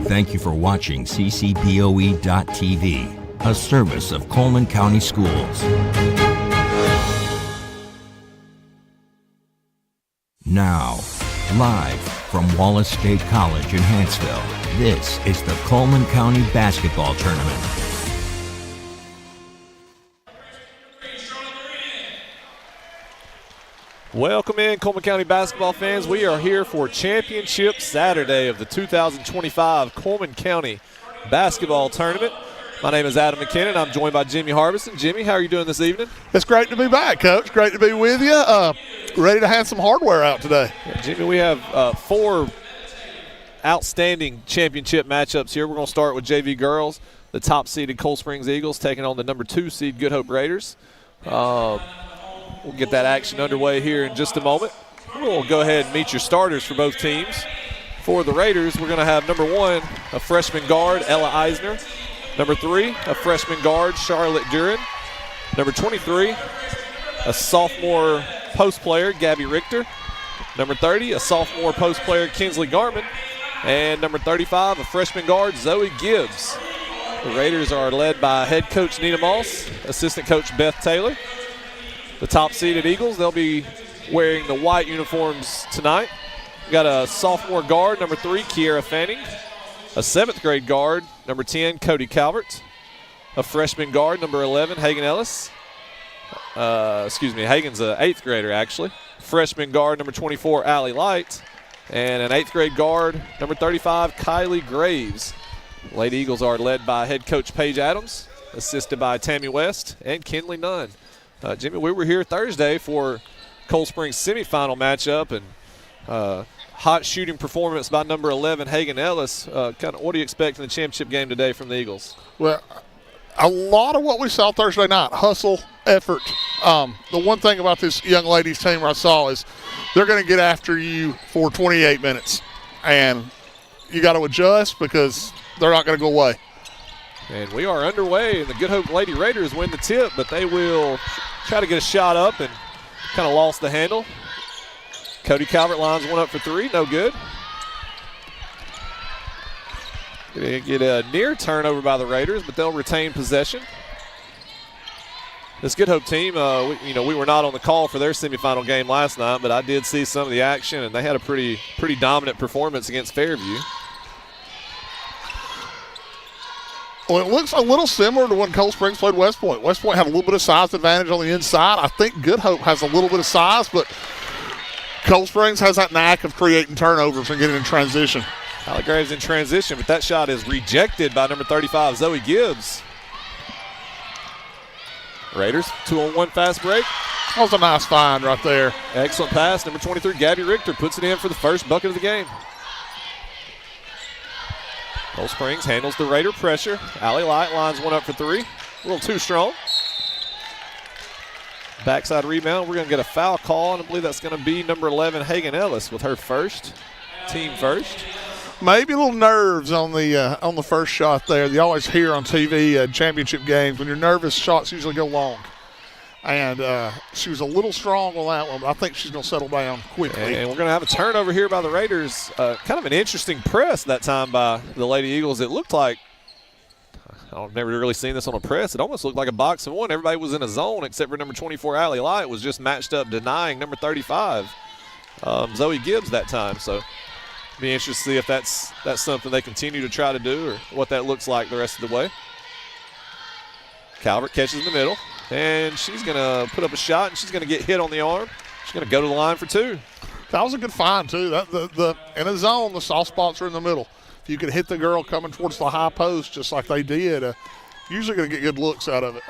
Thank you for watching ccpoe.tv, a service of Cullman County Schools. Now, live from Wallace State College in Huntsville, this is the Cullman County Basketball Tournament. Welcome in, Cullman County basketball fans. We are here for Championship Saturday of the 2025 Cullman County Basketball Tournament. My name is Adam McKinnon. I'm joined by Jimmy Harbison. Jimmy, how are you doing this evening? It's great to be back, Coach. Great to be with you. Ready to hand some hardware out today. Yeah, Jimmy, we have four outstanding championship matchups here. We're going to start with JV girls, the top-seeded Cold Springs Eagles taking on the number 2 seed Good Hope Raiders. We'll get that action underway here in just a moment. We'll go ahead and meet your starters for both teams. For the Raiders, we're going to have number 1, a freshman guard, Ella Eisner. Number 3, a freshman guard, Charlotte Duran. Number 23, a sophomore post player, Gabby Richter. Number 30, a sophomore post player, Kinsley Garman. And number 35, a freshman guard, Zoe Gibbs. The Raiders are led by head coach Nina Moss, assistant coach Beth Taylor. The top-seeded Eagles, they'll be wearing the white uniforms tonight. We've got a sophomore guard, number 3, Kiera Fanning. A 7th grade guard, number 10, Cody Calvert. A freshman guard, number 11, Hagen Ellis. Hagen's an 8th grader, actually. Freshman guard, number 24, Allie Light. And an 8th grade guard, number 35, Kylie Graves. Lady Eagles are led by head coach Paige Adams, assisted by Tammy West and Kinley Nunn. Jimmy, we were here Thursday for Cold Springs semifinal matchup, and hot shooting performance by number 11, Hagen Ellis. What do you expect in the championship game today from the Eagles? Well, a lot of what we saw Thursday night, hustle, effort. The one thing about this young ladies team I saw is they're going to get after you for 28 minutes, and you got to adjust because they're not going to go away. And we are underway, and the Good Hope Lady Raiders win the tip, but they will try to get a shot up and kind of lost the handle. Cody Calvert lines one up for 3, no good. Gonna get a near turnover by the Raiders, but they'll retain possession. This Good Hope team, we were not on the call for their semifinal game last night, but I did see some of the action, and they had a pretty dominant performance against Fairview. Well, it looks a little similar to when Cold Springs played West Point. West Point had a little bit of size advantage on the inside. I think Good Hope has a little bit of size, but Cold Springs has that knack of creating turnovers and getting in transition. Allie Graves in transition, but that shot is rejected by number 35, Zoe Gibbs. Raiders, 2-on-1 fast break. That was a nice find right there. Excellent pass. Number 23, Gabby Richter, puts it in for the first bucket of the game. Cold Springs handles the Raider pressure. Allie Light lines one up for 3. A little too strong. Backside rebound. We're going to get a foul call, and I believe that's going to be number 11, Hagen Ellis, with her first, team first. Maybe a little nerves on the first shot there. You always hear on TV championship games, when you're nervous, shots usually go long. And she was a little strong on that one, but I think she's going to settle down quickly. And we're going to have a turnover here by the Raiders. Kind of an interesting press that time by the Lady Eagles. It looked like, I've never really seen this on a press. It almost looked like a box and one. Everybody was in a zone except for number 24, Allie Light, was just matched up denying number 35, Zoe Gibbs that time. So be interested to see if that's something they continue to try to do or what that looks like the rest of the way. Calvert catches in the middle. And she's going to put up a shot, and she's going to get hit on the arm. She's going to go to the line for 2. That was a good find, too. In a zone, the soft spots are in the middle. If you could hit the girl coming towards the high post just like they did, usually going to get good looks out of it.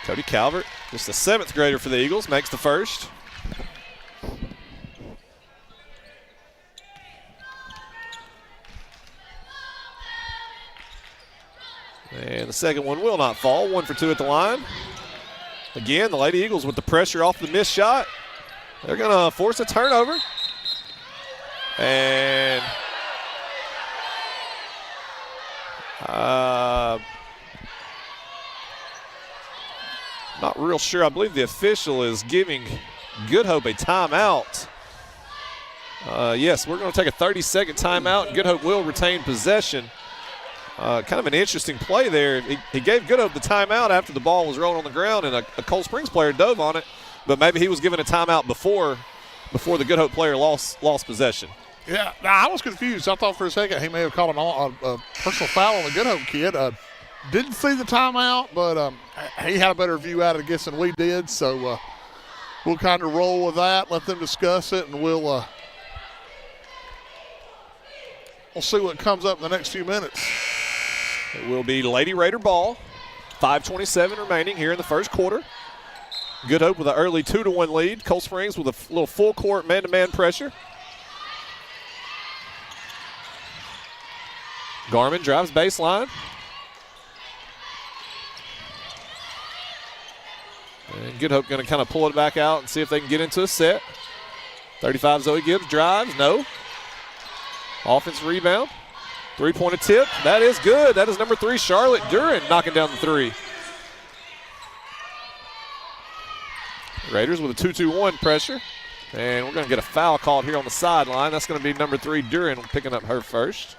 Cody Calvert, just a 7th grader for the Eagles, makes the first. And the second one will not fall. 1 for 2 at the line. Again, the Lady Eagles with the pressure off the missed shot. They're going to force a turnover. And not real sure. I believe the official is giving Good Hope a timeout. Yes, we're going to take a 30-second timeout. Good Hope will retain possession. Kind of an interesting play there. He gave Good Hope the timeout after the ball was rolling on the ground, and a Cold Springs player dove on it. But maybe he was given a timeout before the Good Hope player lost possession. Yeah, I was confused. I thought for a second he may have called a personal foul on the Good Hope kid. Didn't see the timeout, but he had a better view at it, I guess, than we did. So we'll kind of roll with that, let them discuss it, and we'll see what comes up in the next few minutes. It will be Lady Raider ball. 5:27 remaining here in the first quarter. Good Hope with an early 2-1 lead. Cold Springs with a little full court man-to-man pressure. Garmin drives baseline. And Good Hope going to kind of pull it back out and see if they can get into a set. 35 Zoe Gibbs drives. No. Offensive rebound. Three-point attempt. That is good. That is number 3, Charlotte Duran, knocking down the three. Raiders with a 2-2-1 pressure. And we're going to get a foul called here on the sideline. That's going to be number 3, Duran, picking up her first.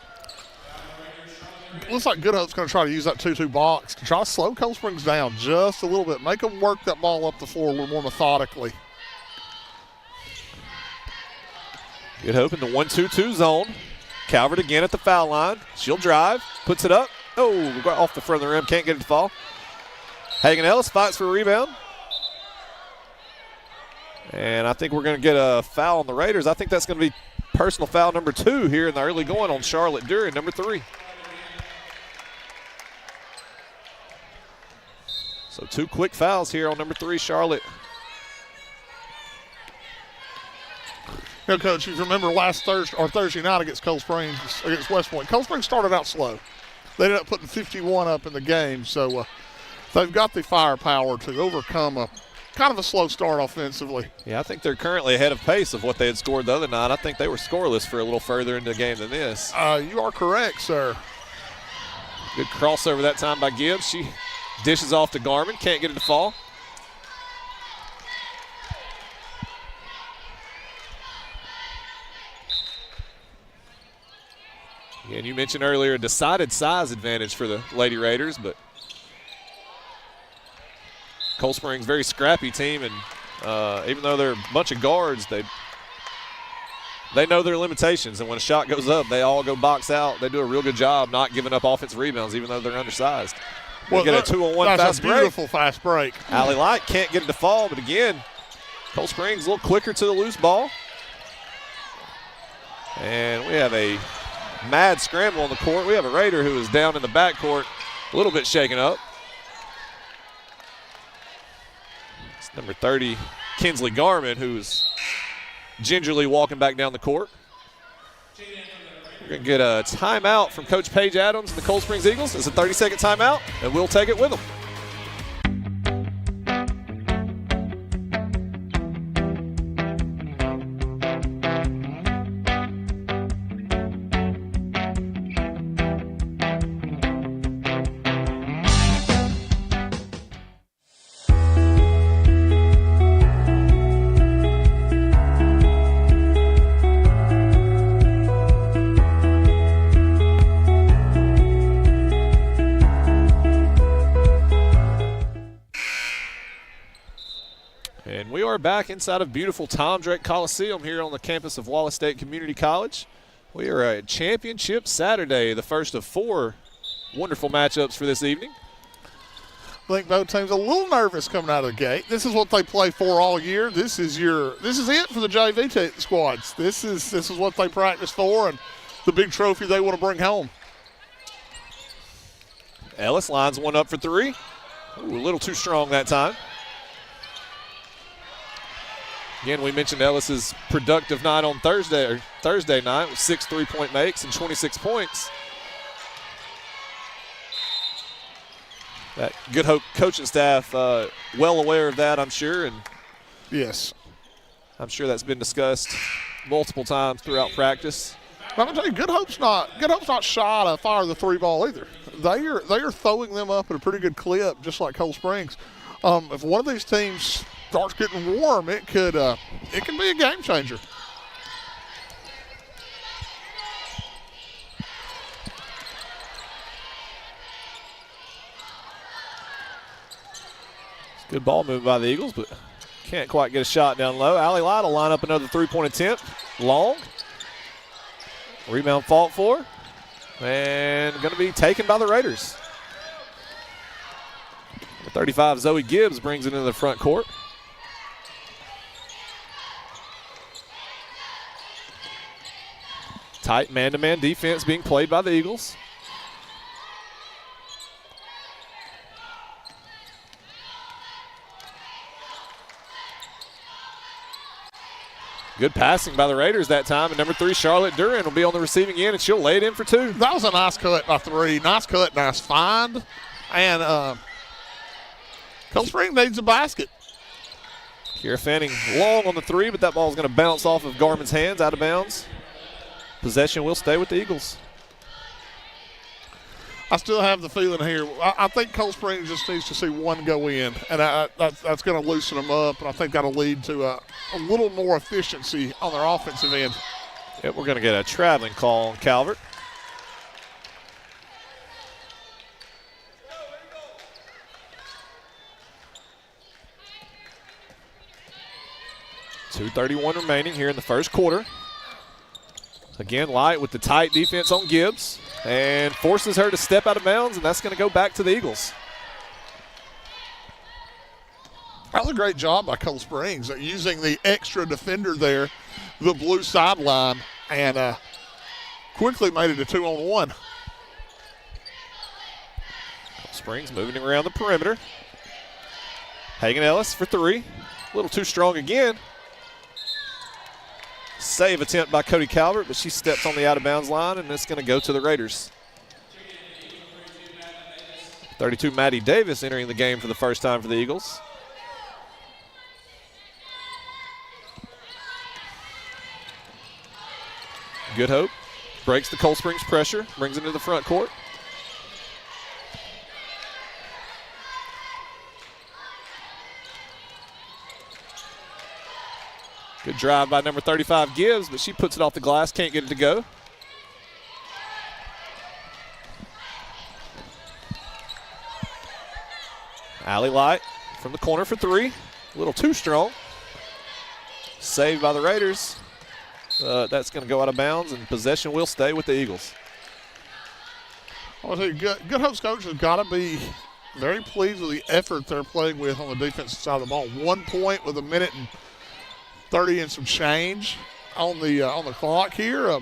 Looks like Good Hope's going to try to use that 2-2 box to try to slow Cold Springs down just a little bit. Make them work that ball up the floor a little more methodically. Good Hope in the 1-2-2 zone. Calvert again at the foul line. She'll drive, puts it up. Oh, off the front of the rim, can't get it to fall. Hagen Ellis fights for a rebound. And I think we're going to get a foul on the Raiders. I think that's going to be personal foul number 2 here in the early going on Charlotte Duran, number 3. So 2 quick fouls here on number 3, Charlotte. You know, Coach, if you remember last Thursday night against Cold Springs, against West Point, Cold Springs started out slow. They ended up putting 51 up in the game, so they've got the firepower to overcome a kind of a slow start offensively. Yeah, I think they're currently ahead of pace of what they had scored the other night. I think they were scoreless for a little further into the game than this. You are correct, sir. Good crossover that time by Gibbs. She dishes off to Garmin, can't get it to fall. And you mentioned earlier a decided size advantage for the Lady Raiders, but Cold Springs very scrappy team, and even though they're a bunch of guards, they know their limitations, and when a shot goes up, they all go box out. They do a real good job not giving up offensive rebounds, even though they're undersized. Well, get a 2-on-1 fast break. Beautiful fast break. Allie Light can't get it to fall, but again, Cold Springs a little quicker to the loose ball. And we have a mad scramble on the court. We have a Raider who is down in the backcourt, a little bit shaken up. It's number 30, Kinsley Garmin, who's gingerly walking back down the court. We're going to get a timeout from Coach Paige Adams and the Cold Springs Eagles. It's a 30-second timeout, and we'll take it with them. Back inside of beautiful Tom Drake Coliseum here on the campus of Wallace State Community College. We are at Championship Saturday, the first of 4 wonderful matchups for this evening. I think both teams a little nervous coming out of the gate. This is what they play for all year. This is it for the JV squads. This is what they practice for and the big trophy they want to bring home. Ellis lines one up for 3. Ooh, a little too strong that time. Again, we mentioned Ellis's productive night on Thursday night with 6 3-point makes and 26 points. That Good Hope coaching staff well aware of that, I'm sure, and yes, I'm sure that's been discussed multiple times throughout practice. I'm gonna tell you, Good Hope's not shy to fire the 3 ball either. They are throwing them up at a pretty good clip, just like Cold Springs. If one of these teams starts getting warm, it can be a game changer. Good ball movement by the Eagles, but can't quite get a shot down low. Allie Light will line up another three-point attempt. Long. Rebound fought for. And going to be taken by the Raiders. 35, Zoe Gibbs brings it into the front court. Tight man-to-man defense being played by the Eagles. Good passing by the Raiders that time. And number 3, Charlotte Duran, will be on the receiving end, and she'll lay it in for 2. That was a nice cut by 3. Nice cut, nice find. And Cold Spring needs a basket. Kira Fanning long on the 3, but that ball is going to bounce off of Garman's hands, out of bounds. Possession will stay with the Eagles. I still have the feeling here. I think Cold Spring just needs to see one go in, and that's going to loosen them up, and I think that'll lead to a little more efficiency on their offensive end. Yep, we're going to get a traveling call on Calvert. .231 remaining here in the first quarter. Again, Light with the tight defense on Gibbs and forces her to step out of bounds, and that's going to go back to the Eagles. That was a great job by Cold Springs using the extra defender there, the blue sideline, and quickly made it a 2-on-1. Cold Springs moving around the perimeter. Hagen Ellis for 3. A little too strong again. Save attempt by Cody Calvert, but she steps on the out-of-bounds line, and it's going to go to the Raiders. 32, Maddie Davis entering the game for the first time for the Eagles. Good Hope breaks the Cold Springs pressure, brings it into the front court. Good drive by number 35, Gibbs, but she puts it off the glass, can't get it to go. Allie Light from the corner for 3. A little too strong. Saved by the Raiders. That's going to go out of bounds, and possession will stay with the Eagles. I'll tell you, Good Hope's coach has got to be very pleased with the effort they're playing with on the defensive side of the ball. 1 point with 1:30 and some change on the clock here.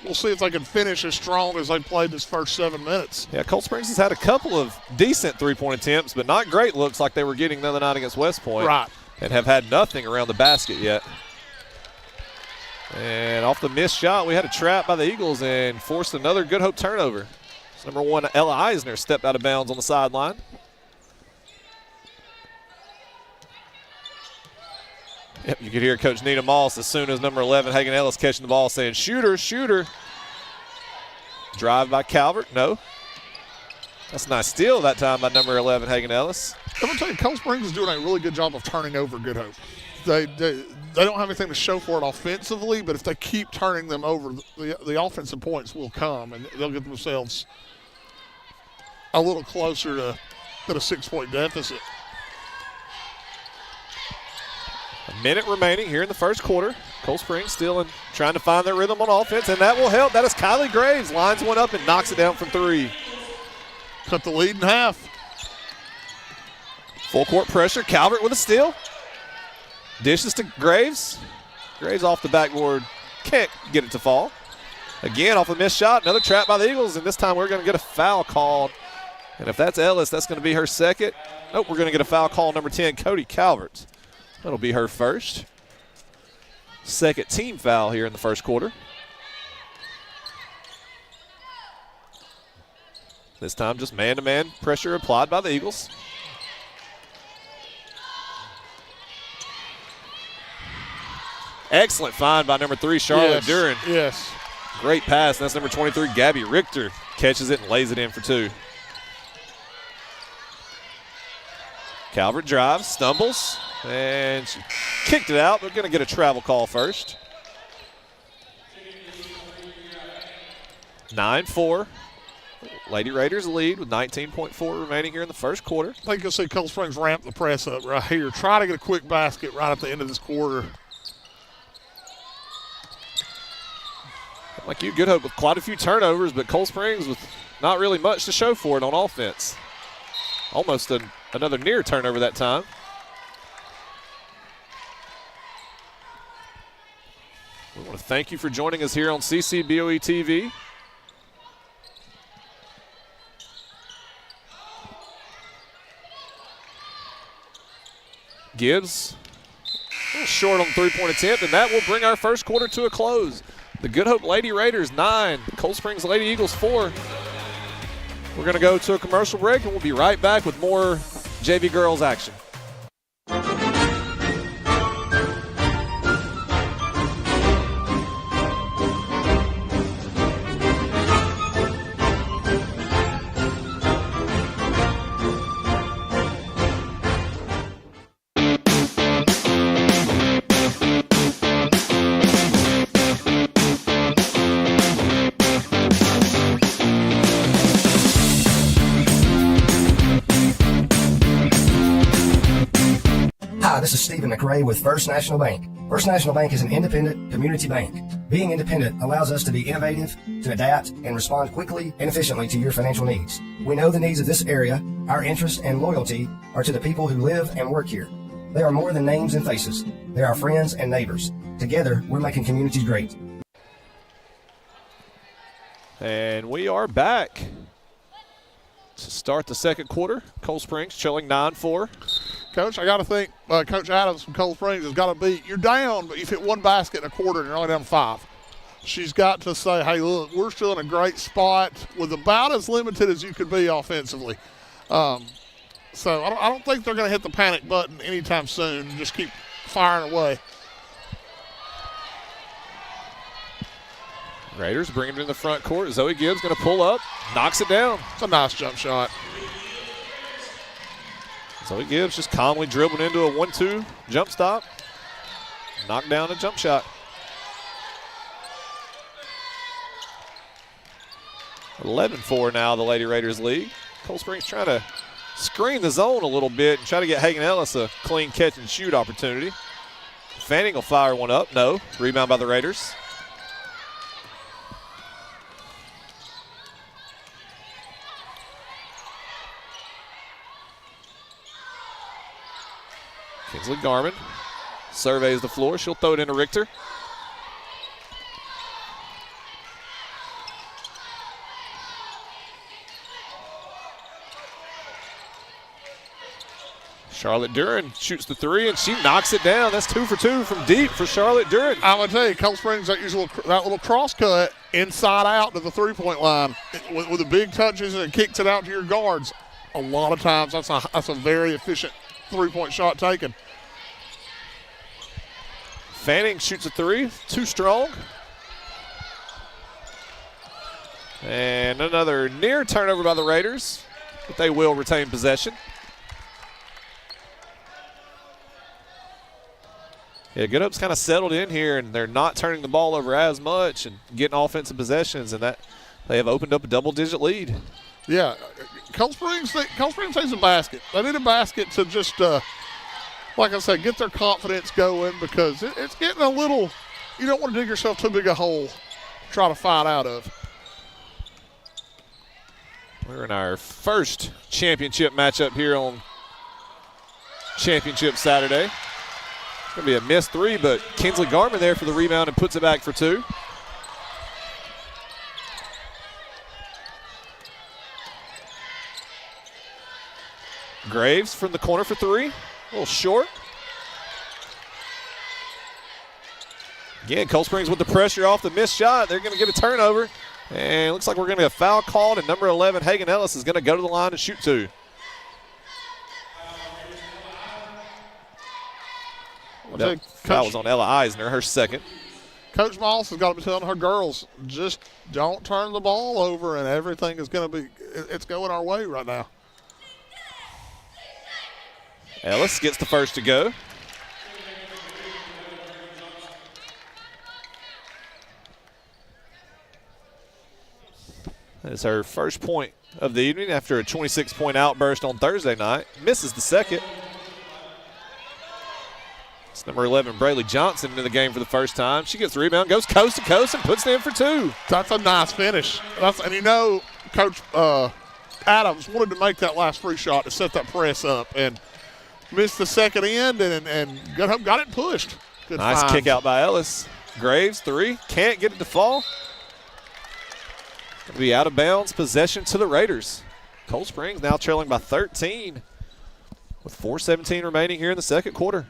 We'll see if they can finish as strong as they played this first 7 minutes. Yeah, Cold Springs has had a couple of decent three-point attempts, but not great looks like they were getting the other night against West Point. Right. And have had nothing around the basket yet. And off the missed shot, we had a trap by the Eagles and forced another Good Hope turnover. So number 1, Ella Eisner, stepped out of bounds on the sideline. Yep, you could hear Coach Nina Moss as soon as number 11, Hagen Ellis, catching the ball saying, "Shooter, shooter." Drive by Calvert, no. That's a nice steal that time by number 11, Hagen Ellis. I'm going to tell you, Cold Springs is doing a really good job of turning over Good Hope. They don't have anything to show for it offensively, but if they keep turning them over, the offensive points will come, and they'll get themselves a little closer to a 6-point deficit. A minute remaining here in the first quarter. Cold Springs still trying to find their rhythm on offense, and that will help. That is Kylie Graves. Lines one up and knocks it down from 3. Cut the lead in half. Full court pressure. Calvert with a steal. Dishes to Graves. Graves off the backboard. Can't get it to fall. Again, off a missed shot. Another trap by the Eagles, and this time we're going to get a foul called. And if that's Ellis, that's going to be her second. Nope, we're going to get a foul call, number 10, Cody Calvert. That'll be her first. Second team foul here in the first quarter. This time just man-to-man pressure applied by the Eagles. Excellent find by number 3, Charlotte Duran. Yes. Great pass. That's number 23, Gabby Richter. Catches it and lays it in for 2. Calvert drives, stumbles, and she kicked it out, but going to get a travel call first. 9-4. Lady Raiders lead with 19.4 remaining here in the first quarter. I think you'll see Cold Springs ramp the press up right here. Try to get a quick basket right at the end of this quarter. Like you, Good Hope with quite a few turnovers, but Cold Springs with not really much to show for it on offense. Almost another near turnover that time. We want to thank you for joining us here on CCBOE TV. Gibbs a little short on the three-point attempt, and that will bring our first quarter to a close. The Good Hope Lady Raiders 9, Cold Springs Lady Eagles 4. We're going to go to a commercial break, and we'll be right back with more JV girls action. This is Stephen McRae with First National Bank. First National Bank is an independent community bank. Being independent allows us to be innovative, to adapt, and respond quickly and efficiently to your financial needs. We know the needs of this area. Our interest and loyalty are to the people who live and work here. They are more than names and faces. They are friends and neighbors. Together, we're making communities great. And we are back to start the second quarter. Cold Springs trailing 9-4. Coach, I got to think Coach Adams from Cold Springs has got to be, you're down, but you've hit one basket in a quarter and you're only down 5. She's got to say, hey, look, we're still in a great spot with about as limited as you could be offensively. So I don't think they're going to hit the panic button anytime soon and just keep firing away. Raiders bring him in the front court. Zoe Gibbs going to pull up, knocks it down. It's a nice jump shot. Zoe Gibbs just calmly dribbling into a 1-2 jump stop. Knocked down a jump shot. 11-4 now, the Lady Raiders lead. Cold Springs trying to screen the zone a little bit and try to get Hagen Ellis a clean catch and shoot opportunity. Fanning will fire one up. No. Rebound by the Raiders. Kinsley Garman surveys the floor. She'll throw it into Richter. Charlotte Duran shoots the three, and she knocks it down. That's 2 for 2 from deep for Charlotte Duran. I'm going to tell you, Cold Springs, that little cross cut inside out to the three-point line with the big touches and it kicks it out to your guards. A lot of times that's a very efficient three-point shot taken. Fanning shoots a three, too strong. And another near turnover by the Raiders, but they will retain possession. Yeah, Good Hope's kind of settled in here, and they're not turning the ball over as much and getting offensive possessions, and that they have opened up a double-digit lead. Yeah, Cold Springs needs a basket. They need a basket to just, like I said, get their confidence going because it's getting a little, you don't want to dig yourself too big a hole to try to fight out of. We're in our first championship matchup here on Championship Saturday. It's going to be a missed three, but Kinsley Garman there for the rebound and puts it back for 2. Graves from the corner for 3. A little short. Again, Cold Springs with the pressure off the missed shot. They're going to get a turnover. And it looks like we're going to get a foul called, and number 11, Hagen Ellis, is going to go to the line and shoot 2. That was on Ella Eisner, her second. Coach Moss has got to be telling her girls, just don't turn the ball over, and everything is going to be, it's going our way right now. Ellis gets the first to go. It's her first point of the evening after a 26-point outburst on Thursday night. Misses the second. It's number 11, Braylee Johnson, into the game for the first time. She gets the rebound, goes coast to coast, and puts it in for two. That's a nice finish. And you know, Coach Adams wanted to make that last free shot to set that press up and missed the second end and got it pushed. Good nice find. Kick out by Ellis. Graves, three. Can't get it to fall. Going to be out of bounds. Possession to the Raiders. Cold Springs now trailing by 13 with 4:17 remaining here in the second quarter.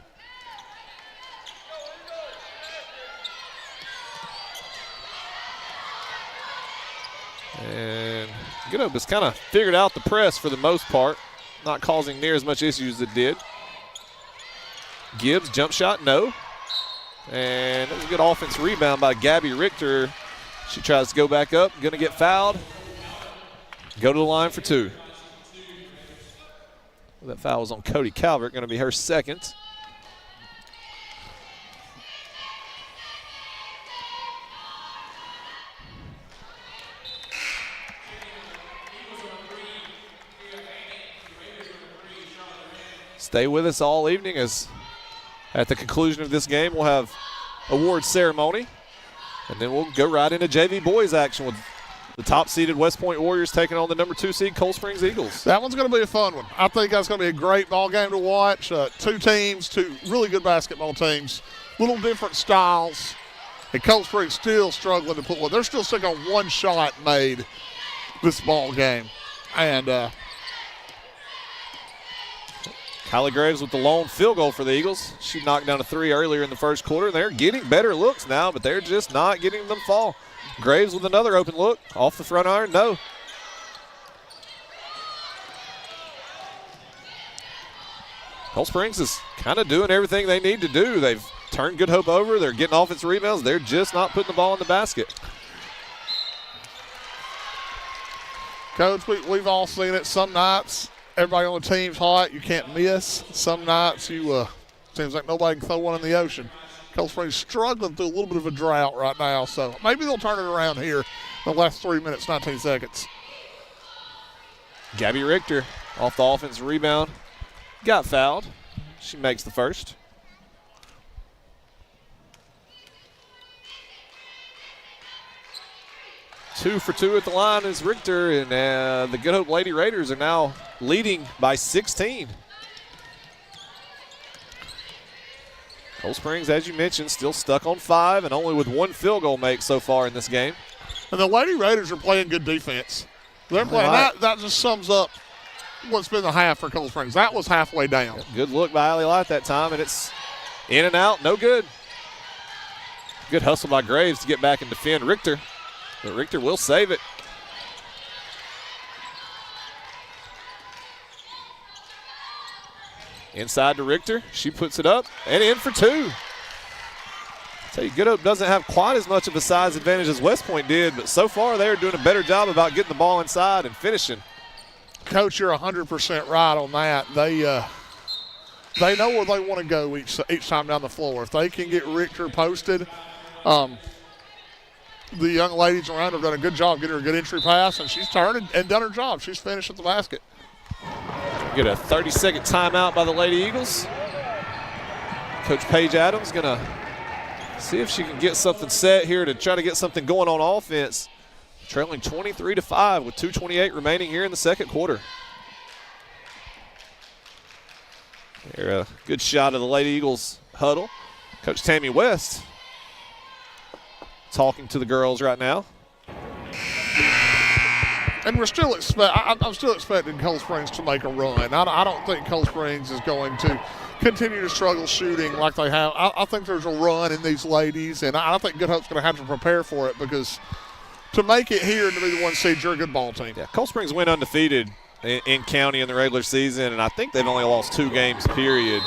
And Good Hope has kind of figured out the press for the most part, not causing near as much issues as it did. Gibbs, jump shot, no. And it was a good offense rebound by Gabby Richter. She tries to go back up, going to get fouled. Go to the line for two. That foul was on Cody Calvert, going to be her second. Stay with us all evening, as at the conclusion of this game we'll have award ceremony, and then we'll go right into JV boys action with the top-seeded West Point Warriors taking on the number 2 seed Cold Springs Eagles. That one's going to be a fun one. I think that's going to be a great ball game to watch. Two teams, two really good basketball teams, little different styles, and Cold Springs still struggling to put one. They're still sitting on one shot made this ball game, and Kylie Graves with the lone field goal for the Eagles. She knocked down a three earlier in the first quarter. They're getting better looks now, but they're just not getting them fall. Graves with another open look. Off the front iron, no. Cold Springs is kind of doing everything they need to do. They've turned Good Hope over. They're getting offensive rebounds. They're just not putting the ball in the basket. Coach, we've all seen it. Some nights, everybody on the team's hot. You can't miss. Some nights, seems like nobody can throw one in the ocean. Cold Springs struggling through a little bit of a drought right now, so maybe they'll turn it around here in the last 3 minutes, 19 seconds. Gabby Richter off the offensive rebound. Got fouled. She makes the first. Two for two at the line is Richter, and the Good Hope Lady Raiders are now leading by 16. Cold Springs, as you mentioned, still stuck on 5 and only with one field goal make so far in this game. And the Lady Raiders are playing good defense. They're playing that just sums up what's been the half for Cold Springs. That was halfway down. Good look by Allie Light that time, and it's in and out, no good. Good hustle by Graves to get back and defend Richter, but Richter will save it. Inside to Richter. She puts it up and in for two. Tell you, Good Hope doesn't have quite as much of a size advantage as West Point did, but so far they're doing a better job about getting the ball inside and finishing. Coach, you're 100% right on that. They know where they want to go each time down the floor. If they can get Richter posted, the young ladies around have done a good job getting her a good entry pass, and she's turned and done her job. She's finished at the basket. Get a 30-second timeout by the Lady Eagles. Coach Paige Adams going to see if she can get something set here to try to get something going on offense. Trailing 23-5 with 2:28 remaining here in the second quarter. Here, a good shot of the Lady Eagles huddle. Coach Tammy West talking to the girls right now. And I'm still expecting Cold Springs to make a run. I don't think Cold Springs is going to continue to struggle shooting like they have. I think there's a run in these ladies, and I think Good Hope's going to have to prepare for it, because to make it here and to be the 1 seed, you're a good ball team. Yeah, Cold Springs went undefeated in county in the regular season, and I think they've only lost 2 games, period.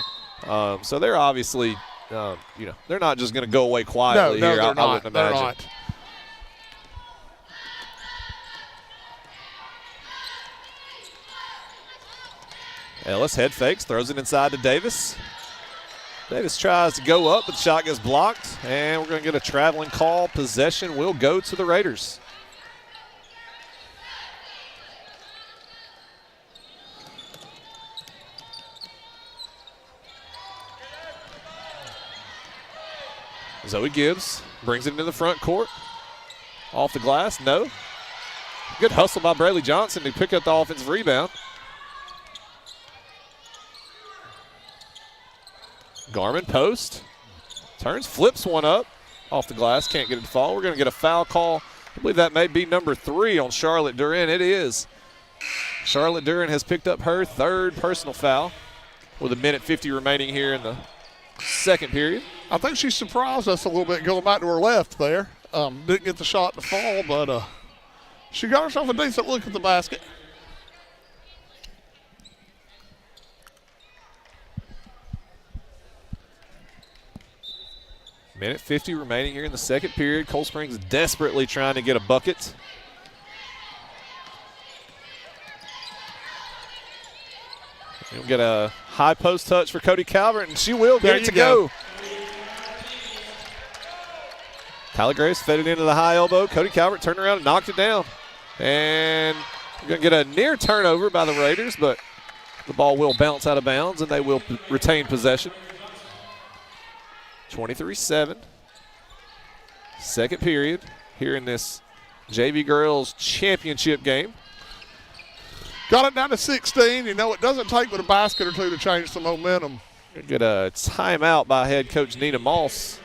So they're obviously, they're not just going to go away quietly here. They're not. I wouldn't imagine. They're not. Ellis head fakes, throws it inside to Davis. Davis tries to go up, but the shot gets blocked, and we're going to get a traveling call. Possession will go to the Raiders. Zoe Gibbs brings it into the front court. Off the glass, no. Good hustle by Braylee Johnson to pick up the offensive rebound. Garmin post. Turns, flips one up. Off the glass, can't get it to fall. We're going to get a foul call. I believe that may be number 3 on Charlotte Duran. It is. Charlotte Duran has picked up her 3rd personal foul with 1:50 remaining here in the second period. I think she surprised us a little bit going back to her left there. Didn't get the shot to fall, but she got herself a decent look at the basket. Minute 50 remaining here in the second period. Cold Springs desperately trying to get a bucket. We'll get a high post touch for Cody Calvert, and she will get it to go. Tyler Graves fed it into the high elbow. Cody Calvert turned around and knocked it down. And we're going to get a near turnover by the Raiders, but the ball will bounce out of bounds, and they will retain possession. 23-7. Second period here in this JV Girls Championship game. Got it down to 16. You know, it doesn't take but a basket or two to change the momentum. Get a timeout by head coach Nina Moss.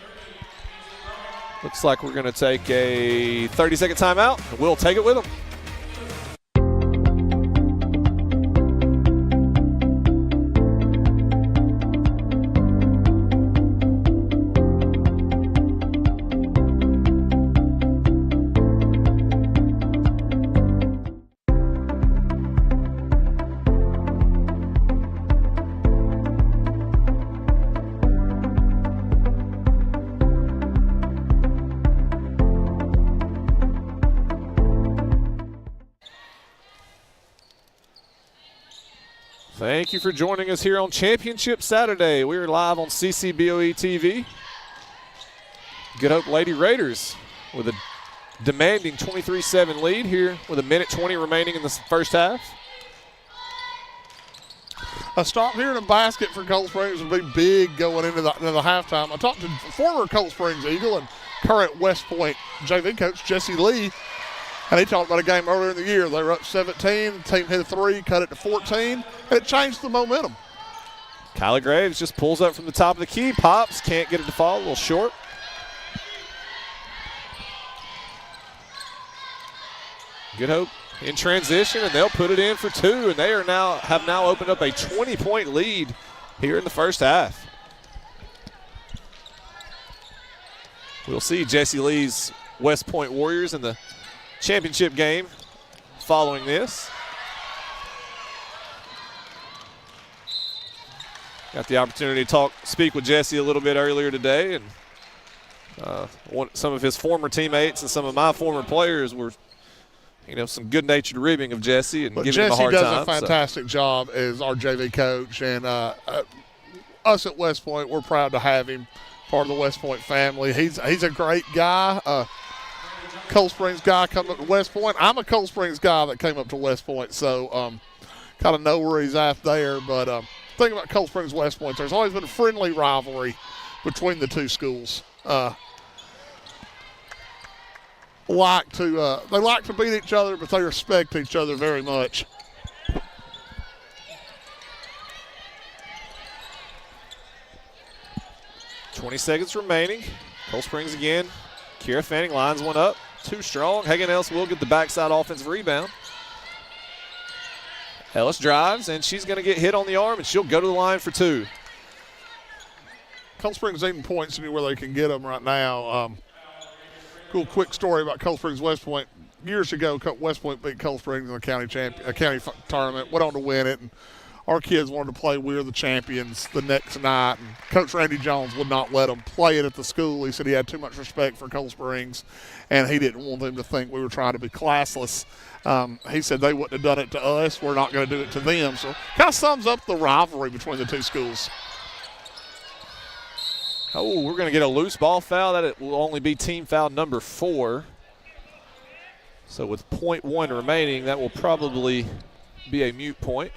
Looks like we're going to take a 30-second timeout. We'll take it with them. Thank you for joining us here on Championship Saturday. We are live on CCBOE TV. Good Hope Lady Raiders with a demanding 23-7 lead here with 1:20 remaining in the first half. A stop here in a basket for Cold Springs would be big going into the halftime. I talked to former Cold Springs Eagle and current West Point JV coach Jesse Lee, and he talked about a game earlier in the year. They were up 17, the team hit a 3, cut it to 14, and it changed the momentum. Kyla Graves just pulls up from the top of the key, pops, can't get it to fall, a little short. Good Hope in transition, and they'll put it in for 2, and they have now opened up a 20-point lead here in the first half. We'll see Jesse Lee's West Point Warriors in the championship game following this. Got the opportunity to speak with Jesse a little bit earlier today, and some of his former teammates and some of my former players were, some good-natured ribbing of Jesse and giving him a hard time. Jesse does a fantastic job as our JV coach, and us at West Point, we're proud to have him part of the West Point family. He's a great guy. Cold Springs guy coming up to West Point. I'm a Cold Springs guy that came up to West Point, so kind of know where he's at there. But thing about Cold Springs West Point, there's always been a friendly rivalry between the two schools. They like to beat each other, but they respect each other very much. .20 seconds remaining. Cold Springs again. Kira Fanning lines one up. Too strong. Hagan Ellis will get the backside offensive rebound. Ellis drives, and she's going to get hit on the arm, and she'll go to the line for 2. Cold Springs needing points anywhere they can get them right now. Cool quick story about Cold Springs West Point. Years ago, West Point beat Cold Springs in the county tournament, went on to win it, and our kids wanted to play We're the Champions the next night, and Coach Randy Jones would not let them play it at the school. He said he had too much respect for Cold Springs, and he didn't want them to think we were trying to be classless. He said they wouldn't have done it to us. We're not going to do it to them. So kind of sums up the rivalry between the two schools. Oh, we're going to get a loose ball foul. That will only be team foul number 4. So with .1 remaining, that will probably be a mute point.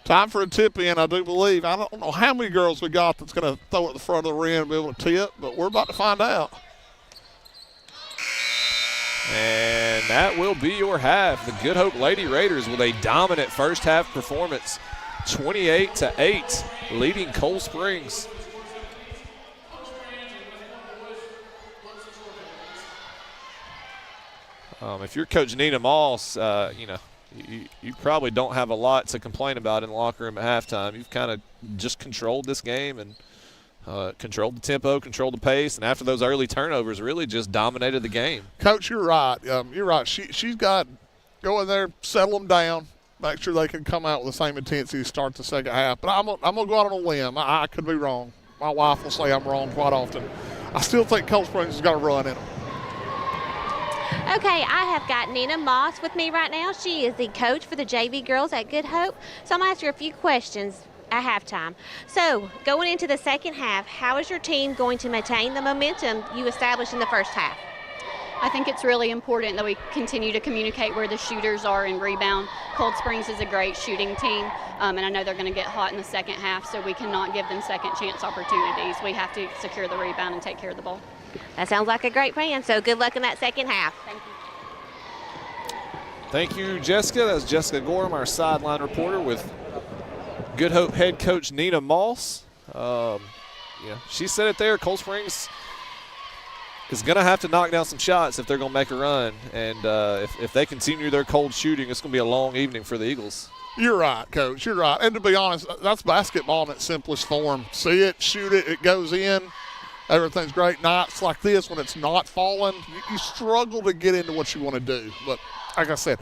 Time for a tip-in, I do believe. I don't know how many girls we got that's going to throw it at the front of the rim and be able to tip, but we're about to find out. And that will be your half. The Good Hope Lady Raiders with a dominant first half performance, 28-8, leading Cold Springs. If you're Coach Nina Moss, you probably don't have a lot to complain about in the locker room at halftime. You've kind of just controlled this game and controlled the tempo, controlled the pace, and after those early turnovers, really just dominated the game. Coach, you're right. You're right. She's got go in there, settle them down, make sure they can come out with the same intensity to start the second half. But I'm gonna go out on a limb. I could be wrong. My wife will say I'm wrong quite often. I still think Cold Springs has got a run in them. Okay, I have got Nina Moss with me right now. She is the coach for the JV girls at Good Hope. So I'm going to ask her a few questions at halftime. So going into the second half, how is your team going to maintain the momentum you established in the first half? I think it's really important that we continue to communicate where the shooters are and rebound. Cold Springs is a great shooting team, and I know they're going to get hot in the second half, so we cannot give them second chance opportunities. We have to secure the rebound and take care of the ball. That sounds like a great plan, so good luck in that second half. Thank you. Thank you, Jessica. That's Jessica Gorham, our sideline reporter, with Good Hope head coach Nina Moss. She said it there. Cold Springs is going to have to knock down some shots if they're going to make a run. And if they continue their cold shooting, it's going to be a long evening for the Eagles. You're right, Coach. You're right. And to be honest, that's basketball in its simplest form. See it, shoot it, it goes in. Everything's great. Nights like this, when it's not falling, you struggle to get into what you want to do. But like I said,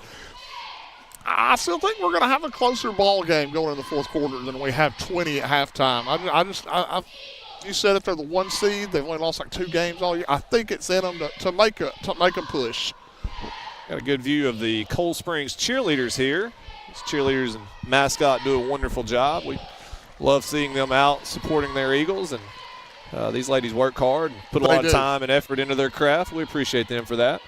I still think we're going to have a closer ball game going in the fourth quarter than we have 20 at halftime. You said if they're the 1 seed, they've only lost like 2 games all year. I think it's in them to make a push. Got a good view of the Cold Springs cheerleaders here. These cheerleaders and mascot do a wonderful job. We love seeing them out supporting their Eagles, and these ladies work hard and put a lot of time and effort into their craft. We appreciate them for that.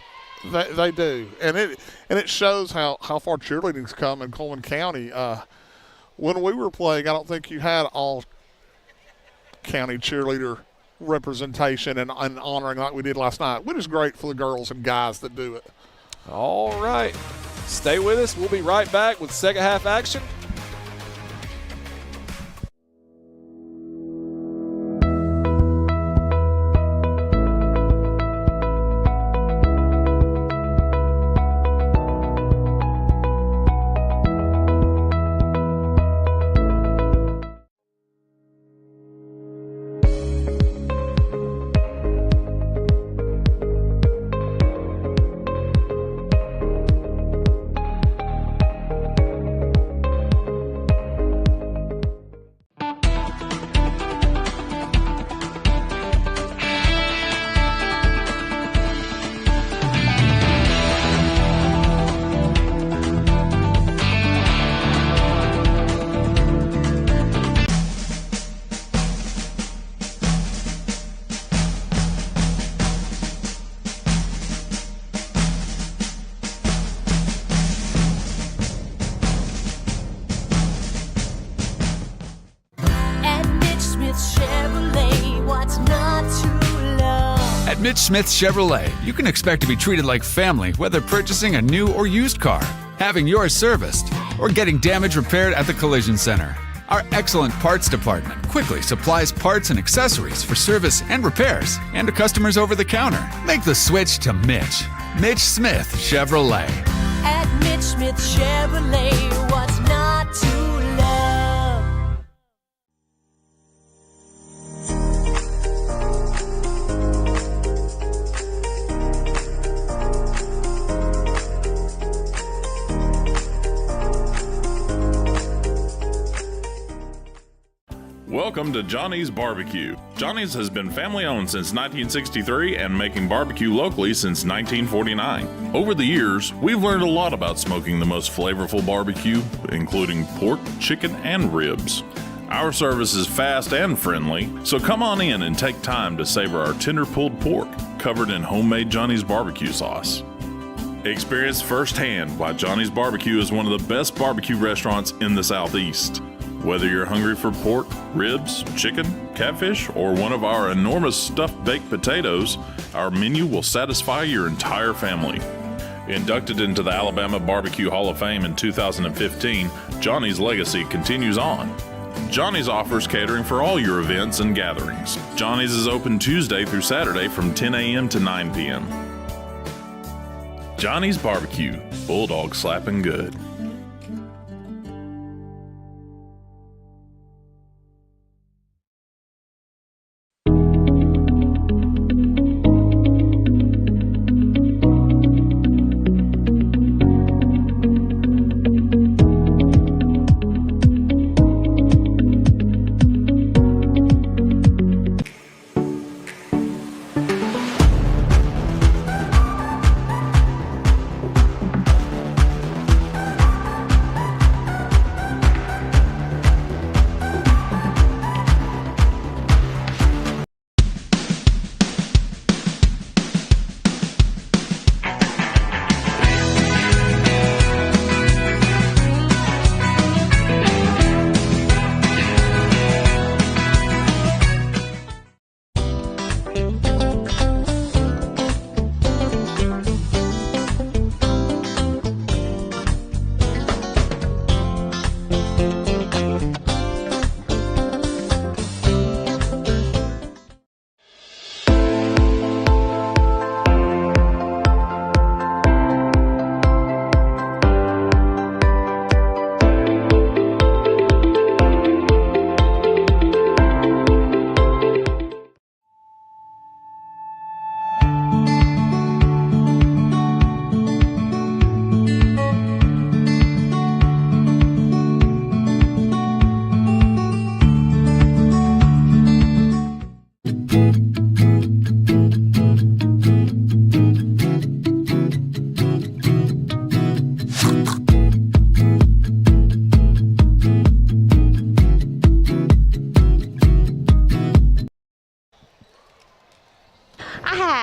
They do, and it shows how far cheerleading's come in Cullman County. When we were playing, I don't think you had all county cheerleader representation and honoring like we did last night, which is great for the girls and guys that do it. All right, stay with us. We'll be right back with second half action. Mitch Smith Chevrolet, you can expect to be treated like family whether purchasing a new or used car, having yours serviced, or getting damage repaired at the Collision Center. Our excellent parts department quickly supplies parts and accessories for service and repairs, and to customers over the counter. Make the switch to Mitch. Mitch Smith Chevrolet. At Mitch Smith Chevrolet, what's not to love? Welcome to Johnny's Barbecue. Johnny's has been family owned since 1963 and making barbecue locally since 1949. Over the years, we've learned a lot about smoking the most flavorful barbecue, including pork, chicken, and ribs. Our service is fast and friendly, so come on in and take time to savor our tender pulled pork covered in homemade Johnny's barbecue sauce. Experience firsthand why Johnny's Barbecue is one of the best barbecue restaurants in the Southeast. Whether you're hungry for pork, ribs, chicken, catfish, or one of our enormous stuffed baked potatoes, our menu will satisfy your entire family. Inducted into the Alabama Barbecue Hall of Fame in 2015, Johnny's legacy continues on. Johnny's offers catering for all your events and gatherings. Johnny's is open Tuesday through Saturday from 10 a.m. to 9 p.m. Johnny's Barbecue, Bulldog slapping good.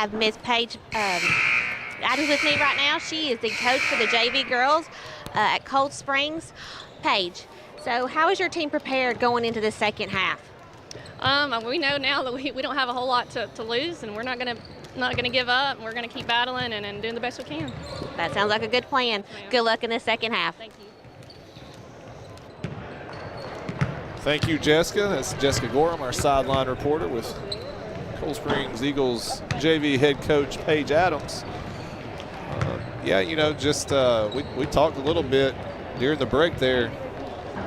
have Miss Paige Adams with me right now. She is the coach for the JV girls at Cold Springs. Paige, so how is your team prepared going into the second half? We know now that we don't have a whole lot to lose, and we're not gonna give up. We're gonna keep battling and doing the best we can. That sounds like a good plan. Good luck in the second half. Thank you. Thank you, Jessica. That's Jessica Gorham, our sideline reporter, with Cold Springs Eagles JV head coach Paige Adams. Yeah, you know, just we talked a little bit during the break there.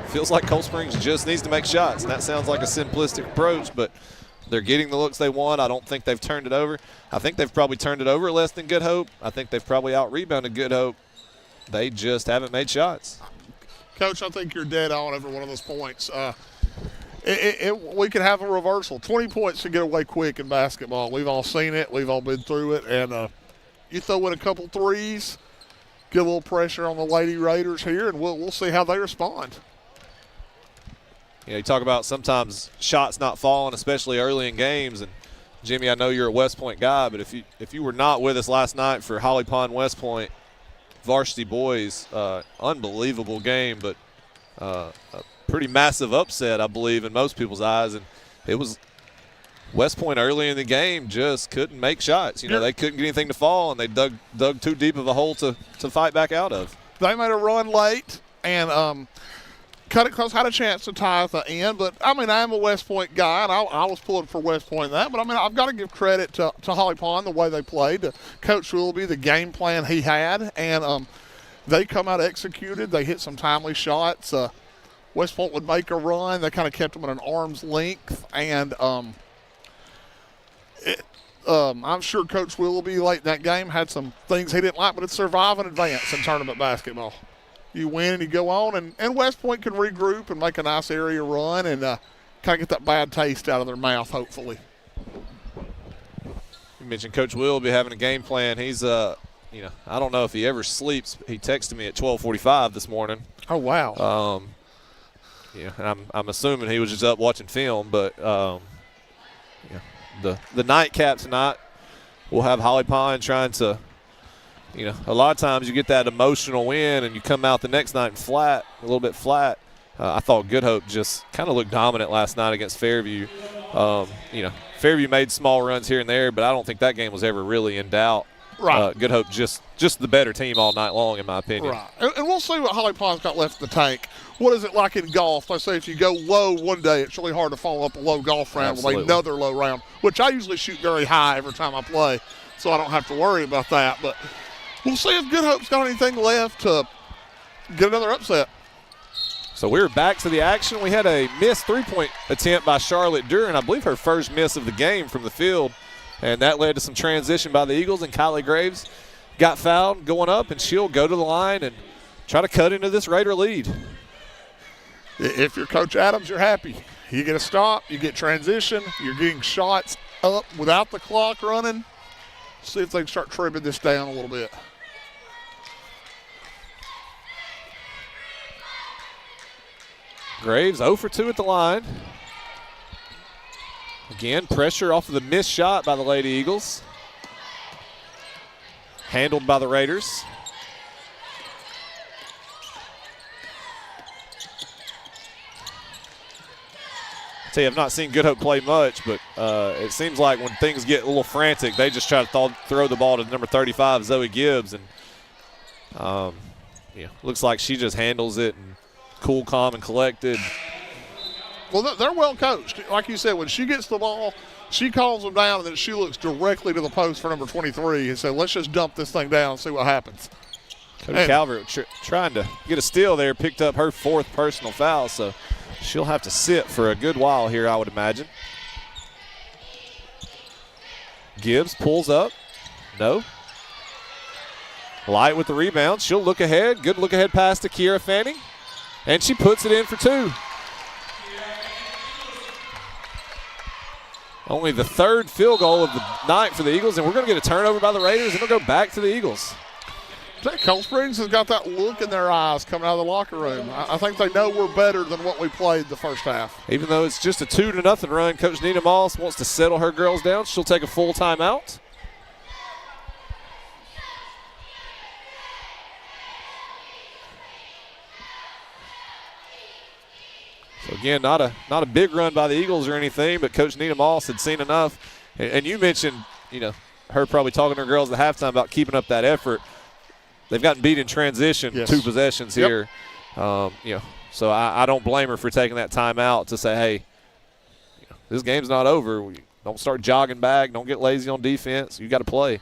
Feels like Cold Springs just needs to make shots, and that sounds like a simplistic approach, but they're getting the looks they want. I don't think they've turned it over. I think they've probably turned it over less than Good Hope. I think they've probably out-rebounded Good Hope. They just haven't made shots. Coach, I think you're dead on every one of those points. We could have a reversal. 20 points to get away quick in basketball. We've all seen it. We've all been through it. And you throw in a couple threes, get a little pressure on the Lady Raiders here, and we'll see how they respond. You know, you talk about sometimes shots not falling, especially early in games. And, Jimmy, I know you're a West Point guy, but if you were not with us last night for Holly Pond West Point varsity boys, unbelievable game, but a pretty massive upset, I believe, in most people's eyes. And it was West Point early in the game just couldn't make shots. You know, they couldn't get anything to fall, and they dug too deep of a hole to fight back out of. They made a run late and cut it close, had a chance to tie at the end. But, I mean, I am a West Point guy, and I was pulling for West Point in that. But, I mean, I've got to give credit to Holly Pond, the way they played, to Coach Willoughby, the game plan he had. And they come out executed. They hit some timely shots. West Point would make a run. They kind of kept them at an arm's length. And I'm sure Coach Willoughby late in that game had some things he didn't like, but it's survive and advance in tournament basketball. You win and you go on, and West Point can regroup and make a nice area run and kind of get that bad taste out of their mouth, hopefully. You mentioned Coach Willoughby having a game plan. He's, you know, I don't know if he ever sleeps. He texted me at 12:45 this morning. Oh, wow. Yeah, and I'm assuming he was just up watching film, but yeah, the nightcap tonight, we'll have Holly Pond trying to you know, a lot of times you get that emotional win and you come out the next night flat, a little bit flat. I thought Good Hope just kind of looked dominant last night against Fairview. You know, Fairview made small runs here and there, but I don't think that game was ever really in doubt. Right. Good Hope just the better team all night long, in my opinion. Right. And we'll see what Holly Pond's got left in the tank. What is it like in golf? They say if you go low one day, it's really hard to follow up a low golf round with another low round, which I usually shoot very high every time I play, so I don't have to worry about that. But we'll see if Good Hope's got anything left to get another upset. So we're back to the action. We had a missed three-point attempt by Charlotte Duran, I believe her first miss of the game from the field, and that led to some transition by the Eagles, and Kylie Graves got fouled going up, and she'll go to the line and try to cut into this Raider lead. If you're Coach Adams, you're happy. You get a stop, you get transition, you're getting shots up without the clock running. See if they can start trimming this down a little bit. Graves 0 for 2 at the line. Again, pressure off of the missed shot by the Lady Eagles. Handled by the Raiders. Tell you, I've not seen Good Hope play much, but it seems like when things get a little frantic, they just try to throw the ball to number 35, Zoe Gibbs, and looks like she just handles it and cool, calm, and collected. Well, they're well coached. Like you said, when she gets the ball, she calls them down, and then she looks directly to the post for number 23 and says, let's just dump this thing down and see what happens. Cody Calvert trying to get a steal there, picked up her 4th personal foul, so she'll have to sit for a good while here, I would imagine. Gibbs pulls up. No. Light with the rebound. She'll look ahead. Good look ahead pass to Kiera Fanning. And she puts it in for 2. Only the 3rd field goal of the night for the Eagles, and we're going to get a turnover by the Raiders, and it'll go back to the Eagles. Cold Springs has got that look in their eyes coming out of the locker room. I think they know we're better than what we played the first half. Even though it's just a 2-0 run, Coach Nina Moss wants to settle her girls down. She'll take a full timeout. So again, not a big run by the Eagles or anything, but Coach Nina Moss had seen enough. And you mentioned, her probably talking to her girls at halftime about keeping up that effort. They've gotten beat in transition, yes. 2 possessions here. So I don't blame her for taking that timeout to say, hey, this game's not over. Don't start jogging back. Don't get lazy on defense. You got to play.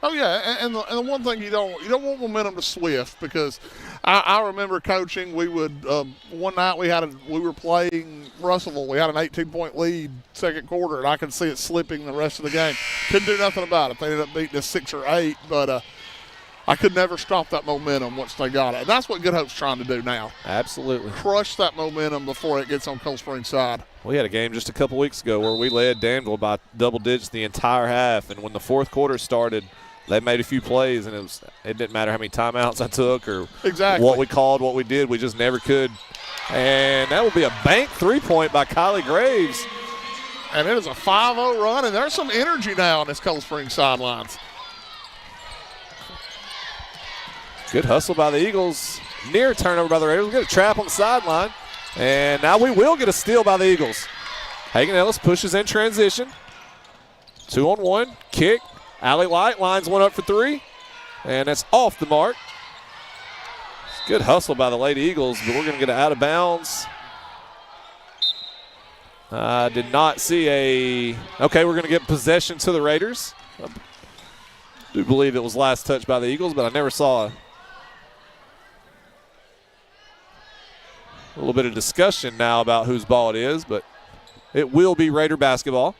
Oh yeah, and the one thing you don't want momentum to swift, because I remember coaching. We would one night we were playing Russellville. We had an 18-point lead second quarter, and I could see it slipping the rest of the game. Couldn't do nothing about it. They ended up beating us 6 or 8, but I could never stop that momentum once they got it. And that's what Good Hope's trying to do now. Absolutely. Crush that momentum before it gets on Cold Springs' side. We had a game just a couple weeks ago where we led Danville by double digits the entire half, and when the 4th quarter started, they made a few plays, and it didn't matter how many timeouts I took or what we called, what we did. We just never could. And that will be a bank 3-point by Kylie Graves. And it is a 5-0 run, and there's some energy now on this Cold Springs sidelines. Good hustle by the Eagles. Near turnover by the Raiders. We'll get a trap on the sideline. And now we will get a steal by the Eagles. Hagan Ellis pushes in transition. 2-on-1. Kick. Allie Light lines one up for 3. And that's off the mark. It's good hustle by the Lady Eagles, but we're going to get it out of bounds. I did not see okay, we're going to get possession to the Raiders. I do believe it was last touch by the Eagles, but I never saw a little bit of discussion now about whose ball it is, but it will be Raider basketball.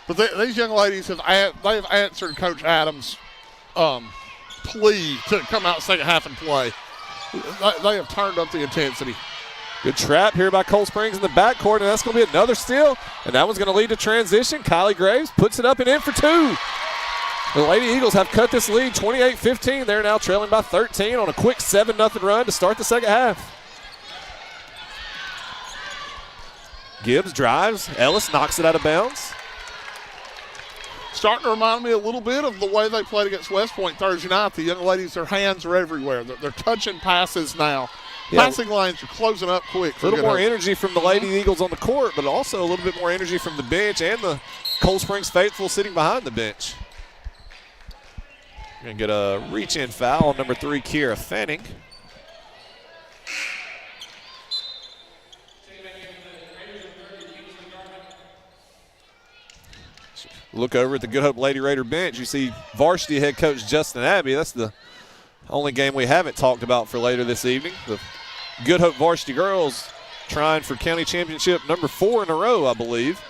But these young ladies they've answered Coach Adams' plea to come out second half and play. They have turned up the intensity. Good trap here by Cold Springs in the backcourt, and that's going to be another steal. And that one's going to lead to transition. Kylie Graves puts it up and in for 2. The Lady Eagles have cut this lead 28-15. They're now trailing by 13 on a quick 7-0 run to start the second half. Gibbs drives. Ellis knocks it out of bounds. starting to remind me a little bit of the way they played against West Point Thursday night. The young ladies, their hands are everywhere. They're touching passes now. Yeah. Passing lanes are closing up quick. A little more energy from the Lady Eagles on the court, but also a little bit more energy from the bench and the Cold Springs faithful sitting behind the bench. We're going to get a reach-in foul on number 3, Kiera Fanning. Look over at the Good Hope Lady Raider bench. You see varsity head coach Justin Abbey. That's the only game we haven't talked about for later this evening. The Good Hope varsity girls trying for county championship number 4 in a row, I believe,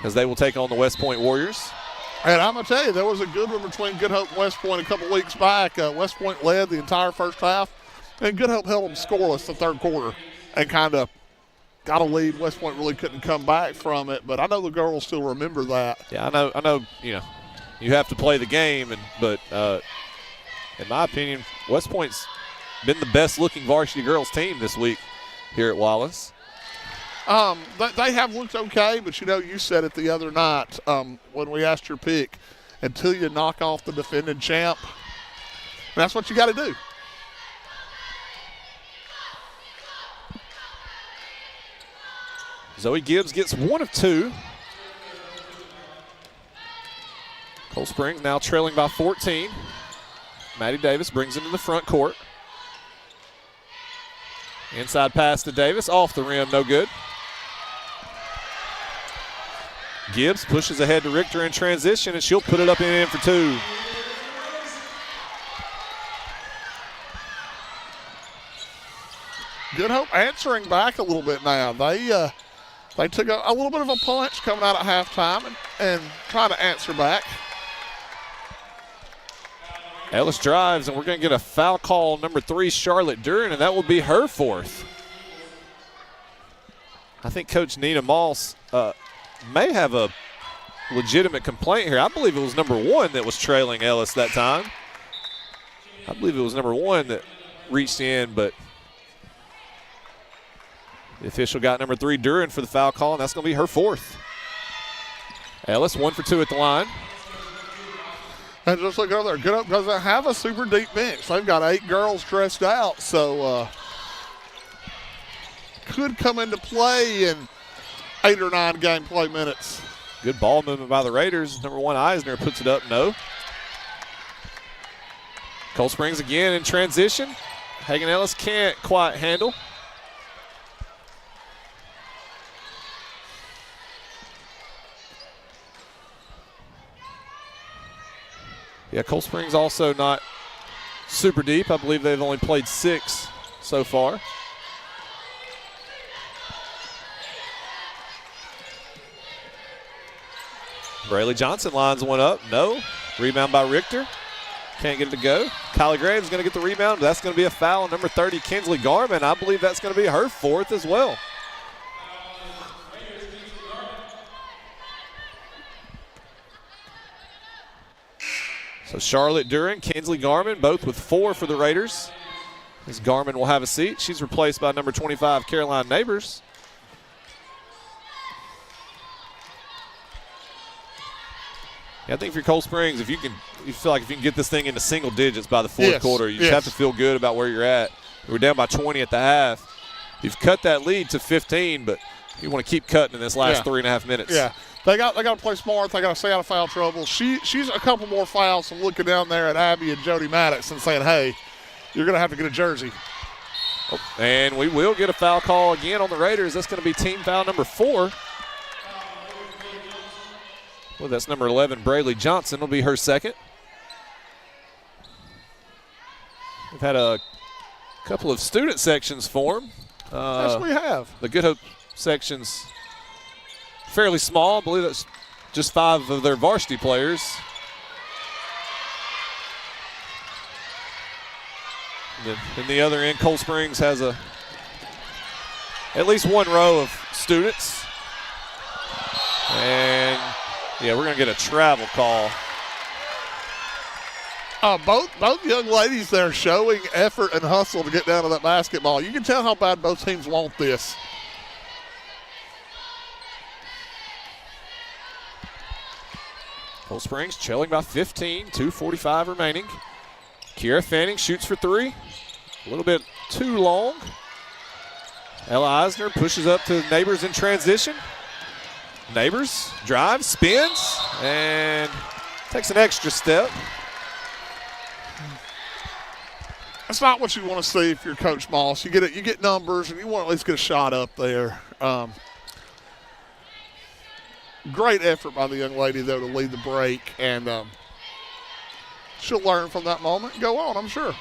as they will take on the West Point Warriors. And I'm going to tell you, there was a good one between Good Hope and West Point a couple weeks back. West Point led the entire first half, and Good Hope held them scoreless the third quarter and kind of got a lead. West Point really couldn't come back from it, but I know the girls still remember that. Yeah, I know. You have to play the game, but in my opinion, West Point's been the best-looking varsity girls team this week here at Wallace. They have looked okay, but you said it the other night when we asked your pick. Until you knock off the defending champ, that's what you got to do. Zoe Gibbs gets 1 of 2. Cold Springs now trailing by 14. Maddie Davis brings it to the front court. Inside pass to Davis, off the rim, no good. Gibbs pushes ahead to Richter in transition, and she'll put it up and in for 2. Good Hope answering back a little bit now. They took a little bit of a punch coming out at halftime and trying to answer back. Ellis drives, and we're going to get a foul call on number 3, Charlotte Duran, and that will be her 4th. I think Coach Nina Moss may have a legitimate complaint here. I believe it was number 1 that was trailing Ellis that time. I believe it was number 1 that reached in, but the official got number 3, Duran, for the foul call, and that's going to be her 4th. Ellis 1 for 2 at the line. And just look over there. Good Hope doesn't have a super deep bench. They've got 8 girls dressed out, so could come into play in 8 or 9 game play minutes. Good ball movement by the Raiders. Number 1, Eisner puts it up, no. Cold Springs again in transition. Hagen Ellis can't quite handle. Yeah, Cold Springs also not super deep. I believe they've only played 6 so far. Braylee Johnson lines one up. No. Rebound by Richter. Can't get it to go. Kylie Graves is going to get the rebound. That's going to be a foul on number 30, Kinsley Garman. I believe that's going to be her 4th as well. So Charlotte Duran, Kinsley Garman, both with 4 for the Raiders. As Garman will have a seat. She's replaced by number 25, Caroline Neighbors. Yeah, I think for Cold Springs, you feel like if you can get this thing into single digits by the 4th quarter, you just have to feel good about where you're at. We're down by 20 at the half. You've cut that lead to 15, but you want to keep cutting in this last 3.5 minutes. Yeah. They got to play smart. They got to stay out of foul trouble. She's a couple more fouls from looking down there at Abby and Jody Maddox and saying, hey, you're going to have to get a jersey. Oh, and we will get a foul call again on the Raiders. That's going to be team foul number 4. Well, that's number 11, Braylee Johnson, will be her 2nd. We've had a couple of student sections form. Yes, we have. The Good Hope section's fairly small. I believe that's just 5 of their varsity players. And the other end, Cold Springs has at least 1 row of students. And yeah, we're going to get a travel call. Both young ladies there showing effort and hustle to get down to that basketball. You can tell how bad both teams want this. Cold Springs trailing by 15, 2:45 remaining. Kiera Fanning shoots for three. A little bit too long. Ella Eisner pushes up to Neighbors in transition. Neighbors drives, spins, and takes an extra step. That's not what you want to see if you're Coach Moss. You get numbers, and you want to at least get a shot up there. Great effort by the young lady, though, to lead the break, and she'll learn from that moment and go on, I'm sure.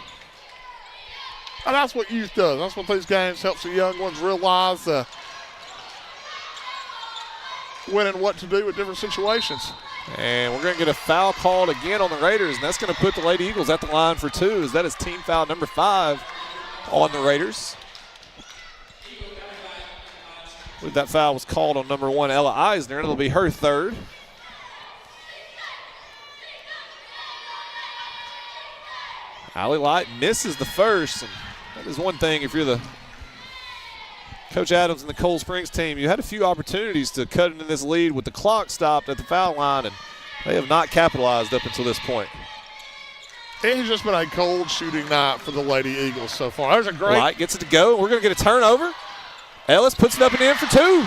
And that's what youth does. That's what these games helps the young ones realize when and what to do with different situations. And we're going to get a foul called again on the Raiders, and that's going to put the Lady Eagles at the line for two, as that is team foul number 5 on the Raiders. I believe that foul was called on number 1, Ella Eisner, and it'll be her third. Allie Light misses the first, and that is one thing if you're the Coach Adams and the Cold Springs team. You had a few opportunities to cut into this lead with the clock stopped at the foul line, and they have not capitalized up until this point. It has just been a cold shooting night for the Lady Eagles so far. There's a great. Light gets it to go. We're going to get a turnover. Ellis puts it up and in for 2.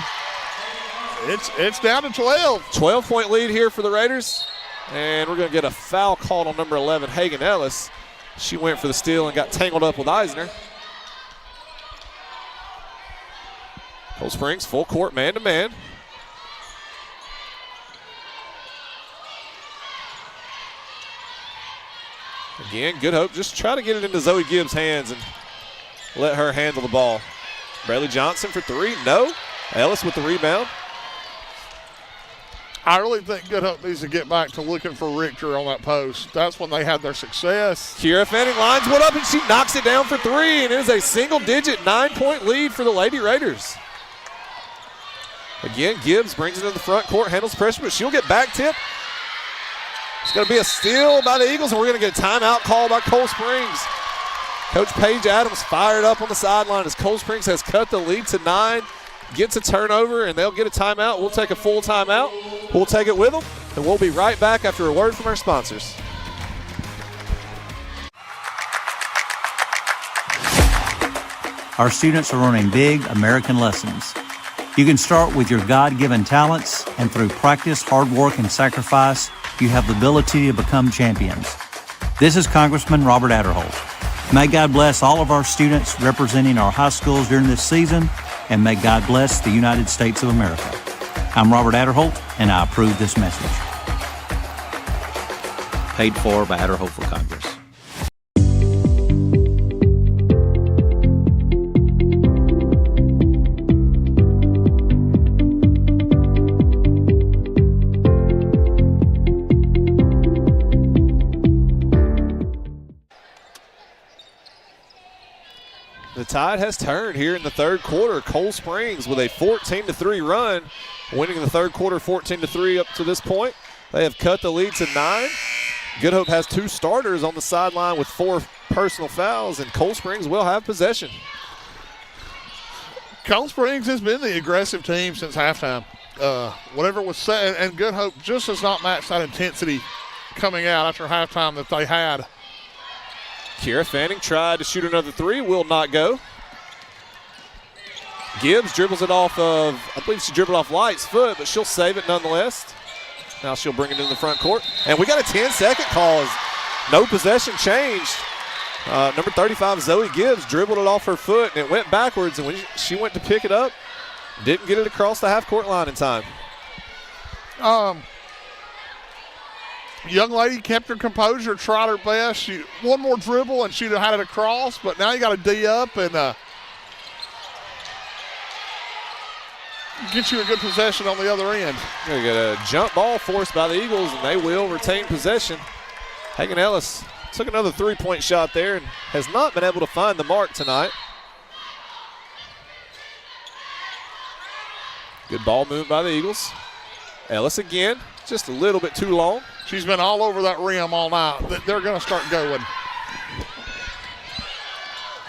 It's down to 12. 12-point lead here for the Raiders, and we're going to get a foul called on number 11, Hagan Ellis. She went for the steal and got tangled up with Eisner. Cold Springs full court, man-to-man. Again, Good Hope just try to get it into Zoe Gibbs' hands and let her handle the ball. Braylee Johnson for 3, no. Ellis with the rebound. I really think Good Hope needs to get back to looking for Richter on that post. That's when they had their success. Kiera Fanning lines one up, and she knocks it down for 3, and it is a single-digit 9-point lead for the Lady Raiders. Again, Gibbs brings it to the front court, handles pressure, but she'll get back tip. It's going to be a steal by the Eagles, and we're going to get a timeout call by Cold Springs. Coach Paige Adams fired up on the sideline as Cold Springs has cut the lead to 9, gets a turnover, and they'll get a timeout. We'll take a full timeout. We'll take it with them, and we'll be right back after a word from our sponsors. Our students are learning big American lessons. You can start with your God-given talents, and through practice, hard work, and sacrifice, you have the ability to become champions. This is Congressman Robert Adderholt. May God bless all of our students representing our high schools during this season, and may God bless the United States of America. I'm Robert Adderholt, and I approve this message. Paid for by Adderholt for Congress. The tide has turned here in the third quarter. Cold Springs with a 14-3 run, winning the third quarter 14-3 up to this point. They have cut the lead to 9. Good Hope has 2 starters on the sideline with 4 personal fouls, and Cold Springs will have possession. Cold Springs has been the aggressive team since halftime. Whatever was said, and Good Hope just has not matched that intensity coming out after halftime that they had. Kiera Fanning tried to shoot another 3, will not go. Gibbs dribbles it off of, I believe she dribbled off Light's foot, but she'll save it nonetheless. Now she'll bring it into the front court. And we got a 10-second call as no possession changed. Number 35, Zoe Gibbs, dribbled it off her foot, and it went backwards, and when she went to pick it up, didn't get it across the half-court line in time. Young lady kept her composure, tried her best. One more dribble, and she'd have had it across, but now you got a D up and get you a good possession on the other end. They get a jump ball forced by the Eagles, and they will retain possession. Hagan Ellis took another 3-point shot there and has not been able to find the mark tonight. Good ball move by the Eagles. Ellis again, just a little bit too long. She's been all over that rim all night. They're going to start going.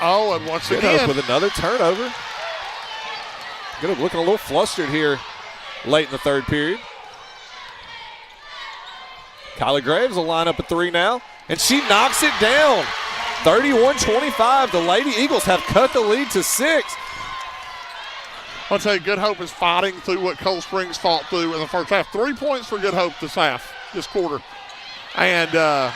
Oh, and once Good again. Hope with another turnover. Good Hope looking a little flustered here late in the third period. Kylie Graves will line up a three now, and she knocks it down. 31-25. The Lady Eagles have cut the lead to 6. I'll tell you, Good Hope is fighting through what Cold Springs fought through in the first half. 3 points for Good Hope this quarter. And we're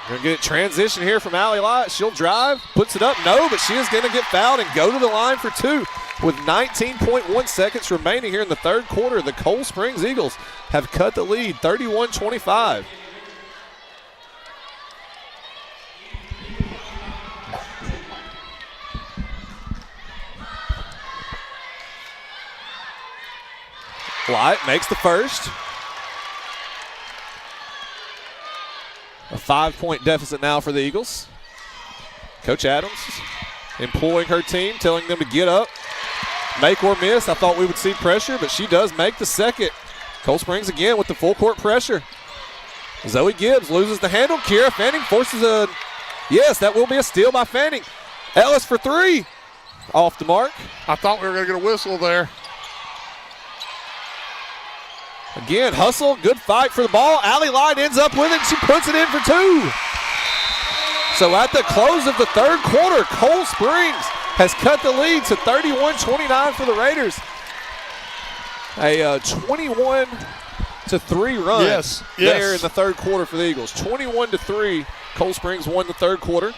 going to get a transition here from Allie Light. She'll drive, puts it up. No, but she is going to get fouled and go to the line for 2. With 19.1 seconds remaining here in the third quarter, the Cold Springs Eagles have cut the lead, 31-25. Light makes the first. A 5-point deficit now for the Eagles. Coach Adams employing her team, telling them to get up, make or miss. I thought we would see pressure, but she does make the second. Cold Springs again with the full court pressure. Zoe Gibbs loses the handle. Kiera Fanning forces a, yes, that will be a steal by Fanning. Ellis for 3. Off the mark. I thought we were going to get a whistle there. Again, hustle, good fight for the ball. Allie Light ends up with it. She puts it in for 2. So at the close of the third quarter, Cold Springs has cut the lead to 31-29 for the Raiders. A 21-3 run there in the third quarter for the Eagles. 21-3, Cold Springs won the third quarter.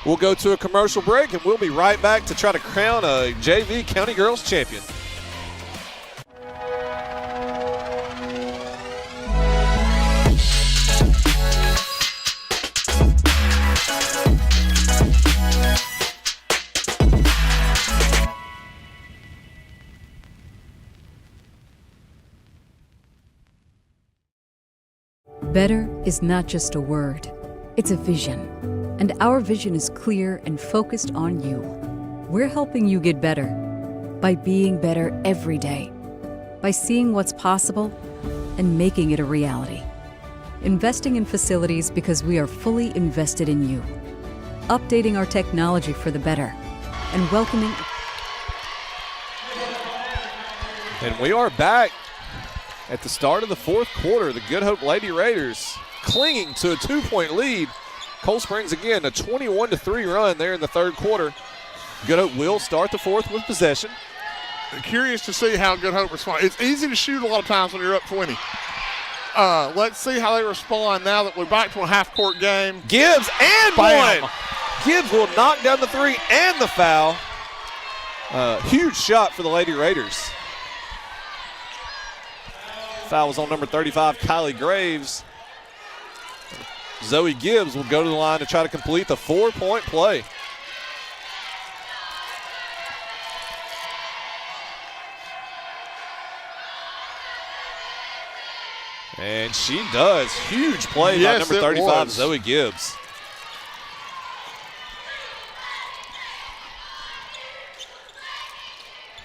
We'll go to a commercial break, and we'll be right back to try to crown a JV County Girls champion. Better is not just a word, it's a vision. And our vision is clear and focused on you. We're helping you get better by being better every day, by seeing what's possible and making it a reality. Investing in facilities because we are fully invested in you. Updating our technology for the better and welcoming. And we are back. At the start of the fourth quarter, the Good Hope Lady Raiders clinging to a 2-point lead. Cold Springs again, a 21-3 run there in the third quarter. Good Hope will start the fourth with possession. Curious to see how Good Hope responds. It's easy to shoot a lot of times when you're up 20. Let's see how they respond now that we're back to a half-court game. Gibbs and one. Gibbs will knock down the 3 and the foul. Huge shot for the Lady Raiders. Foul was on number 35, Kylie Graves. Zoe Gibbs will go to the line to try to complete the 4-point play. And she does. Huge play by number 35, Zoe Gibbs.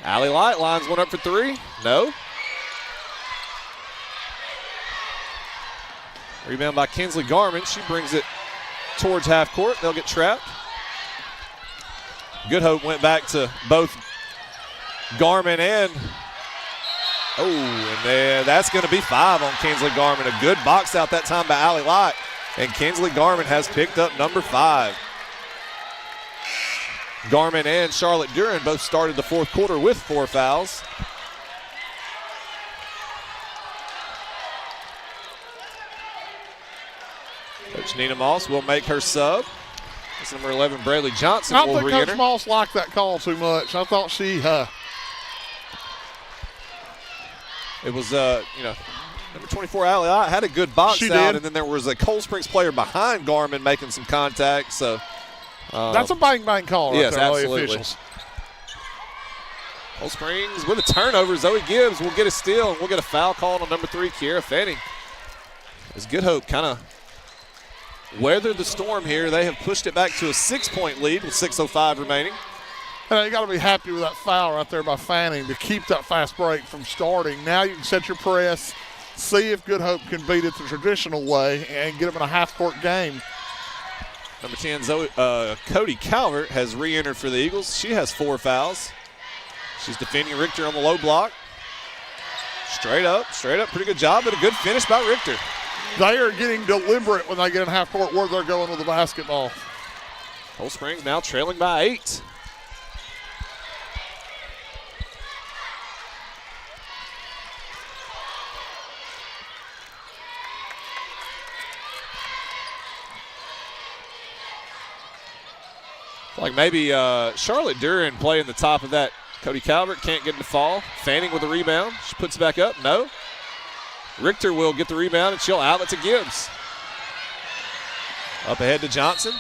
Allie Light lines one up for 3. No. Rebound by Kinsley Garman. She brings it towards half court. They'll get trapped. Good Hope went back to both Garman and that's going to be 5 on Kinsley Garman. A good box out that time by Allie Light. And Kinsley Garman has picked up number 5. Garman and Charlotte Duran both started the fourth quarter with 4 fouls. Coach Nina Moss will make her sub. That's number 11, Braylee Johnson will re-enter. I think Coach Moss liked that call too much. I thought she it was, number 24, Allie Light had a good box out, and then there was a Cold Springs player behind Garman making some contact. So that's a bang-bang call right there, absolutely. Officials. Cold Springs with a turnover. Zoe Gibbs will get a steal, and we'll get a foul called on number 3, Kiera Fanning. As Good Hope kind of weathered the storm here, they have pushed it back to a 6-point lead with 6:05 remaining. And you got to be happy with that foul right there by Fanning to keep that fast break from starting. Now you can set your press, see if Good Hope can beat it the traditional way and get them in a half-court game. Number 10, Cody Calvert has re-entered for the Eagles. She has 4 fouls. She's defending Richter on the low block. She Straight up. Pretty good job, but a good finish by Richter. They are getting deliberate when they get in half court where they're going with the basketball. Cold Springs now trailing by 8. Like maybe Charlotte Duran playing the top of that. Cody Calvert can't get it to fall. Fanning with the rebound. She puts it back up. No. Richter will get the rebound, and she'll outlet to Gibbs. Up ahead to Johnson.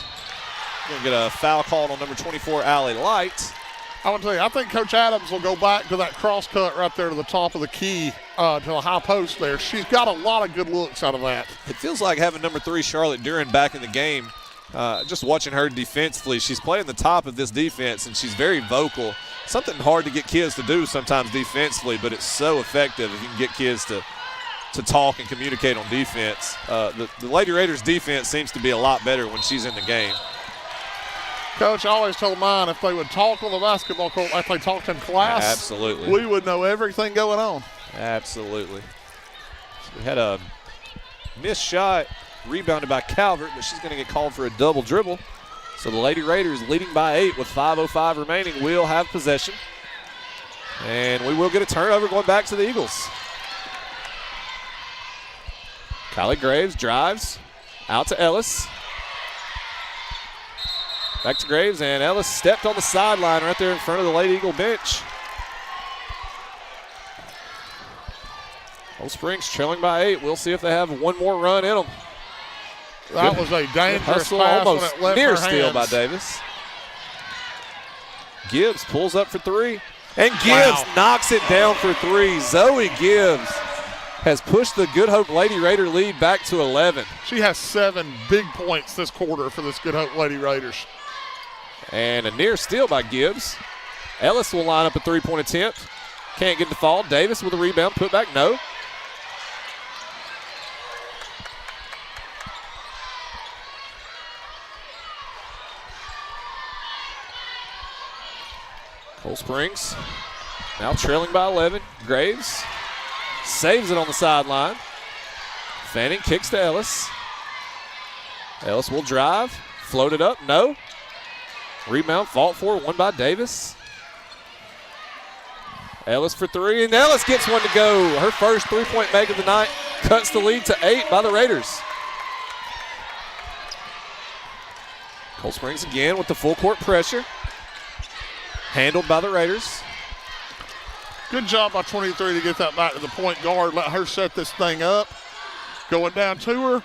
Going to get a foul called on number 24, Allie Light. I want to tell you, I think Coach Adams will go back to that cross cut right there to the top of the key, to the high post there. She's got a lot of good looks out of that. It feels like having number 3, Charlotte Duran, back in the game. Just watching her defensively, she's playing the top of this defense, and she's very vocal. Something hard to get kids to do sometimes defensively, but it's so effective if you can get kids to talk and communicate on defense. The Lady Raiders defense seems to be a lot better when she's in the game. Coach, I always told mine if they would talk on the basketball court like they talked in class, absolutely, we would know everything going on. Absolutely. So we had a missed shot, rebounded by Calvert, but she's going to get called for a double dribble. So the Lady Raiders leading by 8 with 5:05 remaining will have possession. And we will get a turnover going back to the Eagles. Kylie Graves drives out to Ellis. Back to Graves, and Ellis stepped on the sideline right there in front of the Lady Eagle bench. Cold Springs trailing by 8. We'll see if they have one more run in them. That was a dangerous hustle, pass almost when it left near her steal hands. by Davis. Gibbs pulls up for 3, and Gibbs knocks it down for 3. Zoe Gibbs has pushed the Good Hope Lady Raider lead back to 11. She has 7 big points this quarter for this Good Hope Lady Raiders. And a near steal by Gibbs. Ellis will line up a 3-point attempt. Can't get the fall. Davis with a rebound. Put back, no. Cold Springs now trailing by 11. Graves saves it on the sideline. Fanning kicks to Ellis. Ellis will drive. Float it up. No. Rebound, fought for, won by Davis. Ellis for 3, and Ellis gets one to go. Her first 3-point make of the night cuts the lead to 8 by the Raiders. Cold Springs again with the full court pressure. Handled by the Raiders. Good job by 23 to get that back to the point guard, let her set this thing up. Going down to her.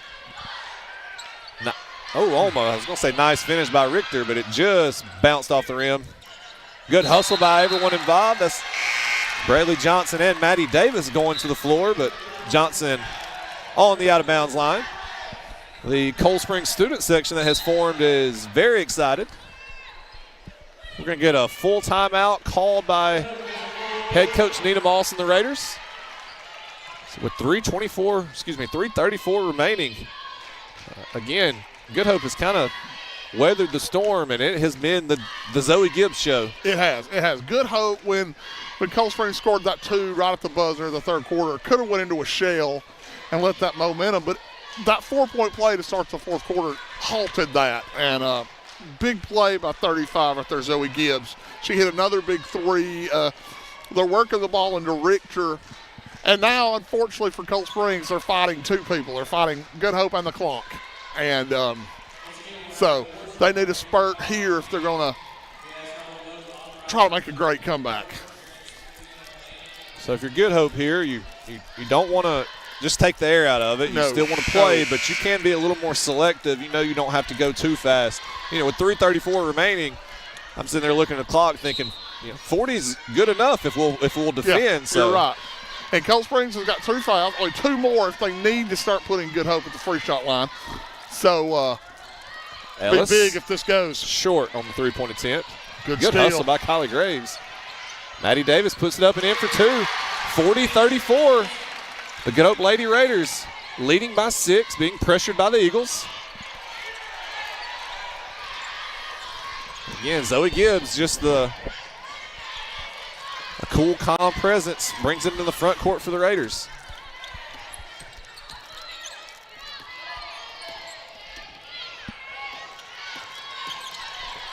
No. Oh, almost. I was going to say nice finish by Richter, but it just bounced off the rim. Good hustle by everyone involved. That's Bradley Johnson and Maddie Davis going to the floor, but Johnson on the out-of-bounds line. The Cold Springs student section that has formed is very excited. We're going to get a full timeout called by head coach Nina Moss and the Raiders. So with 3:34 remaining. Again, Good Hope has kind of weathered the storm, and it has been the Zoe Gibbs show. It has. Good Hope, when Cold Springs scored that 2 right at the buzzer in the third quarter, could have went into a shell and let that momentum, but that 4-point play to start the fourth quarter halted that. And big play by 35 right there, Zoe Gibbs. She hit another big 3. They're working the ball into Richter. And now, unfortunately for Cold Springs, they're fighting 2 people. They're fighting Good Hope and the clock. And so they need a spurt here if they're going to try to make a great comeback. So if you're Good Hope here, you don't want to just take the air out of it. You still want to play, but you can be a little more selective. You know you don't have to go too fast. You know, with 3:34 remaining, I'm sitting there looking at the clock thinking, 40 is good enough if we'll defend. Yeah, so you're right. And Cold Springs has got 2 fouls, only 2 more if they need to start putting Good Hope at the free shot line. So Ellis, big if this goes. Short on the 3-point attempt. Good hustle by Kylie Graves. Maddie Davis puts it up and in for 2. 40-34. The Good Hope Lady Raiders leading by 6, being pressured by the Eagles. Again, Zoe Gibbs just a cool, calm presence brings it into the front court for the Raiders.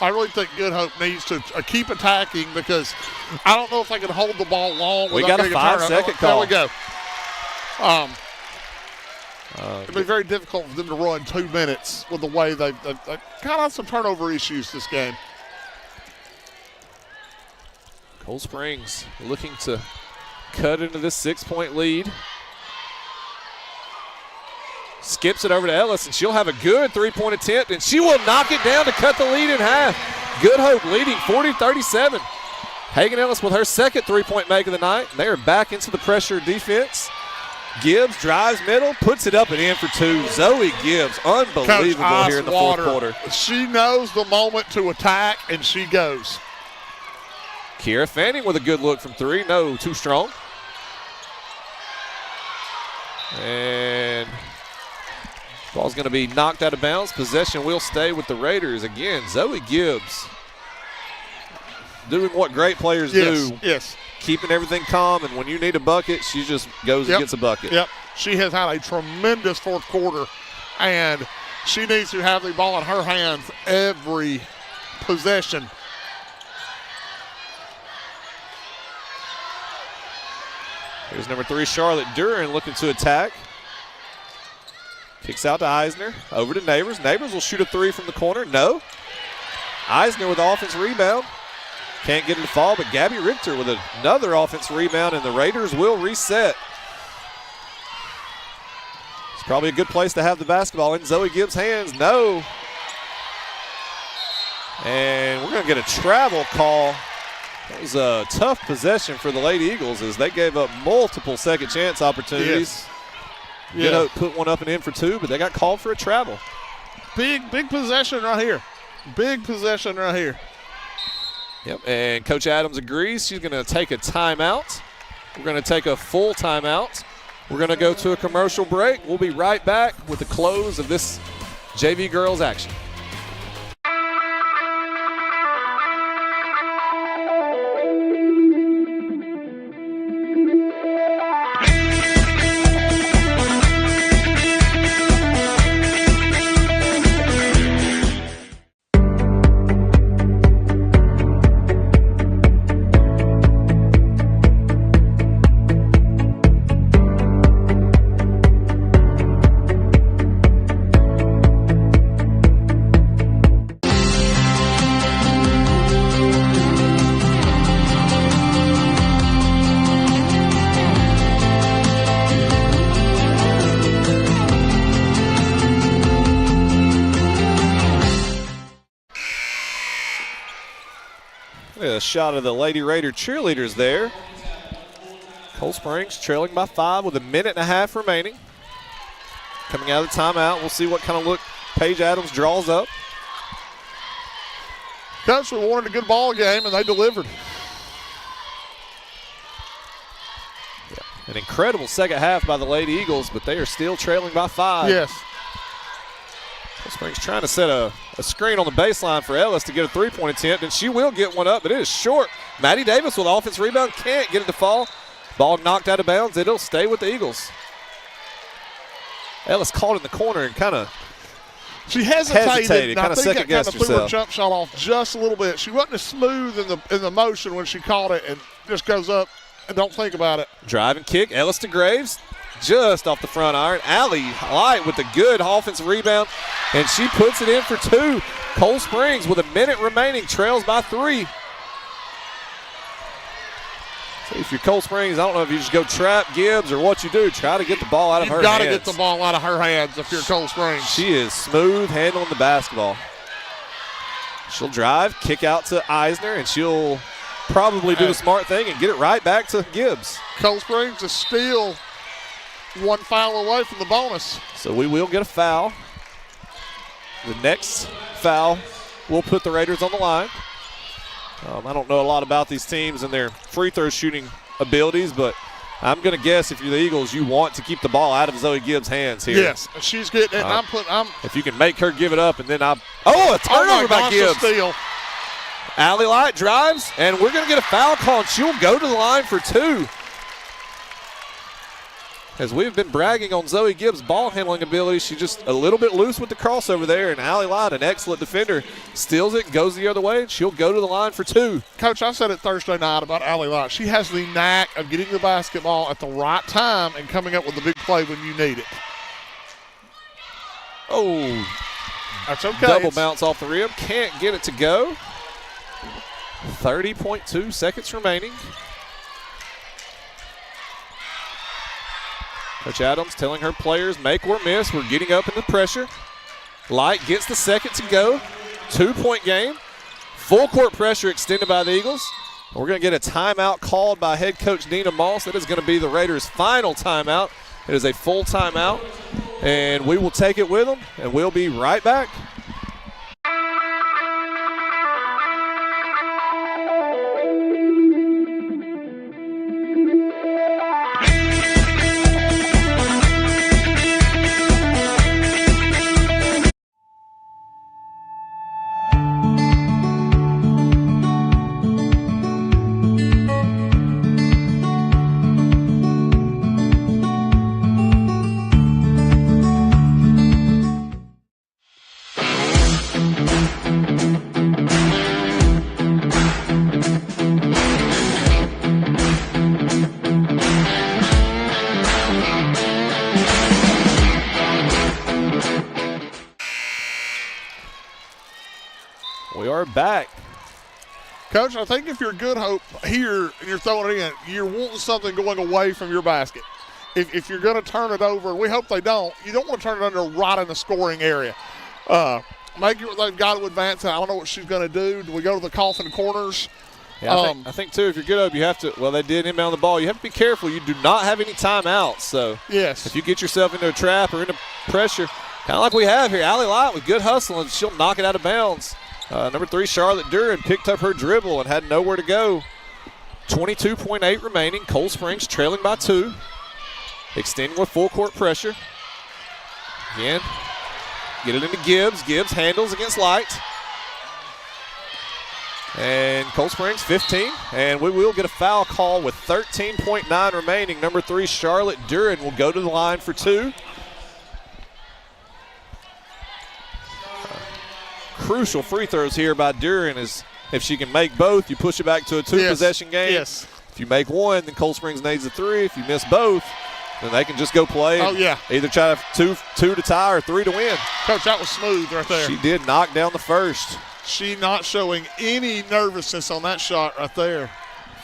I really think Good Hope needs to keep attacking because I don't know if they can hold the ball long. We got a 5-second call. There we go. It'll be very difficult for them to run 2 minutes with the way they've kind of some turnover issues this game. Cold Springs looking to cut into this 6-point lead. Skips it over to Ellis, and she'll have a good 3-point attempt, and she will knock it down to cut the lead in half. Good Hope leading 40-37. Hagen Ellis with her second 3-point make of the night. They are back into the pressure defense. Gibbs drives middle, puts it up and in for 2. Zoe Gibbs, unbelievable Coach here in the fourth quarter. She knows the moment to attack, and she goes. Kira Fanning with a good look from 3. No, too strong. And ball's going to be knocked out of bounds. Possession will stay with the Raiders. Again, Zoe Gibbs doing what great players do. Yes. Keeping everything calm, and when you need a bucket, she just goes and gets a bucket. Yep. She has had a tremendous fourth quarter, and she needs to have the ball in her hands every possession. Here's number 3, Charlotte Duran, looking to attack. Kicks out to Eisner, over to Neighbors. Neighbors will shoot a 3 from the corner. No. Eisner with the offensive rebound. Can't get it to fall, but Gabby Richter with another offensive rebound, and the Raiders will reset. It's probably a good place to have the basketball in Zoe Gibbs' hands. No. And we're going to get a travel call. That was a tough possession for the Lady Eagles as they gave up multiple second chance opportunities. Yes. Yeah. Put one up and in for 2, but they got called for a travel. Big possession right here. Big possession right here. Yep, and Coach Adams agrees. She's going to take a timeout. We're going to take a full timeout. We're going to go to a commercial break. We'll be right back with the close of this JV girls action. A shot of the Lady Raider cheerleaders there. Cold Springs trailing by 5 with a minute and a half remaining. Coming out of the timeout, we'll see what kind of look Paige Adams draws up. Coach, we wanted a good ball game, and they delivered. Yeah. An incredible second half by the Lady Eagles, but they are still trailing by 5. Yes. Cold Springs trying to set a screen on the baseline for Ellis to get a 3-point attempt, and she will get one up, but it is short. Maddie Davis with offense rebound, can't get it to fall. Ball knocked out of bounds. It'll stay with the Eagles. Ellis caught in the corner and kind of hesitated, kind of second-guessed threw her herself. jump shot off just a little bit. She wasn't as smooth in the motion when she caught it, and just goes up and don't think about it. Drive and kick. Ellis to Graves. Just off the front iron. Allie Light with a good offensive rebound, and she puts it in for 2. Cold Springs with a minute remaining trails by 3. So if you're Cold Springs, I don't know if you just go trap Gibbs or what you do. Try to get the ball out of her hands. You've got to get the ball out of her hands if you're Cold Springs. She is smooth handling the basketball. She'll drive, kick out to Eisner, and she'll probably do the smart thing and get it right back to Gibbs. Cold Springs is still one foul away from the bonus. So we will get a foul. The next foul will put the Raiders on the line. I don't know a lot about these teams and their free throw shooting abilities, but I'm going to guess if you're the Eagles, you want to keep the ball out of Zoe Gibbs' hands here. Yes, she's getting it. If you can make her give it up, and then a turnover by Gibbs. Steal. Allie Light drives, and we're going to get a foul call, and she'll go to the line for 2. As we've been bragging on Zoe Gibbs' ball handling ability, she's just a little bit loose with the crossover there, and Allie Light, an excellent defender, steals it, goes the other way, and she'll go to the line for 2. Coach, I said it Thursday night about Allie Light. She has the knack of getting the basketball at the right time and coming up with a big play when you need it. Oh, that's okay. Double bounce off the rim, can't get it to go. 30.2 seconds remaining. Coach Adams telling her players make or miss. We're getting up in the pressure. Light gets the second to go. 2-point game. Full court pressure extended by the Eagles. We're going to get a timeout called by head coach Nina Moss. That is going to be the Raiders' final timeout. It is a full timeout, and we will take it with them, and we'll be right back. We are back. Coach, I think if you're Good Hope here and you're throwing it in, you're wanting something going away from your basket. If you're going to turn it over, and we hope they don't, you don't want to turn it under right in the scoring area. Make it they've got to advance. I don't know what she's going to do. Do we go to the coffin corners? Yeah, I think, too, if you're Good Hope, you have to – well, they did inbound the ball. You have to be careful. You do not have any timeouts. So yes, if you get yourself into a trap or into pressure, kind of like we have here, Allie Light with good hustle, and she'll knock it out of bounds. Number 3, Charlotte Duran picked up her dribble and had nowhere to go. 22.8 remaining. Cold Springs trailing by 2. Extending with full court pressure. Again, get it into Gibbs. Gibbs handles against Light. And Cold Springs 15. And we will get a foul call with 13.9 remaining. Number 3, Charlotte Duran will go to the line for 2. Crucial free throws here by Duran is if she can make both, you push it back to a 2-possession game. Yes. If you make one, then Cold Springs needs a 3. If you miss both, then they can just go play. Oh, yeah. Either try to two to tie or 3 to win. Coach, that was smooth right there. She did knock down the first. She not showing any nervousness on that shot right there.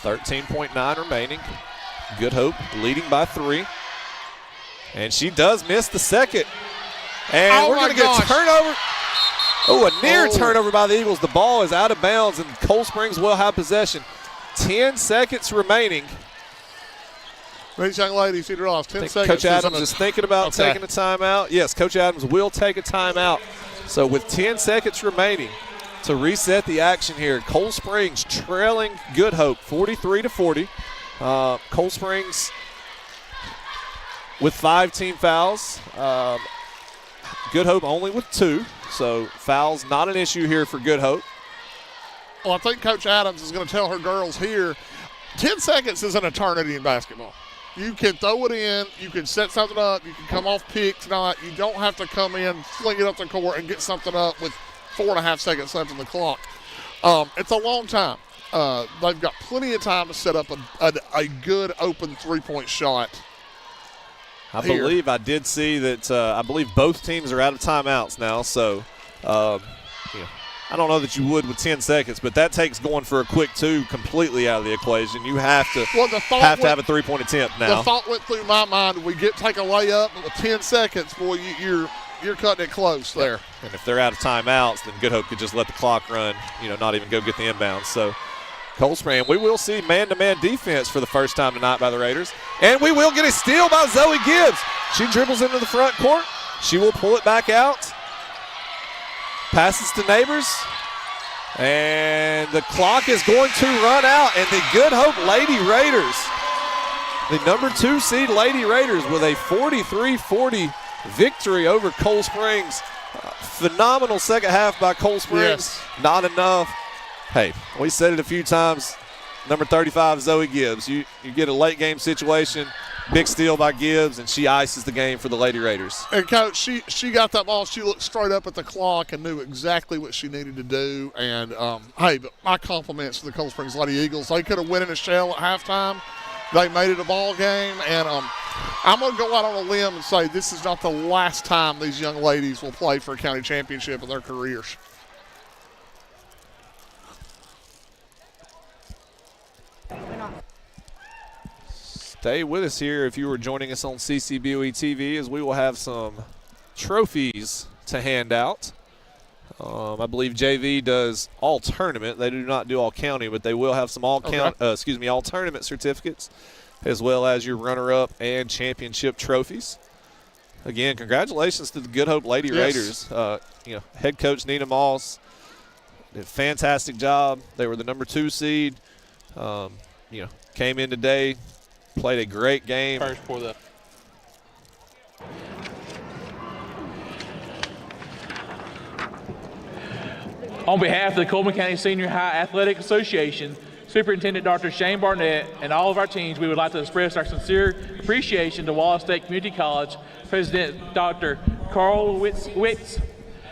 13.9 remaining. Good Hope leading by 3. And she does miss the second. And we're going to get a turnover. Oh, a near turnover by the Eagles. The ball is out of bounds, and Cold Springs will have possession. 10 seconds remaining. These young ladies, you realize 10 seconds. Coach Adams is thinking about taking a timeout. Yes, Coach Adams will take a timeout. So with 10 seconds remaining to reset the action here, Cold Springs trailing Good Hope 43-40. Cold Springs with 5 team fouls. Good Hope only with 2. So fouls not an issue here for Good Hope. Well, I think Coach Adams is going to tell her girls here, 10 seconds is an eternity in basketball. You can throw it in, you can set something up, you can come off pick tonight. You don't have to come in, fling it up the court, and get something up with 4.5 seconds left on the clock. It's a long time. They've got plenty of time to set up a good open three-point shot. I believe I did see that I believe both teams are out of timeouts now. So, I don't know that you would with 10 seconds, but that takes going for a quick 2 completely out of the equation. You have to have a three-point attempt now. The thought went through my mind, we take a layup, but with 10 seconds, boy, you're cutting it close there. And if they're out of timeouts, then Good Hope could just let the clock run, not even go get the inbounds. So, Cold Springs, we will see man-to-man defense for the first time tonight by the Raiders. And we will get a steal by Zoe Gibbs. She dribbles into the front court. She will pull it back out. Passes to Neighbors. And the clock is going to run out. And the Good Hope Lady Raiders, the number 2 seed Lady Raiders, with a 43-40 victory over Cold Springs. Phenomenal second half by Cold Springs. Yes. Not enough hey, we said it a few times. Number 35, Zoe Gibbs. You get a late game situation, big steal by Gibbs, and she ices the game for the Lady Raiders. And, Coach, she got that ball. She looked straight up at the clock and knew exactly what she needed to do. And, hey, but my compliments to the Cold Springs Lady Eagles. They could have went in a shell at halftime. They made it a ball game. And I'm going to go out on a limb and say this is not the last time these young ladies will play for a county championship in their careers. Stay with us here if you were joining us on CCBOE TV, as we will have some trophies to hand out. I believe JV does all tournament. They do not do all county, but they will have some all tournament certificates, as well as your runner-up and championship trophies. Again, congratulations to the Good Hope Lady Raiders. Head coach Nina Moss did a fantastic job. They were the number 2 seed. Came in today, played a great game. First for the On behalf of the Cullman County Senior High Athletic Association, Superintendent Dr. Shane Barnett, and all of our teams, we would like to express our sincere appreciation to Wallace State Community College President Dr. Carl Witz,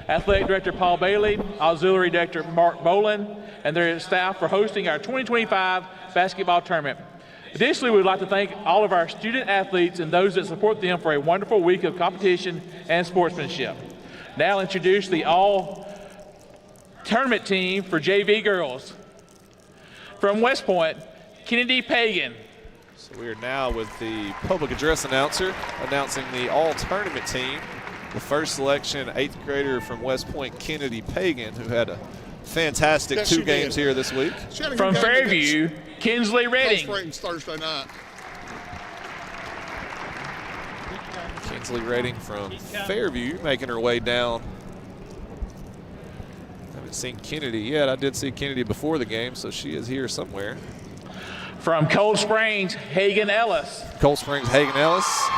Athletic Director Paul Bailey, Auxiliary Director Mark Boland, and their staff for hosting our 2025 basketball tournament. Additionally, we would like to thank all of our student athletes and those that support them for a wonderful week of competition and sportsmanship. Now I'll introduce the all-tournament team for JV girls. From West Point, Kennedy Pagan. So we are now with the public address announcer announcing the all-tournament team. The first selection, 8th grader from West Point, Kennedy Pagan, who had a fantastic 2 games here this week. From Fairview, Kinsley Redding. Thursday night. Kinsley Redding from Fairview making her way down. Haven't seen Kennedy yet. I did see Kennedy before the game, so she is here somewhere. From Cold Springs, Hagan Ellis. Cold Springs, Hagan Ellis.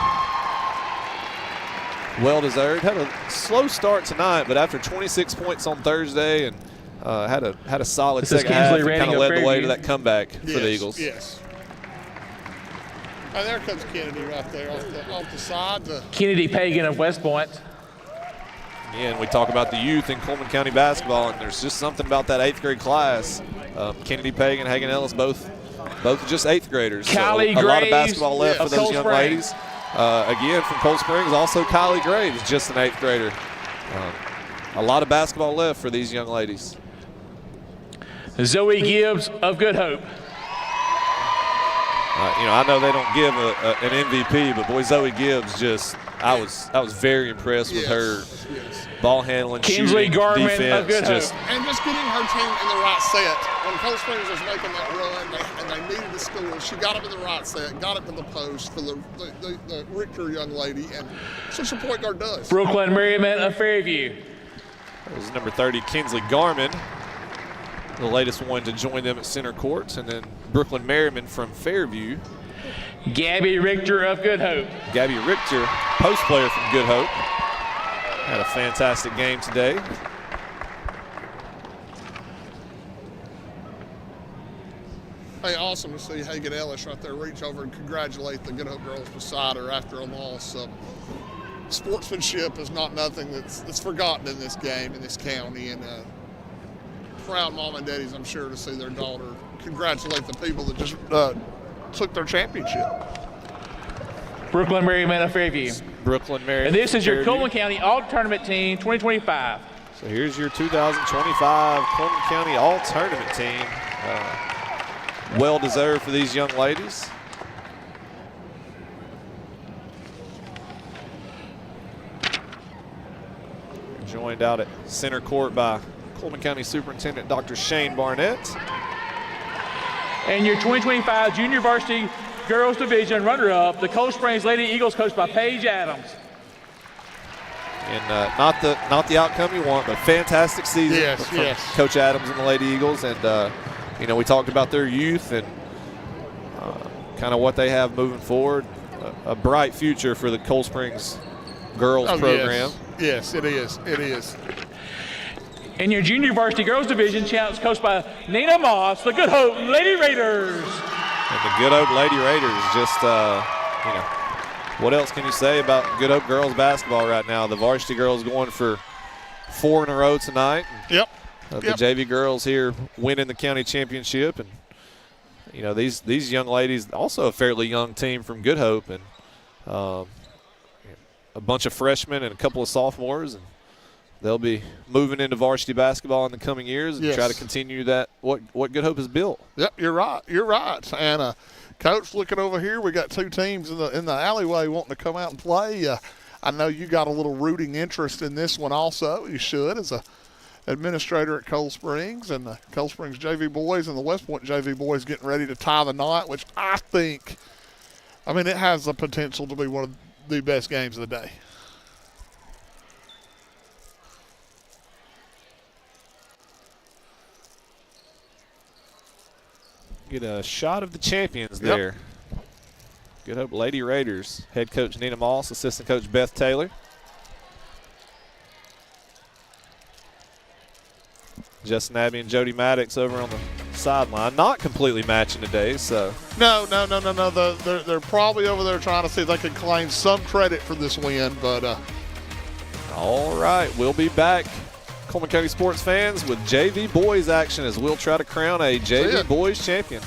Well deserved. Had a slow start tonight, but after 26 points on Thursday and had a solid second half, and kind of led the way to that comeback for the Eagles. Yes. And there comes Kennedy right there off the side. Kennedy Pagan of West Point. Again, we talk about the youth in Cullman County basketball, and there's just something about that 8th grade class. Kennedy Pagan, Hagan Ellis, both just 8th graders. Kylie so a Graves lot of basketball left for those Cold young Springs. ladies. Again, from Cold Springs, also Kylie Graves, just an 8th grader. A lot of basketball left for these young ladies. Zoe Gibbs of Good Hope. I know they don't give an MVP, but boy, Zoe Gibbs I was very impressed with her ball handling, Kinsley shooting, Garman defense. Of Good Hope. And just getting her team in the right set. When Cold Springs was making that run and they needed to score, she got them in the right set, got it to the post for the Richter young lady, and such a point guard does. Brooklyn Merriman of Fairview. That was number 30, Kinsley Garman, the latest one to join them at center court, and then Brooklyn Merriman from Fairview. Gabby Richter of Good Hope. Gabby Richter, post player from Good Hope. Had a fantastic game today. Hey, awesome to see Hagan Ellis right there reach over and congratulate the Good Hope girls beside her after a loss. Sportsmanship is not nothing that's forgotten in this game, in this county, and proud mom and daddies, I'm sure, to see their daughter congratulate the people that just took their championship. Brooklyn Merriman of Fairview. Brooklyn Merriman. And this is your Cullman County All-Tournament Team 2025. So here's your 2025 Cullman County All-Tournament Team. Well deserved for these young ladies. Joined out at center court by Cullman County Superintendent Dr. Shane Barnett. And your 2025 Junior Varsity Girls Division runner-up, the Cold Springs Lady Eagles, coached by Paige Adams. And not the outcome you want, but fantastic season from Coach Adams and the Lady Eagles. And we talked about their youth and kind of what they have moving forward. A bright future for the Cold Springs girls program. Yes, it is. It is. In your junior varsity girls division, champs coached by Nina Moss, the Good Hope Lady Raiders. And the Good Hope Lady Raiders just, what else can you say about Good Hope girls basketball right now? The varsity girls going for 4 in a row tonight. Yep. The JV girls here winning the county championship. And, these young ladies, also a fairly young team from Good Hope, and a bunch of freshmen and a couple of sophomores. And they'll be moving into varsity basketball in the coming years and try to continue that, what Good Hope has built. Yep, you're right. You're right. And, Coach, looking over here, we got 2 teams in the alleyway wanting to come out and play. I know you got a little rooting interest in this one also. You should, as a administrator at Cold Springs, and the Cold Springs JV boys and the West Point JV boys getting ready to tie the knot, which I think, it has the potential to be one of the best games of the day. Get a shot of the champions there. Good Hope Lady Raiders. Head coach Nina Moss, assistant coach Beth Taylor. Justin Abbey and Jody Maddox over on the sideline. Not completely matching today, so. No. They're probably over there trying to see if they can claim some credit for this win, but. All right, we'll be back, Cullman County sports fans, with JV boys action as we'll try to crown a JV boys champion.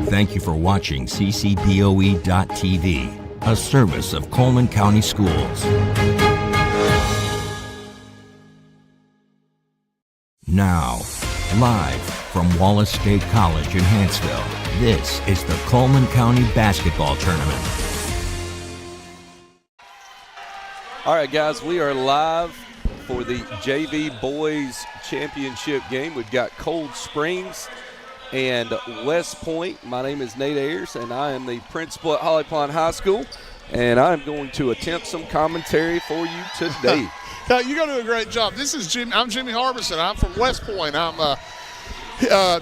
Thank you for watching ccpoe.tv, a service of Cullman County Schools. Now, live from Wallace State College in Hanceville, this is the Cullman County Basketball Tournament. All right, guys, we are live for the JV Boys Championship game. We've got Cold Springs and West Point. My name is Nate Ayers, and I am the principal at Holly Pond High School, and I'm going to attempt some commentary for you today. You're going to do a great job. I'm Jimmy Harbison. I'm from West Point. I'm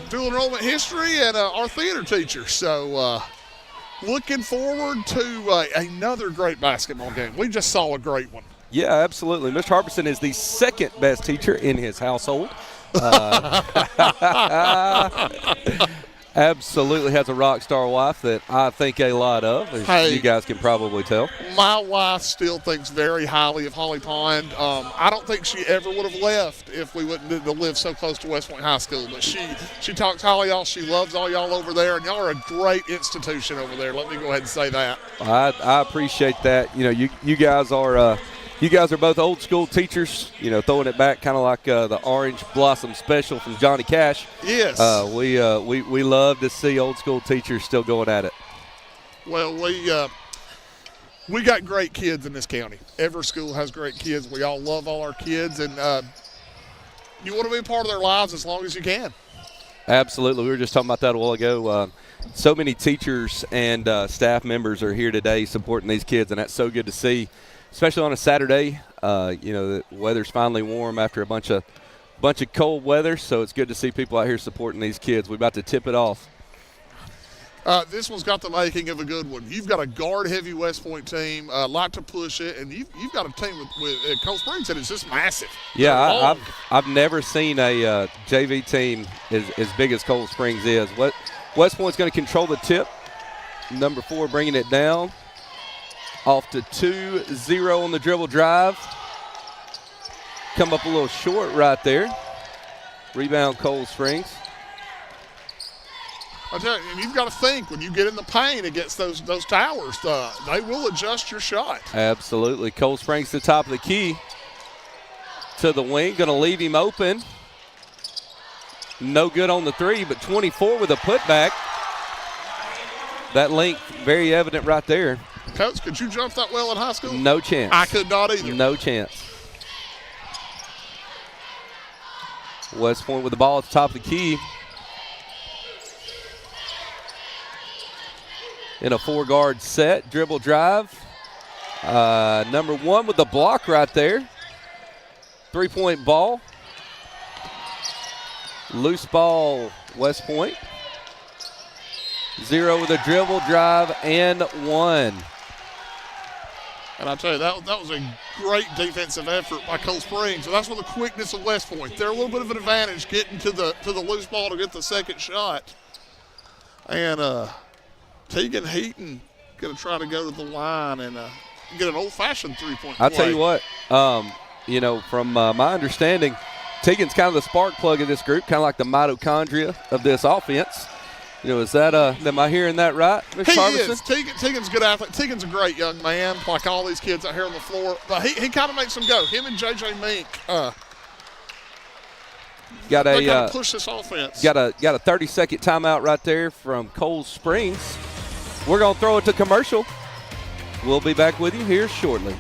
dual enrollment history and our theater teacher. So looking forward to another great basketball game. We just saw a great one. Yeah, absolutely. Mr. Harbison is the second best teacher in his household. Absolutely has a rock star wife that I think a lot of, as you guys can probably tell. My wife still thinks very highly of Holly Pond. I don't think she ever would have left if we wouldn't have lived so close to West Point High School. But she talks highly of y'all. She loves all y'all over there, and y'all are a great institution over there. Let me go ahead and say that. I appreciate that. You know, you guys are you guys are both old school teachers, you know, throwing it back kind of like the Orange Blossom Special from Johnny Cash. Yes. We love to see old school teachers still going at it. Well, we got great kids in this county. Every school has great kids. We all love all our kids, and you want to be a part of their lives as long as you can. Absolutely. We were just talking about that a while ago. So many teachers and staff members are here today supporting these kids, and that's so good to see. Especially on a Saturday, you know, the weather's finally warm after a bunch of cold weather, so it's good to see people out here supporting these kids. We're about to tip it off. This one's got the making of a good one. You've got a guard-heavy West Point team, like to push it, and you've got a team with Cold Springs that is just massive. Yeah, I've never seen a JV team as big as Cold Springs is. West Point's going to control the tip. Number 4 bringing it down. Off to 2-0 on the dribble drive. Come up a little short right there. Rebound, Cold Springs. I tell you, and you've got to think when you get in the paint against those towers, they will adjust your shot. Absolutely. Cold Springs to the top of the key. To the wing, going to leave him open. No good on the 3, but 24 with a putback. That length very evident right there. Coach, could you jump that well in high school? No chance. I could not either. No chance. West Point with the ball at the top of the key. In a 4-guard set, dribble drive. Number 1 with the block right there. 3-point ball. Loose ball, West Point. 0 with a dribble drive and 1. And I'll tell you, that was a great defensive effort by Cold Springs. So that's with the quickness of West Point. They're a little bit of an advantage getting to the loose ball to get the second shot. And Tegan Heaton going to try to go to the line and get an old-fashioned 3-point play. I'll tell you what, you know, from my understanding, Tegan's kind of the spark plug of this group, kind of like the mitochondria of this offense. You know, is that am I hearing that right, Mr. Harbison? He is. Tegan's a good athlete. Tegan's a great young man, like all these kids out here on the floor. But he kind of makes them go. Him and J.J. Mink, they kind of push this offense. Got a 30-second timeout right there from Cold Springs. We're going to throw it to commercial. We'll be back with you here shortly.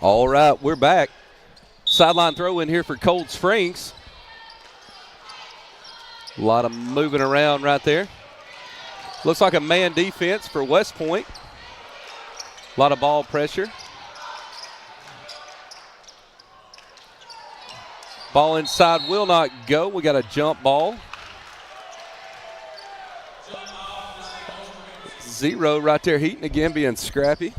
All right, we're back. Sideline throw in here for Cold Springs. A lot of moving around right there. Looks like a man defense for West Point. A lot of ball pressure. Ball inside will not go. We got a jump ball. 0 right there. Heaton again being scrappy.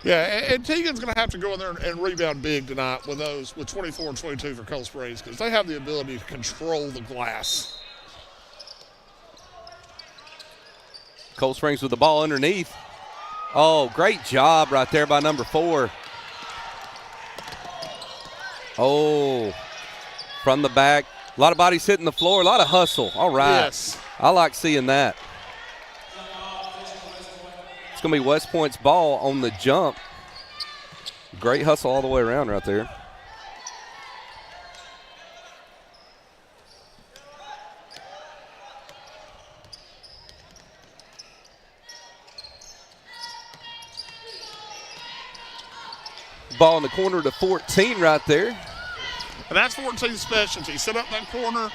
Yeah, and Teagan's going to have to go in there and rebound big tonight with 24 and 22 for Cold Springs because they have the ability to control the glass. Cold Springs with the ball underneath. Oh, great job right there by number 4. Oh, from the back. A lot of bodies hitting the floor, a lot of hustle. All right. Yes. I like seeing that. It's going to be West Point's ball on the jump. Great hustle all the way around right there. Ball in the corner to 14 right there. And that's 14's specialty. Sit up in that corner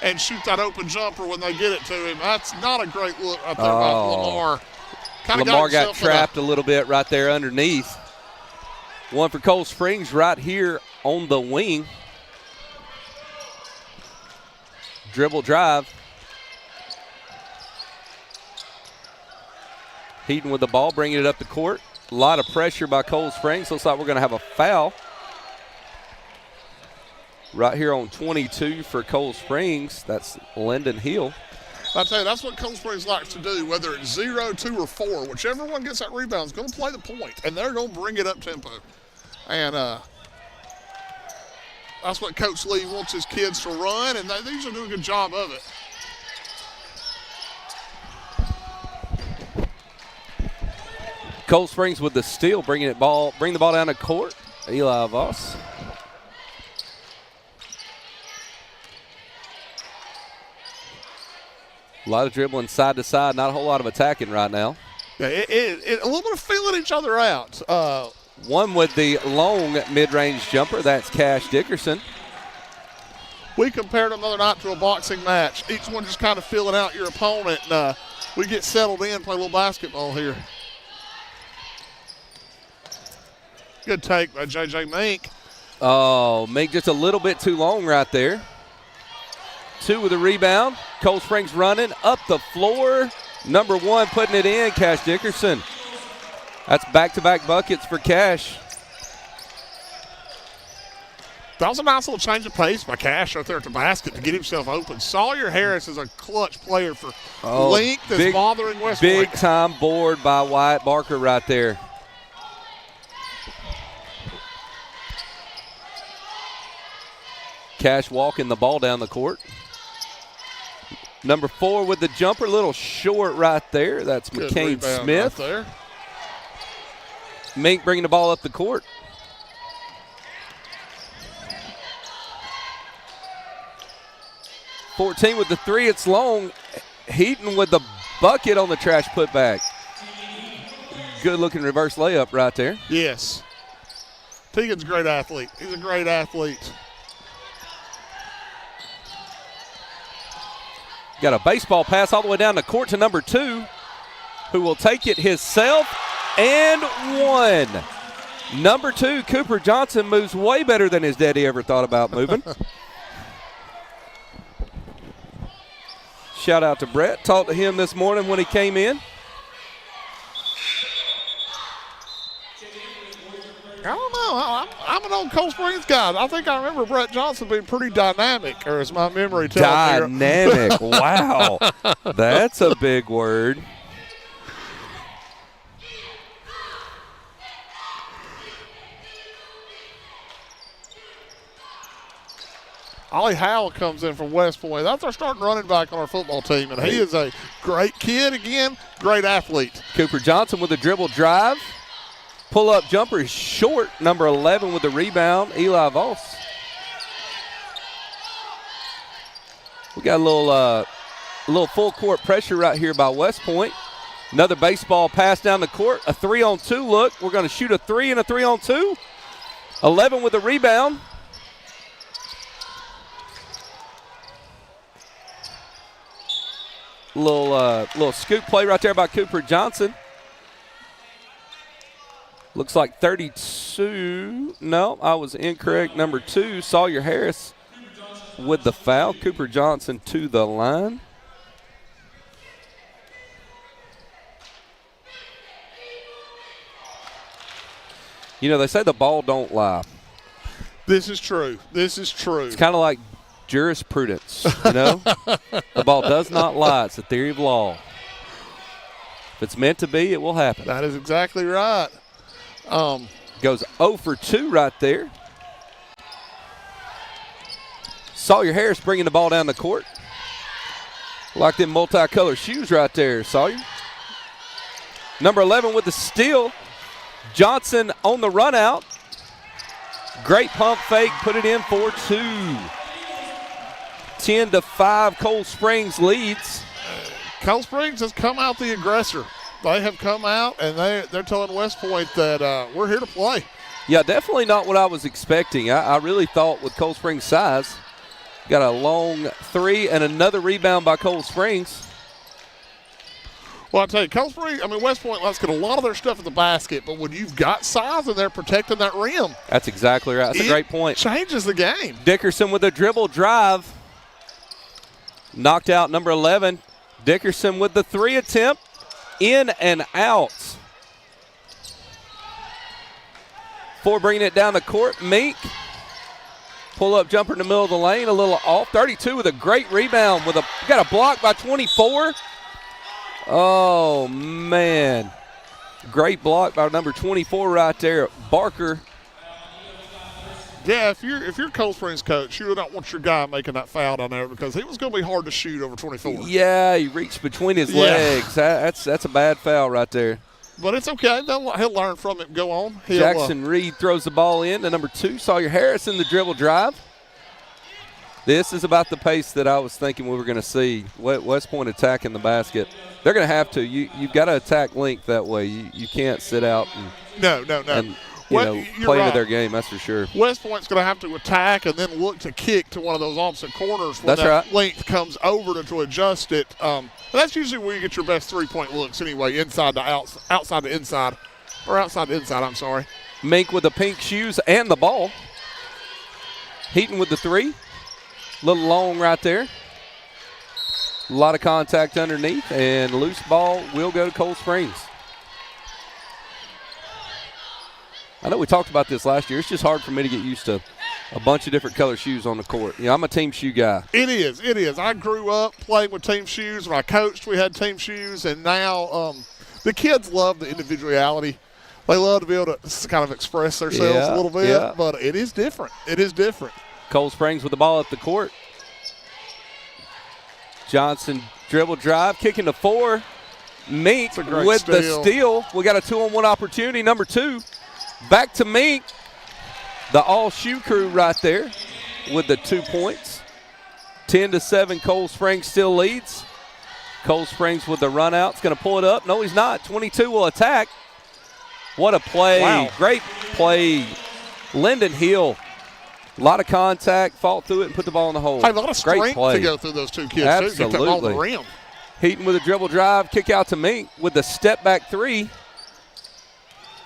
and shoot that open jumper when they get it to him. That's not a great look right there by Lamar. Lamar got trapped a little bit right there underneath. One for Cold Springs right here on the wing. Dribble drive. Heaton with the ball, bringing it up the court. A lot of pressure by Cold Springs. Looks like we're going to have a foul. Right here on 22 for Cold Springs. That's Lyndon Hill. I tell you, that's what Cold Springs likes to do, whether it's 0, 2, or 4. Whichever one gets that rebound is going to play the point, and they're going to bring it up tempo. And that's what Coach Lee wants his kids to run, and they usually do a good job of it. Cold Springs with the steal, bring the ball down the court. Eli Voss. A lot of dribbling side to side, not a whole lot of attacking right now. Yeah, a little bit of feeling each other out. One with the long mid-range jumper, that's Cash Dickerson. We compared them the other night to a boxing match. Each one just kind of feeling out your opponent, and we get settled in, play a little basketball here. Good take by J.J. Mink. Oh, Mink just a little bit too long right there. 2 with a rebound. Cold Springs running up the floor. Number 1 putting it in, Cash Dickerson. That's back-to-back buckets for Cash. That was a nice little change of pace by Cash right there at the basket to get himself open. Sawyer Harris is a clutch player for length that's bothering West Point. Big-time board by Wyatt Barker right there. Cash walking the ball down the court. Number 4 with the jumper, a little short right there. That's McCain Smith. Right there. Mink bringing the ball up the court. .14 with the 3, it's long. Heaton with the bucket on the trash putback. Good looking reverse layup right there. Yes. Teagan's a great athlete. He's a great athlete. Got a baseball pass all the way down the court to number 2, who will take it himself and 1. Number 2, Cooper Johnson, moves way better than his daddy ever thought about moving. Shout out to Brett. Talked to him this morning when he came in. I don't know. I'm an old Cold Springs guy. I think I remember Brett Johnson being pretty dynamic, or is my memory telling me? Dynamic. Wow. That's a big word. Ollie Howell comes in from West Point. That's our starting running back on our football team, and he is a great kid again, great athlete. Cooper Johnson with a dribble drive. Pull-up jumper is short. Number 11 with the rebound, Eli Voss. We got a little full court pressure right here by West Point. Another baseball pass down the court. A 3-on-2 look. We're going to shoot a 3 and a 3-on-2. 11 with the rebound. Little scoop play right there by Cooper Johnson. Looks like 32. No, I was incorrect. Number 2, Sawyer Harris with the foul. Cooper Johnson to the line. You know, they say the ball don't lie. This is true. This is true. It's kind of like jurisprudence, you know? The ball does not lie. It's a theory of law. If it's meant to be, it will happen. That is exactly right. Goes 0 for 2 right there. Sawyer Harris bringing the ball down the court. Like them multicolored shoes right there, Sawyer. Number 11 with the steal. Johnson on the run out. Great pump fake, put it in for 2. 10-5, Cold Springs leads. Cold Springs has come out the aggressor. They have come out, and they're telling West Point that we're here to play. Yeah, definitely not what I was expecting. I really thought with Cold Springs' size, got a long 3 and another rebound by Cold Springs. Well, I tell you, Cold Springs, West Point likes to get a lot of their stuff in the basket, but when you've got size and they're protecting that rim. That's exactly right. That's a great point. Changes the game. Dickerson with a dribble drive. Knocked out number 11. Dickerson with the 3 attempt. In and out. For bringing it down the court, Meek. Pull-up jumper in the middle of the lane, a little off. 32 with a great rebound. Got a block by 24. Oh, man. Great block by number 24 right there, Barker. Yeah, if you're Cold Springs coach, you don't want your guy making that foul down there because he was going to be hard to shoot over 24. Yeah, he reached between his legs. That's a bad foul right there. But it's okay. He'll learn from it and go on. Jackson Reed throws the ball in to number 2, Sawyer Harris in the dribble drive. This is about the pace that I was thinking we were going to see. West Point attacking the basket. They're going to have to. You've got to attack length that way. You can't sit out and play into their game, that's for sure. West Point's going to have to attack and then look to kick to one of those opposite corners when length comes over to adjust it. That's usually where you get your best three-point looks anyway, outside the inside. I'm sorry. Mink with the pink shoes and the ball. Heaton with the 3. Little long right there. A lot of contact underneath, and loose ball will go to Cold Springs. I know we talked about this last year. It's just hard for me to get used to a bunch of different color shoes on the court. I'm a team shoe guy. It is. I grew up playing with team shoes. When I coached, we had team shoes, and now the kids love the individuality. They love to be able to kind of express themselves a little bit, but it is different. Cold Springs with the ball at the court. Johnson dribble drive, kicking to 4. Mink with the steal. We got a 2-on-1 opportunity. Number 2, back to Mink. The all-shoe crew right there with the 2 points. 10-7, Cold Springs still leads. Cold Springs with the run out. It's going to pull it up. No, he's not. 22 will attack. What a play. Wow. Great play. Lyndon Hill. A lot of contact, fought through it, and put the ball in the hole. A lot of strength to go through those 2 kids, Absolutely. too. Get that ball to the rim. Heaton with a dribble drive, kick out to Mink with the step-back 3.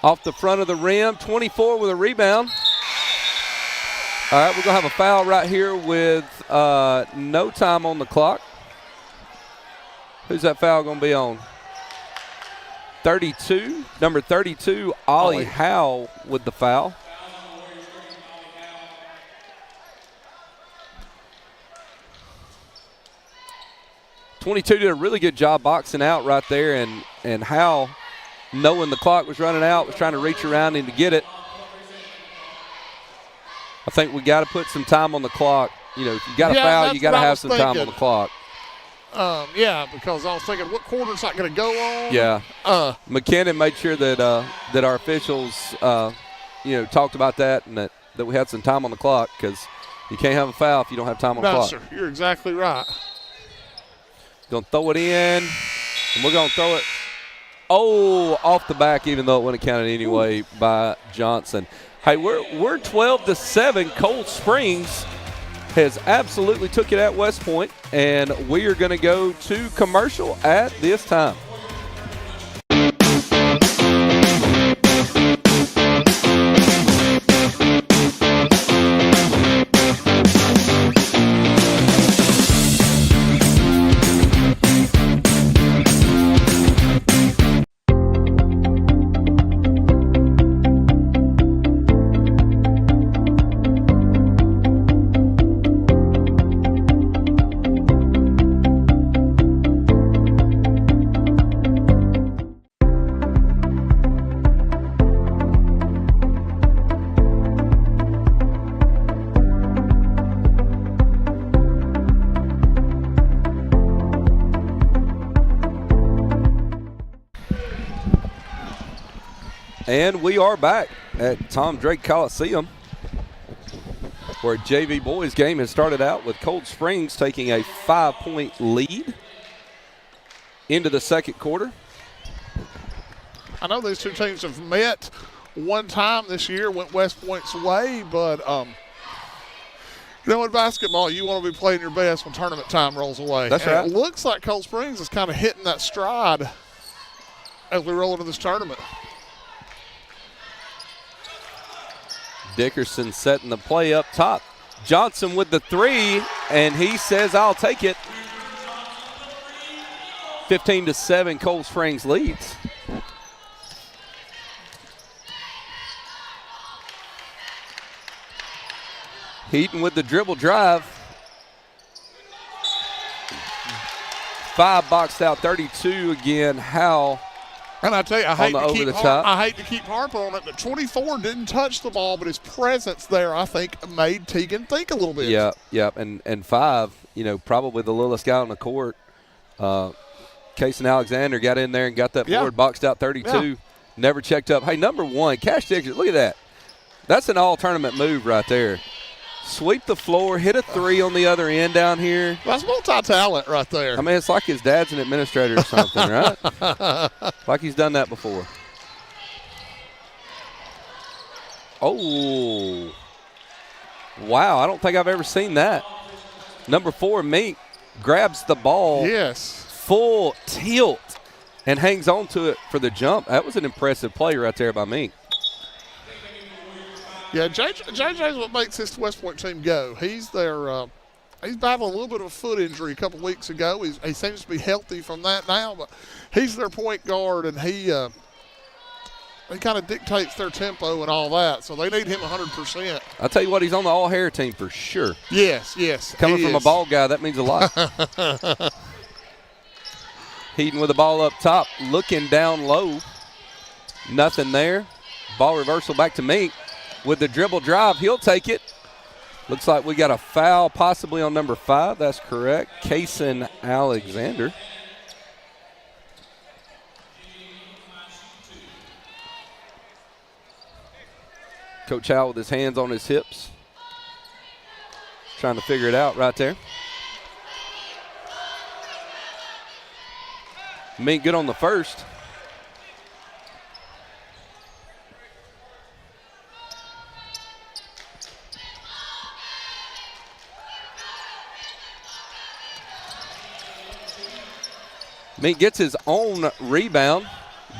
Off the front of the rim, 24 with a rebound. All right, we're going to have a foul right here with no time on the clock. Who's that foul going to be on? 32, number 32, Ollie Howe with the foul. .22 did a really good job boxing out right there, and Howe, knowing the clock was running out, was trying to reach around him to get it. I think we got to put some time on the clock. If you got a foul, you got to have some time on the clock. Because I was thinking, what quarter's not going to go on? Yeah. McKinnon made sure that our officials, talked about that and that we had some time on the clock because you can't have a foul if you don't have time on the clock. No, sir. You're exactly right. Going to throw it in, and we're going to throw it, off the back, even though it wouldn't have counted anyway by Johnson. Hey, we're 12-7. Cold Springs has absolutely took it at West Point, and we are going to go to commercial at this time. And we are back at Tom Drake Coliseum, where JV boys game has started out with Cold Springs taking a 5-point lead into the second quarter. I know these two teams have met one time this year, went West Point's way, but you know, in basketball, you want to be playing your best when tournament time rolls away. That's right. It looks like Cold Springs is kind of hitting that stride as we roll into this tournament. Dickerson setting the play up top. Johnson with the three, and he says, I'll take it. 15-7, Cold Springs leads. Heaton with the dribble drive. 5 boxed out, 32 again. Howell. And I tell you, I hate to keep harping on it, but 24 didn't touch the ball, but his presence there, I think, made Teagan think a little bit. Yeah. And 5, you know, probably the littlest guy on the court. Cason Alexander got in there and got that forward, boxed out 32. Never checked up. Hey, number 1, Cash Dixon, look at that. That's an all-tournament move right there. Sweep the floor, hit a 3 on the other end down here. That's multi-talent right there. I mean, it's like his dad's an administrator or something, right? Like he's done that before. Oh. Wow, I don't think I've ever seen that. Number 4, Mink, grabs the ball. Yes. Full tilt and hangs on to it for the jump. That was an impressive play right there by Mink. Yeah, JJ's what makes this West Point team go. He's he's battling a little bit of a foot injury a couple of weeks ago. He seems to be healthy from that now, but he's their point guard, and he kind of dictates their tempo and all that. So they need him 100%. I'll tell you what, he's on the all-hair team for sure. Yes. Coming from a bald guy, that means a lot. Heaton with the ball up top, looking down low. Nothing there. Ball reversal back to Mink. With the dribble drive, he'll take it. Looks like we got a foul possibly on number 5. That's correct. Cason Alexander. Coach Howell with his hands on his hips. Trying to figure it out right there. Mink good on the first. Mink gets his own rebound,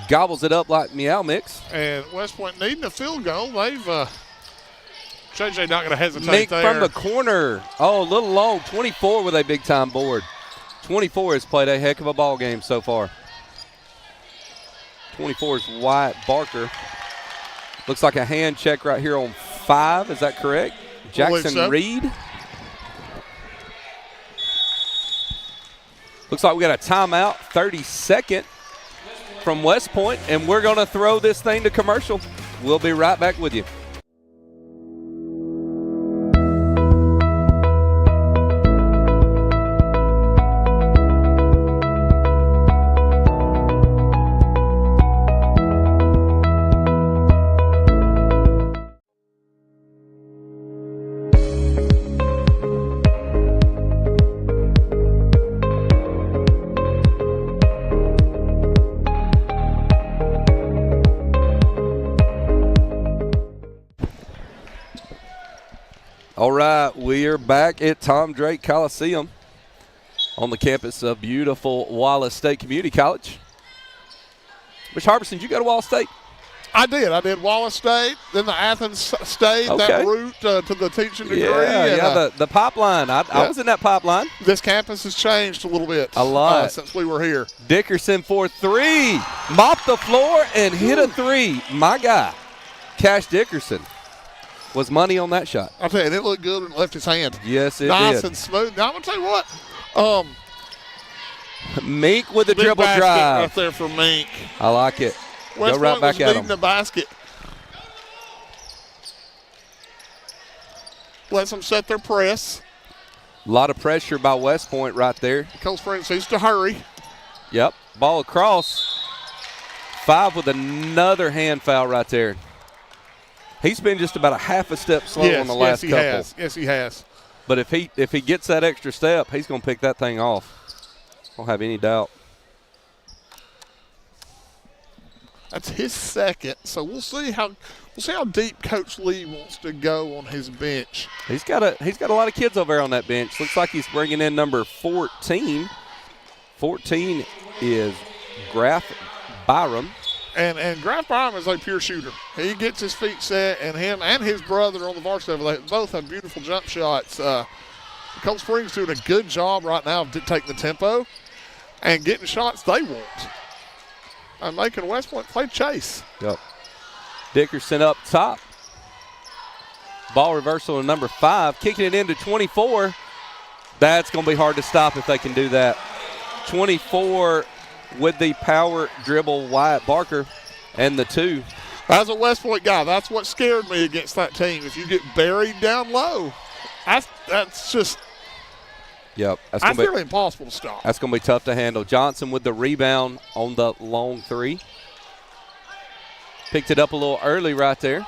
gobbles it up like Meow Mix. And West Point needing a field goal. They've JJ not going to hesitate Mink there. from the corner. Oh, a little long. 24 with a big-time board. 24 has played a heck of a ball game so far. 24 is Wyatt Barker. Looks like a hand check right here on 5. Is that correct? Jackson Reed. Looks like we got a timeout, 32nd from West Point, and we're going to throw this thing to commercial. We'll be right back with you. All right, we are back at Tom Drake Coliseum on the campus of beautiful Wallace State Community College. Mr. Harbison, did you go to Wallace State? I did Wallace State, then the Athens State, that route to the teaching degree. The pipeline. I was in that pipeline. This campus has changed a little bit. A lot. Since we were here. Dickerson for 3. Mopped the floor and hit a 3. My guy, Cash Dickerson. Was money on that shot. I'll tell you, it looked good when it left his hand. Yes, it nice did. And smooth. Now, I'm going to tell you what. Mink with the big dribble basket drive. Right there for Mink. I like it. West Go right Point back was at needing him. the basket. Lets them set their press. A lot of pressure by West Point right there. Cold Springs needs to hurry. Yep. Ball across. 5 with another hand foul right there. He's been just about a half a step slow on the last couple. Yes, he has. But if he gets that extra step, he's going to pick that thing off. Don't have any doubt. That's his second, so we'll see how deep Coach Lee wants to go on his bench. He's got a lot of kids over there on that bench. Looks like he's bringing in number 14. 14 is Graf Byram. And Graf Byram is a pure shooter. He gets his feet set, and him and his brother on the varsity, they both have beautiful jump shots. Cold Springs doing a good job right now of taking the tempo and getting shots they want. And making West Point play chase. Yep. Dickerson up top. Ball reversal to number 5, kicking it into 24. That's going to be hard to stop if they can do that. 24 with the power dribble, Wyatt Barker, and the 2. As a West Point guy, that's what scared me against that team. If you get buried down low, that's just that's really impossible to stop. That's going to be tough to handle. Johnson with the rebound on the long 3. Picked it up a little early right there.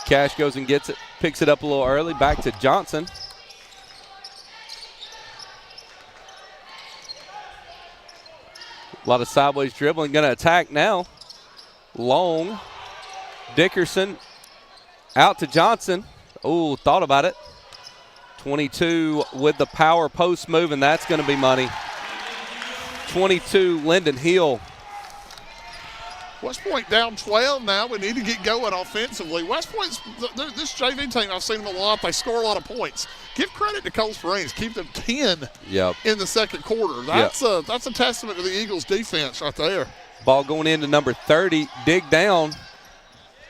Cash goes and gets it, picks it up a little early. Back to Johnson. A lot of sideways dribbling. Going to attack now. Long. Dickerson out to Johnson. Oh, thought about it. 22 with the power post move, and that's going to be money. 22, Lyndon Hill. West Point down 12 now. We need to get going offensively. West Point's, this JV team, I've seen them a lot. They score a lot of points. Give credit to Cold Springs. Keep them 10 in the second quarter. That's a testament to the Eagles' defense right there. Ball going into number 30. Dig down.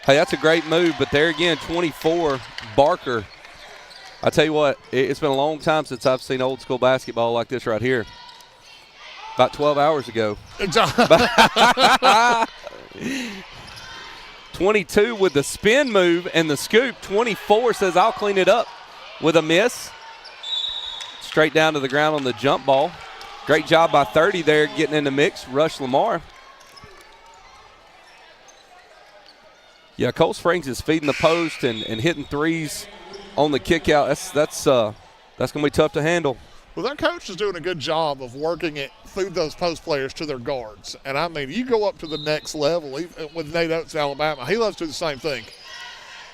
Hey, that's a great move, but there again, 24, Barker. I tell you what, it's been a long time since I've seen old school basketball like this right here. About 12 hours ago. 22 with the spin move and the scoop. 24 says, I'll clean it up with a miss. Straight down to the ground on the jump ball. Great job by 30 there getting in the mix. Rush Lamar. Yeah, Cold Springs is feeding the post and hitting threes on the kick out. That's going to be tough to handle. Well, their coach is doing a good job of working it through those post players to their guards. And, I mean, you go up to the next level. With Nate Oates, Alabama, he loves to do the same thing.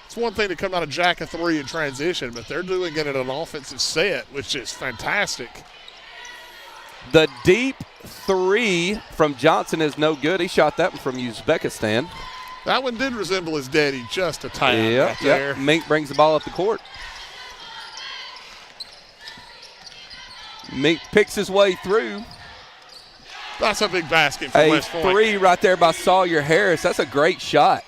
It's one thing to come out of jack of 3 in transition, but they're doing it at an offensive set, which is fantastic. The deep 3 from Johnson is no good. He shot that one from Uzbekistan. That one did resemble his daddy just a tad right there. Mink brings the ball up the court. Mink picks his way through. That's a big basket for West Point. 3 right there by Sawyer Harris. That's a great shot.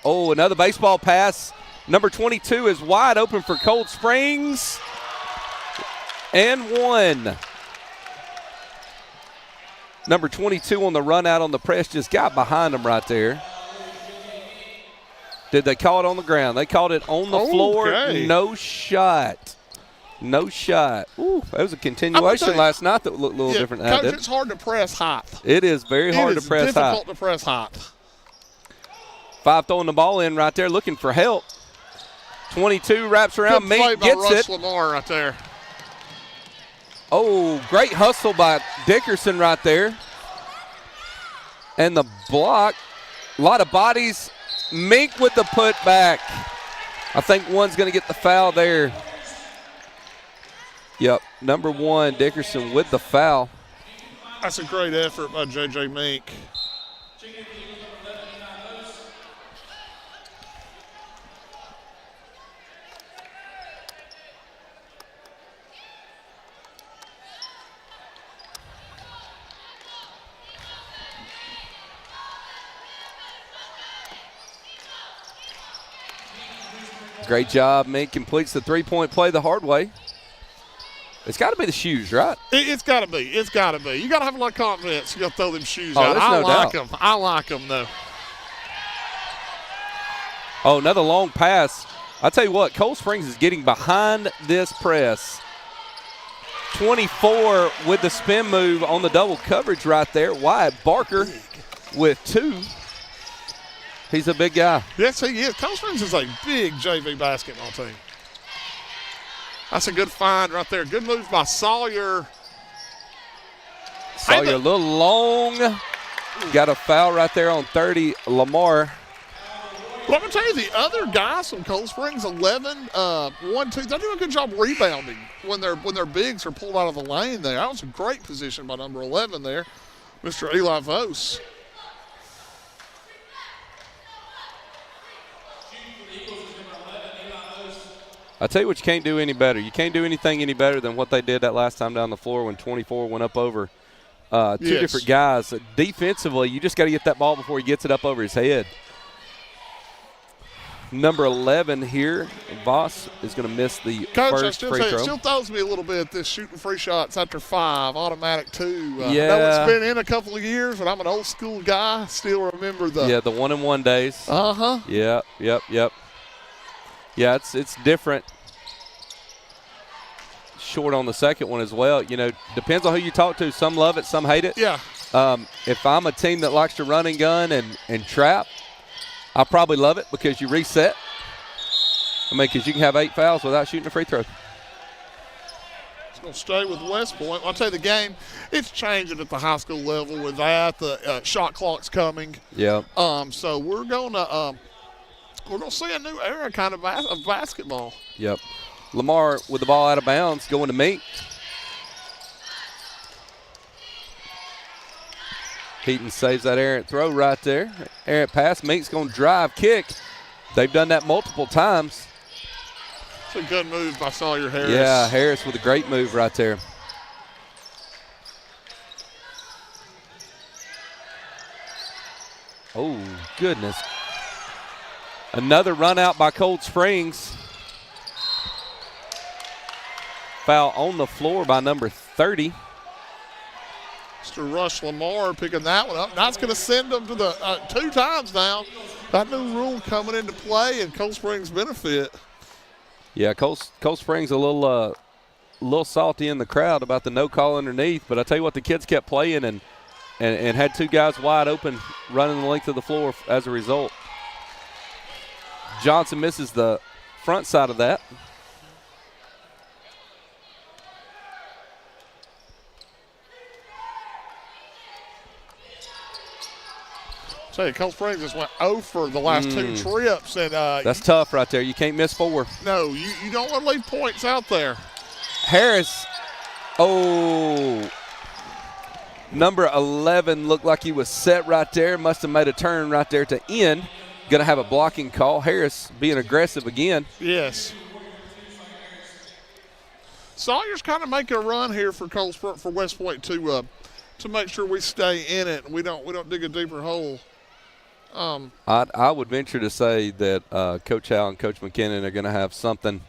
Oh, another baseball pass. Number 22 is wide open for Cold Springs. And 1. Number 22 on the run out on the press just got behind him right there. Did they call it on the ground? They called it on the floor. No shot. No shot. Ooh, that was a continuation last night that looked a little different. Coach, it's hard to press hot. It is very hard to press hot. It's difficult to press hot. 5 throwing the ball in right there looking for help. 22 wraps around. Mink gets Rush Lamar right there. Oh, great hustle by Dickerson right there. And the block. A lot of bodies. Mink with the putback. I think one's going to get the foul there. Yep, number 1, Dickerson with the foul. That's a great effort by J.J. Mink. Great job. Mink completes the three-point play the hard way. It's got to be the shoes, right? It's got to be. It's got to be. You got to have a lot of confidence. You got to throw them shoes There's out. no doubt. Them. I like them, though. Oh, another long pass. I'll tell you what, Cold Springs is getting behind this press. 24 with the spin move on the double coverage right there. Wyatt Barker with 2. He's a big guy. Yes, he is. Cold Springs is a big JV basketball team. That's a good find right there. Good move by Sawyer. Sawyer a little long. Got a foul right there on 30, Lamar. But I'm going to tell you, the other guys from Cold Springs, 11, 1, 2, they do a good job rebounding when their bigs are pulled out of the lane there. That was a great position by number 11 there, Mr. Eli Vos. I tell you what, you can't do any better. You can't do anything any better than what they did that last time down the floor when 24 went up over two different guys. Defensively, you just got to get that ball before he gets it up over his head. Number 11 here, Voss is going to miss the first free throw. It still throws me a little bit, this shooting free shots after 5, automatic 2. Yeah. I know it's been in a couple of years, but I'm an old school guy. Still remember the 1-and-1 days. Uh-huh. Yep. Yeah, it's different. Short on the second one as well. You know, depends on who you talk to. Some love it, some hate it. Yeah. If I'm a team that likes to run and gun and trap, I probably love it because you reset. I mean, because you can have 8 fouls without shooting a free throw. It's going to stay with West Point. I'll tell you, the game, it's changing at the high school level with that. The shot clock's coming. Yeah. So we're going to see a new era kind of basketball. Yep. Lamar with the ball out of bounds, going to Meek. Heaton saves that errant throw right there. Errant pass. Meek's going to drive, kick. They've done that multiple times. It's a good move by Sawyer Harris. Yeah, Harris with a great move right there. Oh, goodness. Another run out by Cold Springs. Foul on the floor by number 30. Mr. Rush Lamar picking that one up. That's going to send them to the 2 times now. That new rule coming into play and Cold Springs benefit. Yeah, Cold Springs a little salty in the crowd about the no call underneath, but I tell you what, the kids kept playing and had 2 guys wide open running the length of the floor as a result. Johnson misses the front side of that. Say, Cold Springs just went 0 for the last 2 trips. And that's tough right there. You can't miss 4. No, you don't want to leave points out there. Harris, number 11 looked like he was set right there. Must have made a turn right there to end. Going to have a blocking call. Harris being aggressive again. Yes. Sawyer's kind of making a run here for West Point to make sure we stay in it and we don't dig a deeper hole. I would venture to say that Coach Howe and Coach McKinnon are going to have something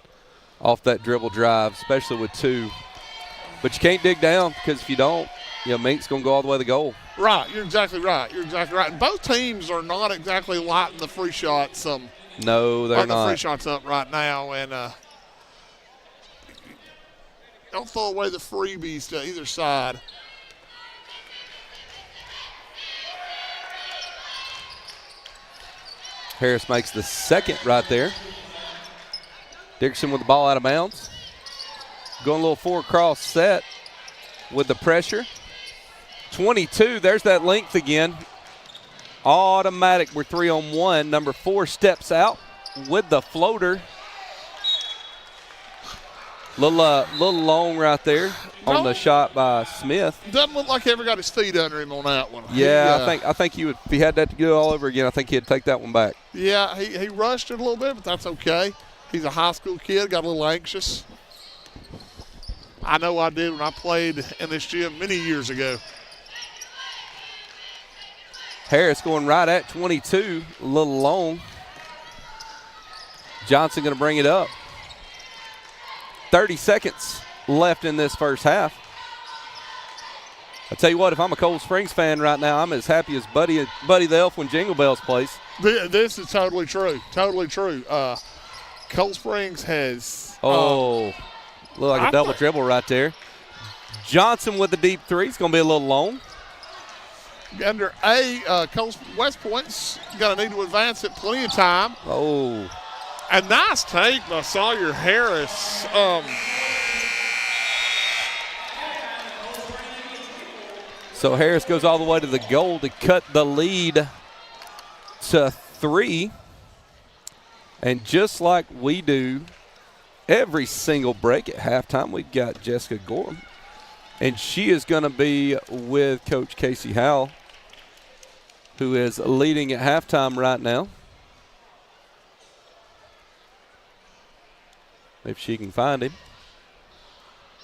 off that dribble drive, especially with 2. But you can't dig down because if you don't, Meek's going to go all the way to the goal. Right, you're exactly right. And both teams are not exactly lighting the free shots. No, they're not. The free shots up right now, and don't throw away the freebies to either side. Harris makes the second right there. Dickerson with the ball out of bounds. Going a little 4-cross set with the pressure. 22, there's that length again. Automatic, we're 3-on-1. Number 4 steps out with the floater. Little long right there on the shot by Smith. Doesn't look like he ever got his feet under him on that one. Yeah, I think he would. If he had that to go all over again, I think he'd take that one back. Yeah, he rushed it a little bit, but that's okay. He's a high school kid, got a little anxious. I know I did when I played in this gym many years ago. Harris going right at 22, a little long. Johnson going to bring it up. 30 seconds left in this first half. I tell you what, if I'm a Cold Springs fan right now, I'm as happy as Buddy the Elf when Jingle Bells plays. This is totally true. Totally true. Cold Springs has. Look like a double dribble right there. Johnson with the deep three. It's going to be a little long. Under West Point's going to need to advance it plenty of time. Oh. A nice take by Sawyer Harris. So Harris goes all the way to the goal to cut the lead to 3. And just like we do every single break at halftime, we've got Jessica Gorham. And she is going to be with Coach Casey Howell, who is leading at halftime right now. If she can find him.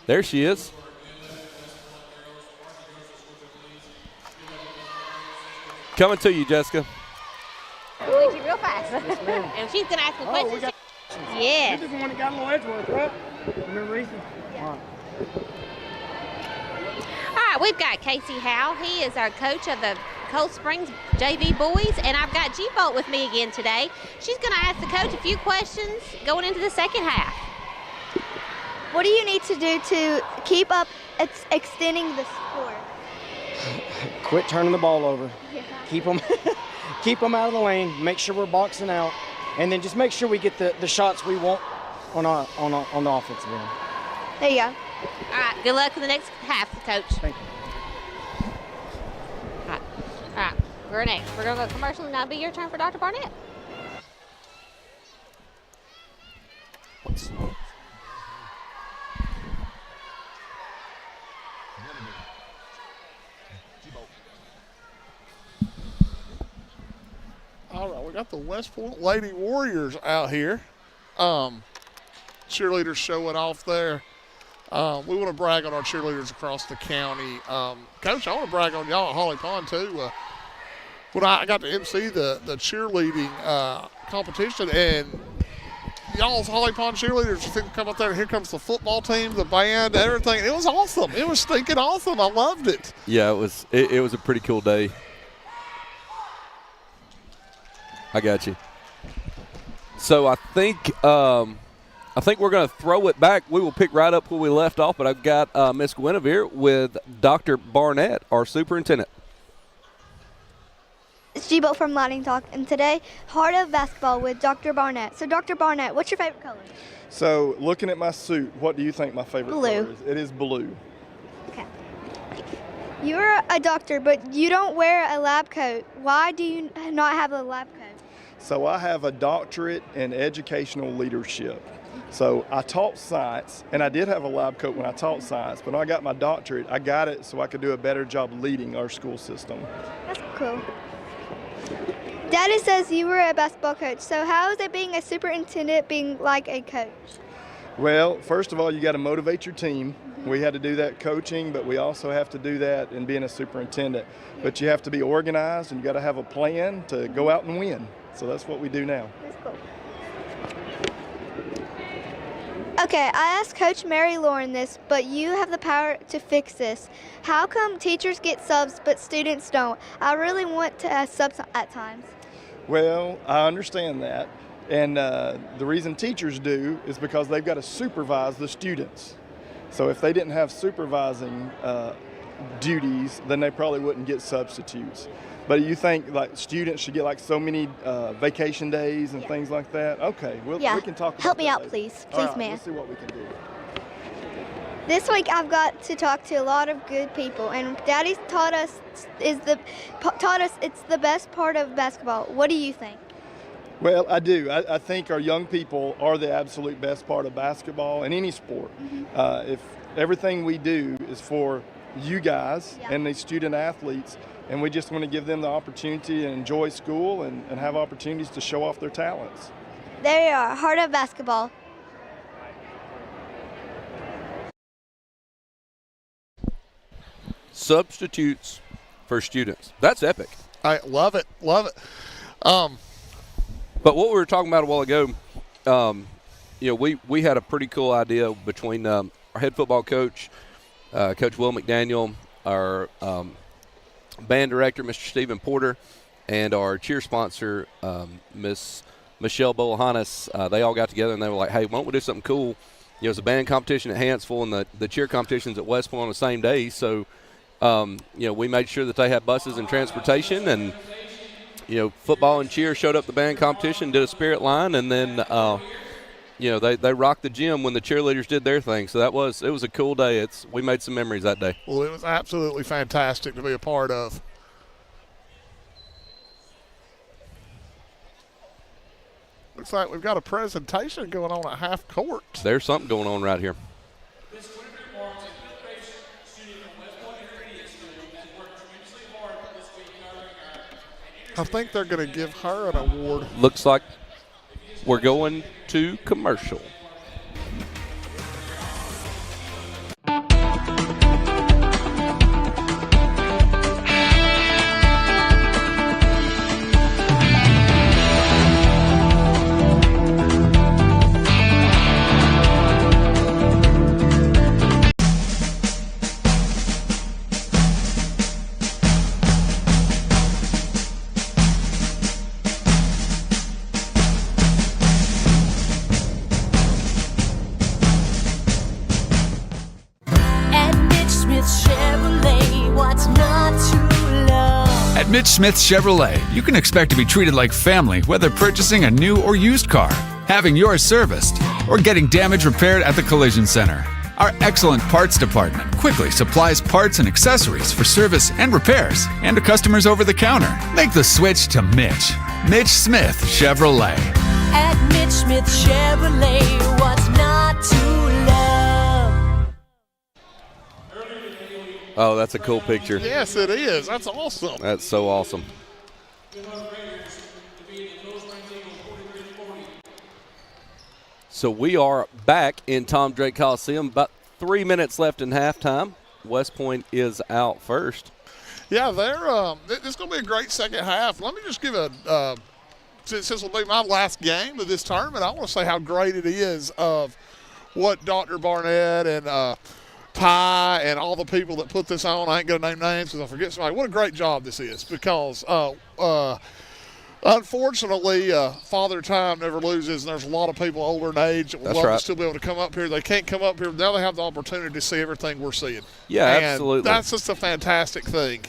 There she is. Coming to you, Jessica. We'll real fast. And she's going to ask me questions. Yes. This is the one that got a little Edgeworth, right? Remember Reese? Yeah. All right, we've got Casey Howell. He is our coach of the Cold Springs JV boys, and I've got G-Bolt with me again today. She's going to ask the coach a few questions going into the second half. What do you need to do to keep up extending the score? Quit turning the ball over. Yeah. Keep them out of the lane. Make sure we're boxing out, and then just make sure we get the shots we want on the offensive end. There you go. All right, good luck in the next half, Coach. Thank you. All right, we're next. We're going to go commercial, and now it'll be your turn for Dr. Barnett. All right, we got the West Point Lady Warriors out here. Cheerleaders showing off there. We want to brag on our cheerleaders across the county. Coach, I want to brag on y'all at Holly Pond, too. When I got to MC the cheerleading competition, and y'all's Holly Pond cheerleaders come up there, and here comes the football team, the band, everything. It was awesome. It was stinking awesome. I loved it. Yeah, it was a pretty cool day. I got you. So I think we're going to throw it back. We will pick right up where we left off, but I've got Miss Guinevere with Dr. Barnett, our superintendent. It's G-Bolt from Lightning Talk, and today, Heart of Basketball with Dr. Barnett. So, Dr. Barnett, what's your favorite color? So, looking at my suit, what do you think my favorite color is? It is blue. Okay. You're a doctor, but you don't wear a lab coat. Why do you not have a lab coat? So, I have a doctorate in educational leadership. So, I taught science, and I did have a lab coat when I taught science, but when I got my doctorate, I got it so I could do a better job leading our school system. That's cool. Daddy says you were a basketball coach, so how is it being a superintendent being like a coach? Well, first of all, you got to motivate your team. We had to do that coaching, but we also have to do that in being a superintendent. But you have to be organized, and you got to have a plan to go out and win. So that's what we do now. That's cool. Okay, I asked Coach Mary Lauren this, but you have the power to fix this. How come teachers get subs but students don't? I really want to have subs at times. Well, I understand that. And the reason teachers do is because they've got to supervise the students. So if they didn't have supervising duties, then they probably wouldn't get substitutes. But you think like students should get like so many vacation days and things like that? Okay, we can talk about Help me that out, later. please. All Please, right, ma'am. Let's see what we can do. This week I've got to talk to a lot of good people, and Daddy taught us it's the best part of basketball. What do you think? Well, I do. I think our young people are the absolute best part of basketball and any sport. Mm-hmm. If everything we do is for you guys and the student athletes, and we just want to give them the opportunity to enjoy school and have opportunities to show off their talents. There you are, Heart of Basketball. Substitutes for students. That's epic. I love it. Love it. But what we were talking about a while ago, we had a pretty cool idea between our head football coach, Coach Will McDaniel, our band director, Mr. Stephen Porter, and our cheer sponsor, Miss Michelle Bolahanis. They all got together and they were like, hey, why don't we do something cool it's a band competition at Hanceville and the cheer competitions at West Point on the same day. So, we made sure that they had buses and transportation, and, football and cheer showed up the band competition, did a spirit line, and then, they rocked the gym when the cheerleaders did their thing. So it was a cool day. We made some memories that day. Well, it was absolutely fantastic to be a part of. Looks like we've got a presentation going on at half court. There's something going on right here. I think they're going to give her an award. Looks like we're going to commercial. At Mitch Smith Chevrolet, you can expect to be treated like family, whether purchasing a new or used car, having yours serviced, or getting damage repaired at the Collision Center. Our excellent parts department quickly supplies parts and accessories for service and repairs, and to customers over the counter. Make the switch to Mitch. Mitch Smith Chevrolet. At Mitch Smith Chevrolet, what's not to love? Oh, that's a cool picture. Yes, it is. That's awesome. That's so awesome. So we are back in Tom Drake Coliseum. About 3 minutes left in halftime. West Point is out first. Yeah, this is going to be a great second half. Let me just give since this will be my last game of this tournament, I want to say how great it is of what Dr. Barnett and Ty and all the people that put this on. I ain't going to name names because I forget somebody. What a great job this is, because unfortunately, Father Time never loses, and there's a lot of people older in age that would love to still be able to come up here. They can't come up here. Now they have the opportunity to see everything we're seeing. Yeah, and absolutely. That's just a fantastic thing.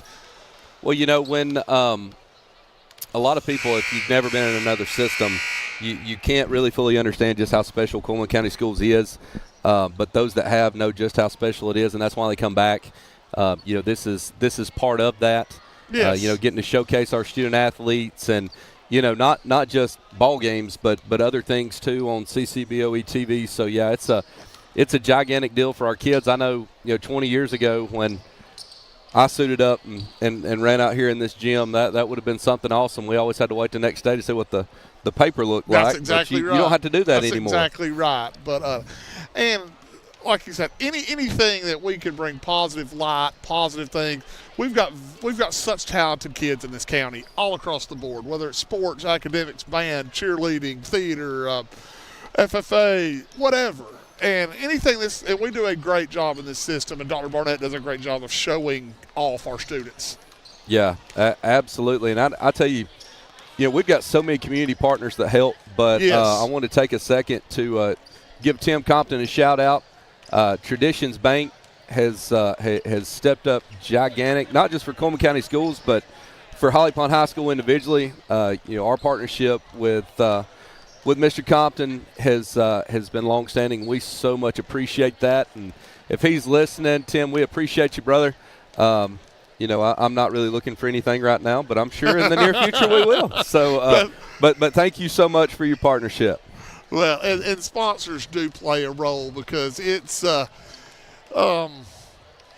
Well, when a lot of people, if you've never been in another system, you can't really fully understand just how special Cullman County Schools is. But those that have know just how special it is, and that's why they come back. This is part of that. Yes. Getting to showcase our student athletes, and not just ball games, but other things too on CCBOE TV. So yeah, it's a gigantic deal for our kids. I know 20 years ago when I suited up and ran out here in this gym, that would have been something awesome. We always had to wait the next day to see what the paper looked like. That's exactly right. You don't have to do that anymore. That's exactly right. But and like you said, anything that we can bring positive light, positive things. We've got such talented kids in this county all across the board, whether it's sports, academics, band, cheerleading, theater, FFA, whatever. And anything and we do a great job in this system, and Dr. Barnett does a great job of showing off our students. Yeah, absolutely. And I tell you, we've got so many community partners that help, but yes. I want to take a second to give Tim Compton a shout out. Traditions Bank has stepped up gigantic, not just for Cullman County Schools, but for Holly Pond High School individually. Our partnership with Mr. Compton has been longstanding. We so much appreciate that, and if he's listening, Tim, we appreciate you, brother. I'm not really looking for anything right now, but I'm sure in the near future we will. So, but thank you so much for your partnership. Well, and sponsors do play a role, because it's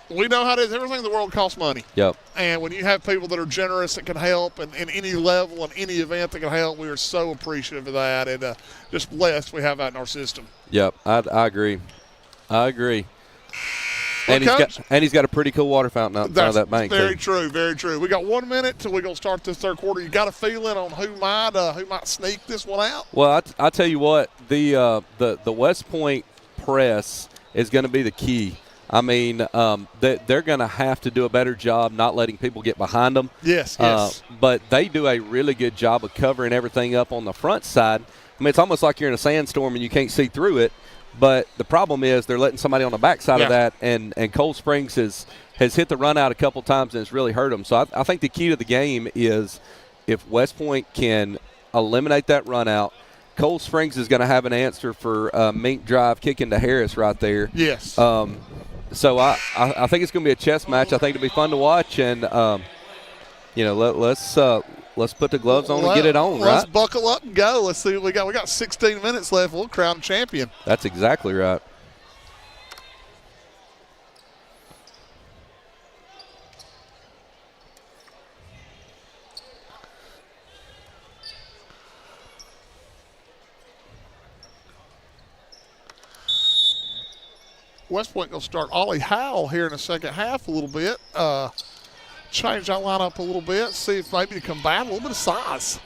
we know how it is. Everything in the world costs money. Yep. And when you have people that are generous that can help, and in any level and any event that can help, we are so appreciative of that, and just blessed we have that in our system. Yep, I agree. Well, and he's got a pretty cool water fountain outside of that bank. Very true, very true. We got 1 minute till we're gonna start this third quarter. You got a feeling on who might sneak this one out? Well, I tell you what, the West Point press is going to be the key. I mean, they're going to have to do a better job not letting people get behind them. Yes. But they do a really good job of covering everything up on the front side. I mean, it's almost like you're in a sandstorm and you can't see through it. But the problem is they're letting somebody on the backside of Yeah. that, and Cold Springs has hit the run out a couple times and it's really hurt them. So I think the key to the game is if West Point can eliminate that run out, Cold Springs is going to have an answer for Mink drive kicking to Harris right there. Yes. So I think it's going to be a chess match. I think it'll be fun to watch, and let's put the gloves on and get it on. Let's right? buckle up and go. Let's see what we got. We got 16 minutes left. We'll crown champion. That's exactly right. West Point going to start Ollie Howell here in the second half a little bit. Change that lineup a little bit. See if maybe to combat a little bit of size.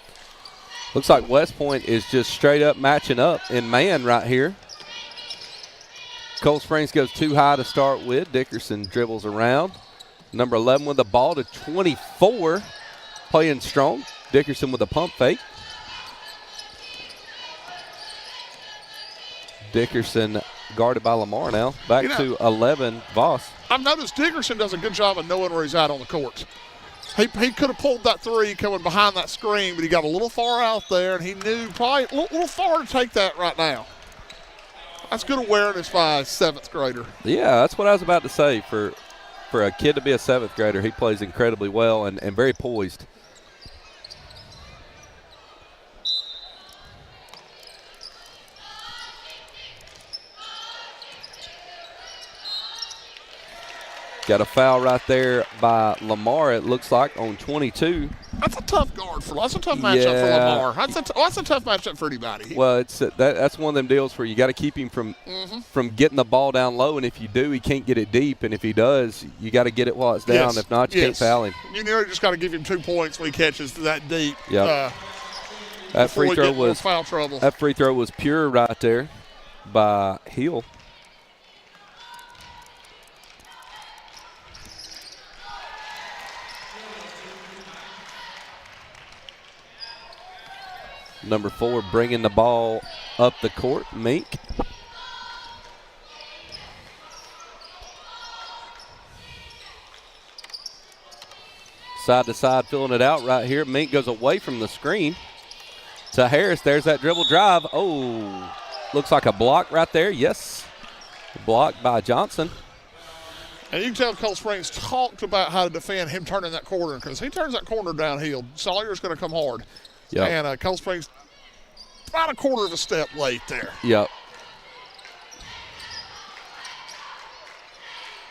Looks like West Point is just straight up matching up in man right here. Cold Springs goes too high to start with. Dickerson dribbles around. Number 11 with the ball to 24. Playing strong. Dickerson with a pump fake. Dickerson guarded by Lamar now. Back to 11, Voss. I've noticed Dickerson does a good job of knowing where he's at on the court. He could have pulled that three coming behind that screen, but he got a little far out there, and he knew probably a little far to take that right now. That's good awareness by a 7th grader. Yeah, that's what I was about to say. For a kid to be a 7th grader, he plays incredibly well and very poised. Got a foul right there by Lamar, it looks like, on 22. That's a tough guard for. That's a tough matchup for Lamar. That's a tough matchup for anybody. Well, that's one of them deals where you got to keep him from getting the ball down low, and if you do, he can't get it deep, and if he does, you got to get it while it's down. Yes. If not, you can't foul him. You just got to give him 2 points when he catches that deep. Yep. That free throw was foul trouble. That free throw was pure right there by Hill. Number 4 bringing the ball up the court, Mink. Side to side, filling it out right here. Mink goes away from the screen to Harris. There's that dribble drive. Oh, looks like a block right there. Yes, blocked by Johnson. And you can tell Cold Springs talked about how to defend him turning that corner, because he turns that corner downhill. Sawyer's going to come hard. Yep. And Cold Springs about a quarter of a step late there. Yep.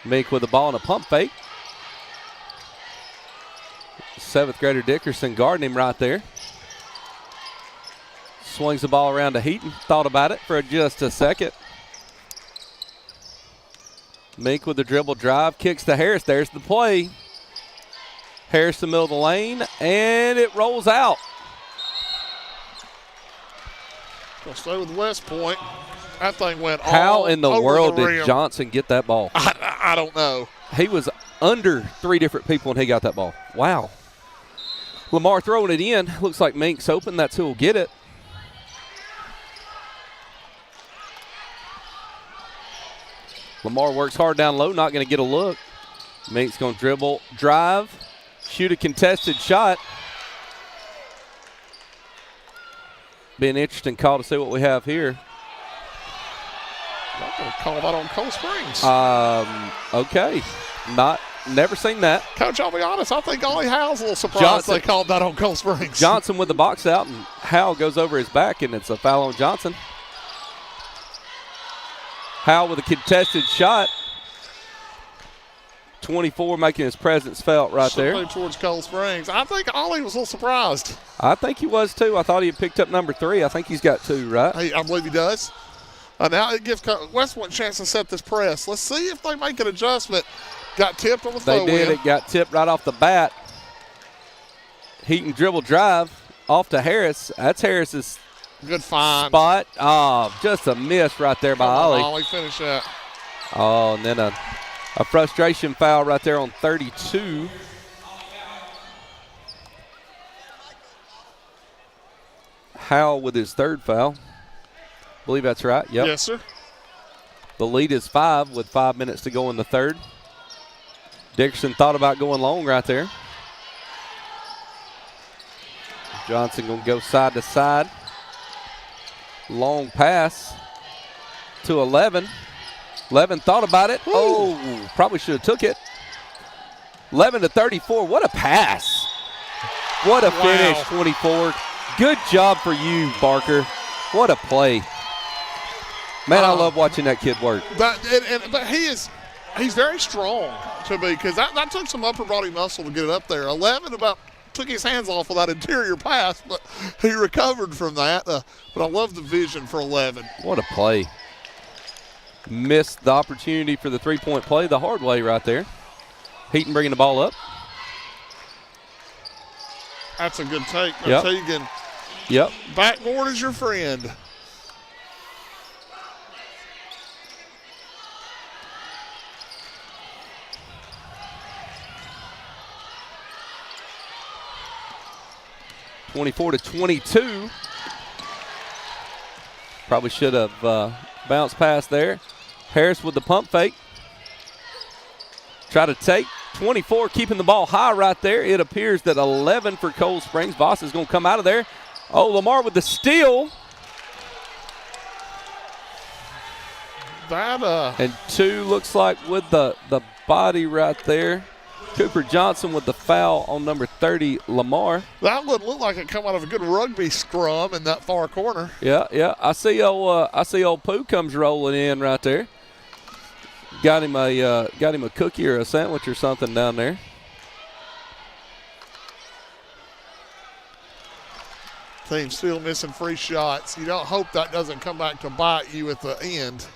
Mink with the ball and a pump fake. 7th grader Dickerson guarding him right there. Swings the ball around to Heaton. Thought about it for just a second. Mink with the dribble drive. Kicks to Harris. There's the play. Harris the middle of the lane. And it rolls out. We'll stay with West Point. That thing went all How in the over world the did rim. Johnson get that ball? I don't know. He was under 3 different people when he got that ball. Wow. Lamar throwing it in. Looks like Mink's open. That's who will get it. Lamar works hard down low, not going to get a look. Mink's going to dribble, drive, shoot a contested shot. Be an interesting call to see what we have here. I'm going to call that on Cold Springs. Okay. Never seen that. Coach, I'll be honest, I think Ollie Howell's a little surprised they called that on Cold Springs. Johnson with the box out, and Howell goes over his back, and it's a foul on Johnson. Howell with a contested shot. 24 making his presence felt right there. Towards Cold Springs. I think Ollie was a little surprised. I think he was too. I thought he had picked up number 3. I think he's got 2, right? I believe he does. Now it gives West Point a chance to set this press. Let's see if they make an adjustment. Got tipped on the throw-in. They did. It got tipped right off the bat. Heaton dribble drive off to Harris. That's Harris's good find spot. Oh, just a miss right there by Ollie. Ollie finish that. Oh, and then a frustration foul right there on 32. Howell with his 3rd foul. I believe that's right. Yep. Yes, sir. The lead is 5 with 5 minutes to go in the third. Dickerson thought about going long right there. Johnson going to go side to side. Long pass to 11. 11 thought about it. Woo. Oh, probably should have took it. 11 to 34. What a pass. What a finish, 24. Good job for you, Barker. What a play. Man, I love watching that kid work. But he's very strong to be, because that took some upper body muscle to get it up there. 11 about took his hands off of that interior pass, but he recovered from that. But I love the vision for 11. What a play. Missed the opportunity for the three-point play the hard way right there. Heaton bringing the ball up. That's a good take. Yep. Teagan. Yep. Backboard is your friend. (24-22). Probably should have bounced past there. Harris with the pump fake. Try to take. 24 keeping the ball high right there. It appears that 11 for Cold Springs. Voss is going to come out of there. Oh, Lamar with the steal. And 2 looks like with the body right there. Cooper Johnson with the foul on number 30, Lamar. That would look like it come out of a good rugby scrum in that far corner. Yeah. I see old Pooh comes rolling in right there. Got him a cookie or a sandwich or something down there. Team still missing free shots. You don't hope that doesn't come back to bite you at the end.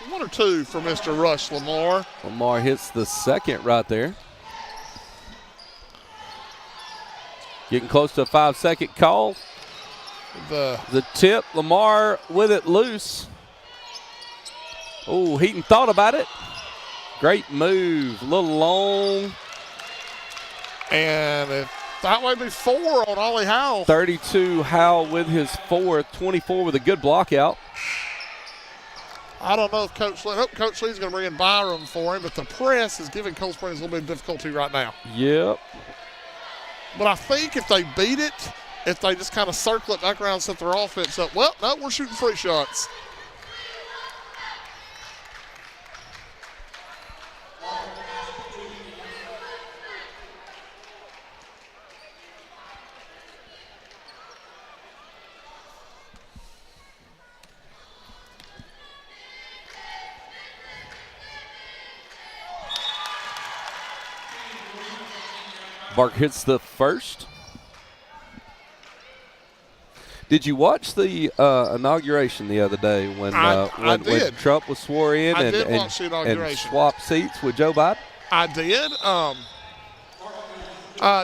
One or two for Mr. Rush Lamar. Lamar hits the second right there. Getting close to a 5-second call. The tip, Lamar with it loose. Oh, Heaton thought about it. Great move, a little long. And that might be 4 on Ollie Howell. 32 Howell with his 4th, 24 with a good block out. I don't know if Coach Lee's going to bring in Byram for him, but the press is giving Cold Springs a little bit of difficulty right now. Yep. But I think if they beat it, if they just kind of circle it back around and set their offense up, well, no, we're shooting free shots. Bark hits the first. Did you watch the inauguration the other day when Trump was sworn in and swapped seats with Joe Biden? I did.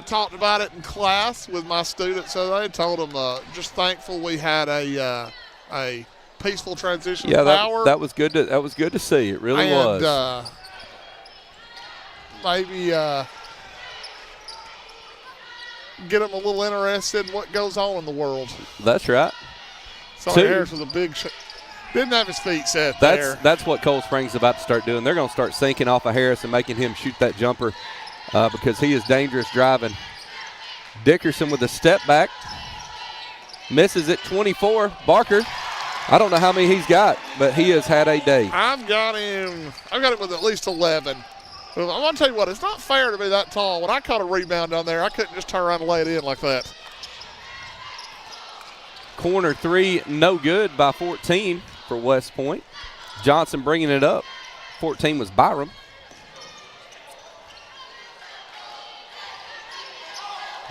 Talked about it in class with my students. So they told them just thankful we had a peaceful transition of power. That was good to see. It really was. Maybe get them a little interested in what goes on in the world. That's right. So Harris was a big didn't have his feet set there. That's what Cold Springs is about to start doing. They're going to start sinking off of Harris and making him shoot that jumper because he is dangerous driving. Dickerson with a step back. Misses it, 24. Barker, I don't know how many he's got, but he has had a day. I've got him with at least 11. I'm going to tell you what, it's not fair to be that tall. When I caught a rebound down there, I couldn't just turn around and lay it in like that. Corner 3, no good by 14 for West Point. Johnson bringing it up. 14 was Byram.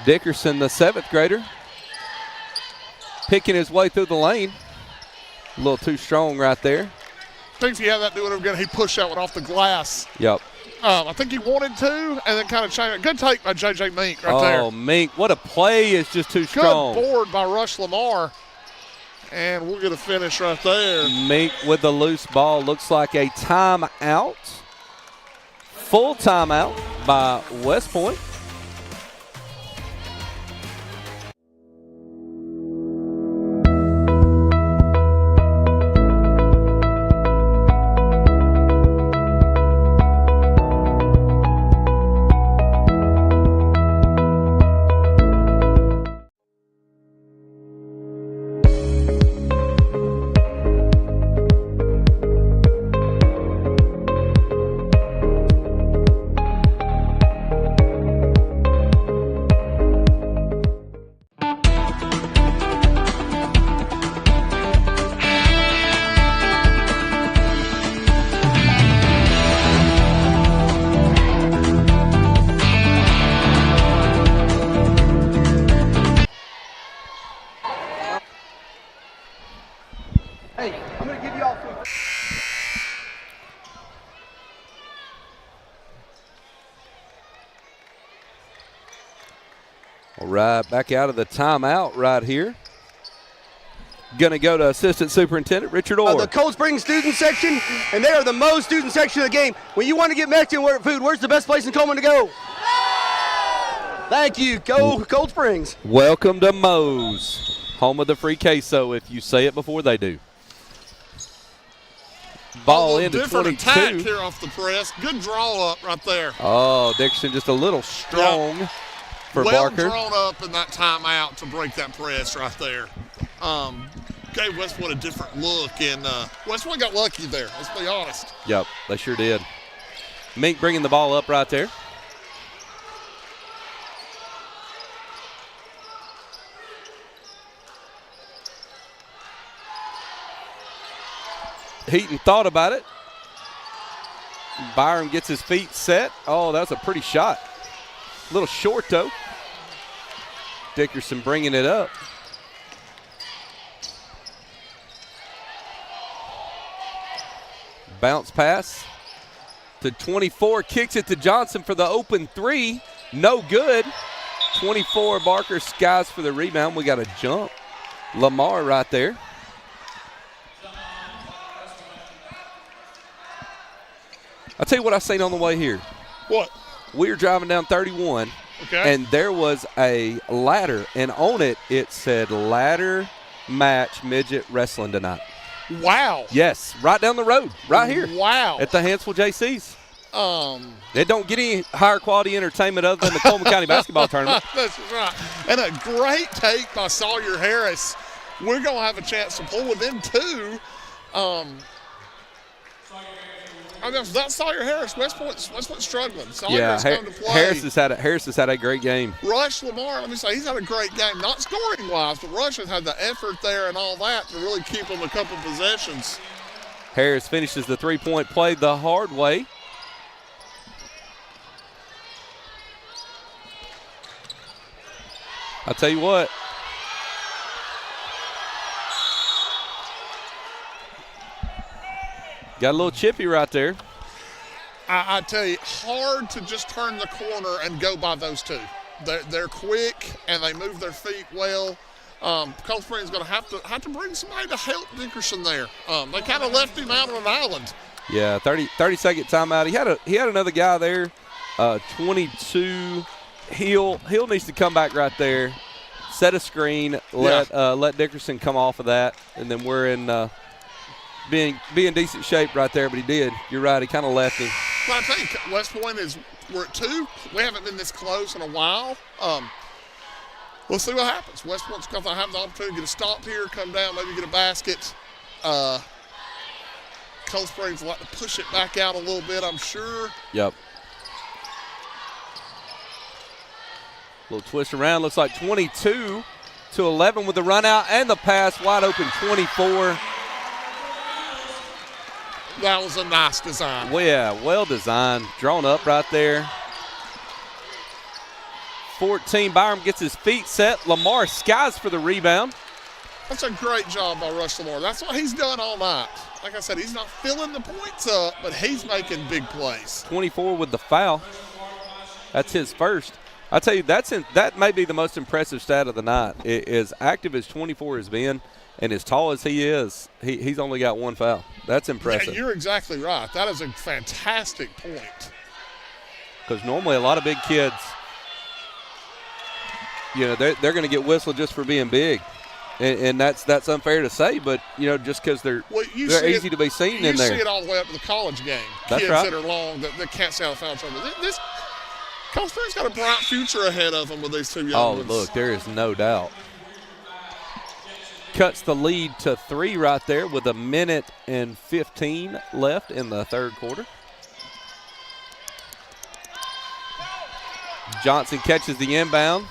Dickerson, the 7th grader, picking his way through the lane. A little too strong right there. I think if you have that doing it again, he pushed that one off the glass. Yep. I think he wanted to, and then kind of changed it. Good take by J.J. Mink right there. Oh, Mink, what a play. Is just too strong. Good board by Rush Lamar. And we'll get a finish right there. Mink with the loose ball. Looks like a timeout. Full timeout. by West Point. All right, back out of the timeout right here. Going to go to Assistant Superintendent Richard Orr. The Cold Springs student section, and they are the Moe's student section of the game. When you want to get Mexican food, where's the best place in Cullman to go? Thank you. Go Cold Springs. Welcome to Moe's, home of the free queso if you say it before they do. Ball into 22. Different attack here off the press. Good draw up right there. Oh, Dixon just a little strong for Barker. Well drawn up in that timeout to break that press right there. Gave West Point a different look, and West Point got lucky there, let's be honest. Yep, they sure did. Mink bringing the ball up right there. Heaton thought about it. Byram gets his feet set. Oh, that's a pretty shot. A little short, though. Dickerson bringing it up. Bounce pass to 24. Kicks it to Johnson for the open three. No good. 24, Barker skies for the rebound. We got a jump. Lamar right there. I'll tell you what I seen on the way here. What? We were driving down 31, and there was a ladder, and on it, it said ladder match midget wrestling tonight. Wow. Yes, right down the road, right here. Wow. At the Hansville JCs. They don't get any higher quality entertainment other than the Cullman County basketball tournament. That's right. And a great take by Sawyer Harris. We're going to have a chance to pull with them, too. I mean, that's Sawyer Harris. West Point's struggling. Sawyer's come to play. Harris has had a great game. Rush Lamar, let me say, he's had a great game. Not scoring-wise, but Rush has had the effort there and all that to really keep him a couple possessions. Harris finishes the three-point play the hard way. I'll tell you what. Got a little chippy right there. I tell you, hard to just turn the corner and go by those two. They're quick and they move their feet well. Cold Springs is going to have to bring somebody to help Dickerson there. They kind of left him out on an island. Yeah, 30-second timeout. He had another guy there, 22. Hill needs to come back right there, set a screen, let Dickerson come off of that, and then we're in be in decent shape right there. But he did. You're right. He kind of left him. Well, I think West Point we're at 2. We haven't been this close in a while. We'll see what happens. West Point's going to have the opportunity to get a stop here, come down, maybe get a basket. Cold Springs will like to push it back out a little bit, I'm sure. Yep. Little twist around. Looks like 22-11 with the run out and the pass wide open 24. That was a nice design. Well, yeah, well designed. Drawn up right there. 14, Byram gets his feet set. Lamar skies for the rebound. That's a great job by Rush Lamar. That's what he's done all night. Like I said, he's not filling the points up, but he's making big plays. 24 with the foul. That's his first. I tell you, that may be the most impressive stat of the night. As active as 24 has been, and as tall as he is, he's only got one foul. That's impressive. Yeah, you're exactly right. That is a fantastic point. because normally a lot of big kids, they're going to get whistled just for being big. And that's unfair to say, but, just because they're easy to be seen in there. You see it all the way up to the college game. That's Kids right. that are long that can't stay out of foul trouble. This Cold Springs got a bright future ahead of them with these two young ones. Oh, look, there is no doubt. Cuts the lead to 3 right there with 1:15 left in the third quarter. Johnson catches the inbound.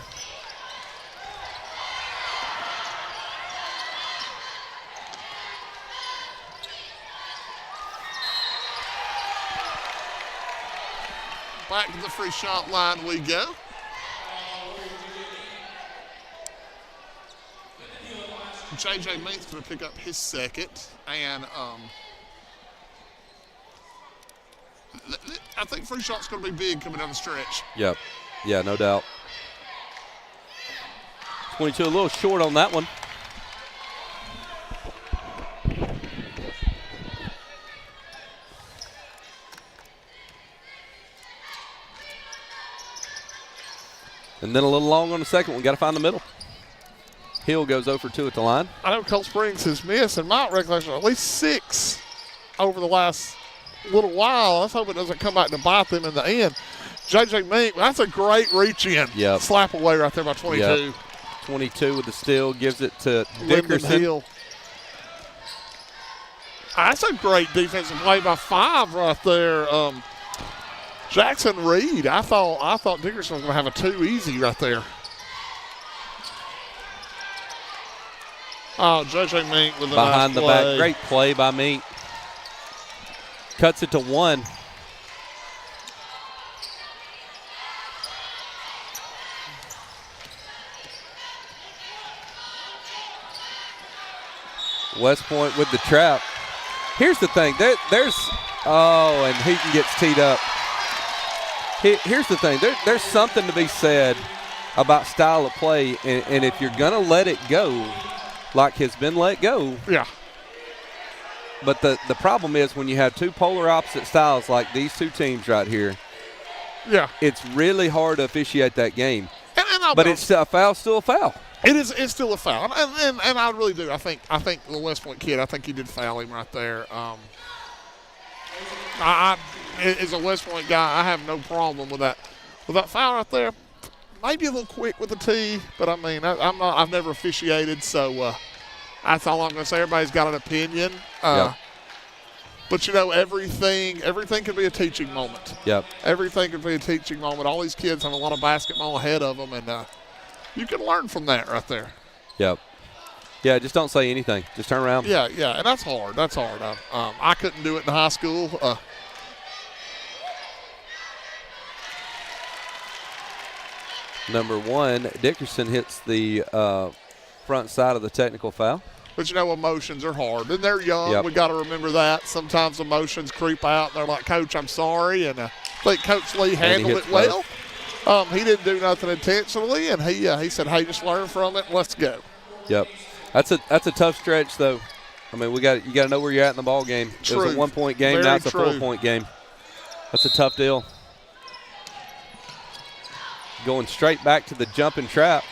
Back to the free shot line we go. J.J. Meath's going to pick up his second. And I think free shot's going to be big coming down the stretch. Yep. Yeah, no doubt. 22 a little short on that one. And then a little long on the second one. Got to find the middle. Hill goes 0 for 2 at the line. I know Cold Springs has missed, in my recollection, at least 6 over the last little while. Let's hope it doesn't come back to bite them in the end. J.J. Meek, that's a great reach in. Yep. Slap away right there by 22. Yep. 22 with the steal, gives it to Lyndon Dickerson. Hill. That's a great defensive play by 5 right there. Jackson Reed, I thought Dickerson was going to have a 2 easy right there. Oh, J.J. Meek with a Behind nice the play. back. Great play by Meek. Cuts it to 1. West Point with the trap. Here's the thing. And Heaton gets teed up. Here's the thing. There's something to be said about style of play, and if you're going to let it go like has been let go. Yeah. But the problem is when you have two polar opposite styles like these two teams right here, yeah, it's really hard to officiate that game. And but it's a foul, still a foul. It's still a foul, and I really do. I think the West Point kid, I think he did foul him right there. I as a West Point guy, I have no problem with that foul right there. Maybe a little quick with the tee, but I mean, I've never officiated, so that's all I'm going to say. Everybody's got an opinion. Yep. But, everything can be a teaching moment. Yep. Everything can be a teaching moment. All these kids have a lot of basketball ahead of them, and you can learn from that right there. Yep. Yeah, just don't say anything. Just turn around. Yeah, and that's hard. I couldn't do it in high school. Number 1, Dickerson hits the front side of the technical foul. But, emotions are hard. And they're young. Yep. We got to remember that. Sometimes emotions creep out, and they're like, Coach, I'm sorry. And I think Coach Lee handled it well. He didn't do nothing intentionally, and he said, hey, just learn from it and let's go. Yep. That's a tough stretch, though. I mean, you got to know where you're at in the ball game. It was a 1-point game. Very now it's a true. 4-point game. That's a tough deal. Going straight back to the jumping trap.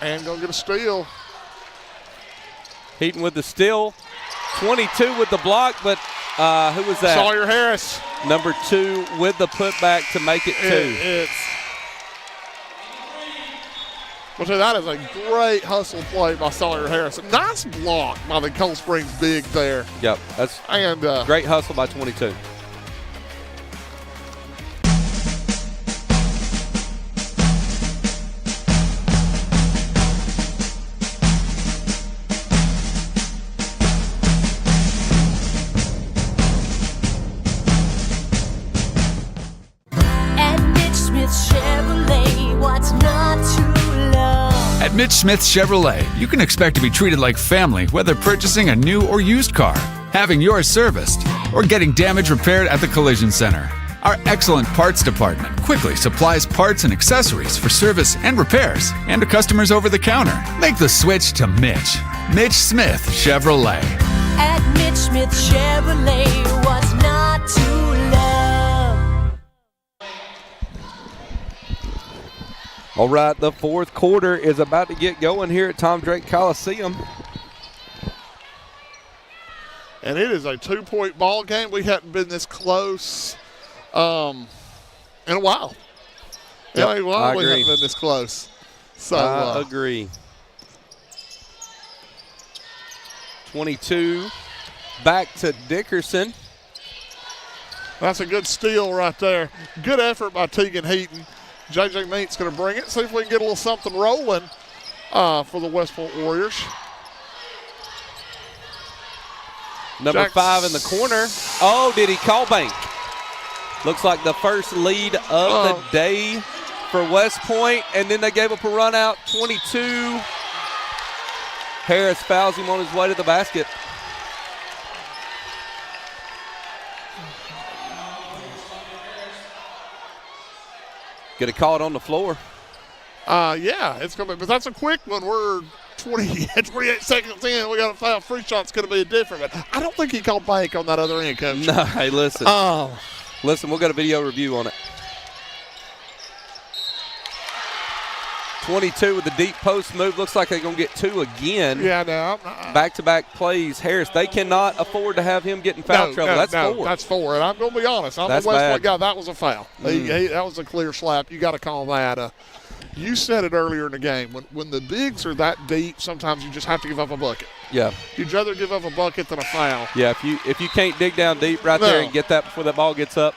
And going to get a steal. Heaton with the steal. 22 with the block, but who was that? Sawyer Harris. Number 2 with the putback to make it 2. That is a great hustle play by Sawyer Harris. A nice block by the Cold Springs big there. Yep, that's great hustle by 22. At Mitch Smith Chevrolet, you can expect to be treated like family, whether purchasing a new or used car, having yours serviced, or getting damage repaired at the Collision Center. Our excellent parts department quickly supplies parts and accessories for service and repairs, and to customers over the counter. Make the switch to Mitch. Mitch Smith Chevrolet. At Mitch Smith Chevrolet, what's not to love? All right, the fourth quarter is about to get going here at Tom Drake Coliseum. And it is a 2-point ball game. We hadn't been this close in a while. Yep, In a while we haven't been this close. So I agree. 22 back to Dickerson. That's a good steal right there. Good effort by Tegan Heaton. J.J. Meent's going to bring it. See if we can get a little something rolling for the West Point Warriors. Number 5 in the corner. Oh, did he call bank? Looks like the first lead of the day for West Point, and then they gave up a run out. 22. Harris fouls him on his way to the basket. Get a call it on the floor. Yeah, it's going to be, but that's a quick one. We're 28 seconds in. We got a foul. Free shot's going to be different. But I don't think he called bank on that other end, Coach. No, hey, listen. Listen, we'll get a video review on it. 22 with the deep post move. Looks like they're going to get 2 again. Yeah, no. Back-to-back plays. Harris, they cannot afford to have him get in foul trouble. That's 4. That's 4. And I'm going to be honest. I'm That's a West bad. Point guy. That was a foul. That was a clear slap. You got to call that. You said it earlier in the game. When the bigs are that deep, sometimes you just have to give up a bucket. Yeah. You'd rather give up a bucket than a foul. Yeah, if you can't dig down deep there and get that before that ball gets up,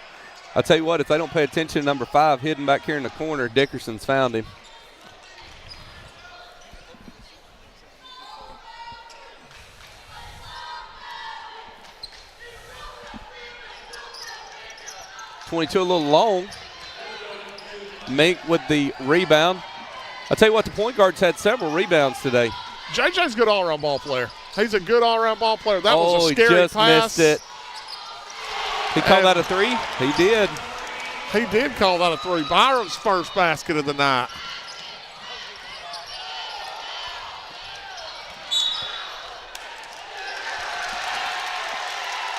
I'll tell you what, if they don't pay attention, number 5 hidden back here in the corner, Dickerson's found him. .22 a little long. Mink with the rebound. I'll tell you what, the point guard's had several rebounds today. JJ's a good all-around ball player. He's a good all-around ball player. That was a scary he just pass. missed it. He called that a 3? He did. He did call that a 3. Byron's first basket of the night.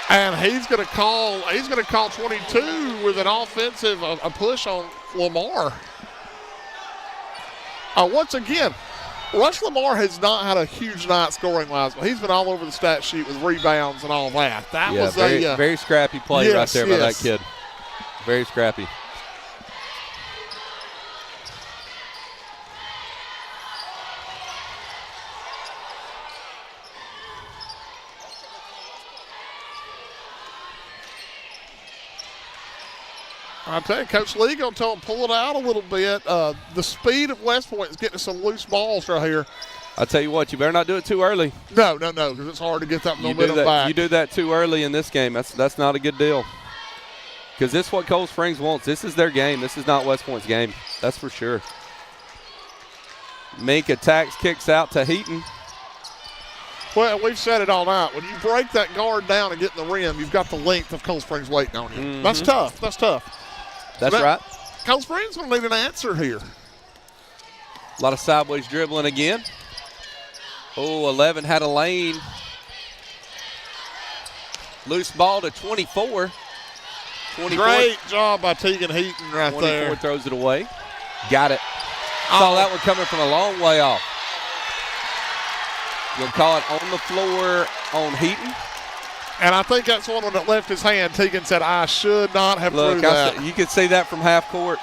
And he's going to call 22 with an offensive a push on Lamar. Once again, Rush Lamar has not had a huge night scoring-wise, but he's been all over the stat sheet with rebounds and all that. That was very scrappy play right there by that kid. Very scrappy. I tell you, Coach Lee going to tell him pull it out a little bit. The speed of West Point is getting some loose balls right here. I tell you what, you better not do it too early. No, because it's hard to get that momentum back. You do that too early in this game, that's not a good deal. Because this is what Cold Springs wants. This is their game. This is not West Point's game. That's for sure. Mink attacks, kicks out to Heaton. Well, we've said it all night. When you break that guard down and get in the rim, you've got the length of Cold Springs waiting on you. Mm-hmm. That's tough. That's right. Cold Springs going to need an answer here. A lot of sideways dribbling again. Oh, 11 had a lane. Loose ball to 24. 24. Great job by Tegan Heaton right 24 there. Throws it away. Got it. Saw that one coming from a long way off. You'll call it on the floor on Heaton. And I think that's one that left his hand. Tegan said, I should not have threw that. You could see that from half court.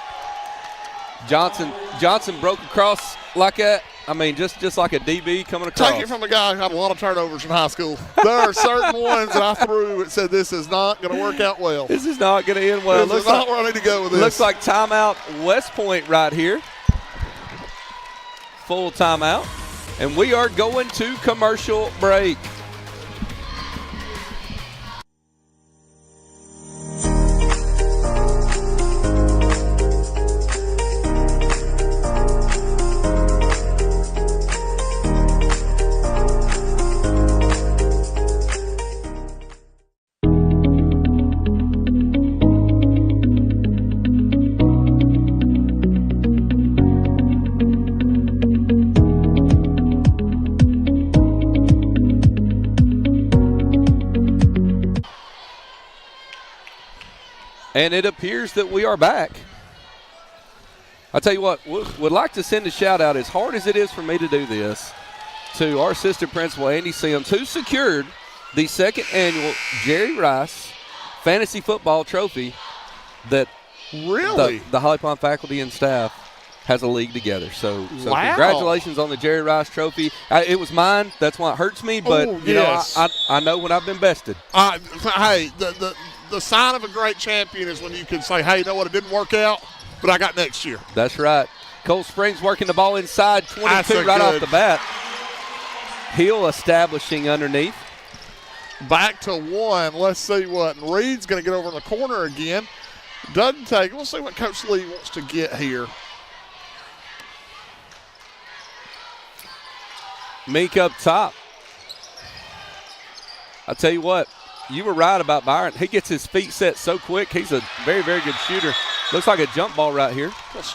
Johnson broke across like that. I mean, just like a DB coming across. Take it from a guy who had a lot of turnovers in high school. There are certain ones that I threw that said this is not going to work out well. This is not going to end well. This is not where I need to go with this. Looks like timeout West Point right here. Full timeout. And we are going to commercial break. And it appears that we are back. I tell you what, would like to send a shout out, as hard as it is for me to do this, to our assistant principal, Andy Sims, who secured the second annual Jerry Rice Fantasy Football Trophy that the Holly Pond faculty and staff has a league together. So wow. Congratulations on the Jerry Rice Trophy. It was mine. That's why it hurts me, but I know when I've been bested. Hey, the sign of a great champion is when you can say, hey, you know what, it didn't work out, but I got next year. That's right. Cold Springs working the ball inside 22 right off the bat. Hill establishing underneath. Back to 1. Let's see what. And Reed's going to get over in the corner again. Doesn't take it. We'll see what Coach Lee wants to get here. Meek up top. I tell you what, you were right about Byron. He gets his feet set so quick. He's a very, very good shooter. Looks like a jump ball right here. It's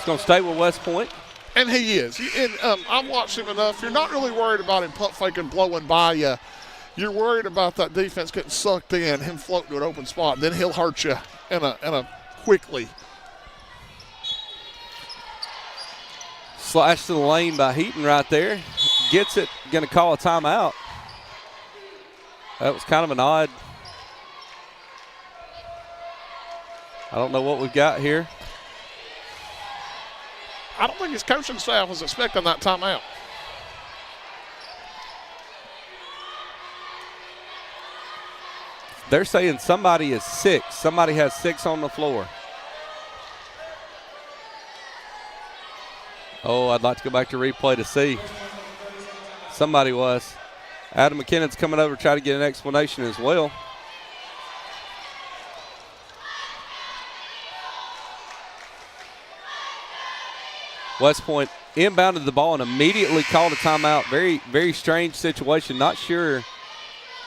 going to stay with West Point. And he is. And I've watched him enough. You're not really worried about him pump faking, blowing by you. You're worried about that defense getting sucked in, him floating to an open spot. Then he'll hurt you in a quickly. Slash to the lane by Heaton right there. Gets it. Going to call a timeout. That was kind of an odd. I don't know what we've got here. I don't think his coaching staff was expecting that timeout. They're saying somebody is 6. Somebody has 6 on the floor. Oh, I'd like to go back to replay to see. Somebody was. Adam McKinnon's coming over to try to get an explanation as well. West Point inbounded the ball and immediately called a timeout. Very, very strange situation. Not sure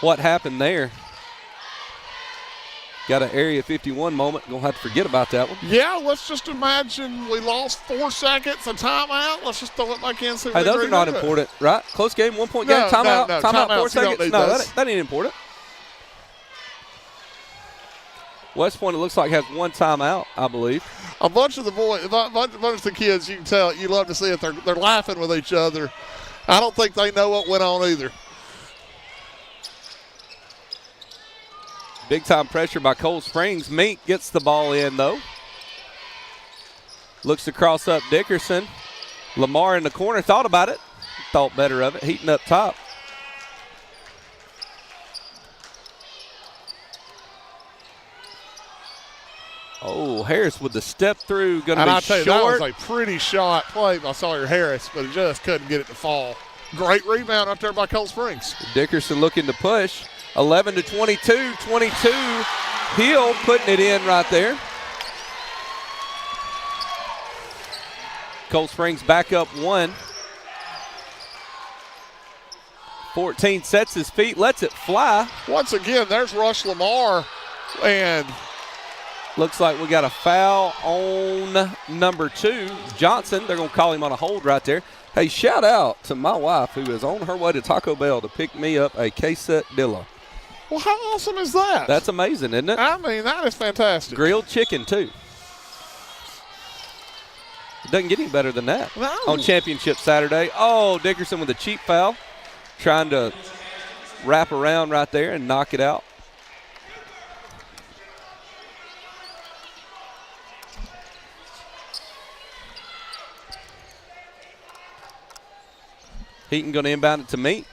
what happened there. Got an Area 51 moment. Going to have to forget about that one. Yeah, let's just imagine we lost 4 seconds, a timeout. Let's just throw it back in. Hey, those are not important, right? Close game, 1 point game, timeout, timeout, 4 seconds. No, that ain't important. West Point, it looks like, has 1 timeout, I believe. A bunch of the boys, a bunch of the kids, you can tell, you love to see it. They're laughing with each other. I don't think they know what went on either. Big time pressure by Cold Springs. Mink gets the ball in, though. Looks to cross up Dickerson. Lamar in the corner, thought about it. Thought better of it, Heaton up top. Oh, Harris with the step through, going to be short. And I tell you, that was a pretty shot play by Sawyer Harris, but he just couldn't get it to fall. Great rebound out there by Cold Springs. Dickerson looking to push. 11 to 22, 22. Hill putting it in right there. Cold Springs back up 1. 14 sets his feet, lets it fly. Once again, there's Rush Lamar, and looks like we got a foul on number 2, Johnson. They're going to call him on a hold right there. Hey, shout out to my wife who is on her way to Taco Bell to pick me up a quesadilla. Well, how awesome is that? That's amazing, isn't it? I mean, that is fantastic. Grilled chicken, too. It doesn't get any better than that. No. On Championship Saturday. Oh, Dickerson with a cheap foul. Trying to wrap around right there and knock it out. Heaton going to inbound it to Meek.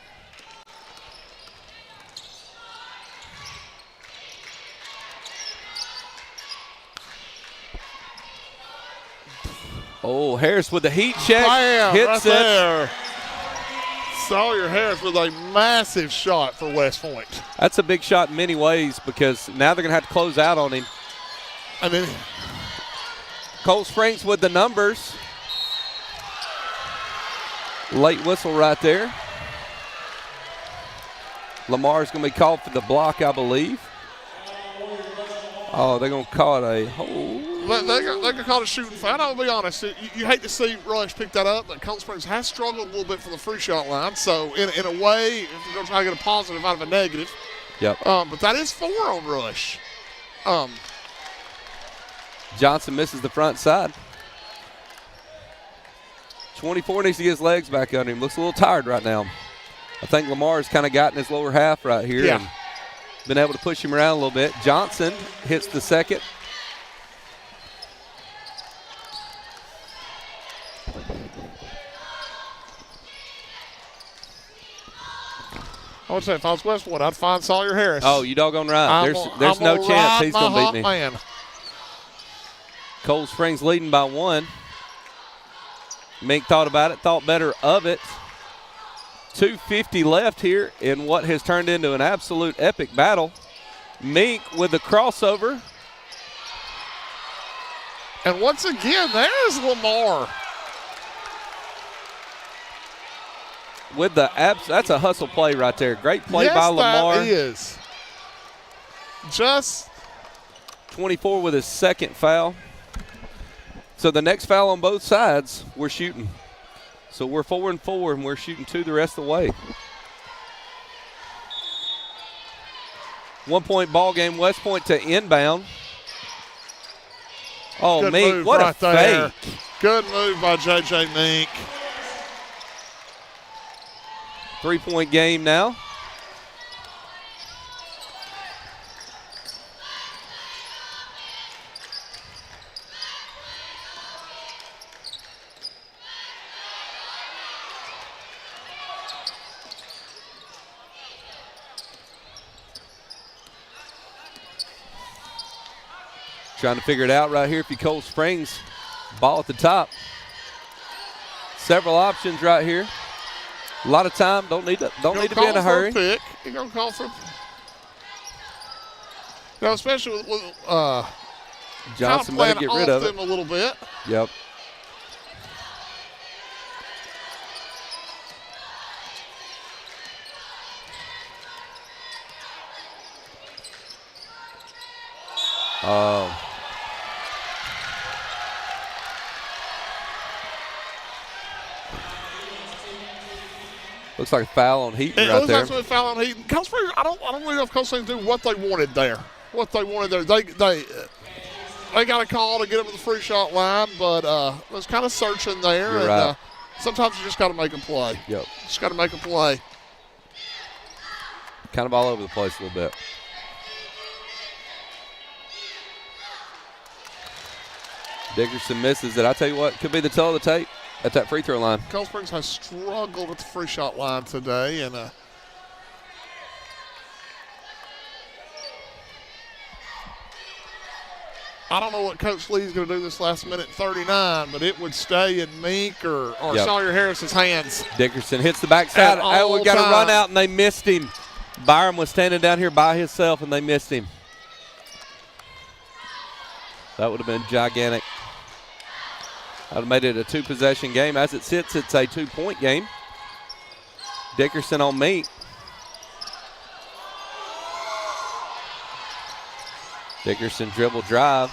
Oh, Harris with the heat check. Bam, hits right it. There. Sawyer Harris with a massive shot for West Point. That's a big shot in many ways because now they're going to have to close out on him. I mean, Cold Springs with the numbers. Late whistle right there. Lamar's going to be called for the block, I believe. Oh, they're going to call it a hold. They can call it a shooting foul. I'll be honest. You hate to see Rush pick that up, but Cold Springs has struggled a little bit for the free shot line. So, in a way, if you're going to try to get a positive out of a negative. Yep. But that is 4 on Rush. Johnson misses the front side. 24 needs to get his legs back under him. Looks a little tired right now. I think Lamar's kind of got in his lower half right here. Yeah. And been able to push him around a little bit. Johnson hits the second. I would say if I was Westwood, I'd find Sawyer Harris. Oh, you doggone right. There's no chance he's going to beat me. Man. Cold Springs leading by 1. Mink thought about it, thought better of it. 2:50 left here in what has turned into an absolute epic battle. Mink with the crossover. And once again, there's Lamar. With the that's a hustle play right there. Great play by Lamar. That is. Just 24 with his second foul. So the next foul on both sides, we're shooting. So we're 4-4, and we're shooting 2 the rest of the way. 1 point ball game. West Point to inbound. Oh, good Mink, move what right a there. fake. Good move by J.J. Mink. 3-point game now. Trying to figure it out right here. If you Cold Springs, ball at the top. Several options right here. A lot of time. Don't need to be in a hurry. Pick. You're gonna call for. Now, especially with Johnson better get rid of it. Them a little bit. Yep. Oh. Looks like a foul on Heaton right there. It looks like a foul on Heaton. Cold Springs, I don't really know if Cold Springs do what they wanted there. They got a call to get them to the free shot line, but was kind of searching there. You're right. Sometimes you just got to make a play. Yep. Just got to make a play. Kind of all over the place a little bit. Dickerson misses it. I tell you what, could be the tail of the tape at that free throw line. Cold Springs has struggled at the free shot line today, and I don't know what Coach Lee's going to do this last minute 39, but it would stay in Mink or Yep. Sawyer Harris's hands. Dickerson hits the backside. We got to run out, and they missed him. Byram was standing down here by himself, and they missed him. That would have been gigantic. That would have made it a 2-possession game. As it sits, it's a 2-point game. Dickerson on Mink. Dickerson dribble drive.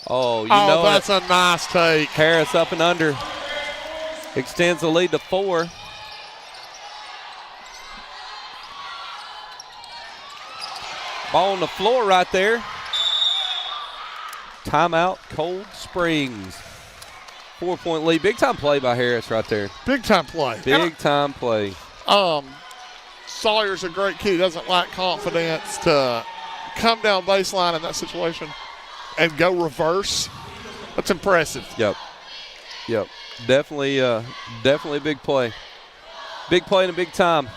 Oh, that's a nice take. Harris up and under. Extends the lead to 4. Ball on the floor right there. Timeout, Cold Springs. 4-point lead. Big time play by Harris right there. Big time play. Big time play. Sawyer's a great kid. He doesn't lack confidence to come down baseline in that situation and go reverse. That's impressive. Yep. Definitely a big play. Big play and a big time.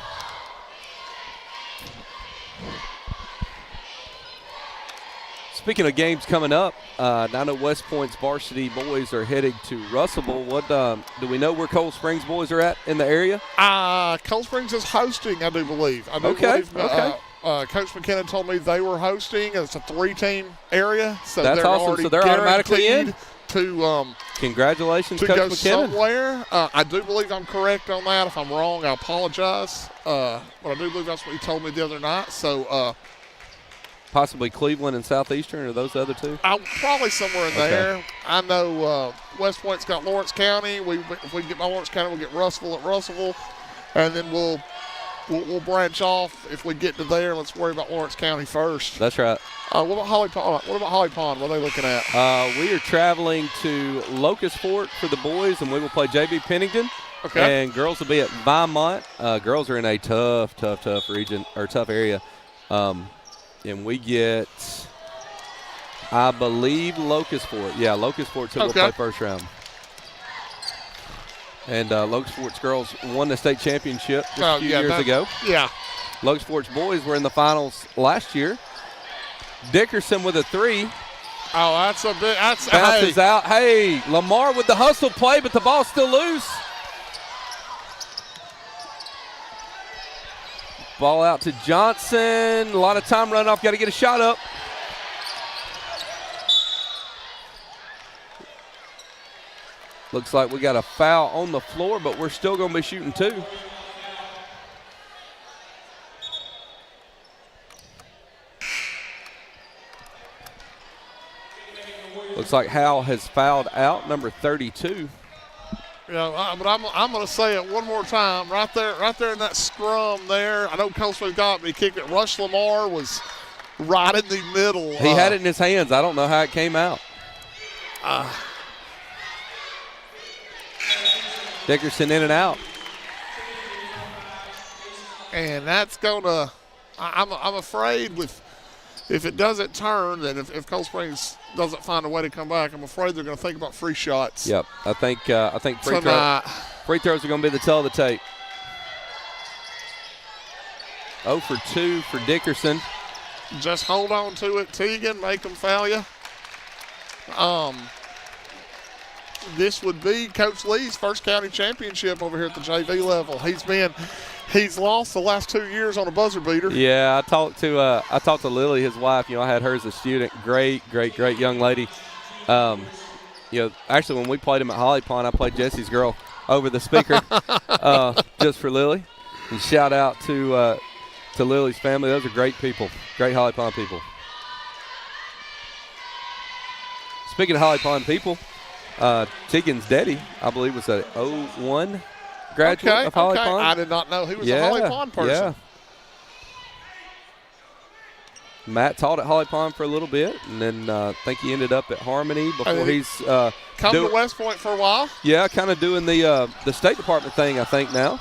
Speaking of games coming up, I know West Point's varsity boys are heading to Russellville. What do we know where Cold Springs boys are at in the area? Cold Springs is hosting, I do believe. Okay. Coach McKenna told me they were hosting. It's a 3-team area, so that's they're awesome. already So they're automatically in. To congratulations, to Coach go McKinnon. somewhere. I do believe I'm correct on that. If I'm wrong, I apologize. But I do believe that's what he told me the other night. So possibly Cleveland and Southeastern, or those other two? Probably somewhere in there. I know West Point's got Lawrence County. If we can get by Lawrence County, we'll get Russellville at Russellville. and then we'll branch off if we get to there. Let's worry about Lawrence County first. That's right. What about Holly Pond? What are they looking at? We are traveling to Locust Fork for the boys, and we will play JV Pennington. Okay. And girls will be at Vinemont. Girls are in a tough region or tough area. And we get, I believe, Locust Fork. Yeah, Locust Fork will play first round. And Locust Fork's girls won the state championship just a few years ago. Yeah. Locust Fork's boys were in the finals last year. Dickerson with a 3. Oh, that's a bit. Bounces out. Hey, Lamar with the hustle play, but the ball's still loose. Ball out to Johnson. A lot of time running off. Got to get a shot up. Looks like we got a foul on the floor, but we're still going to be shooting 2. Looks like Hal has fouled out, number 32. Yeah, but I'm going to say it one more time. Right there in that scrum there. I know Coach got me kicked it. Rush Lamar was right in the middle. He had it in his hands. I don't know how it came out. Dickerson in and out. And that's going to – I'm afraid if it doesn't turn, then if Cold Springs doesn't find a way to come back, I'm afraid they're going to think about free shots. Yep. I think free throws are going to be the tell of the tape. 0 for 2 for Dickerson. Just hold on to it, Teagan. Make them foul you. This would be Coach Lee's first county championship over here at the JV level. He's lost the last 2 years on a buzzer beater. Yeah, I talked to Lily, his wife. I had her as a student. Great young lady. Actually, when we played him at Holly Pond, I played Jesse's girl over the speaker just for Lily. And shout out to Lily's family. Those are great people, great Holly Pond people. Speaking of Holly Pond people, Tegan's daddy, I believe, was a 01 graduate of Holly Pond. I did not know he was a Holly Pond person. Yeah. Matt taught at Holly Pond for a little bit, and then I think he ended up at Harmony before he's come to West Point for a while. Yeah, kind of doing the State Department thing, I think, now.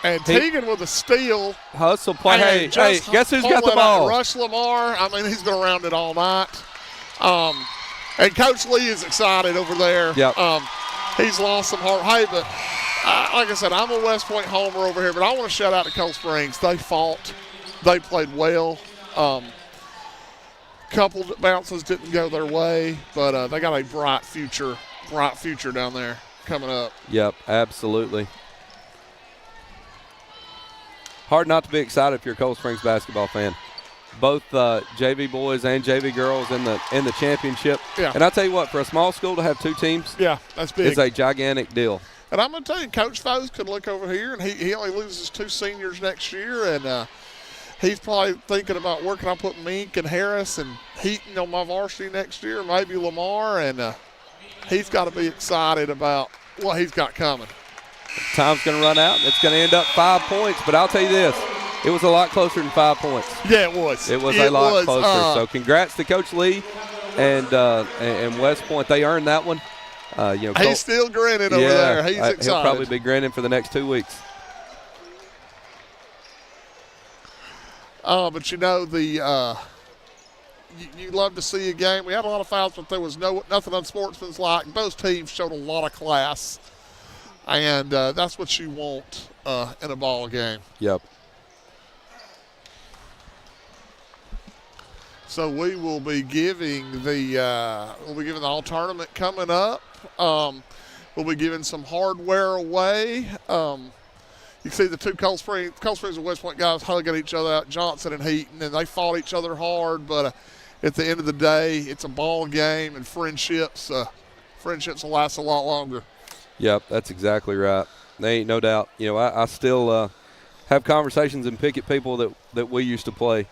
And Teagan with a steal. Hustle play. Hey, guess who's got the ball? Rush Lamar. I mean, he's been around it all night. And Coach Lee is excited over there. Yep. He's lost some heart. Hey, but like I said, I'm a West Point homer over here, but I want to shout out to Cold Springs. They fought. They played well. Couple bounces didn't go their way, but they got a bright future down there coming up. Yep, absolutely. Hard not to be excited if you're a Cold Springs basketball fan. Both JV boys and JV girls in the championship. Yeah. And I tell you what, for a small school to have 2 teams, yeah, that's big. It's a gigantic deal. And I'm going to tell you, Coach Foes could look over here, and he only loses 2 seniors next year, and he's probably thinking about where can I put Mink and Harris and Heaton on my varsity next year, maybe Lamar, and he's got to be excited about what he's got coming. Time's going to run out. It's going to end up 5 points, but I'll tell you this. It was a lot closer than 5 points. Yeah, it was. It was a lot closer. So congrats to Coach Lee and West Point. They earned that one. He's still grinning over there. He's excited. He'll probably be grinning for the next 2 weeks. But you love to see a game. We had a lot of fouls, but there was nothing unsportsmanlike. Both teams showed a lot of class, and that's what you want in a ball game. Yep. So we will be giving the all tournament coming up. We'll be giving some hardware away. You can see the 2 Cold Springs and West Point guys hugging each other out, Johnson and Heaton, and they fought each other hard. But at the end of the day, it's a ball game, and friendships will last a lot longer. Yep, that's exactly right. There ain't no doubt. I still have conversations and pick at people that we used to play.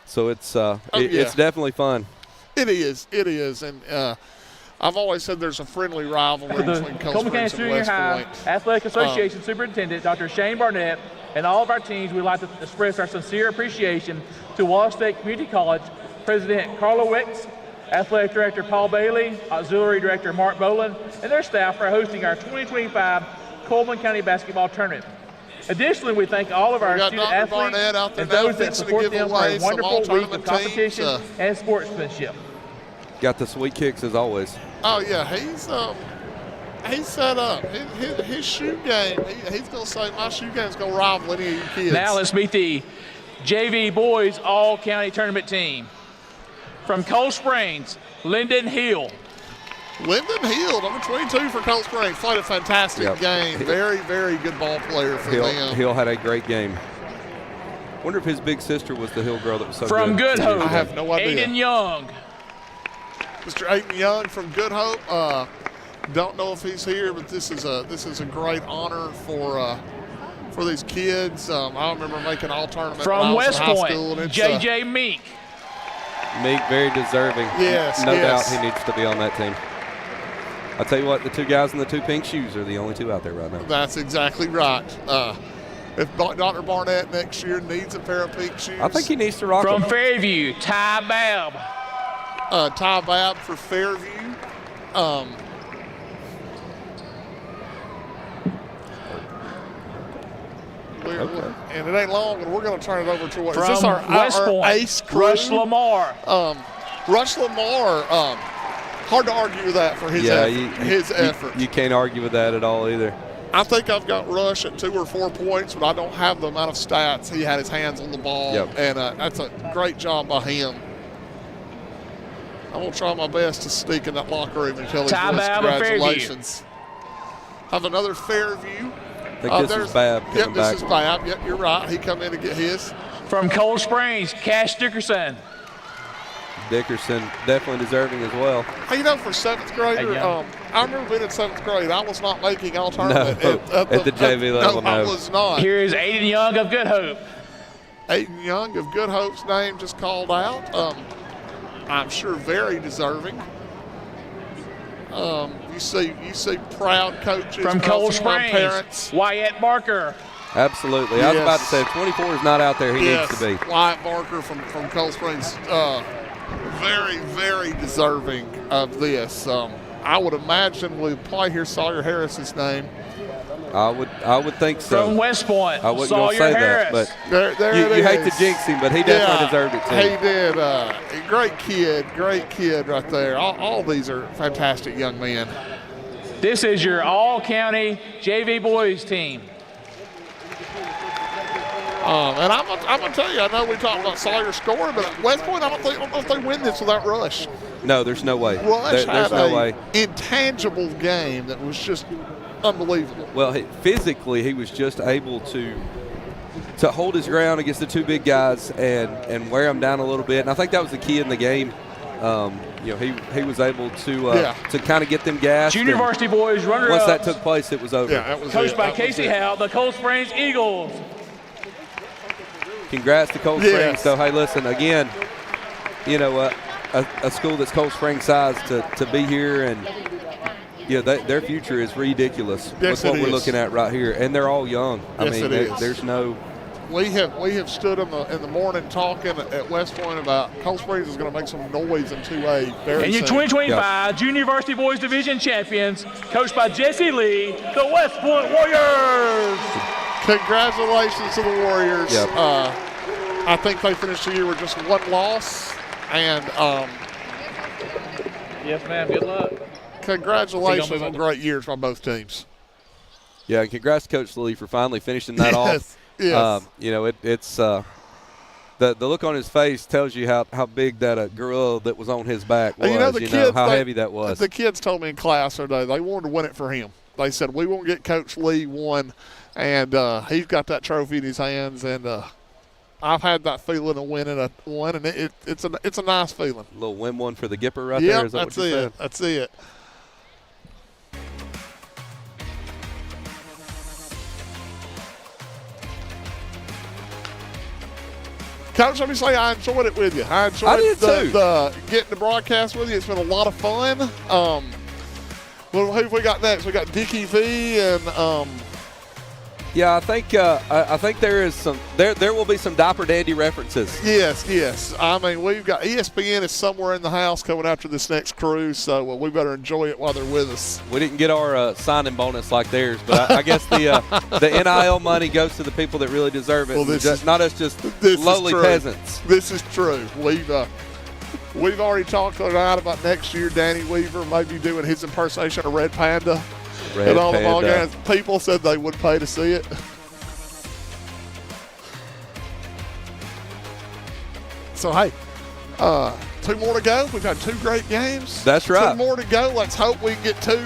So it's definitely fun. It is, and I've always said there's a friendly rivalry between Cold Springs and West Point. Athletic Association Superintendent Dr. Shane Barnett and all of our teams, we'd like to express our sincere appreciation to Wallace State Community College President Carla Wicks, Athletic Director Paul Bailey, Auxiliary Director Mark Boland, and their staff for hosting our 2025 Cullman County Basketball Tournament. Additionally, we thank all of our student athletes and those that support them for a wonderful week of competition and sportsmanship. Got the sweet kicks as always. Oh yeah, he's set up. His shoe game. He's gonna say my shoe game's gonna rival any of you kids. Now let's meet the JV Boys All-County Tournament team. From Cold Springs, Lyndon Hill. Lyndon Hill, number 22 for Cold Springs, played a fantastic game. Very, very good ball player for them. Hill had a great game. Wonder if his big sister was the Hill girl that was so from good. Good Hope, I have no idea. Aiden Young. Mr. Aiden Young from Good Hope. Don't know if he's here, but this is a great honor for these kids. I remember making all tournament from West high Point, school, and J.J. Meek. Meek, very deserving. Yes, no doubt he needs to be on that team. I'll tell you what, the 2 guys in the 2 pink shoes are the only 2 out there right now. That's exactly right. If Dr. Barnett next year needs a pair of pink shoes. I think he needs to rock from them. Fairview, Ty Babb. Ty Babb for Fairview. And it ain't long, and we're going to turn it over to what is this our ace crew? Rush Lamar. Rush Lamar. Hard to argue with that for his effort. You can't argue with that at all either. I think I've got Rush at 2 or 4 points, but I don't have the amount of stats. He had his hands on the ball, and that's a great job by him. I'm going to try my best to sneak in that locker room and tell him congratulations. Have another Fairview. I think this is Babb coming back. This is Babb. Yep, you're right. He come in to get his. From Cold Springs, Cash Dickerson. Dickerson definitely deserving as well. Hey, for 7th grader, I remember being in 7th grade. I was not making all tournament at the JV level. No, I was not. Here is Aiden Young of Good Hope. Aiden Young of Good Hope's name just called out. I'm sure very deserving. You see proud coaches from Cold Springs, parents. Wyatt Barker. Absolutely. I was about to say, if 24 is not out there, he needs to be. Wyatt Barker from Cold Springs. Very, very deserving of this. I would imagine we'll probably hear Sawyer Harris's name. I would think so. From West Point, I wasn't going to say Harris. that, but you hate to jinx him, but he definitely deserved it too. He did. Great kid right there. All these are fantastic young men. This is your all-county JV boys team. And I'm gonna tell you, I know we talked about Sawyer scoring, but at West Point, I don't know if they win this without Rush. No, there's no way. Rush there's had no way. Intangible game that was just unbelievable. Well, physically, he was just able to hold his ground against the 2 big guys and wear them down a little bit. And I think that was the key in the game. He was able to kind of get them gassed. Junior varsity boys runner-up. Once that took place, it was over. Yeah, that was coached by Casey Howe, the Cold Springs Eagles. Congrats to Cold Springs. So, hey, listen, again, a school that's Cold Springs size to be here, and their future is ridiculous with what we're looking at right here, and they're all young. There's no. We have stood in the morning talking at West Point about Cold Springs is going to make some noise in 2A very soon. And your 2025 Junior Varsity Boys Division champions, coached by Jesse Lee, the West Point Warriors. Congratulations to the Warriors. Yep. I think they finished the year with just 1 loss. And yes, ma'am. Good luck. Congratulations on great years by both teams. Yeah, and congrats to Coach Lee for finally finishing that off. Yes. It's the look on his face tells you how big that gorilla that was on his back was. How heavy that was. The kids told me in class today they wanted to win it for him. They said, we won't get Coach Lee one. And he's got that trophy in his hands, and I've had that feeling of winning one, and it's a nice feeling. A little win one for the Gipper right there. Is that what you said? That's it. Coach, let me say I enjoyed it with you. I enjoyed getting the broadcast with you. It's been a lot of fun. Who have we got next? We got Dickie V and yeah, I think there is some there will be some Dapper Dandy references. Yes. I mean, we've got ESPN is somewhere in the house coming after this next cruise, so we better enjoy it while they're with us. We didn't get our signing bonus like theirs, but I guess the NIL money goes to the people that really deserve it, Well, not us just lowly peasants. This is true. We've already talked tonight about next year Danny Weaver maybe doing his impersonation of Red Panda. And all the ball games. People said they would pay to see it. So, hey, 2 more to go. We've had 2 great games. That's right. 2 more to go. Let's hope we can get 2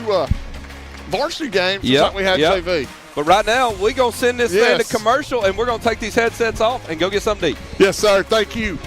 varsity games just like we had JV. But right now, we're going to send this thing to commercial, and we're going to take these headsets off and go get something to eat. Yes, sir. Thank you.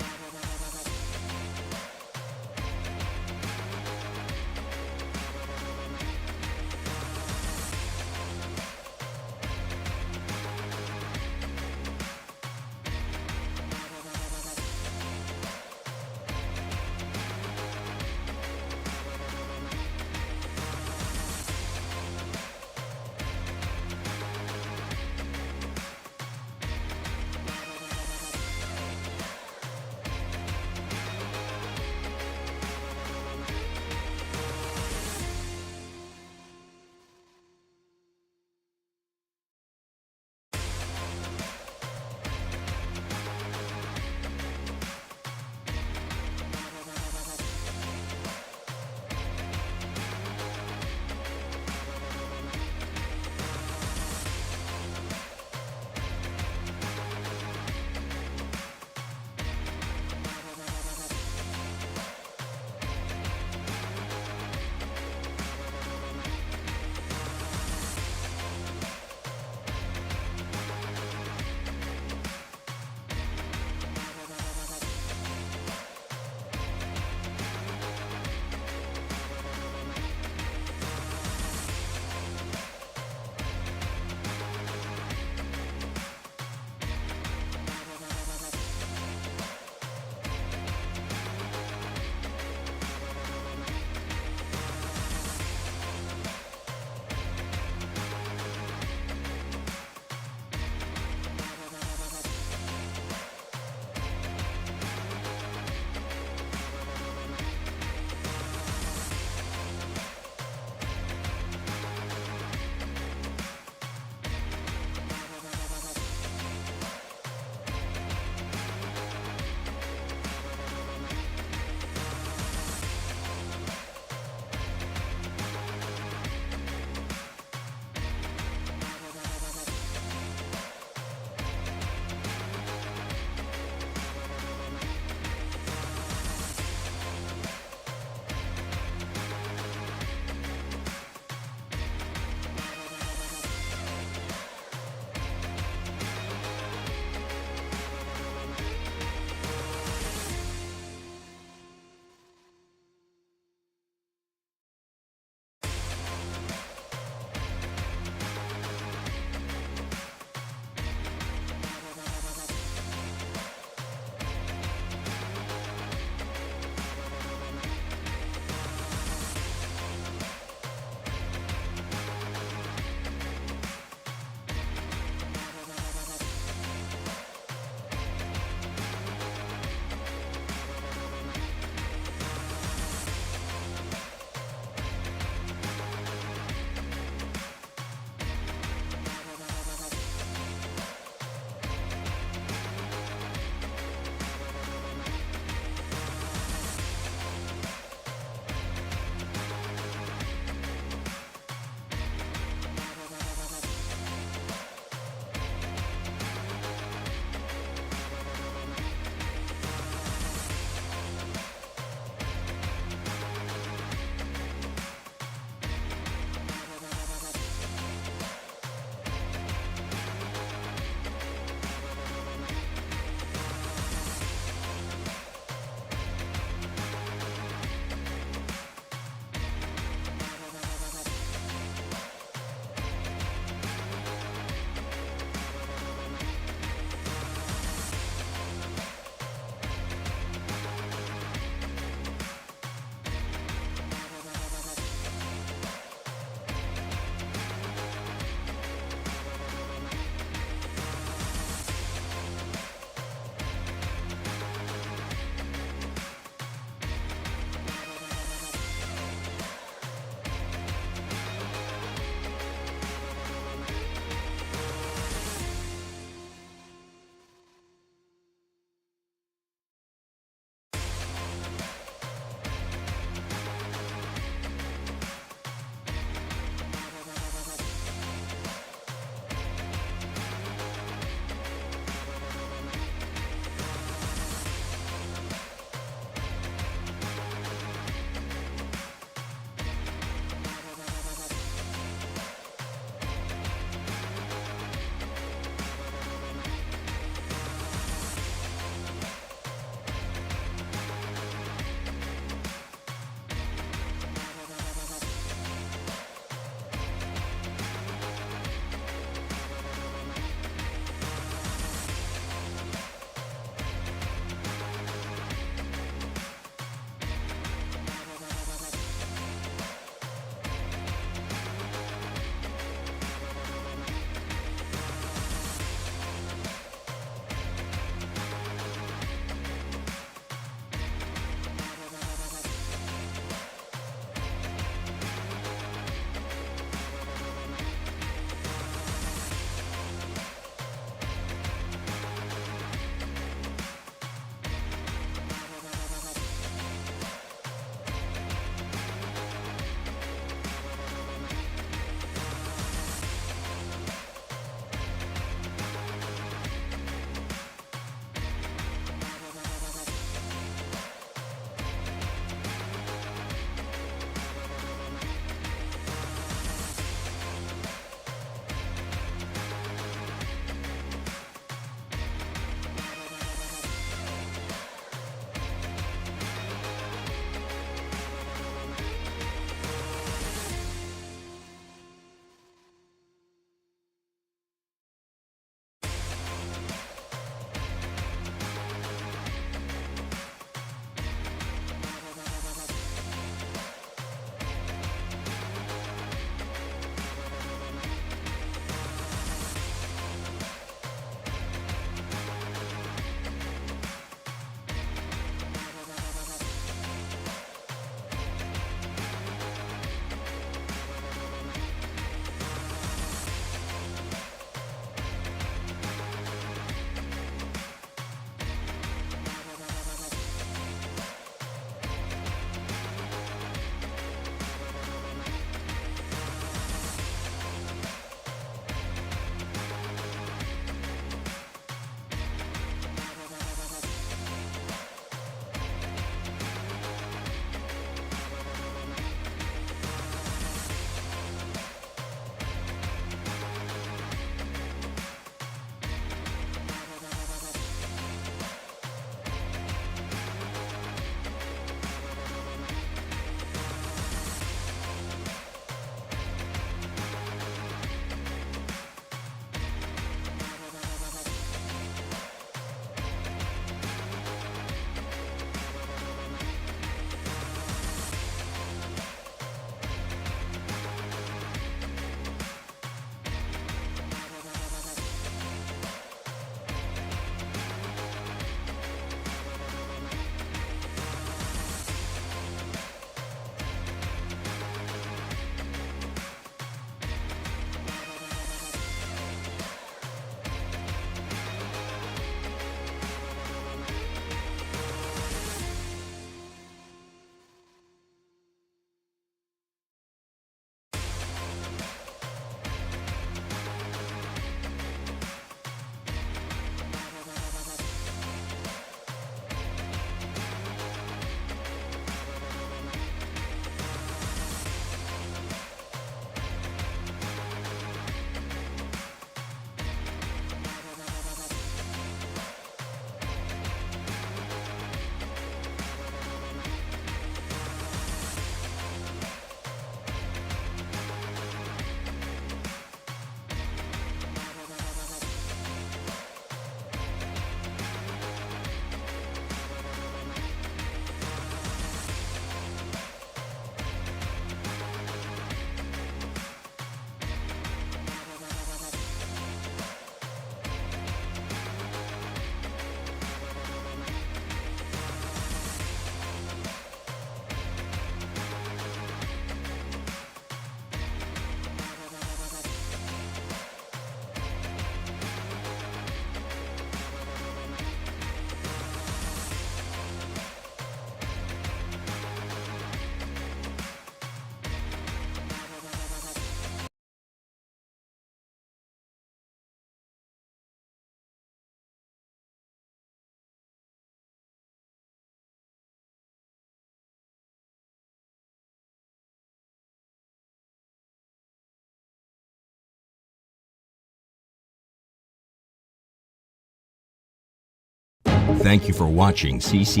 Thank you for watching ccpoe.tv,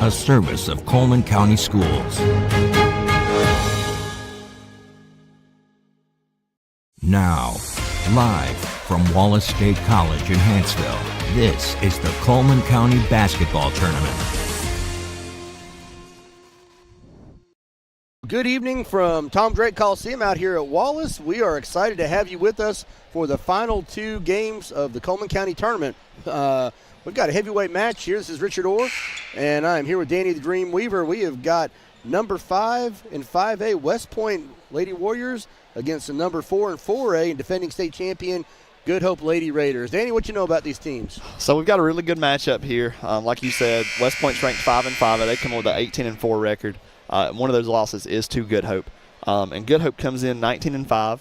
a service of Cullman County Schools. Now, live from Wallace State College in Huntsville, this is the Cullman County Basketball Tournament. Good evening from Tom Drake Coliseum out here at Wallace. We are excited to have you with us for the final 2 games of the Cullman County Tournament. We've got a heavyweight match here. This is Richard Orr, and I'm here with Danny the Dream Weaver. We have got number 5 in 5A West Point Lady Warriors against the number 4 in 4A and defending state champion Good Hope Lady Raiders. Danny, what you know about these teams? So we've got a really good matchup here. Like you said, West Point's ranked 5 in 5A. They come with an 18-4 record. One of those losses is to Good Hope. And Good Hope comes in 19-5,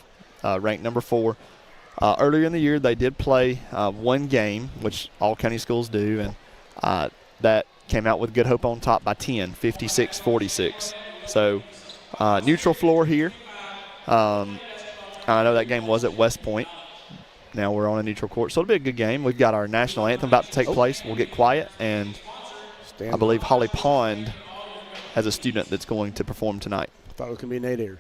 ranked number 4. Earlier in the year, they did play 1 game, which all county schools do, and that came out with Good Hope on top by 10, 56-46. So neutral floor here. I know that game was at West Point. Now we're on a neutral court, so it'll be a good game. We've got our national anthem about to take place. We'll get quiet, and I believe Holly Pond has a student that's going to perform tonight. I thought it was going to be Nate Ayers.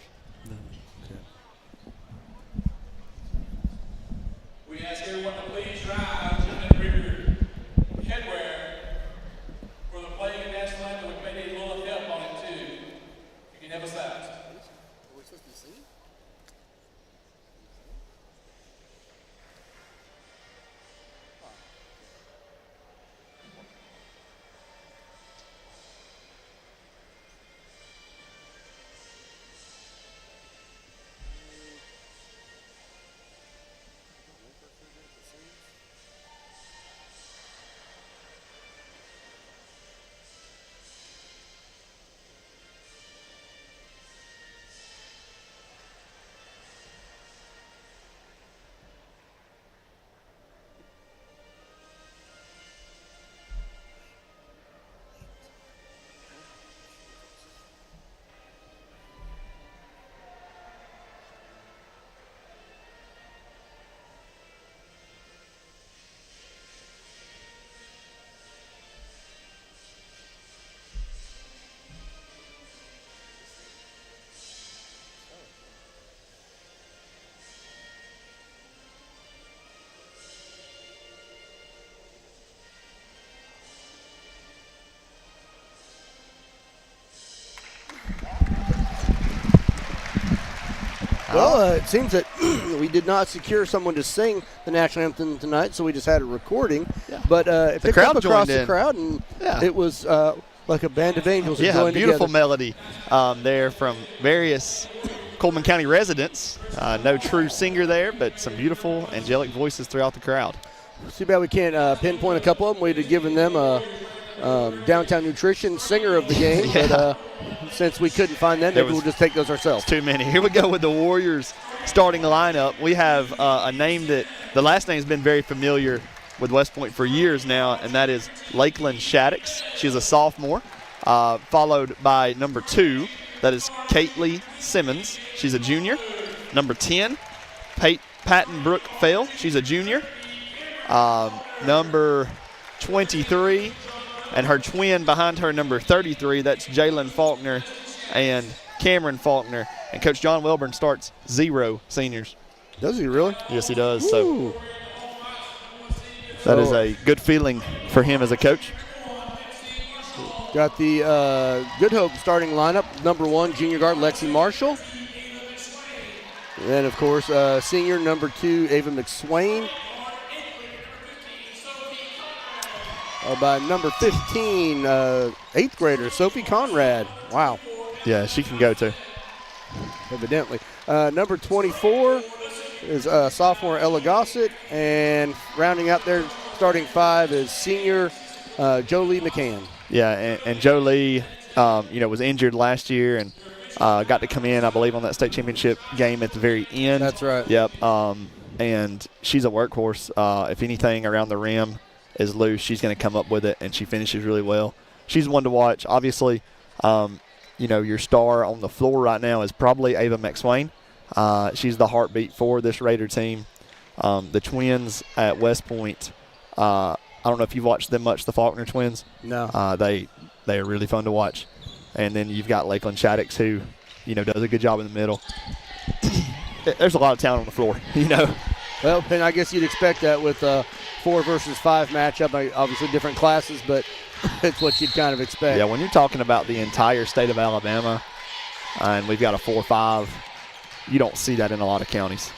We ask everyone to please rise and bring your headwear for the playing of national anthem. We may need a little help on it too. You can help us out. Are we supposed to be singing? Well, it seems that we did not secure someone to sing the national anthem tonight, so we just had a recording. Yeah. But it picked up across the crowd, and it was like a band of angels. Yeah, beautiful melody there from various Cullman County residents. No true singer there, but some beautiful angelic voices throughout the crowd. Too bad we can't pinpoint a couple of them. We'd have given them a Downtown Nutrition singer of the game, but since we couldn't find them, maybe we'll just take those ourselves. Too many. Here we go with the Warriors starting lineup. We have a name that the last name has been very familiar with West Point for years now, and that is Lakeland Shaddix. She's a sophomore, followed by number 2, that is Kately Simmons. She's a junior. Number 10, Patton Brooke Fale. She's a junior. Number 23, and her twin behind her, number 33, that's Jalen Faulkner and Cameron Faulkner. And Coach John Welburn starts 0 seniors. Does he really? Yes, he does. So that is a good feeling for him as a coach. Got the Good Hope starting lineup. Number 1, junior guard Lexi Marshall. And then, of course, senior number 2, Ava McSwain. By number 15, 8th grader Sophie Conrad. Wow. Yeah, she can go too. Evidently. Number 24 is sophomore Ella Gossett. And rounding out their starting 5 is senior Jolie McCann. Yeah, and Jolie, was injured last year and got to come in, I believe, on that state championship game at the very end. That's right. Yep. And she's a workhorse. If anything around the rim is loose, she's going to come up with it, and she finishes really well. She's one to watch. Obviously, your star on the floor right now is probably Ava McSwain. She's the heartbeat for this Raider team. The twins at West Point I don't know if you've watched them much, the Faulkner twins. No. They are really fun to watch. And then you've got Lakeland Shaddix, who, does a good job in the middle. There's a lot of talent on the floor, Well, and I guess you'd expect that with 4 versus 5 matchup. Obviously different classes, but it's what you'd kind of expect. Yeah, when you're talking about the entire state of Alabama, and we've got a 4-5, you don't see that in a lot of counties.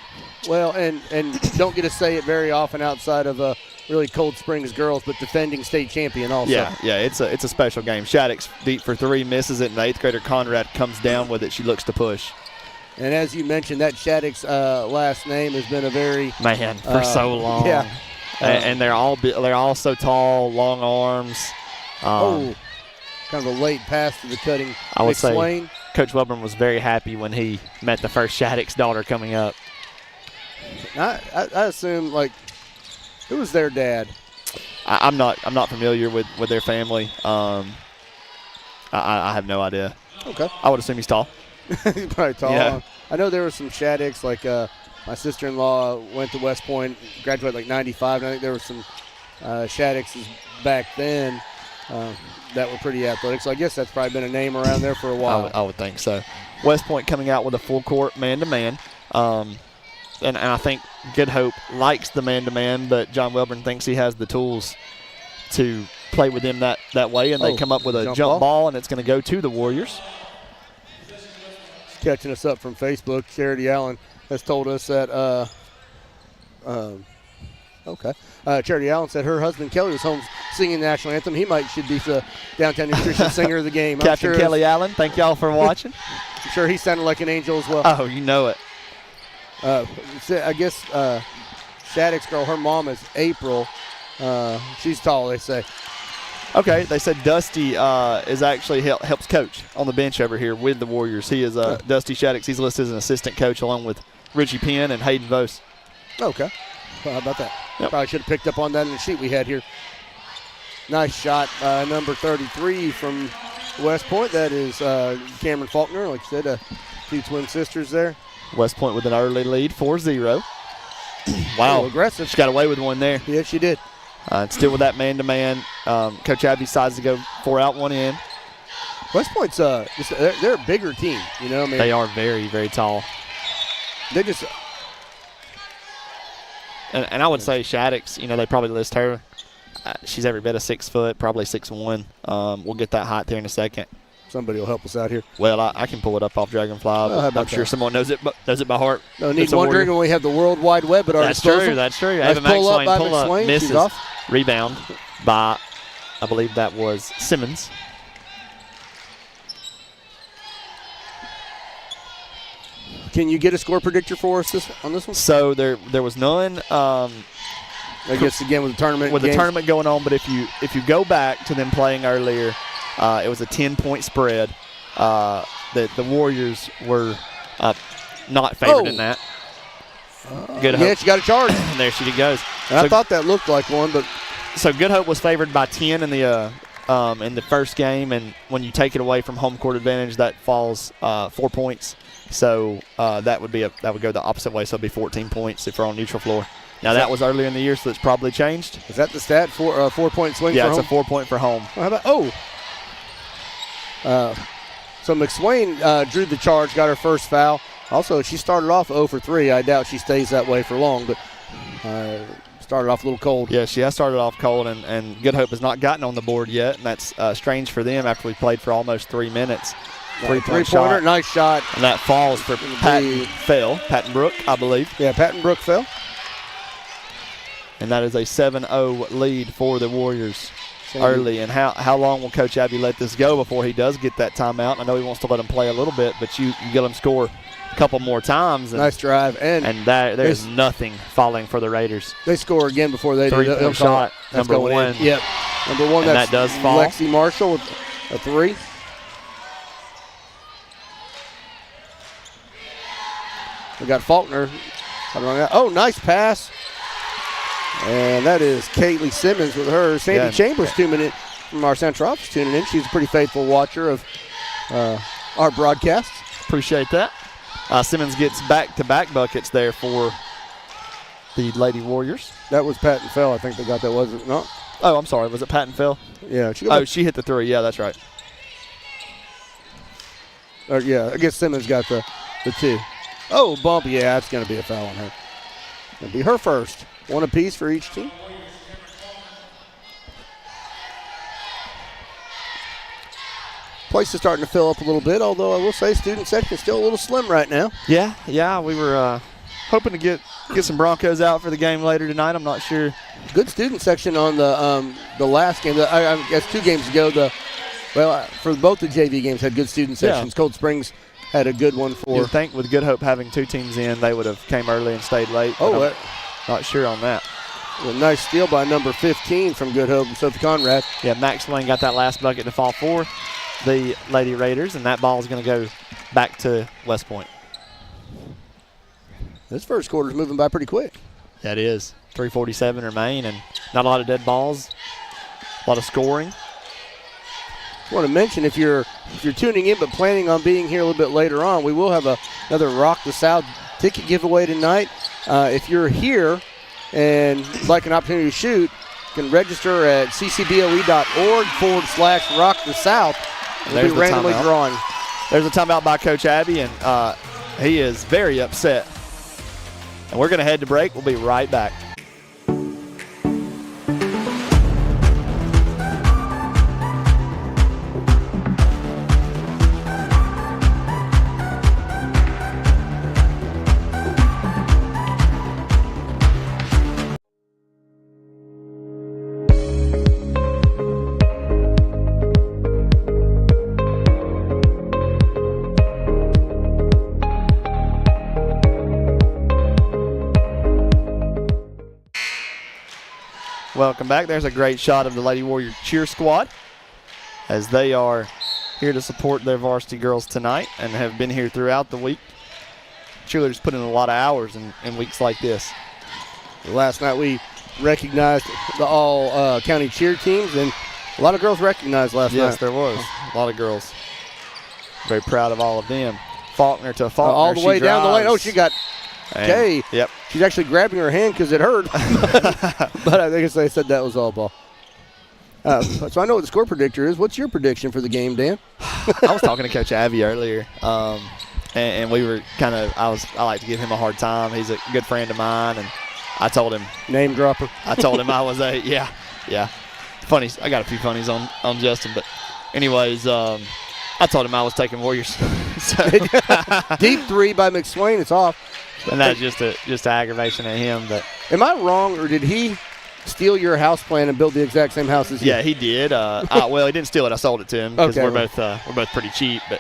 Well, and don't get to say it very often outside of really Cold Springs girls, but defending state champion also. Yeah, it's a special game. Shaddix deep for 3, misses it, and the 8th grader Conrad comes down with it. She looks to push. And as you mentioned, that Shaddix last name has been a very for so long. Yeah, and they're all so tall, long arms. Kind of a late pass to the cutting. I would say Swain. Coach Webber was very happy when he met the first Shaddix daughter coming up. I assume who was their dad? I'm not familiar with their family. I have no idea. Okay. I would assume he's tall. He's probably tall. Yeah. I know there were some Shaddix, my sister-in-law went to West Point, graduated 95, and I think there were some Shaddixes back then that were pretty athletic. So I guess that's probably been a name around there for a while. I would think so. West Point coming out with a full court man-to-man. And I think Good Hope likes the man-to-man, but John Welborn thinks he has the tools to play with him that way, and they come up with a jump ball, and it's going to go to the Warriors. Catching us up from Facebook, Charity Allen has told us that Charity Allen said her husband Kelly was home singing the national anthem. He should be the Downtown Nutrition Singer of the game. Captain Kelly Allen, thank y'all for watching. I'm sure he sounded like an angel as well. Oh, you know it. I guess Shaddix girl, her mom is April. She's tall, they say. Okay, they said Dusty is actually helps coach on the bench over here with the Warriors. He is Dusty Shaddix. He's listed as an assistant coach along with Richie Penn and Hayden Vose. Okay. Well, how about that? Yep. Probably should have picked up on that in the sheet we had here. Nice shot, number 33 from West Point. That is Cameron Faulkner. Like you said, 2 twin sisters there. West Point with an early lead, 4-0. Wow. Aggressive. She got away with one there. Yeah, she did. Still with that man-to-man. Coach Abbey decides to go 4 out, 1 in. West Point's they're a bigger team, They are very, very tall. They just and I would say Shaddix, they probably list her. She's every bit of 6 foot, probably 6'1". We'll get that height there in a second. Somebody will help us out here. Well, I can pull it up off Dragonfly. I'm sure someone knows it by heart. No need wondering when we have the World Wide Web at our disposal. That's true. Nice pull up, misses. She's off. Rebound by, I believe that was Simmons. Can you get a score predictor for us on this one? So there was none. I guess again with the tournament. With the tournament going on, but if you go back to them playing earlier, it was a 10-point spread. The Warriors were not favored in that. Good Hope. Yeah, she got a charge. There she goes. I thought that looked like one, but so Good Hope was favored by 10 in the first game, and when you take it away from home court advantage, that falls 4 points. So that would go the opposite way. So it'd be 14 points if we're on neutral floor. Now that was earlier in the year, so it's probably changed. Is that the stat? 4-point swing. Yeah, for it's home? a 4-point for home. Well, how about so McSwain drew the charge, got her first foul. Also, she started off 0 for 3. I doubt she stays that way for long, but started off a little cold. Yeah, she has started off cold, and Good Hope has not gotten on the board yet, and that's strange for them after we played for almost 3 minutes. Three-pointer, nice shot. And that falls for Patton Brook, I believe. Yeah, Patton Brook fell. And that is a 7-0 lead for the Warriors early. And how long will Coach Abbey let this go before he does get that timeout? I know he wants to let him play a little bit, but you get him score a couple more times. And, nice drive. And there's nothing falling for the Raiders. They score again before they do. Three-point shot, number 1. Yep. Number 1, that does fall. Lexi Marshall with a 3. We got Faulkner. Oh, nice pass. And that is Kaylee Simmons with her. Sandy Chambers tuning in from our Central office tuning in. She's a pretty faithful watcher of our broadcasts. Appreciate that. Simmons gets back-to-back buckets there for the Lady Warriors. That was Patton Fell. I think they got that, was it not? Oh, I'm sorry. Was it Patton Phil? Yeah. She hit the 3. Yeah, that's right. Yeah, I guess Simmons got the 2. Oh, bump. Yeah, that's going to be a foul on her. It'll be her first. 1 apiece for each team. Place is starting to fill up a little bit, although I will say student section is still a little slim right now. Yeah. We were hoping to get some Broncos out for the game later tonight. I'm not sure. Good student section on the last game. I guess 2 games ago, for both the JV games had good student sections. Yeah. Cold Springs had a good one for. You'd think with Good Hope having 2 teams in, they would have came early and stayed late. I'm not sure on that. A nice steal by number 15 from Good Hope and Sophie Conrad. Yeah, Max Wayne got that last bucket to fall for the Lady Raiders, and that ball is going to go back to West Point. This first quarter is moving by pretty quick. That is. 3:47 remain, and not a lot of dead balls. A lot of scoring. I want to mention if you're tuning in but planning on being here a little bit later on, we will have another Rock the South ticket giveaway tonight. If you're here and would like an opportunity to shoot, you can register at ccboe.org/Rock the South. We'll be randomly drawing. There's a timeout by Coach Abbey, and he is very upset. And we're going to head to break. We'll be right back. Welcome back. There's a great shot of the Lady Warrior cheer squad as they are here to support their varsity girls tonight and have been here throughout the week. Cheerleaders put in a lot of hours in weeks like this. Last night we recognized the all county cheer teams, and a lot of girls recognized last night. Yes, there was. A lot of girls. Very proud of all of them. Faulkner to Faulkner. All the way down the lane. Oh, she got Kay. Yep. She's actually grabbing her hand because it hurt. But I think they said that was all ball. So I know what the score predictor is. What's your prediction for the game, Dan? I was talking to Coach Abbey earlier, and we were I like to give him a hard time. He's a good friend of mine, and I told him. Name dropper. I told him I was yeah. Funnies. I got a few funnies on Justin, but anyways, I told him I was taking Warriors. So Deep 3 by McSwain. It's off. And that's just an aggravation at him. But am I wrong, or did he steal your house plan and build the exact same house as you? Yeah, he did. Well, he didn't steal it. I sold it to him because we're both pretty cheap. But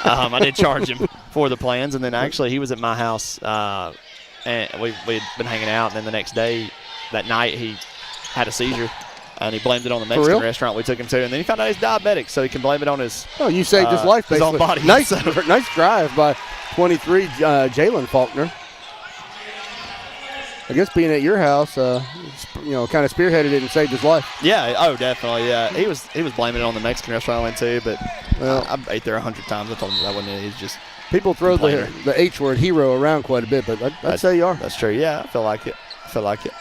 I did charge him for the plans. And then actually he was at my house, and we'd been hanging out. And then the next day, that night, he had a seizure. And he blamed it on the Mexican restaurant we took him to. And then he found out he's diabetic, so he can blame it on his you saved his life, basically. His own body. Nice drive by 23, Jalen Faulkner. I guess being at your house, kind of spearheaded it and saved his life. Yeah, definitely, yeah. He was blaming it on the Mexican restaurant I went to, but I ate there 100 times. I told him that wasn't it. He's just people throw the H word, hero, around quite a bit, but I'd say you are. That's true, yeah. I feel like it.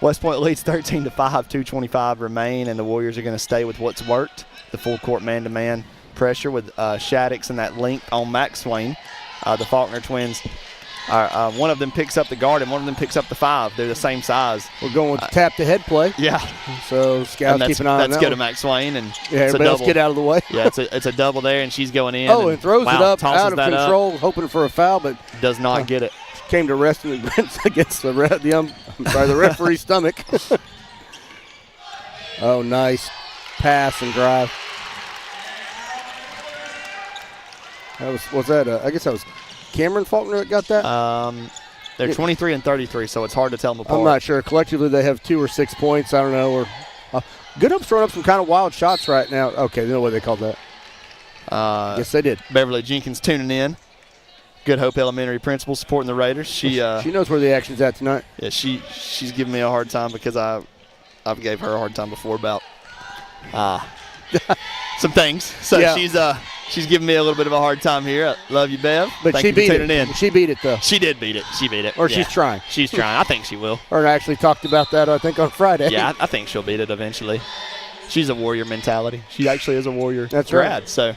West Point leads 13-5, 2:25 remain, and the Warriors are going to stay with what's worked, the full court man-to-man pressure with Shaddix and that length on Max Swain. The Faulkner twins, one of them picks up the guard and one of them picks up the 5. They're the same size. We're going with the tap-to-head play. Yeah. So scouts keep an eye on that. That's good to Max Swain. And everybody else get out of the way. Yeah, it's a double there, and she's going in. And throws it up out of control, hoping for a foul, but does not get it. Came to rest against the referee's stomach. Oh, nice pass and drive. Was that? I guess that was Cameron Faulkner that got that. They're 23 and 33, so it's hard to tell them apart. I'm not sure. Collectively, they have 2 or 6 points. I don't know. Or Good Hope's throwing up some kind of wild shots right now. Okay, you know what they called that. Yes, they did. Beverly Jenkins tuning in. Good Hope Elementary principal supporting the Raiders. She knows where the action's at tonight. Yeah, she's giving me a hard time because I gave her a hard time before about some things. So She's giving me a little bit of a hard time here. I love you, Bev. But Thank she you for beat tuning it. in. She beat it, though. She did beat it. She beat it. Or Yeah. she's trying. She's trying. I think she will. Or I actually talked about that, I think, on Friday. Yeah, I think she'll beat it eventually. She's a warrior mentality. She actually is a warrior That's grad, right. so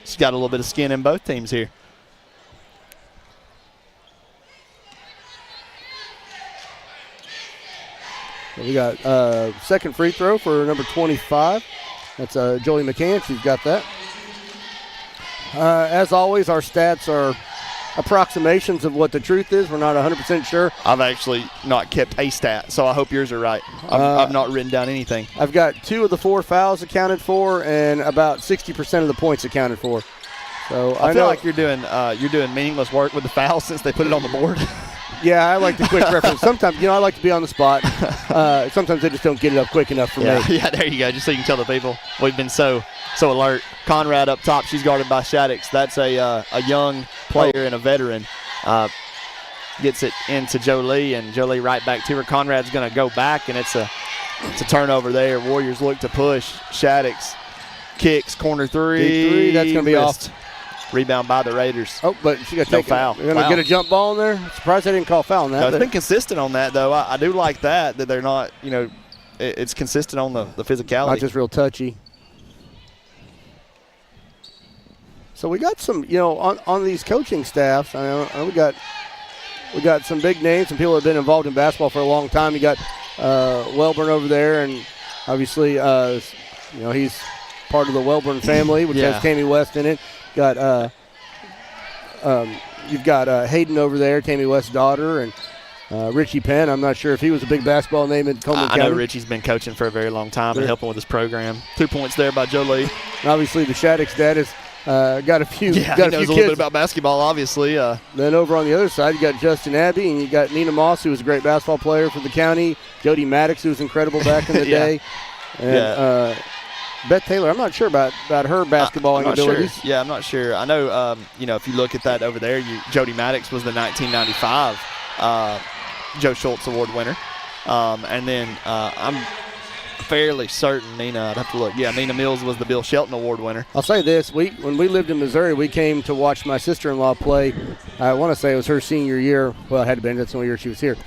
she's got a little bit of skin in both teams here. We got second free throw for number 25. That's Jolie McCann. She's got that. As always, our stats are approximations of what the truth is. We're not 100% sure. I've actually not kept a stat, so I hope yours are right. I've not written down anything. I've got 2 of the 4 fouls accounted for and about 60% of the points accounted for. So I feel like you're doing meaningless work with the foul since they put it on the board. Yeah, I like the quick reference. Sometimes, I like to be on the spot. Sometimes they just don't get it up quick enough for me. Yeah, there you go. Just so you can tell the people we've been so alert. Conrad up top. She's guarded by Shaddix. That's a young player and a veteran. Gets it into Jolie, and Jolie right back to her. Conrad's going to go back, and it's a turnover there. Warriors look to push. Shaddix kicks, corner three. That's going to be off. Rebound by the Raiders. Oh, but she got no foul. They're going to get a jump ball in there. Surprised they didn't call foul on that. No, it's been consistent on that, though. I do like that they're not, it's consistent on the physicality. Not just real touchy. So we got some, on these coaching staffs, we got some big names, some people that have been involved in basketball for a long time. You got Welburn over there, and obviously, he's part of the Welburn family, which has Tammy West in it. You've got Hayden over there, Tammy West's daughter, and Richie Penn. I'm not sure if he was a big basketball name in Cullman County. I know Richie's been coaching for a very long time and helping with his program. 2 points there by Jolie. And obviously, the Shaddix dad has got a few. Yeah, got he knows a a little bit about basketball, obviously. Then over on the other side, you got Justin Abbey, and you got Nina Moss, who was a great basketball player for the county. Jody Maddox, who was incredible back in the day. And, Beth Taylor, I'm not sure about her basketballing abilities. Sure. Yeah, I'm not sure. I know, if you look at that over there, Jody Maddox was the 1995 Joe Schultz Award winner. And then I'm fairly certain Nina, I'd have to look. Yeah, Nina Mills was the Bill Shelton Award winner. I'll say this. When we lived in Missouri, we came to watch my sister-in-law play. I want to say it was her senior year. Well, it had to be. That's the only year she was here.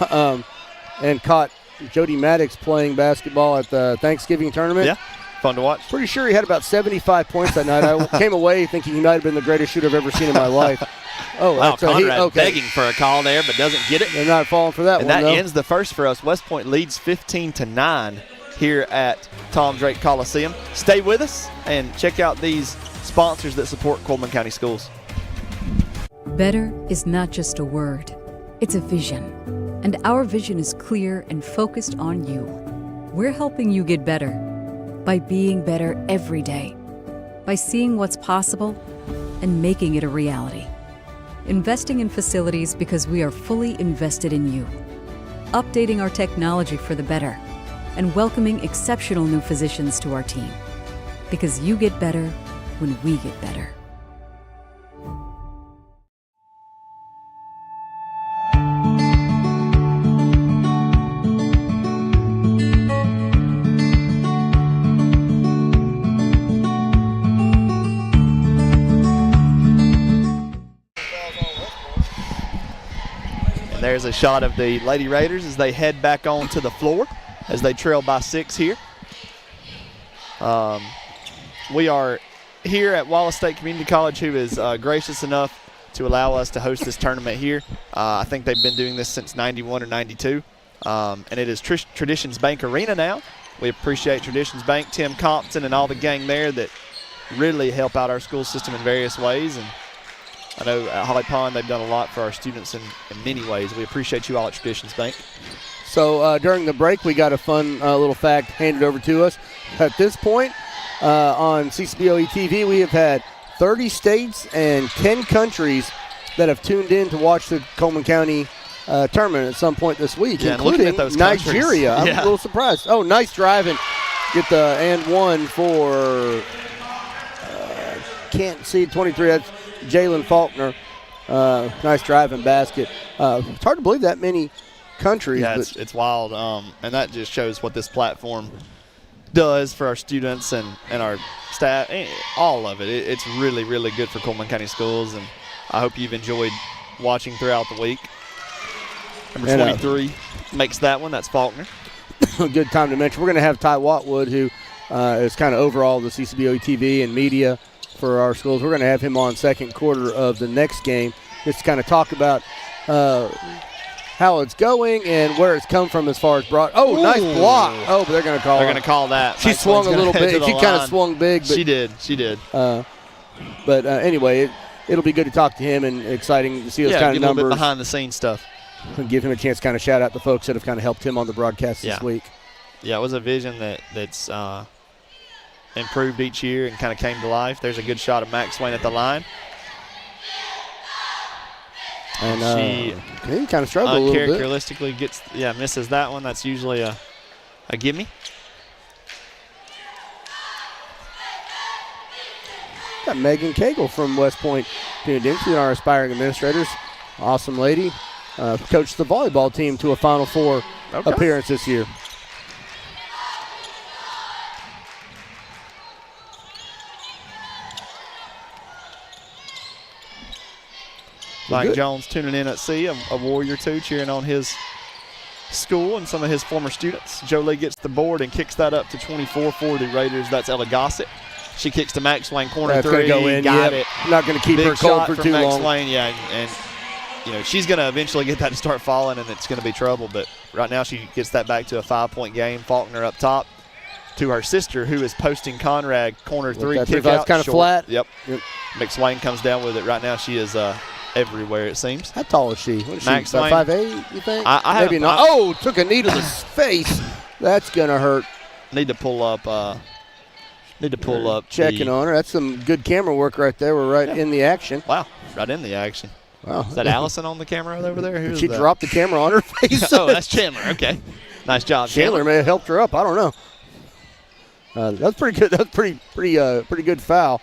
And caught Jody Maddox playing basketball at the Thanksgiving tournament. Yeah. Fun to watch. Pretty sure he had about 75 points that night. I came away thinking he might have been the greatest shooter I've ever seen in my life. Oh, wow, Conrad begging for a call there, but doesn't get it. They're not falling for that and one, that ends the first for us. West Point leads 15-9 here at Tom Drake Coliseum. Stay with us and check out these sponsors that support Cullman County Schools. Better is not just a word. It's a vision. And our vision is clear and focused on you. We're helping you get better by being better every day, by seeing what's possible and making it a reality. Investing in facilities because we are fully invested in you. Updating our technology for the better and welcoming exceptional new physicians to our team. Because you get better when we get better. There's a shot of the Lady Raiders as they head back onto the floor as they trail by 6 here. We are here at Wallace State Community College, who is gracious enough to allow us to host this tournament here. I think they've been doing this since 91 or 92, and it is Traditions Bank Arena now. We appreciate Traditions Bank, Tim Compton, and all the gang there that really help out our school system in various ways. And I know at Holly Pond they've done a lot for our students in many ways. We appreciate you all at Traditions Bank. So during the break, we got a fun little fact handed over to us. At this point, on CCBOE TV, we have had 30 states and 10 countries that have tuned in to watch the Cullman County tournament at some point this week, including Nigeria. I'm a little surprised. Oh, nice drive and get the and one for can't see 23. That's Jalen Faulkner. Nice drive and basket. It's hard to believe that many countries. Yeah, it's wild, and that just shows what this platform does for our students and our staff, all of it. It's really, really good for Cullman County Schools, and I hope you've enjoyed watching throughout the week. Number 23 makes that one. That's Faulkner. A good time to mention, we're going to have Ty Watwood, who is kind of overall the CCBOE TV and media for our schools. We're going to have him on second quarter of the next game just to kind of talk about how it's going and where it's come from as far as broad. Oh, nice block. Oh, but they're going to call They're going to call that. She swung a little bit. She kind of swung big. But, she did. But anyway, it'll be good to talk to him and exciting to see those kind of numbers. A little bit behind the scenes stuff. And give him a chance to kind of shout out the folks that have kind of helped him on the broadcast this week. Yeah, it was a vision that's improved each year and kind of came to life. There's a good shot of Max Swain at the line. And he kind of struggled a little bit. Uncharacteristically misses that one. That's usually a gimme. Got Megan Cagle from West Point tuned in. She's our aspiring administrators. Awesome lady. Coached the volleyball team to a Final Four appearance this year. Mike Jones tuning in at sea, a Warrior too, cheering on his school and some of his former students. Jolie gets the board and kicks that up to 24 for the Raiders. That's Ella Gossett. She kicks to Max Swain, corner three. Go in. Got it. Not going to keep her cold for too Max long. Swain, and she's going to eventually get that to start falling, and it's going to be trouble. But right now she gets that back to a 5-point game. Faulkner up top to her sister, who is posting Conrad, corner three, kick out. Kind of flat. Yep. McSwain comes down with it. Right now she is everywhere, it seems. How tall is she? What is Max she, 5'8", you think? Maybe not. Took a knee to the face. That's going to hurt. Need to pull up. Checking on her. That's some good camera work right there. We're right in the action. Wow, right in the action. Wow. Is that Allison on the camera over there? Did she dropped the camera on her face? Oh, that's Chandler. Okay. Nice job, Chandler may have helped her up. I don't know. That's pretty good. That's pretty good foul.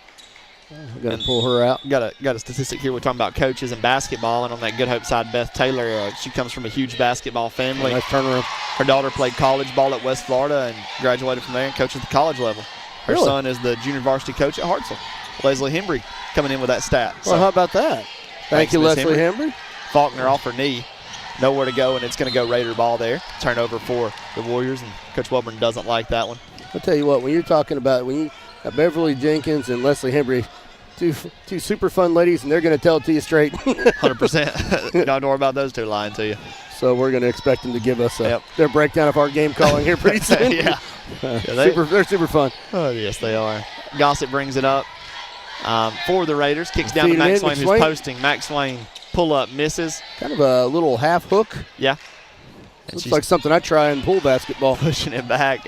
We're going to pull her out. Got a statistic here. We're talking about coaches in basketball, and on that Good Hope side, Beth Taylor, she comes from a huge basketball family. Nice turnaround. Her daughter played college ball at West Florida and graduated from there and coached at the college level. Her son is the junior varsity coach at Hartselle. Leslie Hembry coming in with that stat. Well, how about that? Thank you, Leslie Hembry. Faulkner off her knee. Nowhere to go, and it's going to go Raider ball there. Turnover for the Warriors, and Coach Welburn doesn't like that one. I'll tell you what, when you're talking about Beverly Jenkins and Leslie Hembry, two super fun ladies, and they're going to tell it to you straight. 100%. Don't worry about those two lying to you. So we're going to expect them to give us their breakdown of our game calling here pretty soon. Yeah. They're super fun. Oh, yes, they are. Gossett brings it up for the Raiders. Kicks down to Max Swain, who's posting. Max Swain pull-up misses. Kind of a little half hook. Yeah. Looks like something I try in pool basketball. Pushing it back.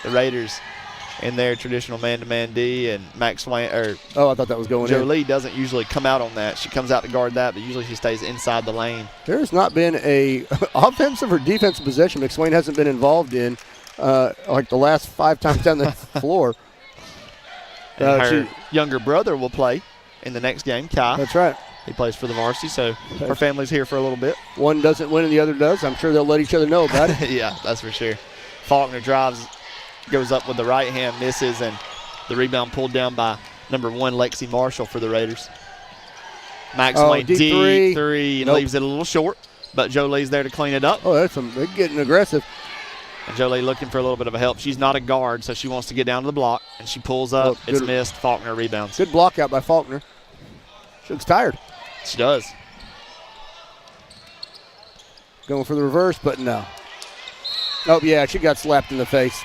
The Raiders in their traditional man-to-man D, and Max Swain, I thought that was going in. Jolie doesn't usually come out on that. She comes out to guard that, but usually she stays inside the lane. There has not been a offensive or defensive possession McSwain hasn't been involved in like the last 5 times down the floor. Her younger brother will play in the next game, Kai. That's right. He plays for the Varsity, so her family's here for a little bit. One doesn't win and the other does. I'm sure they'll let each other know about it. Yeah, that's for sure. Faulkner drives, goes up with the right hand, misses, and the rebound pulled down by number 1, Lexi Marshall for the Raiders. Max Swain, deep three, and leaves it a little short, but Jolie's there to clean it up. Oh, they're getting aggressive. And Jolie looking for a little bit of a help. She's not a guard, so she wants to get down to the block, and she pulls up. It's missed. Faulkner rebounds. Good block out by Faulkner. She looks tired. She does. Going for the reverse, but no. Oh, yeah, she got slapped in the face.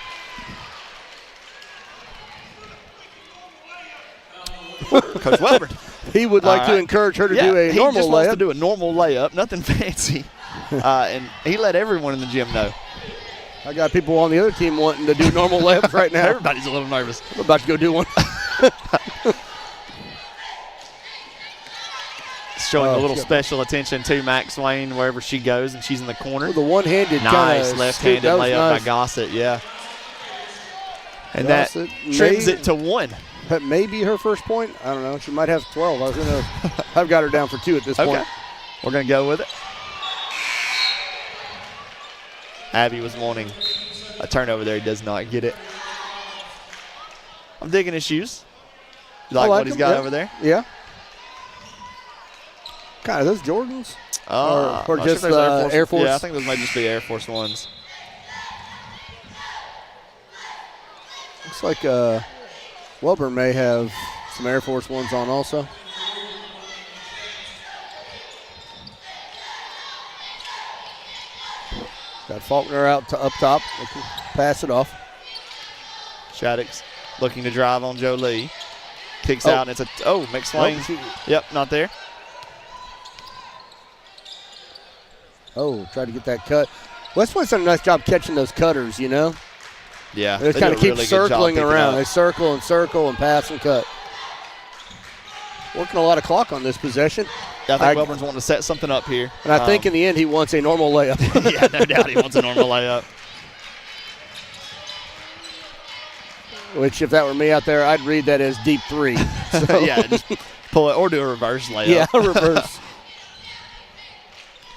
Coach Welburn. He would like to encourage her to do a normal layup. He just wants to do a normal layup, nothing fancy. And he let everyone in the gym know. I got people on the other team wanting to do normal layups right now. Everybody's a little nervous. I'm about to go do one. Showing a little special attention to Max Swain wherever she goes, and she's in the corner. With the one-handed nice left-handed layup by Gossett, And Gossett that trims it to 1. That may be her first point. I don't know. She might have 12. I was gonna. I've got her down for 2 at this point. We're going to go with it. Abby was wanting a turnover there. He does not get it. I'm digging his shoes. You like what he's got over there? Yeah. Kind of those Jordans? Or just Air Force? Yeah, I think those might just be Air Force Ones. Looks like Welburn may have some Air Force Ones on also. Got Faulkner out up top. Pass it off. Shaddix looking to drive on Jolie. Kicks out, and it's McSwain. Yep, not there. Tried to get that cut. West Point's done a nice job catching those cutters, you know? Yeah. They kind of keep circling around. They circle and pass and cut. Working a lot of clock on this possession. I think Welburn's wanting to set something up here. And I think in the end he wants a normal layup. Yeah, no doubt he wants a normal layup. Which, if that were me out there, I'd read that as deep three. So. Yeah, just pull it or do a reverse layup. Yeah, reverse.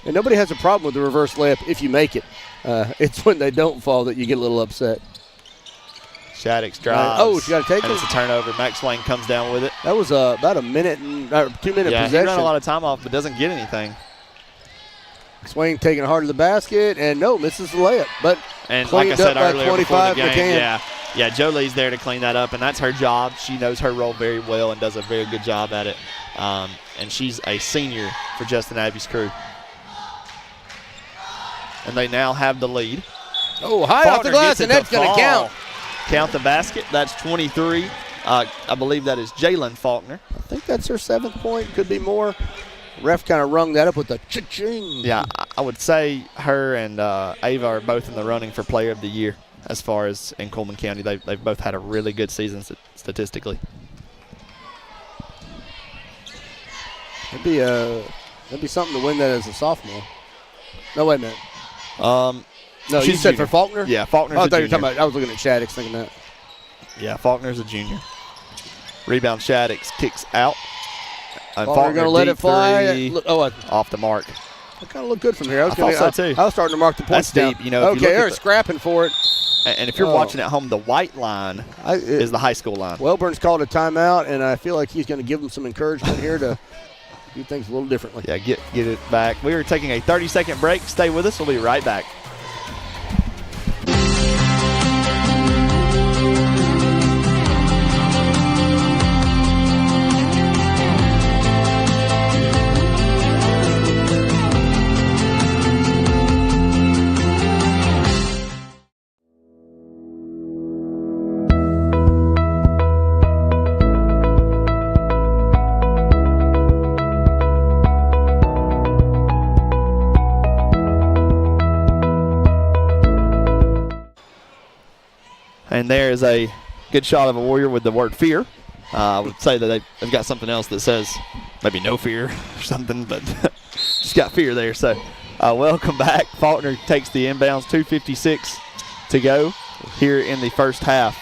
And nobody has a problem with the reverse layup if you make it. It's when they don't fall that you get a little upset. Shaddix drives. She got to take it. And it's a turnover. Max Swain comes down with it. That was about a minute and 2 minute yeah, possession. He ran a lot of time off, but doesn't get anything. Swain taking it hard to the basket, and misses the layup. But and like I said earlier, 25 before the game, yeah, Jolie's there to clean that up, and that's her job. She knows her role very well and does a very good job at it. And she's a senior for Justin Abbey's crew. And they now have the lead. High off the glass, and that's going to count. Count the basket. That's 23. I believe that is Jalen Faulkner. I think that's her 7th point. Could be more. Ref kind of rung that up with a cha-ching. Yeah, I would say her and Ava are both in the running for Player of the Year as far as in Cullman County. They've both had a really good season statistically. That'd be something to win that as a sophomore. No, wait a minute. No, you said for Faulkner? Yeah, Faulkner's I a thought you were junior. talking about, I was looking at Shaddix thinking that. Yeah, Faulkner's a junior. Rebound, Shaddix kicks out. And Faulkner going to let it fly. Off the mark. It kind of looked good from here. I thought so too. I was starting to mark the points That's deep. down. You know, if you they're scrapping for it. And if you're watching at home, the white line is the high school line. Welburn's called a timeout, and I feel like he's going to give them some encouragement here to do things a little differently. Yeah, get it back. We are taking a 30-second break. Stay with us. We'll be right back. And there is a good shot of a Warrior with the word fear. I would say that they've got something else that says maybe no fear or something, but just got fear there. So welcome back. Faulkner takes the inbounds, 2:56 to go here in the first half.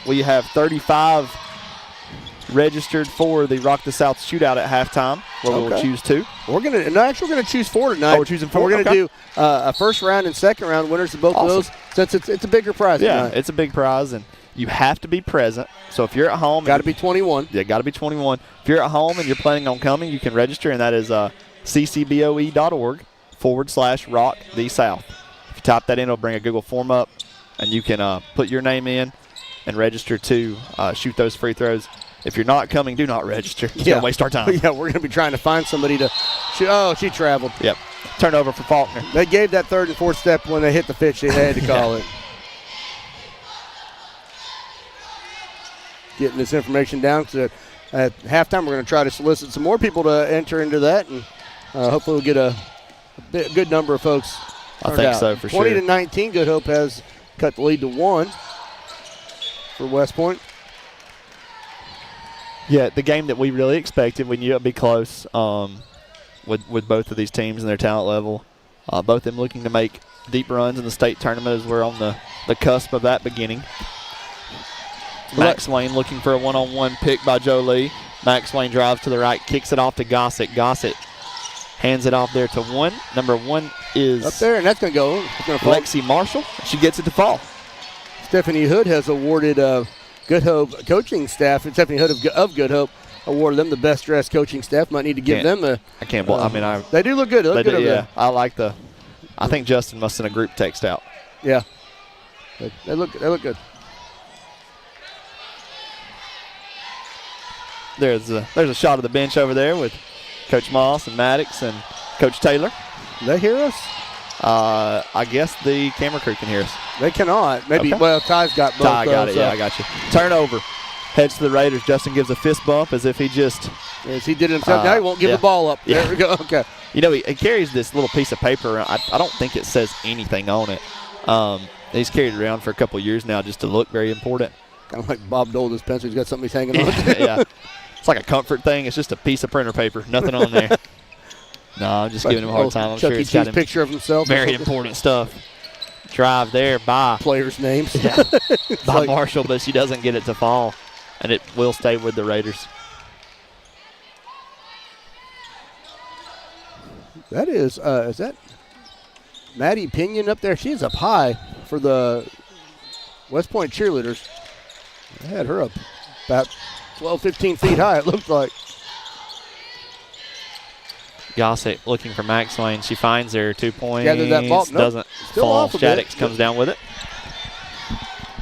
We have 35 registered for the Rock the South shootout at halftime, where we will choose 2. We're gonna choose 4 tonight. We're choosing 4. We're gonna do a first round and second round winners of both of those, since it's a bigger prize. Yeah, tonight. it's a big prize, and you have to be present. So if you're at home, got to be 21. Yeah, got to be 21. If you're at home and you're planning on coming, you can register, and that is ccboe.org/Rock the South. If you type that in, it'll bring a Google form up, and you can put your name in and register to shoot those free throws. If you're not coming, do not register. It's going to waste our time. Yeah, we're going to be trying to find somebody to shoot. Oh, she traveled. Yep. Turnover for Faulkner. They gave that 3rd and 4th step when they hit the pitch. They had to call it. Getting this information down, because at halftime we're going to try to solicit some more people to enter into that, and hopefully we'll get a good number of folks. I think so, for 20 to 19, Good Hope has cut the lead to 1 for West Point. Yeah, the game that we really expected. We knew it would be close with both of these teams and their talent level. Both of them looking to make deep runs in the state tournament as we're on the cusp of that beginning. Max Swain looking for a one-on-one pick by Jolie. Max Swain drives to the right, kicks it off to Gossett. Gossett hands it off there to 1. Number 1 is up there, and that's going to go. Lexi Marshall. She gets it to fall. Stephanie Hood has awarded Good Hope coaching staff, Stephanie Hood of Good Hope, awarded them the best dressed coaching staff. Might need to give them a. I can't. They do look good. They look good over there. I like the. I think Justin must send a group text out. Yeah. They look good. There's a shot of the bench over there with Coach Moss and Maddox and Coach Taylor. They hear us? I guess the camera crew can hear us. They cannot. Maybe. Okay. Well, Ty's got both. Ty got it. Yeah, I got you. Turnover. Heads to the Raiders. Justin gives a fist bump as if he just. Yes, he did it himself. Now he won't give the ball up. Yeah. There we go. Okay. You know, he carries this little piece of paper around. I don't think it says anything on it. He's carried it around for a couple years now just to look very important. Kind of like Bob Dole, his pencil. He's got something he's hanging on. Yeah. It's like a comfort thing. It's just a piece of printer paper. Nothing on there. No, I'm just giving him a hard time. I'm Chuck sure E. it's got Cheese picture of himself. very important stuff. Drive there by players' names. Yeah. By Marshall, but she doesn't get it to fall, and it will stay with the Raiders. That is that Maddie Pinion up there? She's up high for the West Point cheerleaders. They had her up about 12, 15 feet high, it looked like. Gossett looking for Max Wayne. She finds her 2 points. Gathered that ball. Nope. Doesn't Still fall. off a bit. Shaddix comes down with it.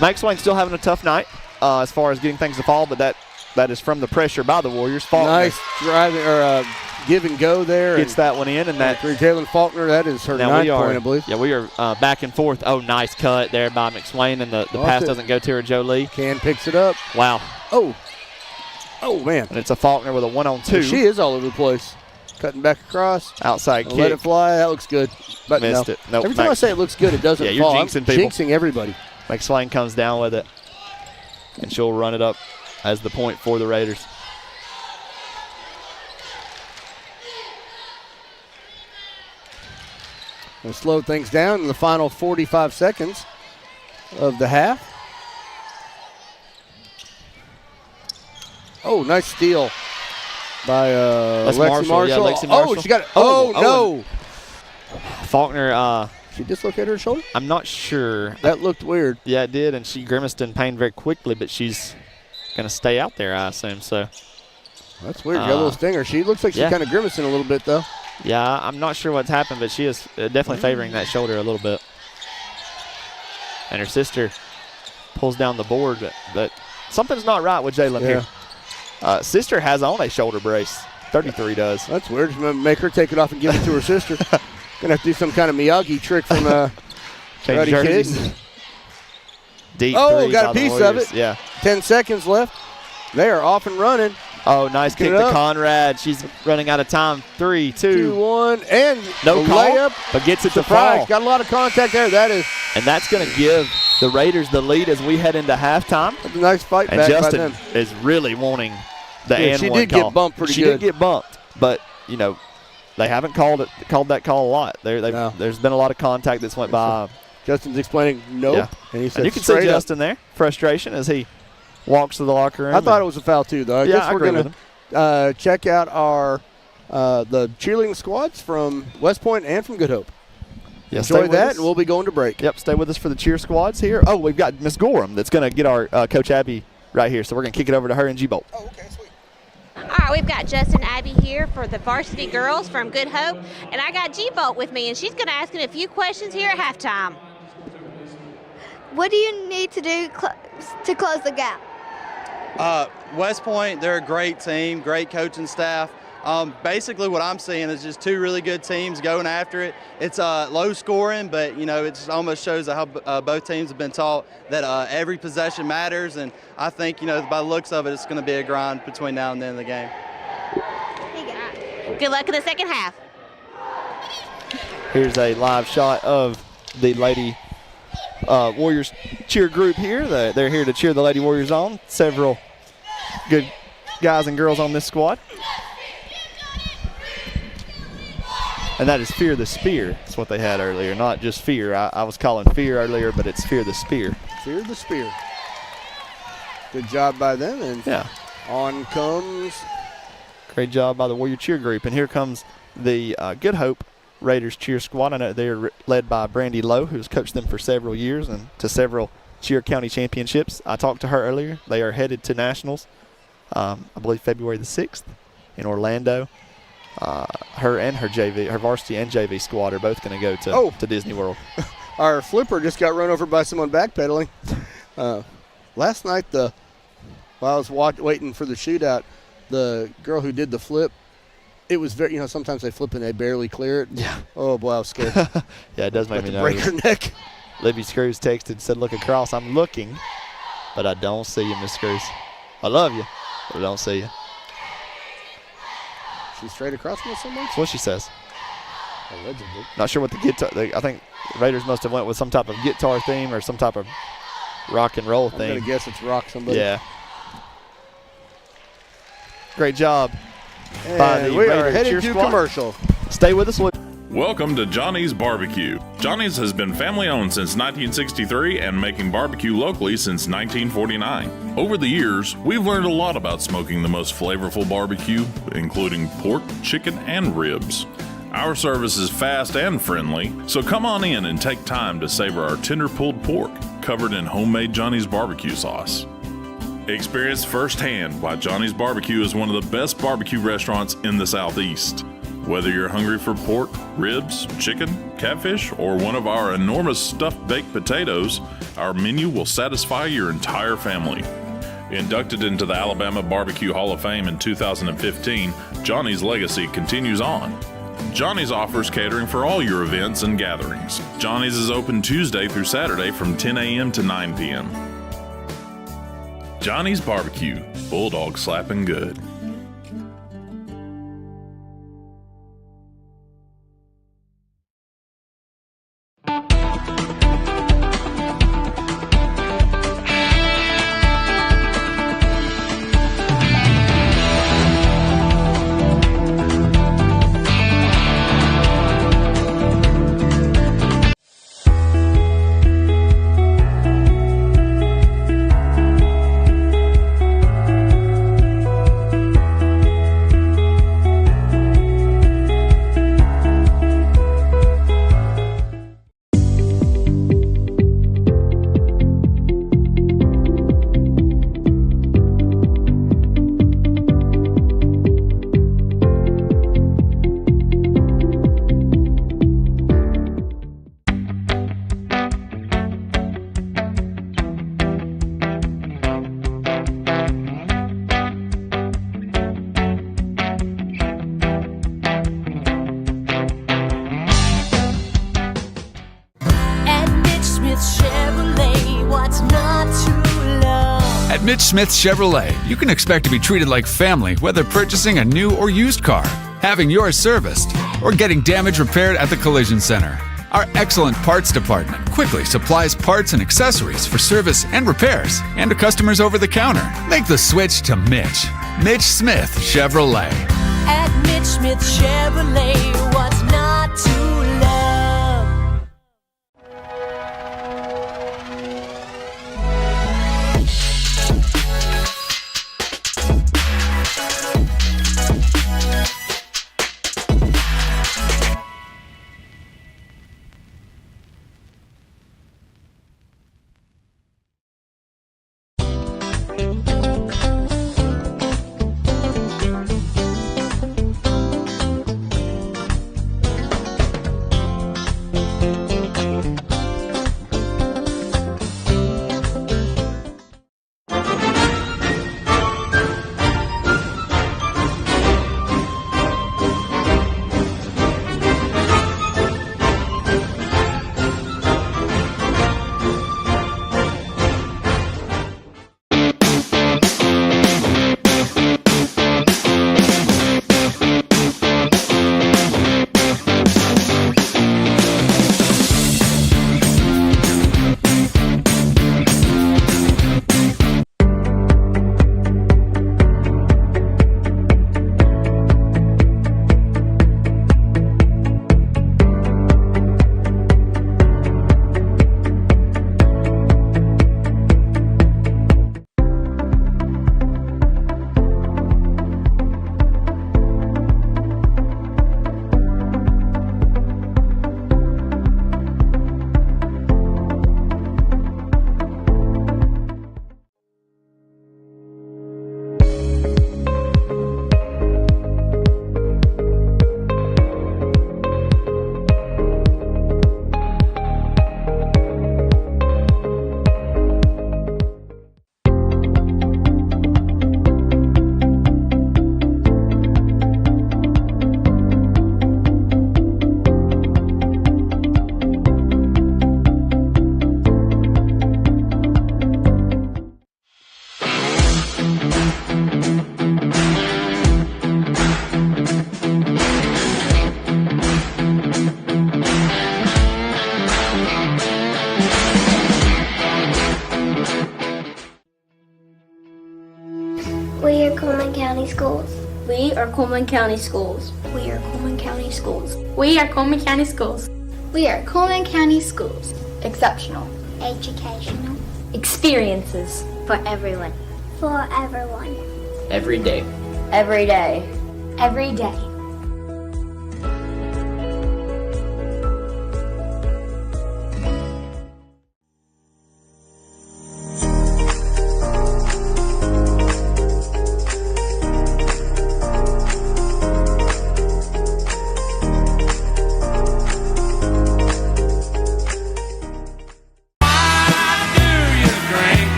Max Wayne still having a tough night as far as getting things to fall, but that is from the pressure by the Warriors. Faulkner nice driving or give and go there. Gets that one in, and that Jalen Faulkner, that is her ninth point, I believe. Yeah, we are back and forth. Oh, nice cut there by McSwain, and the pass doesn't go to her. Jolie Can picks it up. Wow. Oh man. And it's a Faulkner with a 1-on-2. She is all over the place. Cutting back across. Outside kick. Let it fly. That looks good. But missed it. Nope. Every time I say it looks good, it doesn't you're fall. jinxing people. Jinxing everybody. McSwain comes down with it, and she'll run it up as the point for the Raiders. Going to slow things down in the final 45 seconds of the half. Oh, nice steal by Lexi Marshall. Yeah, Lexi Marshall. Oh, she got it. Oh no. Faulkner. She dislocated her shoulder? I'm not sure. That looked weird. Yeah, it did, and she grimaced in pain very quickly, but she's going to stay out there, I assume. So that's weird. Got a little stinger. She looks like she's kind of grimacing a little bit, though. Yeah, I'm not sure what's happened, but she is definitely favoring that shoulder a little bit. And her sister pulls down the board, but something's not right with Jalen here. Sister has on a shoulder brace. 33 does. That's weird. She's going to make her take it off and give it to her sister. Going to have to do some kind of Miyagi trick from Change jerseys. Deep oh, three got by a piece the of Warriors. it. Yeah. 10 seconds left. They are off and running. Oh, nice kick to Conrad. She's running out of time. 3, 2, 1, and no call, layup, but gets it surprise. to fall. Got a lot of contact there. That is, and that's going to give the Raiders the lead as we head into halftime. That's a nice fight and back Justin by them. is really wanting the and she one did call. get bumped pretty she good. Did get bumped, but you know they haven't called that call a lot. There's been a lot of contact that's went by. Justin's explaining nope, yeah. and he said and you can see Justin there, frustration as he walks to the locker room. I thought it was a foul too, though. I guess we're going to check out our the cheerleading squads from West Point and from Good Hope. Yeah, enjoy that, and we'll be going to break. Yep, stay with us for the cheer squads here. Oh, we've got Miss Gorham that's going to get our Coach Abby right here, so we're going to kick it over to her and G-Bolt. Oh, okay, sweet. All right, we've got Justin Abbey here for the Varsity girls from Good Hope, and I got G-Bolt with me, and she's going to ask him a few questions here at halftime. What do you need to do to close the gap? West Point, they're a great team, great coaching staff. Basically what I'm seeing is just two really good teams going after it. It's low scoring, but you know, it just almost shows how both teams have been taught that every possession matters, and I think, you know, by the looks of it, it's going to be a grind between now and the end of the game. Good luck in the second half. Here's a live shot of the Lady Warriors cheer group here. They're here to cheer the Lady Warriors on. Several good guys and girls on this squad. And that is Fear the Spear. That's what they had earlier, not just Fear. I was calling Fear earlier, but it's Fear the Spear. Fear the Spear. Good job by them. And yeah, on comes. Great job by the Warrior cheer group. And here comes the Good Hope Raiders cheer squad. I know they're led by Brandy Lowe, who's coached them for several years and to several Cheer County Championships. I talked to her earlier. They are headed to Nationals, I believe February the 6th in Orlando. Her and her JV, her varsity and JV squad are both going to go to Disney World. Our flipper just got run over by someone backpedaling. Last night, while I was waiting for the shootout, the girl who did the flip, it was very, sometimes they flip and they barely clear it. Yeah. Oh, boy, I was scared. Yeah, it does make me break nervous. her neck. Libby Screws texted, said, look across. I'm looking, but I don't see you, Miss Screws. I love you, but I don't see you. She's straight across from us somewhere? That's what she says. Allegedly. Not sure what the guitar, I think Raiders must have went with some type of guitar theme or some type of rock and roll theme. I'm going to guess it's rock somebody. Yeah. Great job. And by the we are Raider headed cheer to squad. commercial. Stay with us. Welcome to Johnny's Barbecue. Johnny's has been family owned since 1963 and making barbecue locally since 1949. Over the years, we've learned a lot about smoking the most flavorful barbecue, including pork, chicken, and ribs. Our service is fast and friendly, so come on in and take time to savor our tender pulled pork covered in homemade Johnny's barbecue sauce. Experience firsthand why Johnny's Barbecue is one of the best barbecue restaurants in the Southeast. Whether you're hungry for pork, ribs, chicken, catfish, or one of our enormous stuffed baked potatoes, our menu will satisfy your entire family. Inducted into the Alabama Barbecue Hall of Fame in 2015, Johnny's legacy continues on. Johnny's offers catering for all your events and gatherings. Johnny's is open Tuesday through Saturday from 10 a.m. to 9 p.m. Johnny's Barbecue, bulldog slapping good. At Mitch Smith Chevrolet, you can expect to be treated like family whether purchasing a new or used car, having yours serviced, or getting damage repaired at the Collision Center. Our excellent parts department quickly supplies parts and accessories for service and repairs, and to customers over the counter. Make the switch to Mitch. Mitch Smith Chevrolet. At Mitch Smith Chevrolet, what's not to love? County Schools. We are Cullman County Schools. We are Cullman County Schools. We are Cullman County Schools. We are Cullman County Schools. Exceptional. Educational. Experiences. For everyone. For everyone. Every day. Every day. Every day.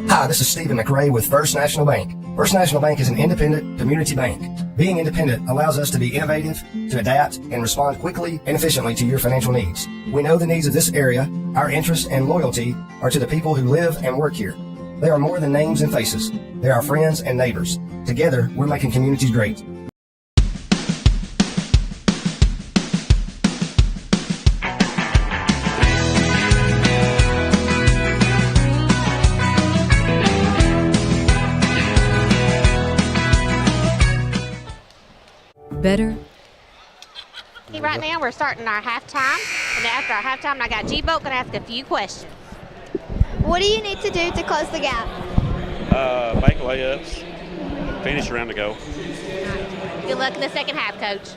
Hi, this is Stephen McRae with First National Bank. First National Bank is an independent community bank. Being independent allows us to be innovative, to adapt, and respond quickly and efficiently to your financial needs. We know the needs of this area. Our interest and loyalty are to the people who live and work here. They are more than names and faces. They are friends and neighbors. Together, we're making communities great. Better. Right now we're starting our halftime, and after our halftime I got G-Boat going to ask a few questions. What do you need to do to close the gap? Make layups, finish around to go. Good luck in the second half, Coach.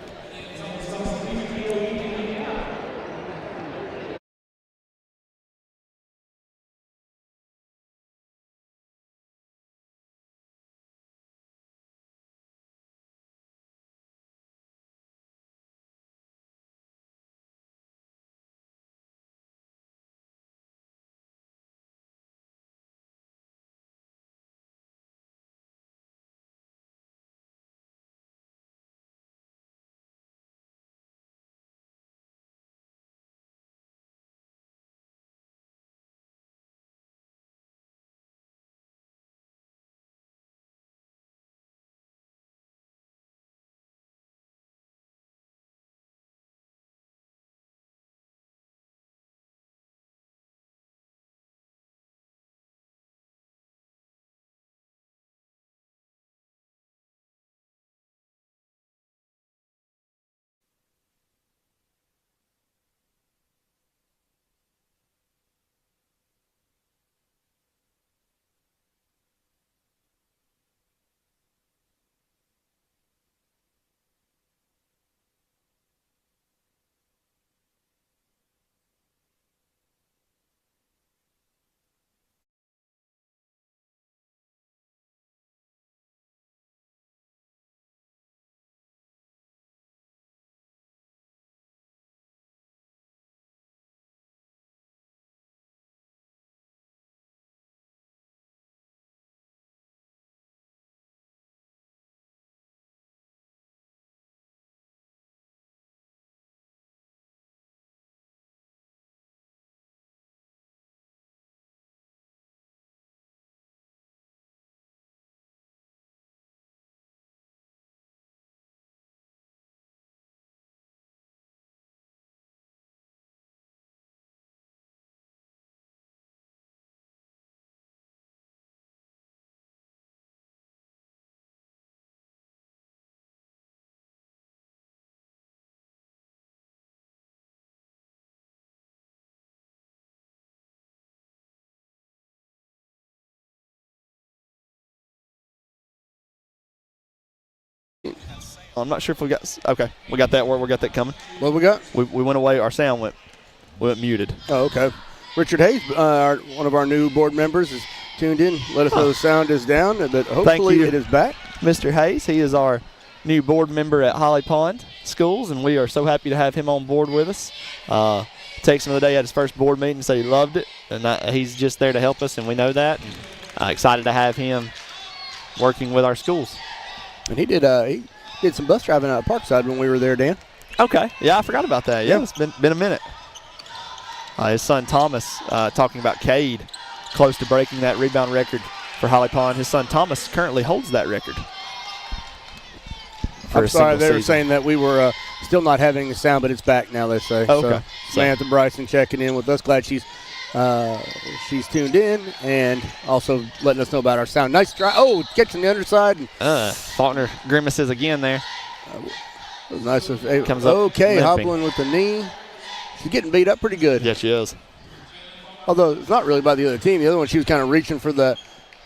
I'm not sure if we got. Okay, we got that. We got that coming. What we got? We went away. Our sound went muted. Oh, okay. Richard Hayes, one of our new board members, is tuned in. Let us know the sound is down, but hopefully it is back. Mr. Hayes, he is our new board member at Holly Pond Schools, and we are so happy to have him on board with us. Texted him the day at his first board meeting, said he loved it, and he's just there to help us, and we know that. And, excited to have him working with our schools. And he did some bus driving out of Parkside when we were there, Dan. Okay. Yeah, I forgot about that. Yeah, Yeah. it's been a minute. His son Thomas, talking about Cade, close to breaking that rebound record for Holly Pond. His son Thomas currently holds that record. I'm sorry, they were saying that we were still not having the sound, but it's back now, they say. Oh, okay. So Samantha Bryson checking in with us. Glad she's tuned in and also letting us know about our sound. Nice try. Oh, catching the underside. Faulkner grimaces again there. Nice. Comes up okay, limping. hobbling with the knee. She's getting beat up pretty good. Yeah, she is. Although it's not really by the other team. The other one, she was kind of reaching for the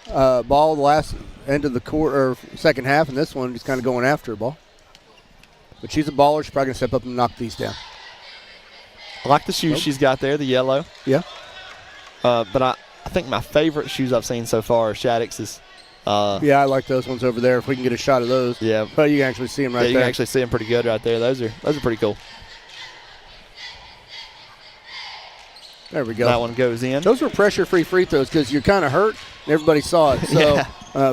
ball the last end of the quarter or second half, and this one just kind of going after her ball. But she's a baller. She's probably going to step up and knock these down. I like the shoes she's got there, the yellow. Yeah. But I think my favorite shoes I've seen so far are Shaddix's. Yeah, I like those ones over there. If we can get a shot of those. Yeah. But you can actually see them right there. Yeah, you can actually see them pretty good right there. Those are pretty cool. There we go. That one goes in. Those were pressure-free free throws because you're kind of hurt and everybody saw it. So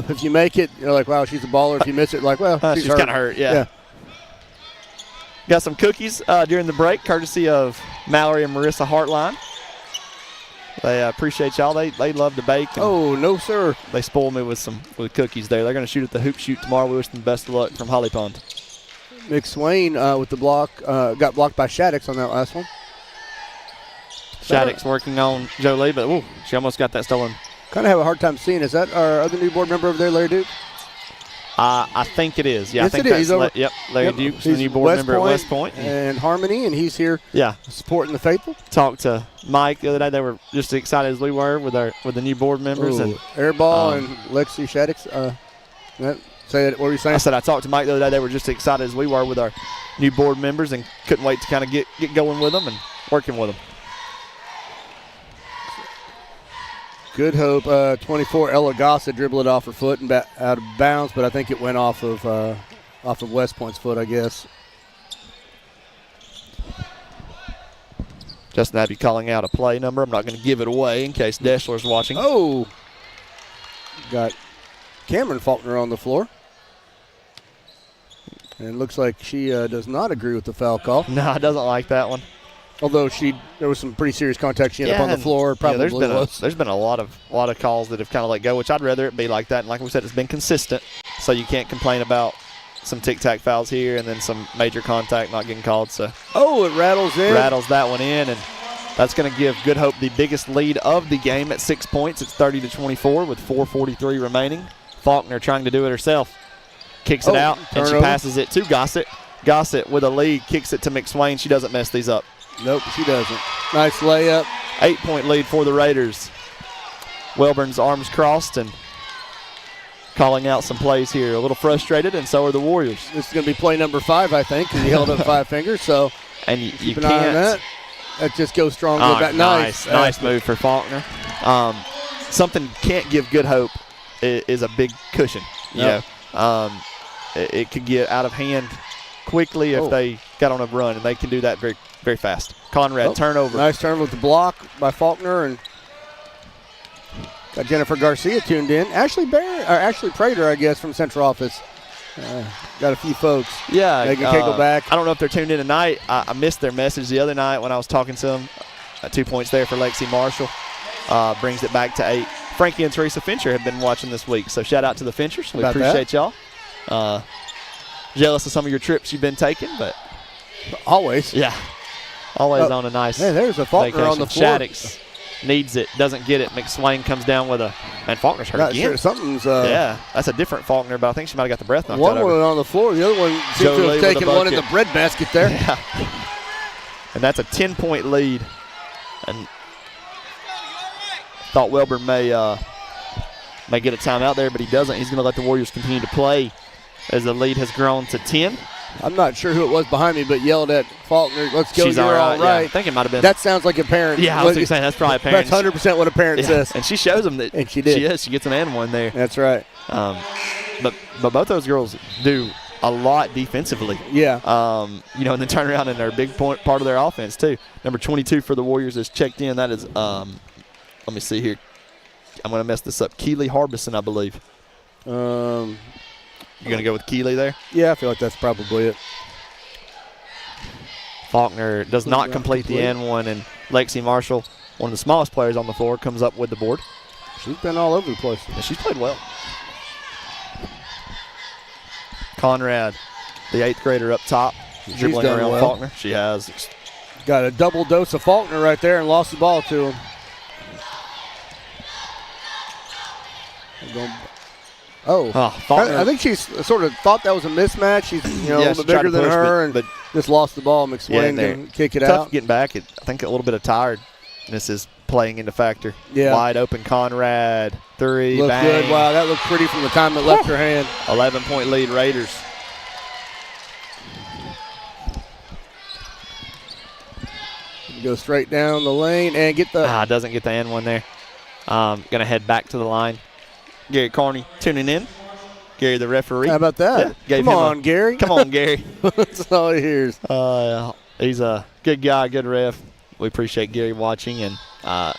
if you make it, you're like, wow, she's a baller. If you miss it, like, well, she's kind of hurt. Yeah. Got some cookies during the break, courtesy of Mallory and Marissa Hartline. They appreciate y'all. They love to bake. Oh, no, sir. They spoiled me with cookies there. They're going to shoot at the hoop shoot tomorrow. We wish them the best of luck from Holly Pond. McSwain with the block. Got blocked by Shaddix on that last one. Shaddix working on Jolie, but she almost got that stolen. Kind of have a hard time seeing. Is that our other new board member over there, Larry Duke? I think it is. Yeah, yes, I think it is. that's Larry Duke's the new board member at West Point. And Harmony, and he's here supporting the faithful. Talked to Mike the other day. They were just as excited as we were with the new board members. And Airball and Lexi Shaddix. Say that. What were you saying? I said I talked to Mike the other day. They were just as excited as we were with our new board members and couldn't wait to kind of get going with them and working with them. Good Hope, 24. Ella Gossett dribbled it off her foot and out of bounds, but I think it went off of West Point's foot, I guess. Justin Abbey calling out a play number. I'm not going to give it away in case Deschler's watching. Oh! Got Cameron Faulkner on the floor. And it looks like she does not agree with the foul call. No, doesn't like that one. Although there was some pretty serious contact. She ended up on the floor. Probably there's been a lot of calls that have kind of let go, which I'd rather it be like that. And like we said, it's been consistent, so you can't complain about some tic-tac fouls here and then some major contact not getting called. So it rattles in. Rattles that one in, and that's going to give Good Hope the biggest lead of the game at 6 points. It's 30-24 with 4:43 remaining. Faulkner trying to do it herself. Kicks it out, and she passes it to Gossett. Gossett with a lead, kicks it to McSwain. She doesn't mess these up. Nope, she doesn't. Nice layup. 8-point lead for the Raiders. Welburn's arms crossed and calling out some plays here. A little frustrated, and so are the Warriors. This is going to be play number 5, I think, because he held up 5 fingers. So and you keep an can't. eye on that. That just goes strong. Oh, back. Nice move for Faulkner. Something you can't give Good Hope is a big cushion. Yep. It could get out of hand quickly if they got on a run, and they can do that very, very fast. Conrad turnover. Nice turn with the block by Faulkner, and got Jennifer Garcia tuned in. Ashley Prater, I guess, from Central Office. Got a few folks. Yeah. They can go back. I don't know if they're tuned in tonight. I missed their message the other night when I was talking to them. 2 points there for Lexi Marshall. Brings it back to 8. Frankie and Teresa Fincher have been watching this week, so shout out to the Finchers. We appreciate y'all. Jealous of some of your trips you've been taking, but always. Yeah. Always on a nice there's a Faulkner vacation. on the floor. Shaddix needs it, doesn't get it. McSwain comes down with and Faulkner's hurt again. Sure, something's yeah, that's a different Faulkner, but I think she might have got the breath knocked out of her. One on the floor, the other one seems to have taken one in the bread basket there. Yeah. And that's a 10-point lead. And thought Welburn may get a timeout there, but he doesn't. He's going to let the Warriors continue to play as the lead has grown to 10. I'm not sure who it was behind me, but yelled at Faulkner, let's go, She's you're all right. Yeah, I think it might have been. That sounds like a parent. Yeah, I was saying that's probably a parent. That's 100% what a parent says. And she shows them that and she did. She gets an and one there. That's right. But both those girls do a lot defensively. Yeah. And then turn around and they're a big part of their offense too. Number 22 for the Warriors is checked in. That is, let me see here. I'm going to mess this up. Keely Harbison, I believe. You're going to go with Keely there? Yeah, I feel like that's probably it. Faulkner does not complete the end one, and Lexi Marshall, one of the smallest players on the floor, comes up with the board. She's been all over the place. Yeah, she's played well. Conrad, the 8th grader up top, dribbling around well. Faulkner. She has. Got a double dose of Faulkner right there and lost the ball to him. Faulkner. I think she's sort of thought that was a mismatch. She's a little bit bigger than her, and just lost the ball. McSwain can kick it out. Getting back. I think a little bit of tiredness is playing into factor. Yeah. Wide open Conrad, 3, Looked bang. good. Wow, that looked pretty from the time it left her hand. 11-point lead, Raiders. Go straight down the lane and get the. Doesn't get the end one there. Going to head back to the line. Gary Carney tuning in. Gary, the referee. How about that? Yeah, Come on, Gary. Come on, Gary. That's all he hears. He's a good guy, good ref. We appreciate Gary watching and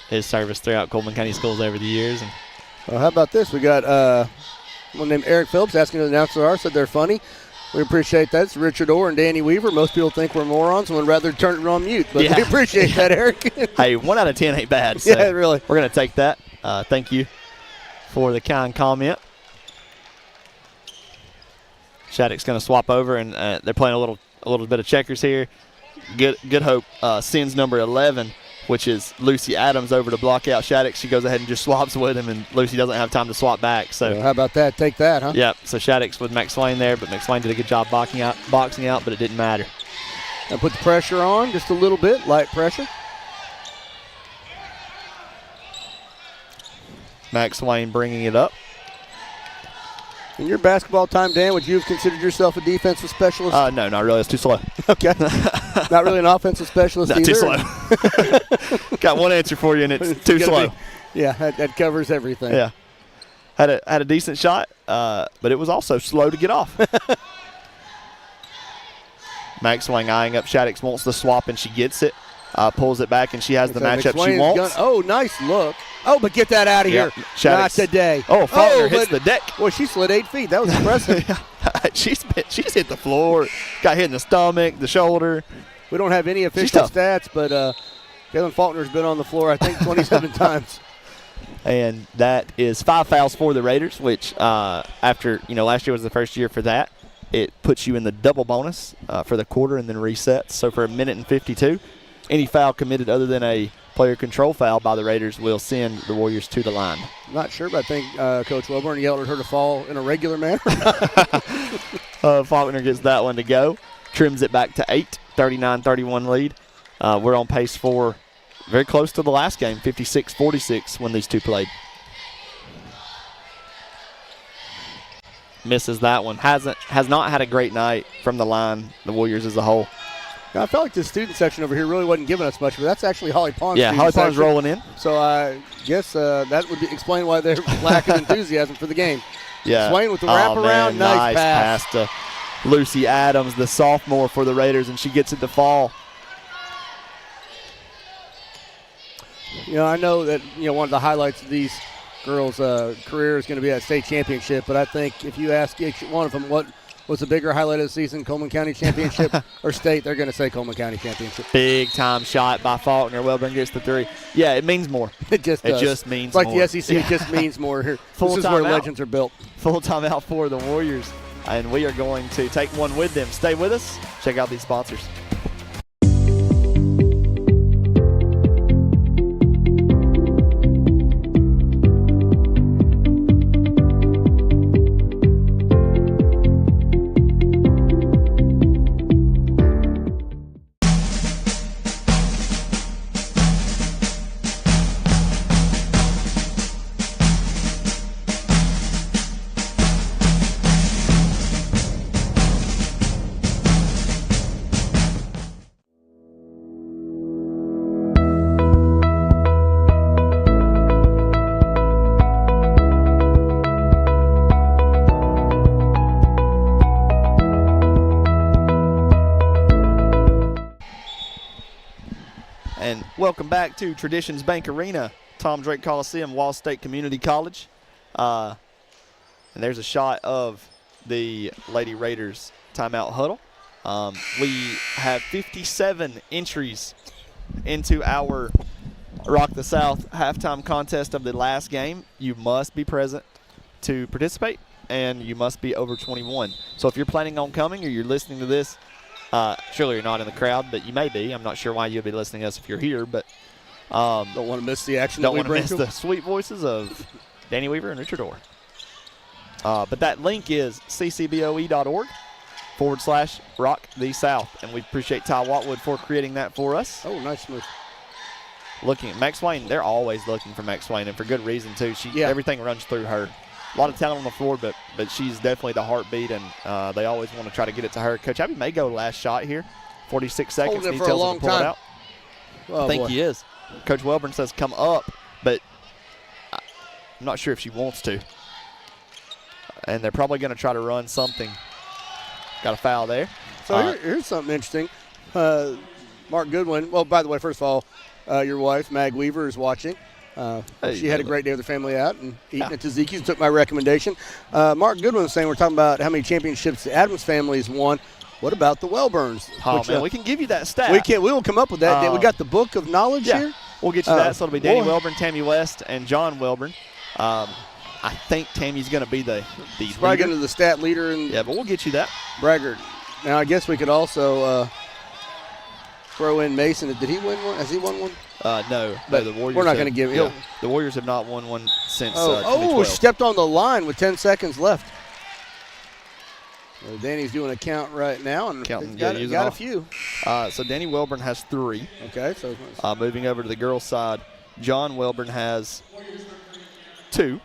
his service throughout Cullman County Schools over the years. And Well, how about this? We got one named Eric Phillips asking the announcer said they're funny. We appreciate that. It's Richard Orr and Danny Weaver. Most people think we're morons and would rather turn it on mute, but we appreciate that, Eric. Hey, 1 out of 10 ain't bad. So yeah, really. We're going to take that. Thank you for the kind comment. Shattuck's going to swap over, and they're playing a little bit of checkers here. Good Hope sends number 11, which is Lucy Adams, over to block out Shattuck. She goes ahead and just swaps with him, and Lucy doesn't have time to swap back. So well, how about that? Take that, huh? Yeah. So Shattuck's with McSwain there, but McSwain did a good job boxing out, but it didn't matter. And put the pressure on just a little bit, light pressure. McSwain bringing it up. In your basketball time, Dan, would you have considered yourself a defensive specialist? No, not really. It's too slow. Okay. Not really an offensive specialist either? Too slow. Got one answer for you, and it's too slow. Yeah, that covers everything. Yeah. Had a decent shot, but it was also slow to get off. McSwain eyeing up Shattuck, wants the swap, and she gets it. Pulls it back, and she has the matchup she wants. Oh, nice look. Oh, but get that out of here. Not today. Oh, Faulkner hits the deck. Well, she slid 8 feet. That was impressive. She's hit the floor, got hit in the stomach, the shoulder. We don't have any official stats, but Kaylin Faulkner's been on the floor, I think, 27 times. And that is 5 fouls for the Raiders, which after, last year was the first year for that. It puts you in the double bonus for the quarter and then resets. So for 1 minute and 52, any foul committed other than a player control foul by the Raiders will send the Warriors to the line. Not sure, but I think Coach Wilburn yelled at her to fall in a regular manner. Faulkner gets that one to go. Trims it back to 8, 39-31 lead. We're on pace for very close to the last game, 56-46 when these two played. Misses that one. Has not had a great night from the line, the Warriors as a whole. Now, I felt like the student section over here really wasn't giving us much, but that's actually Holly Pond's. Yeah, Holly Pond's rolling in. So I guess that would explain why they're lacking enthusiasm for the game. Yeah. Swain with the wraparound. Nice pass to Lucy Adams, the sophomore for the Raiders, and she gets it to fall. I know that one of the highlights of these girls' career is going to be that state championship, but I think if you ask each one of them what was the bigger highlight of the season, Cullman County Championship or state, they're going to say Cullman County Championship. Big time shot by Faulkner. Wellborn gets the 3. Yeah, it means more. It just does. It just means it's like more. The SEC, it just means more here. Full this is where timeout. legends are built. Full timeout for the Warriors, and we are going to take one with them. Stay with us. Check out these sponsors. Welcome back to Traditions Bank Arena, Tom Drake Coliseum, Wall State Community College. And there's a shot of the Lady Raiders timeout huddle. We have 57 entries into our Rock the South halftime contest of the last game. You must be present to participate, and you must be over 21. So if you're planning on coming or you're listening to this, surely you're not in the crowd, but you may be. I'm not sure why you'll be listening to us if you're here, but don't want to miss the action. Don't want to miss the sweet voices of Danny Weaver and Richard Orr. But that link is ccboe.org/Rock the South, and we appreciate Ty Watwood for creating that for us. Oh, nice move. Looking at Max Swain, they're always looking for Max Swain, and for good reason too. Everything runs through her. A lot of talent on the floor, but she's definitely the heartbeat, and they always want to try to get it to her. Coach Abbey may go last shot here. 46 seconds. Holding it He for a tells her long to pull it time. out. Oh, I think boy. he is. Coach Welburn says come up, but I'm not sure if she wants to. And they're probably going to try to run something. Got a foul there. So here's something interesting. Mark Goodwin. Well, by the way, first of all, your wife, Mag Weaver, is watching. She had a great day with her family out and eating at Taziki's. Took my recommendation. Mark Goodwin was saying we're talking about how many championships the Adams family has won. What about the Welburns? Oh, man, we can give you that stat. We will come up with that. We got the book of knowledge here. We'll get you that. So it'll be Danny Welburn, Tammy West, and John Welburn. I think Tammy's going to be the probably going to the stat leader. Yeah, but we'll get you that. Braggart. Now, I guess we could also throw in Mason. Did he win one? Has he won one? No. But the Warriors we're not going to give him. The Warriors have not won one since 2012. Stepped on the line with 10 seconds left. Danny's doing a count right now and got a few. So Danny Welburn has 3. Okay. So moving over to the girls' side, John Welburn has 2.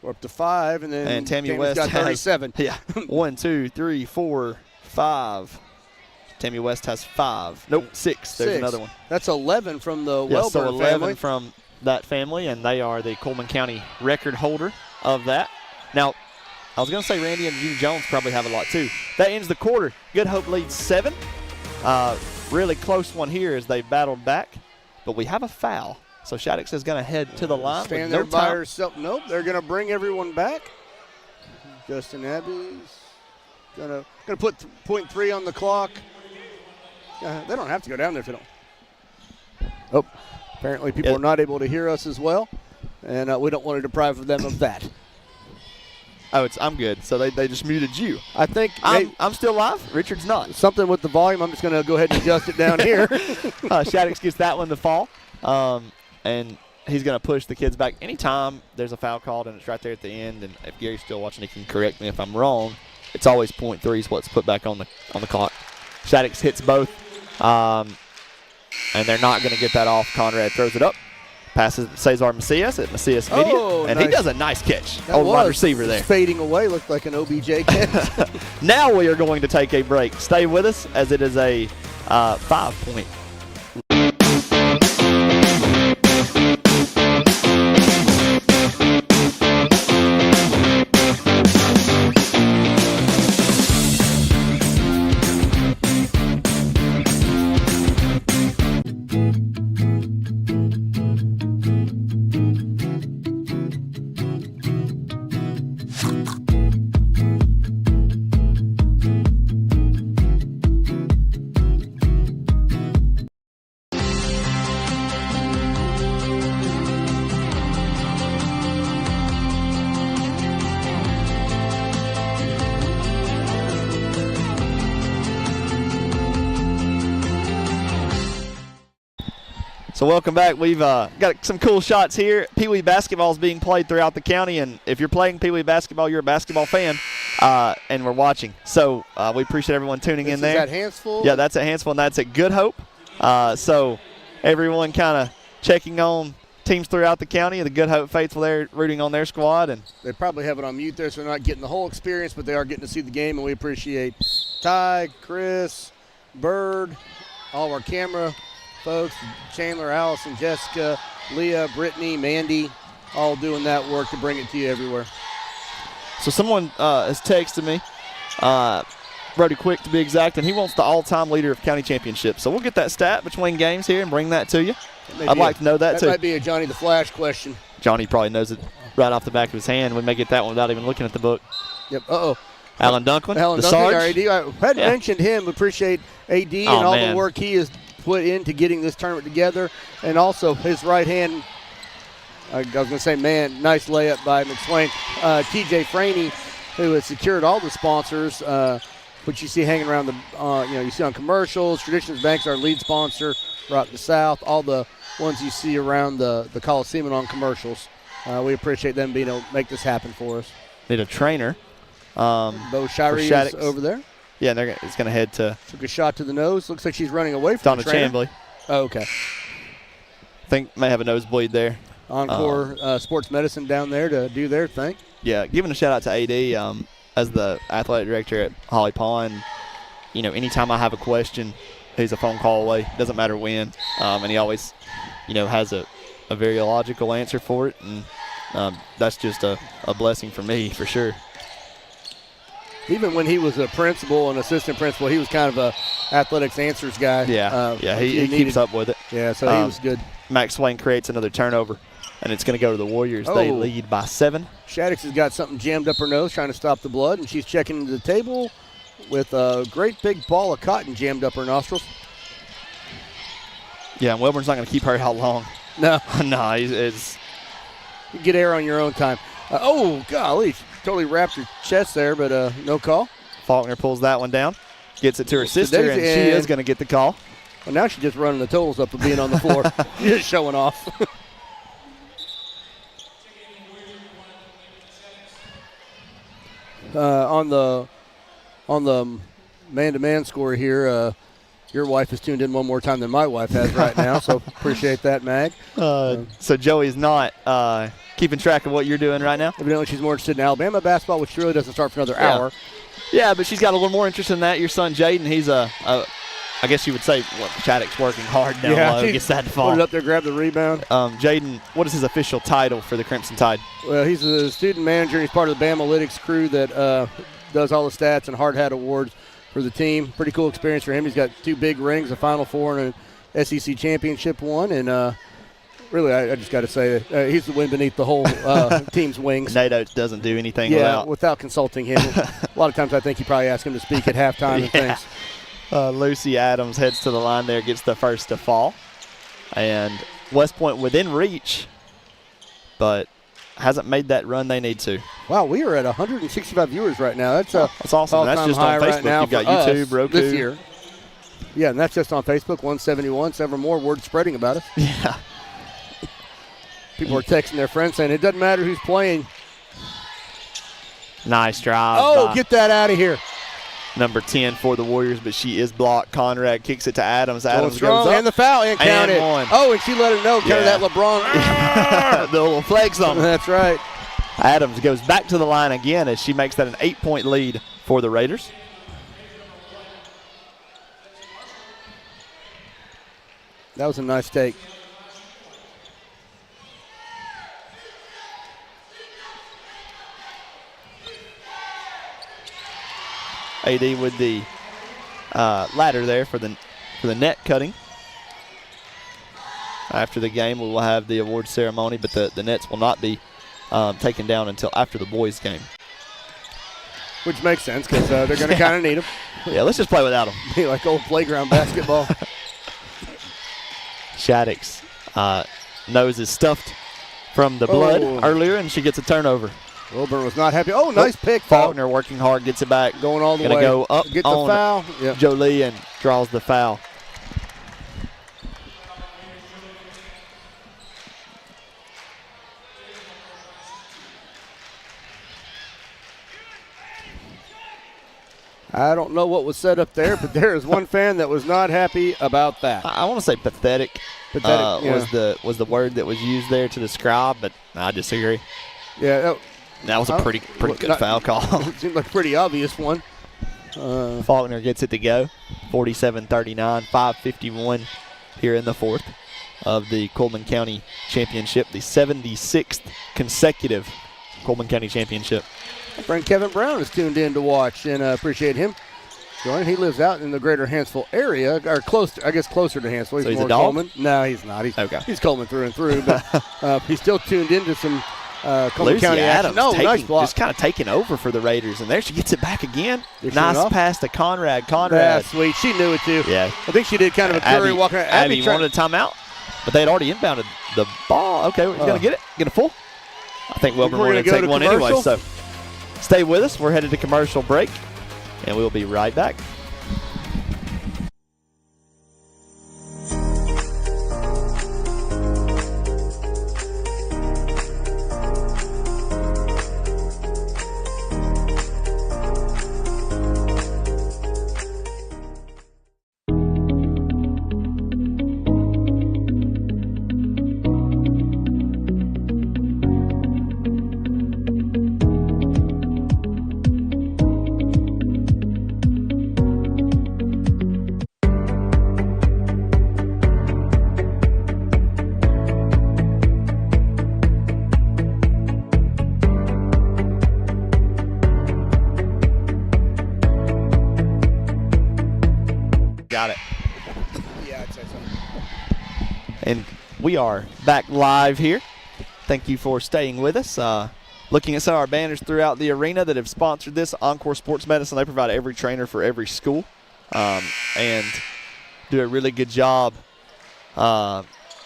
We're up to 5, and then Tammy Tammy's West got 37. Has, 1, 2, 3, 4, 5. Tammy West has 5. Nope, 6. There's another one. That's 11 from the Welburn so 11 family. From that family, and they are the Cullman County record holder of that. Now, I was going to say Randy and Judy Jones probably have a lot too. That ends the quarter. Good Hope leads 7. Really close one here as they battled back, but we have a foul. So Shaddix is going to head to the line. Stand there by herself. Nope, they're going to bring everyone back. Justin Abbey's going to put .3 on the clock. They don't have to go down there if they don't. Oh, apparently people are not able to hear us as well, and we don't want to deprive them of that. I'm good. So they just muted you. I think I'm still live. Richard's not. Something with the volume. I'm just going to go ahead and adjust it down here. Shaddix gets that one to fall. And he's going to push the kids back. Anytime there's a foul called and it's right there at the end, and if Gary's still watching, he can correct me if I'm wrong, it's always .3 is what's put back on the clock. Shaddix hits both, and they're not going to get that off. Conrad throws it up. Passes Cesar Macias at Macias Media, and he does a nice catch. Old wide receiver there. Fading away, looked like an OBJ catch. Now we are going to take a break. Stay with us as it is a 5-point. So welcome back. We've got some cool shots here. Pee Wee basketball is being played throughout the county, and if you're playing Pee Wee basketball, you're a basketball fan, and we're watching. So we appreciate everyone tuning in there. Is that Hansville? Yeah, that's at Hansville, and that's at Good Hope. So everyone kind of checking on teams throughout the county. The Good Hope faithful there rooting on their squad. And they probably have it on mute there, so they're not getting the whole experience, but they are getting to see the game, and we appreciate Ty, Chris, Bird, all of our camera folks, Chandler, Allison, Jessica, Leah, Brittany, Mandy, all doing that work to bring it to you everywhere. So someone has texted me, Brody Quick to be exact, and he wants the all-time leader of county championships. So we'll get that stat between games here and bring that to you. I'd like to know that too. That might be a Johnny the Flash question. Johnny probably knows it right off the back of his hand. We may get that one without even looking at the book. Yep. Alan Dunklin, Alan the Dunklin, Sarge. our AD. I hadn't mentioned him. Appreciate AD and all the work he has put into getting this tournament together. And also his right hand, I was going to say, man, nice layup by McSwain. TJ Franey, who has secured all the sponsors, which you see hanging around you see on commercials. Traditions Bank's our lead sponsor, Rock the South, all the ones you see around the Coliseum and on commercials. We appreciate them being able to make this happen for us. Need a trainer. Bo Shirey is over there. Yeah, and it's going to head to. Took a shot to the nose. Looks like she's running away from Donna the trainer. Chambly. Oh, okay. I think may have a nosebleed there. Encore Sports Medicine down there to do their thing. Yeah, giving a shout out to AD as the athletic director at Holly Pond. Anytime I have a question, he's a phone call away. Doesn't matter when, and he always, has a very logical answer for it, and that's just a blessing for me for sure. Even when he was a principal and assistant principal, he was kind of a athletics answers guy. Yeah, he keeps up with it. Yeah, so he was good. Max Swain creates another turnover, and it's going to go to the Warriors. They lead by 7. Shaddix has got something jammed up her nose trying to stop the blood, and she's checking into the table with a great big ball of cotton jammed up her nostrils. Yeah, and Wilburn's not going to keep her how long. No. No, it's you get air on your own time. Golly, she totally wrapped her chest there, but no call. Faulkner pulls that one down, gets it to her sister, and she is going to get the call. Well, now she's just running the totals up of being on the floor. She's just showing off. On the man-to-man score here, your wife is tuned in one more time than my wife has right now, so appreciate that, Mag. So Joey's not keeping track of what you're doing right now? Evidently she's more interested in Alabama basketball, which really doesn't start for another hour. Yeah, but she's got a little more interest in that. Your son, Jaden, he's I guess you would say, Shattuck's working hard down low, gets that to fall. Put it up there, grab the rebound. Jaden, what is his official title for the Crimson Tide? Well, he's a student manager. He's part of the Bamalytics crew that does all the stats and hard hat awards for the team. Pretty cool experience for him. He's got 2 big rings, a Final Four and an SEC championship one. And really, I just got to say, he's the wind beneath the whole team's wings. Nate Oates doesn't do anything without consulting him. A lot of times I think you probably ask him to speak at halftime and things. Lucy Adams heads to the line there, gets the first to fall. And West Point within reach, but hasn't made that run they need to. Wow, we are at 165 viewers right now. That's awesome. That's just on Facebook. Right You've got YouTube, Roku. This year. Yeah, and that's just on Facebook, 171. Several more word spreading about us. Yeah. People are texting their friends saying, it doesn't matter who's playing. Nice drive. Oh, get that out of here. Number 10 for the Warriors, but she is blocked. Conrad kicks it to Adams. Adams goes up. And the foul, and count it. One. Oh, and she let it know. Counted that LeBron. The little flags on. That's right. Adams goes back to the line again as she makes that an 8-point lead for the Raiders. That was a nice take. AD with the ladder there for the net cutting. After the game, we will have the award ceremony, but the nets will not be taken down until after the boys' game. Which makes sense because they're going to kind of need them. Yeah, let's just play without them. Be like old playground basketball. Shaddix nose is stuffed from the blood earlier, and she gets a turnover. Wilburn was not happy. Oh, nice pick. Faulkner working hard, gets it back. Going all the way. Going to go up get the on foul. Yep. Jolie and draws the foul. I don't know what was said up there, but there is one fan that was not happy about that. I want to say pathetic. Pathetic was the word that was used there to describe, but I disagree. Yeah, that was a pretty good foul call. It seemed like a pretty obvious one. Faulkner gets it to go. 47-39, 5:51 here in the fourth of the Cullman County Championship, the 76th consecutive Cullman County Championship. My friend Kevin Brown is tuned in to watch, and appreciate him joining. He lives out in the greater Hanceville area, or closer to Hanceville. So he's more a dog? Cullman. No, he's not. He's Cullman through and through, but he's still tuned into some Coleman Lucy County Adams action. No, nice block. just kind of taking over for the Raiders, and there she gets it back again. They're Nice showing off. pass to Conrad. That's sweet. She knew it too. Yeah. I think she did kind of a Curry walking. Abby wanted a timeout, but they had already inbounded the ball. Okay, we're going to get it. Get a full. I think Wilburn wanted to take one anyway, so stay with us. We're headed to commercial break, and we'll be right back. Got it. Yeah, I'd say so. And we are back live here. Thank you for staying with us. Looking at some of our banners throughout the arena that have sponsored this, Encore Sports Medicine. They provide every trainer for every school and do a really good job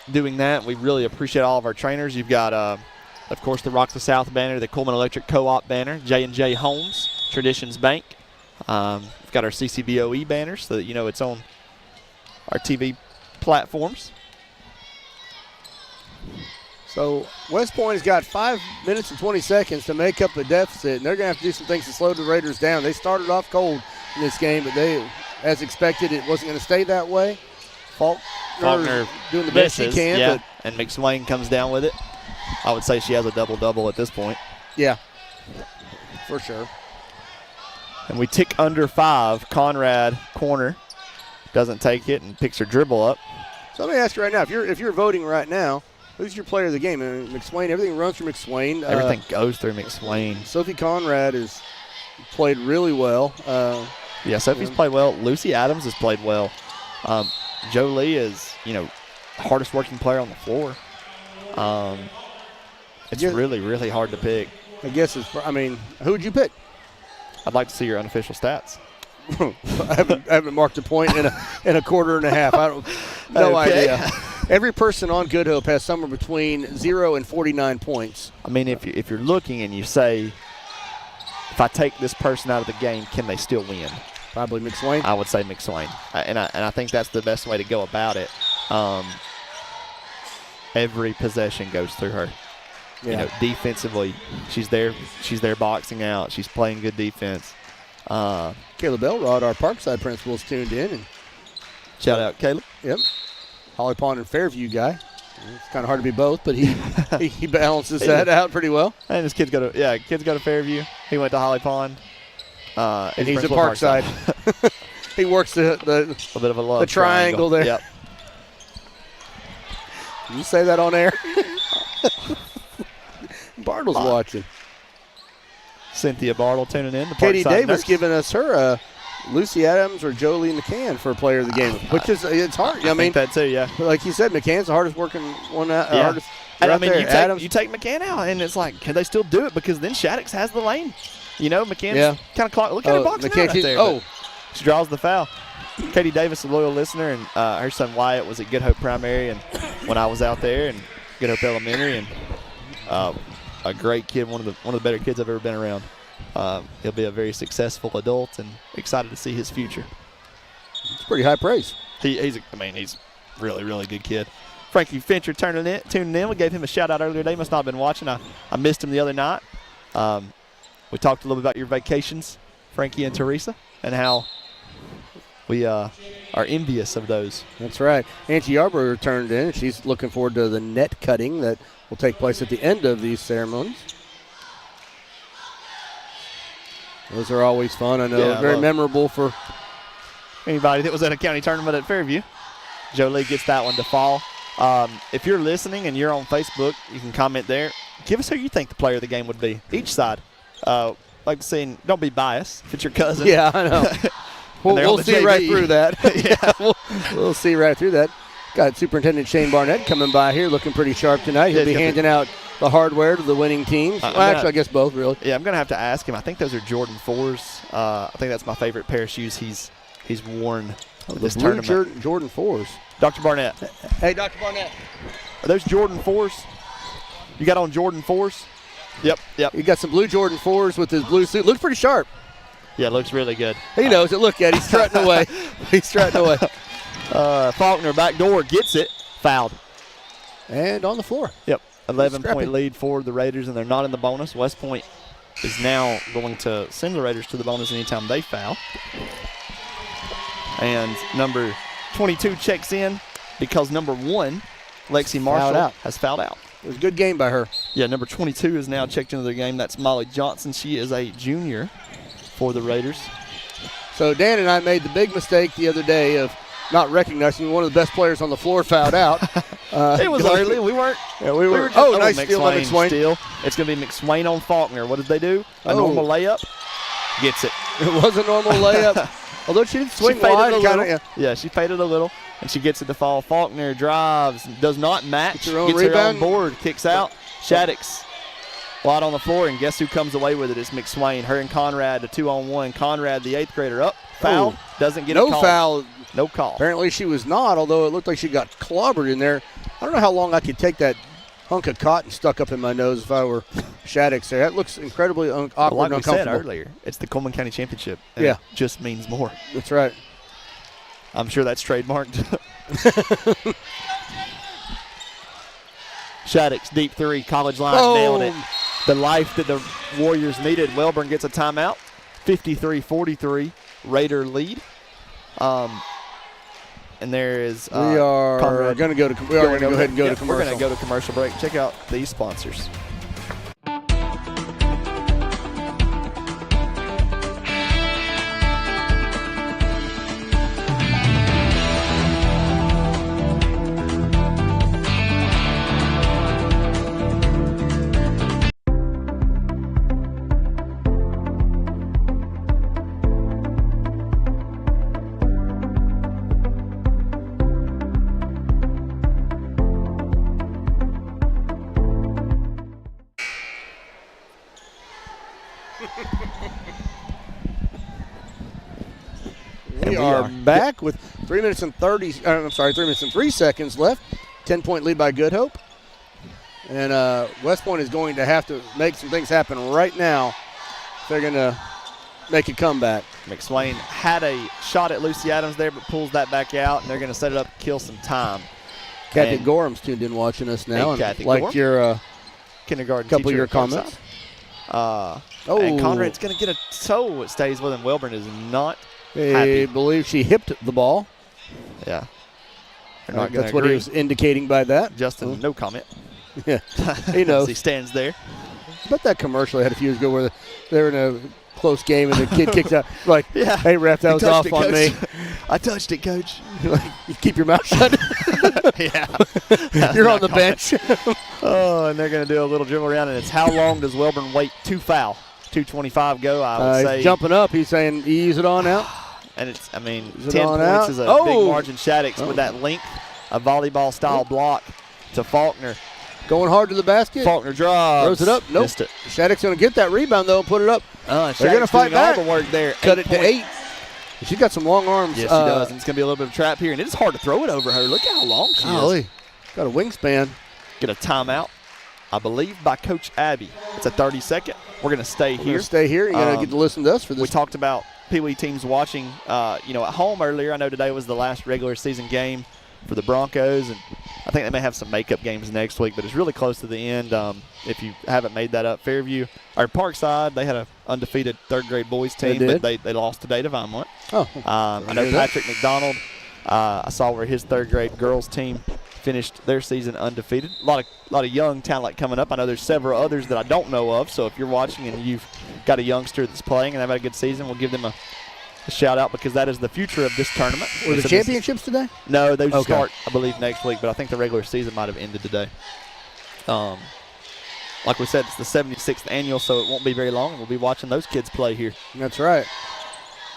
doing that. We really appreciate all of our trainers. You've got, of course, the Rock the South banner, the Cullman Electric Co-op banner, J&J Homes, Traditions Bank. We've got our CCBOE banners so that you know it's on our TV platforms. So West Point has got 5 minutes and 20 seconds to make up the deficit, and they're going to have to do some things to slow the Raiders down. They started off cold in this game, but they, as expected, it wasn't going to stay that way. Faulkner doing the best he can. Yeah, but and McSwain comes down with it. I would say she has a double-double at this point. Yeah, for sure. And we tick under 5. Conrad, corner, doesn't take it and picks her dribble up. So let me ask you right now, if you're voting right now, who's your player of the game? I mean, McSwain, everything runs through McSwain. Everything goes through McSwain. Sophie Conrad has played really well. Yeah, Sophie's played well. Lucy Adams has played well. Jolie is, hardest working player on the floor. It's really, really hard to pick. I guess who would you pick? I'd like to see your unofficial stats. I haven't marked a point in a quarter and a half. No idea. Every person on Good Hope has somewhere between 0 and 49 points. I mean, if you're looking and you say, if I take this person out of the game, can they still win? Probably McSwain. I would say McSwain, and I think that's the best way to go about it. Every possession goes through her. Yeah. Defensively, she's there boxing out. She's playing good defense. Caleb Elrod, our Parkside principal, is tuned in. And shout out, Caleb. Yep. Holly Pond and Fairview guy. It's kind of hard to be both, but he balances that out pretty well. And his kids go to Fairview. He went to Holly Pond. And he's at Parkside. He works the a bit of a love triangle there. Yep. Can you say that on air? Bartle's watching. Cynthia Bartle tuning in. Katie Davis giving us her Lucy Adams or Jolie McCann for player of the game, which is it's hard. I mean that too, yeah. Like you said, McCann's the hardest working one. Yeah. Hardest. And I mean, you take McCann out, and it's like, can they still do it? Because then Shaddix has the lane. McCann's kind of clock. Look at her boxing out right there. She draws the foul. Katie Davis, a loyal listener, and her son Wyatt was at Good Hope Primary, and when I was out there, and Good Hope Elementary, and a great kid, one of the better kids I've ever been around. He'll be a very successful adult, and excited to see his future. It's pretty high praise. He's really, really good kid. Frankie Fincher tuning in. We gave him a shout out earlier today. Must not have been watching. I missed him the other night. We talked a little bit about your vacations, Frankie and Teresa, and how we are envious of those. That's right. Angie Yarborough turned in. She's looking forward to the net cutting that will take place at the end of these ceremonies. Those are always fun. I know, very memorable for anybody that was at a county tournament at Fairview. Jolie gets that one to fall. If you're listening and you're on Facebook, you can comment there. Give us who you think the player of the game would be. Each side. Like saying, don't be biased if it's your cousin. Yeah, I know. we'll see right through that. Yeah, we'll see right through that. Got Superintendent Shane Barnett coming by here looking pretty sharp tonight. He'll be handing out the hardware to the winning teams. Well, actually, I guess both, really. Yeah, I'm going to have to ask him. I think those are Jordan 4s. I think that's my favorite pair of shoes he's worn this tournament. Jordan 4s. Dr. Barnett. Hey, Dr. Barnett. Are those Jordan 4s? You got on Jordan 4s? Yep. You got some blue Jordan 4s with his blue suit. Looks pretty sharp. Yeah, it looks really good. He knows it. Look at he's strutting away. He's strutting away. Faulkner back door gets it. Fouled. And on the floor. Yep. 11-point lead for the Raiders, and they're not in the bonus. West Point is now going to send the Raiders to the bonus anytime they foul. And number 22 checks in because number 1, Lexi Marshall, has fouled out. It was a good game by her. Yeah, number 22 is now checked into the game. That's Molly Johnson. She is a junior for the Raiders. So Dan and I made the big mistake the other day of not recognizing one of the best players on the floor fouled out. It was early. We weren't. Yeah, we were. Just, nice steal by McSwain. Steal. It's going to be McSwain on Faulkner. What did they do? A normal layup. Gets it. It was a normal layup. Although she did swing wide. Yeah, she faded a little, and she gets it to fall. Faulkner drives, does not match. Gets her own board, kicks out. Shaddix wide on the floor, and guess who comes away with it? It's McSwain. Her and Conrad, the 2-on-1. Conrad, the 8th grader, up. Foul. Doesn't get a call. No foul. No call. Apparently she was not, although it looked like she got clobbered in there. I don't know how long I could take that hunk of cotton stuck up in my nose if I were Shaddix there. That looks incredibly awkward like and uncomfortable. Like we said earlier, it's the Cullman County Championship. And it just means more. That's right. I'm sure that's trademarked. Shaddix, deep 3, college line, nailed it. The life that the Warriors needed. Welborn gets a timeout. 53-43, Raider lead. And there is we are going to go to go ahead and go to commercial. We're going to go to commercial break. Check out these sponsors. We are back with 3 minutes and 3 seconds left. 10-point lead by Good Hope. And West Point is going to have to make some things happen right now if they're going to make a comeback. McSwain had a shot at Lucy Adams there, but pulls that back out, and they're going to set it up to kill some time. Kathy Gorham's tuned in watching us now. Hey, Kathy like Gorham, your kindergarten couple of teacher your comments. And Conrad's going to get a toe. It stays with him. Welborn is not happy. I believe she hipped the ball. Yeah. That's what he was indicating by that. Justin, no comment. Yeah, he knows. He stands there. I bet that commercial I had a few years ago where they were in a close game and the kid kicks out like, hey, ref, that was off on me. I touched it, coach. You keep your mouth shut. Yeah. You're on the bench. And they're going to do a little dribble around, and it's how long does Welborn wait to foul? 2:25 go, I would say. He's jumping up. He's saying ease it on out. And it's, 10 points is a big margin. Shaddix with that length, a volleyball-style block to Faulkner. Going hard to the basket. Faulkner drives. Throws it up. Nope. Missed it. Shaddix going to get that rebound, though, and put it up. They're going to fight back. All the work there. Cut it to 8. She's got some long arms. Yes, she does. And it's going to be a little bit of a trap here. And it's hard to throw it over her. Look how long she is. Got a wingspan. Get a timeout, I believe, by Coach Abby. It's a 30-second. We're going to stay here. You're going to get to listen to us for this. We talked about Pee Wee teams watching, at home earlier. I know today was the last regular season game for the Broncos, and I think they may have some makeup games next week, but it's really close to the end. If you haven't made that up, Fairview or Parkside, they had an undefeated third-grade boys team, but they lost today to Vinewood. I know Patrick McDonald, I saw where his third-grade girls team finished their season undefeated. A lot of young talent coming up. I know there's several others that I don't know of, so if you're watching and you've got a youngster that's playing and they've had a good season, we'll give them a shout-out because that is the future of this tournament. Were the championships today? No, they start, I believe, next week, but I think the regular season might have ended today. Like we said, it's the 76th annual, so it won't be very long. We'll be watching those kids play here. That's right.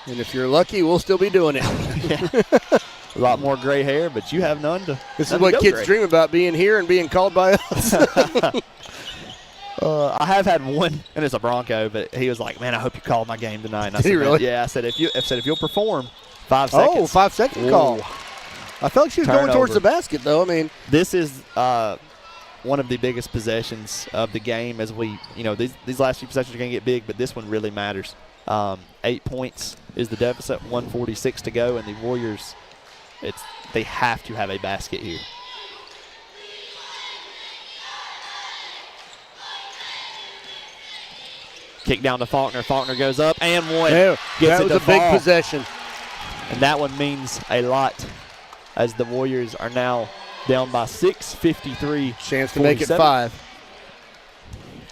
And if you're lucky, we'll still be doing it. A lot more gray hair, but you have none to. This is what kids dream about, being here and being called by us. I have had one, and it's a Bronco, but he was like, "Man, I hope you call my game tonight." And I Did said, he really? Yeah, I said if you'll perform, 5 seconds. Oh, 5 second call. I felt like she was going towards the basket, though. I mean, this is one of the biggest possessions of the game. As we, these last few possessions are going to get big, but this one really matters. 8 points is the deficit, 1:46 to go, and the Warriors, they have to have a basket here. Kick down to Faulkner. Faulkner goes up and one. Yeah, Gets that it was to a big fall. possession. And that one means a lot as the Warriors are now down by 6, 53. Chance to make it 5.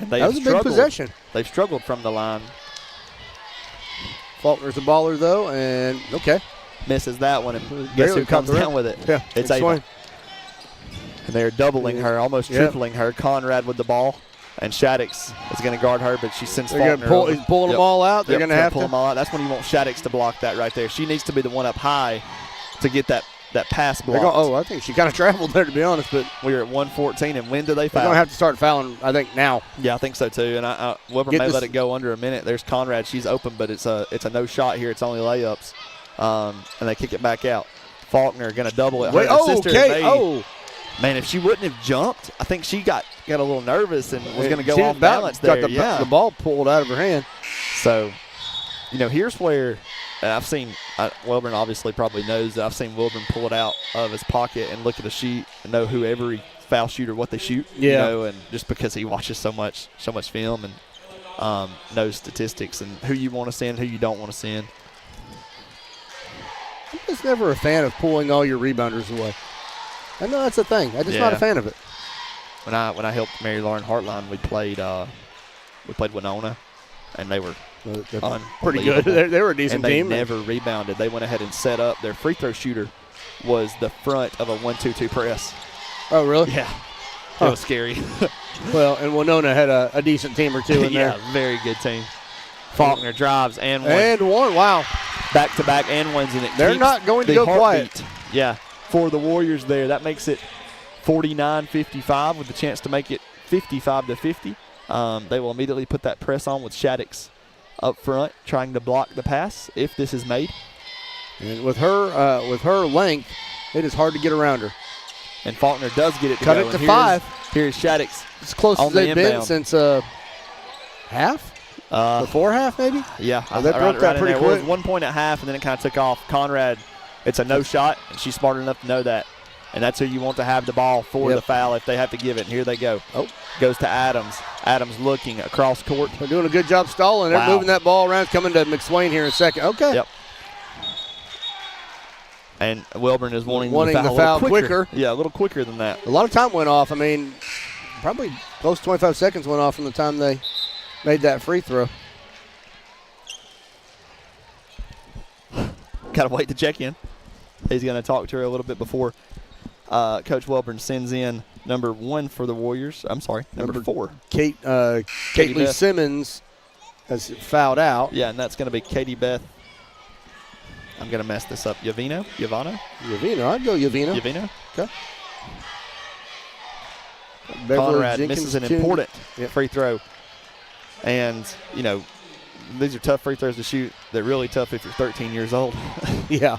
And that was a big possession. They've struggled from the line. Faulkner's a baller, though, and okay. Misses that one, and guess who comes down with it? Yeah, it's Ava. And they're doubling her, almost tripling her. Conrad with the ball. And Shaddix is going to guard her, but she sends Faulkner. He's pulling them all out. They're going to have pull them all out. That's when you want Shaddix to block that right there. She needs to be the one up high to get that pass blocked. I think she kind of traveled there, to be honest. But we're at 1:14, and when do they foul? They're going to have to start fouling, I think, now. Yeah, I think so too. And Wilbur may let it go under a minute. There's Conrad. She's open, but it's a no shot here. It's only layups, and they kick it back out. Faulkner going to double it. Her sister okay. Man, if she wouldn't have jumped, I think she got a little nervous and was going to go off balance there. Got the ball pulled out of her hand. So, here's where I've seen Wilburn obviously probably knows that I've seen Wilburn pull it out of his pocket and look at a sheet and know who every foul shooter, what they shoot. Yeah. And just because he watches so much film and knows statistics and who you want to send, who you don't want to send. I'm just never a fan of pulling all your rebounders away. I know that's a thing. I'm just not a fan of it. When I helped Mary Lauren Hartline, we played Winona, and they were pretty good. They were a decent team. They never rebounded. They went ahead and set up. Their free throw shooter was the front of a 1-2-2 press. Oh, really? Yeah. It was scary. Well, and Winona had a decent team or two in there. Yeah, very good team. Faulkner drives and one. And one, wow. Back-to-back and ones, and they're not going to go quiet. Yeah. For the Warriors there. That makes it 49-55 with the chance to make it 55-50. They will immediately put that press on with Shaddix up front trying to block the pass if this is made. And with her length, it is hard to get around her. And Faulkner does get it to Cut go. it to 5. Here's Shaddix. As close as they've been since half? Before half, maybe? Yeah. They broke that pretty quick. It was 1 point at half, and then it kind of took off. Conrad, it's a no shot, and she's smart enough to know that. And that's who you want to have the ball for the foul if they have to give it. And here they go. Oh. Goes to Adams. Adams looking across court. They're doing a good job stalling. They're moving that ball around. Coming to McSwain here in a second. Okay. Yep. And Wilburn is wanting the foul quicker. Yeah, a little quicker than that. A lot of time went off. I mean, probably close to 25 seconds went off from the time they made that free throw. Got to wait to check in. He's going to talk to her a little bit before Coach Wilburn sends in number 1 for the Warriors. I'm sorry, number 4. Caitlin Simmons has fouled out. Yeah, and that's going to be Katie Beth. I'm going to mess this up. Yavino? I'd go Yavino. Yavino? Okay. Conrad misses an important free throw. And, these are tough free throws to shoot. They're really tough if you're 13 years old. Yeah.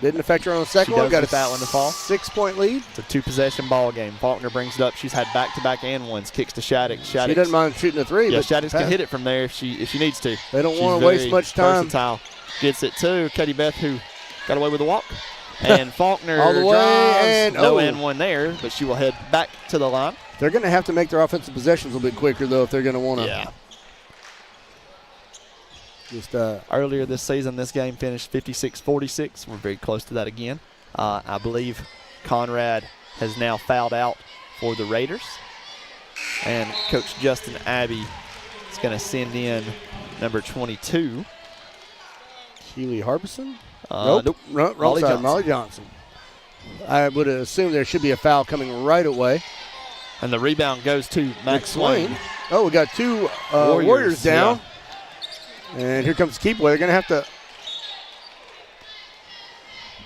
Didn't affect her on the second one. Got that one to fall. 6-point lead. It's a 2-possession ball game. Faulkner brings it up. She's had back-to-back and ones. Kicks to Shaddix. She doesn't mind shooting a 3. Yeah, but Shaddix can hit it from there if she needs to. They don't want to waste much time. Versatile. Gets it to Katie Beth, who got away with a walk. And Faulkner all the way drives. And no and one there, but she will head back to the line. They're going to have to make their offensive possessions a little bit quicker, though, if they're going to want to. Yeah. Just earlier this season, this game finished 56-46. We're very close to that again. I believe Conrad has now fouled out for the Raiders. And Coach Justin Abbey is going to send in number 22. Keely Harbison? Nope. Wrong side. Molly Johnson. I would assume there should be a foul coming right away. And the rebound goes to Max Swain. Oh, we got 2 Warriors down. Yeah. And here comes Keepway. They're going to have to.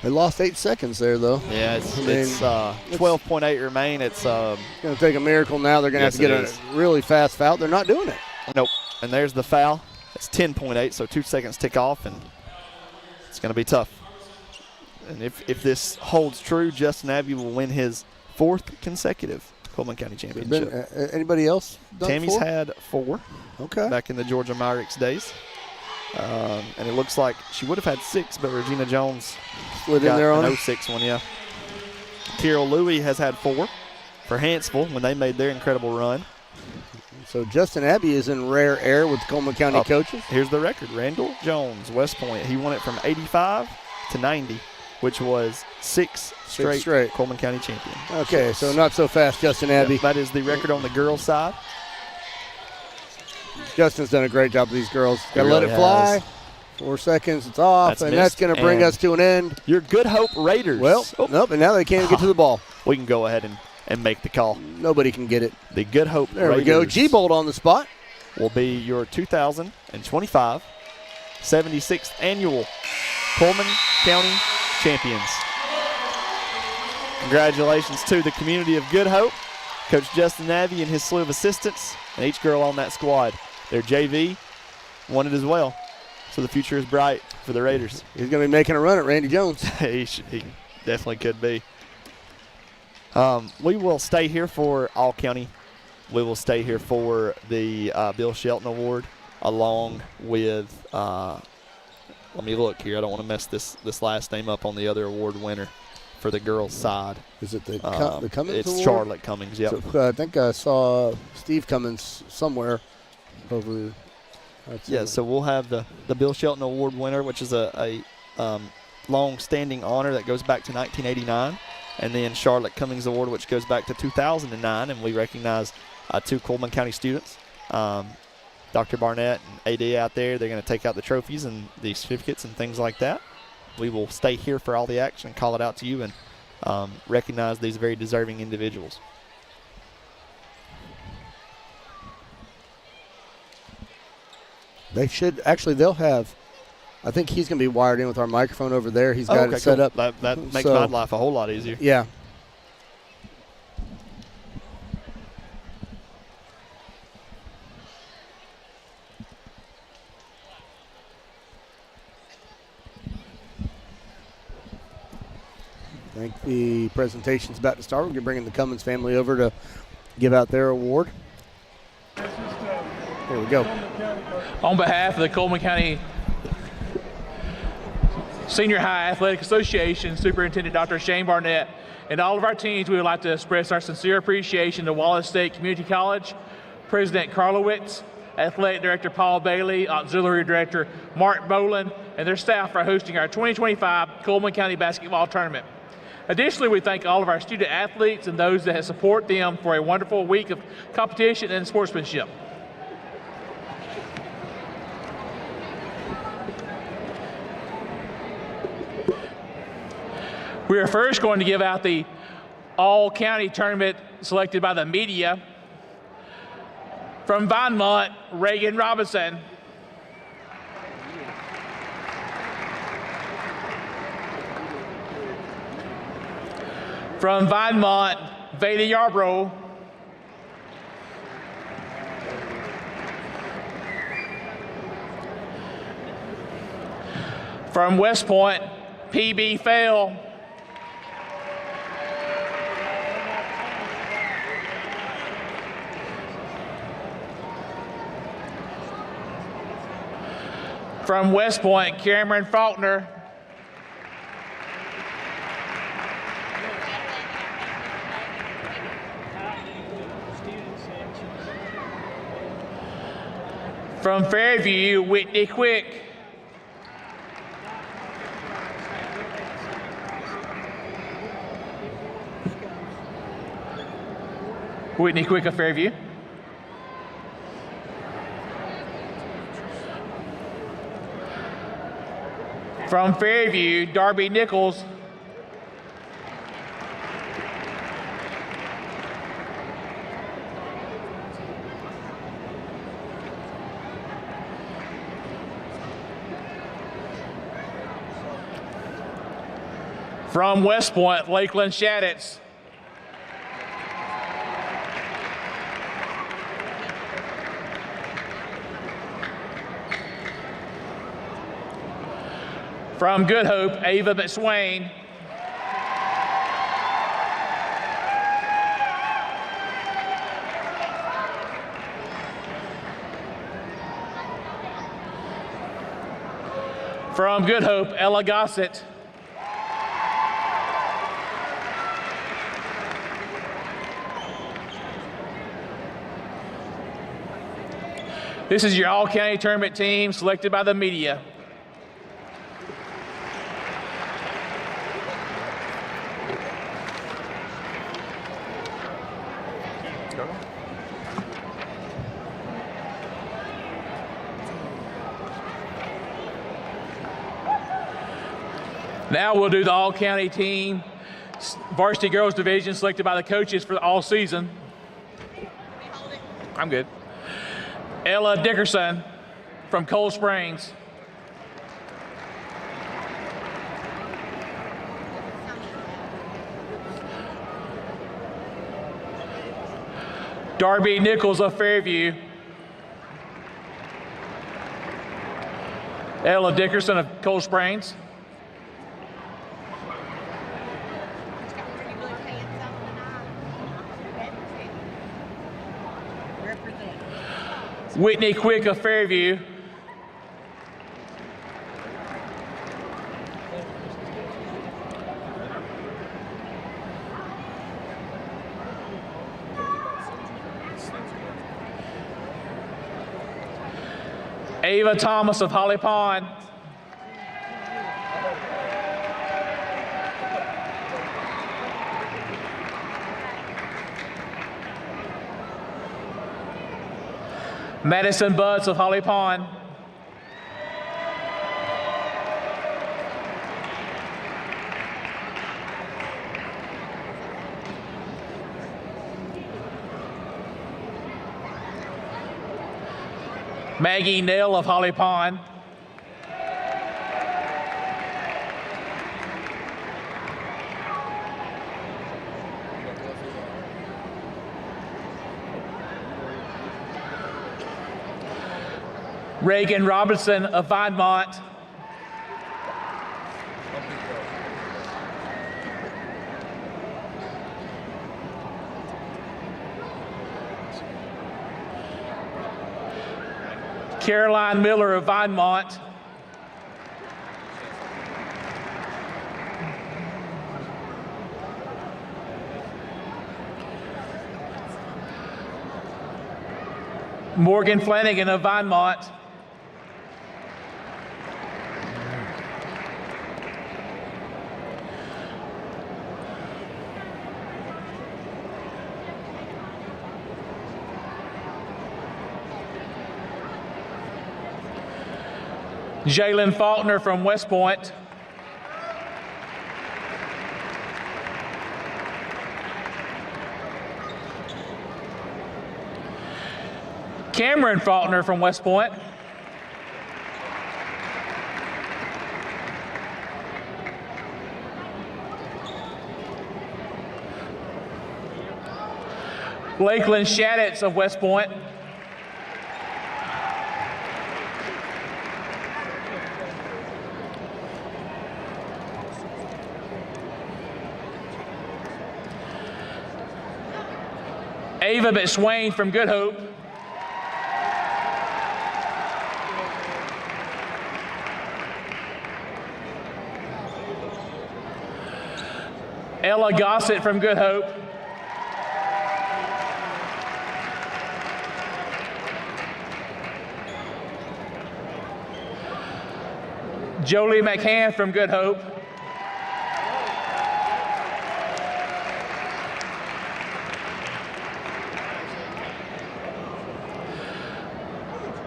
They lost 8 seconds there, though. Yeah, it's 12.8 remain. It's going to take a miracle now. They're going to have to get a really fast foul. They're not doing it. Nope. And there's the foul. It's 10.8, so 2 seconds tick off, and it's going to be tough. And if this holds true, Justin Abbey will win his 4th consecutive Cullman County Championship. Anybody else done Tammy's 4? had 4. Okay. Back in the Georgia Myrick's days. And it looks like she would have had 6, but Regina Jones slid in there on an her. 06 one, yeah. Tyrrell Louie has had 4 for Hanceville when they made their incredible run. So Justin Abbey is in rare air with the Cullman County coaches. Here's the record. Randall Jones, West Point. He won it from 85 to 90, which was 6 straight Cullman County champion. Okay, so not so fast, Justin Abbey. That is the record on the girls' side. Justin's done a great job with these girls. Got to let it fly. 4 seconds, it's off, and that's going to bring us to an end. Your Good Hope Raiders. Well, nope, and now they can't get to the ball. We can go ahead and make the call. Nobody can get it. The Good Hope There Raiders. we go. G-Bolt on the spot. Will be your 2025 76th annual Cullman County champions. Congratulations to the community of Good Hope, Coach Justin Abbey and his slew of assistants, and each girl on that squad. Their JV won it as well, so the future is bright for the Raiders. He's going to be making a run at Randy Jones. he definitely could be. We will stay here for All County. We will stay here for the Bill Shelton Award, along with, let me look here. I don't want to mess this last name up on the other award winner for the girls' side. Is it the Cummins It's Award? Charlotte Cummings, yep. So, I think I saw Steve Cummins somewhere. Hopefully. Yeah, so we'll have the Bill Shelton Award winner, which is a long-standing honor that goes back to 1989, and then Charlotte Cummings Award, which goes back to 2009, and we recognize 2 Cullman County students. Dr. Barnett and AD out there, they're going to take out the trophies and the certificates and things like that. We will stay here for all the action and call it out to you and recognize these very deserving individuals. They should actually. They'll have. I think he's going to be wired in with our microphone over there. He's got it set cool. up. That makes my life a whole lot easier. Yeah. I think the presentation's about to start. We're going to bring the Cummins family over to give out their award. Here we go. On behalf of the Cullman County Senior High Athletic Association, Superintendent Dr. Shane Barnett, and all of our teams, we would like to express our sincere appreciation to Wallace State Community College, President Karlowitz, Athletic Director Paul Bailey, Auxiliary Director Mark Boland, and their staff for hosting our 2025 Cullman County Basketball Tournament. Additionally, we thank all of our student athletes and those that have supported them for a wonderful week of competition and sportsmanship. We are first going to give out the all-county tournament selected by the media. From Vinemont, Reagan Robinson. From Vinemont, Veda Yarbrough. From West Point, PB Fail. From West Point, Cameron Faulkner. From Fairview, Whitney Quick. Whitney Quick of Fairview. From Fairview, Darby Nichols. From West Point, Lakeland Shaddix. From Good Hope, Ava McSwain. From Good Hope, Ella Gossett. This is your all-county tournament team selected by the media. Now we'll do the all-county team, varsity girls division selected by the coaches for all season. I'm good. Ella Dickerson from Cold Springs. Darby Nichols of Fairview. Ella Dickerson of Cold Springs. Whitney Quick of Fairview. Ava Thomas of Holly Pond. Madison Buds of Holly Pond. Maggie Nell of Holly Pond. Reagan Robinson of Vinemont. Caroline Miller of Vinemont. Morgan Flanagan of Vinemont. Jalen Faulkner from West Point. Cameron Faulkner from West Point. Lakeland Shaddix of West Point. Ava McSwain from Good Hope. Ella Gossett from Good Hope. Jolie McCann from Good Hope.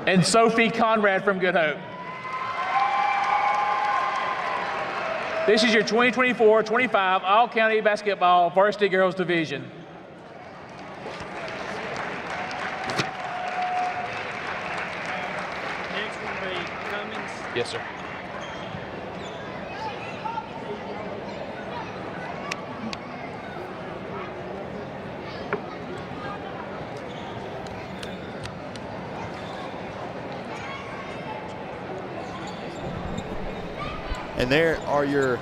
And Sophie Conrad from Good Hope. This is your 2024-25 All-County Basketball Varsity Girls Division. Next will be Cummins. Yes, sir. And there are your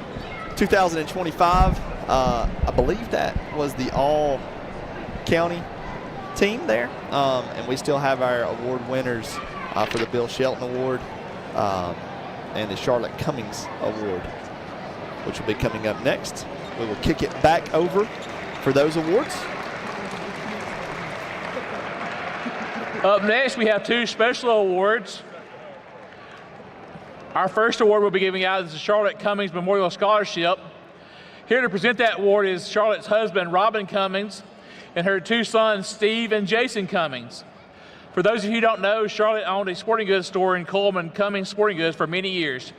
2025. I believe that was the all-county team there. And we still have our award winners for the Bill Shelton Award and the Charlotte Cummings Award, which will be coming up next. We will kick it back over for those awards. Up next, we have 2 special awards. Our first award we'll be giving out is the Charlotte Cummings Memorial Scholarship. Here to present that award is Charlotte's husband, Robin Cummings, and her 2 sons, Steve and Jason Cummings. For those of you who don't know, Charlotte owned a sporting goods store in Cullman, Cummings Sporting Goods, for many years.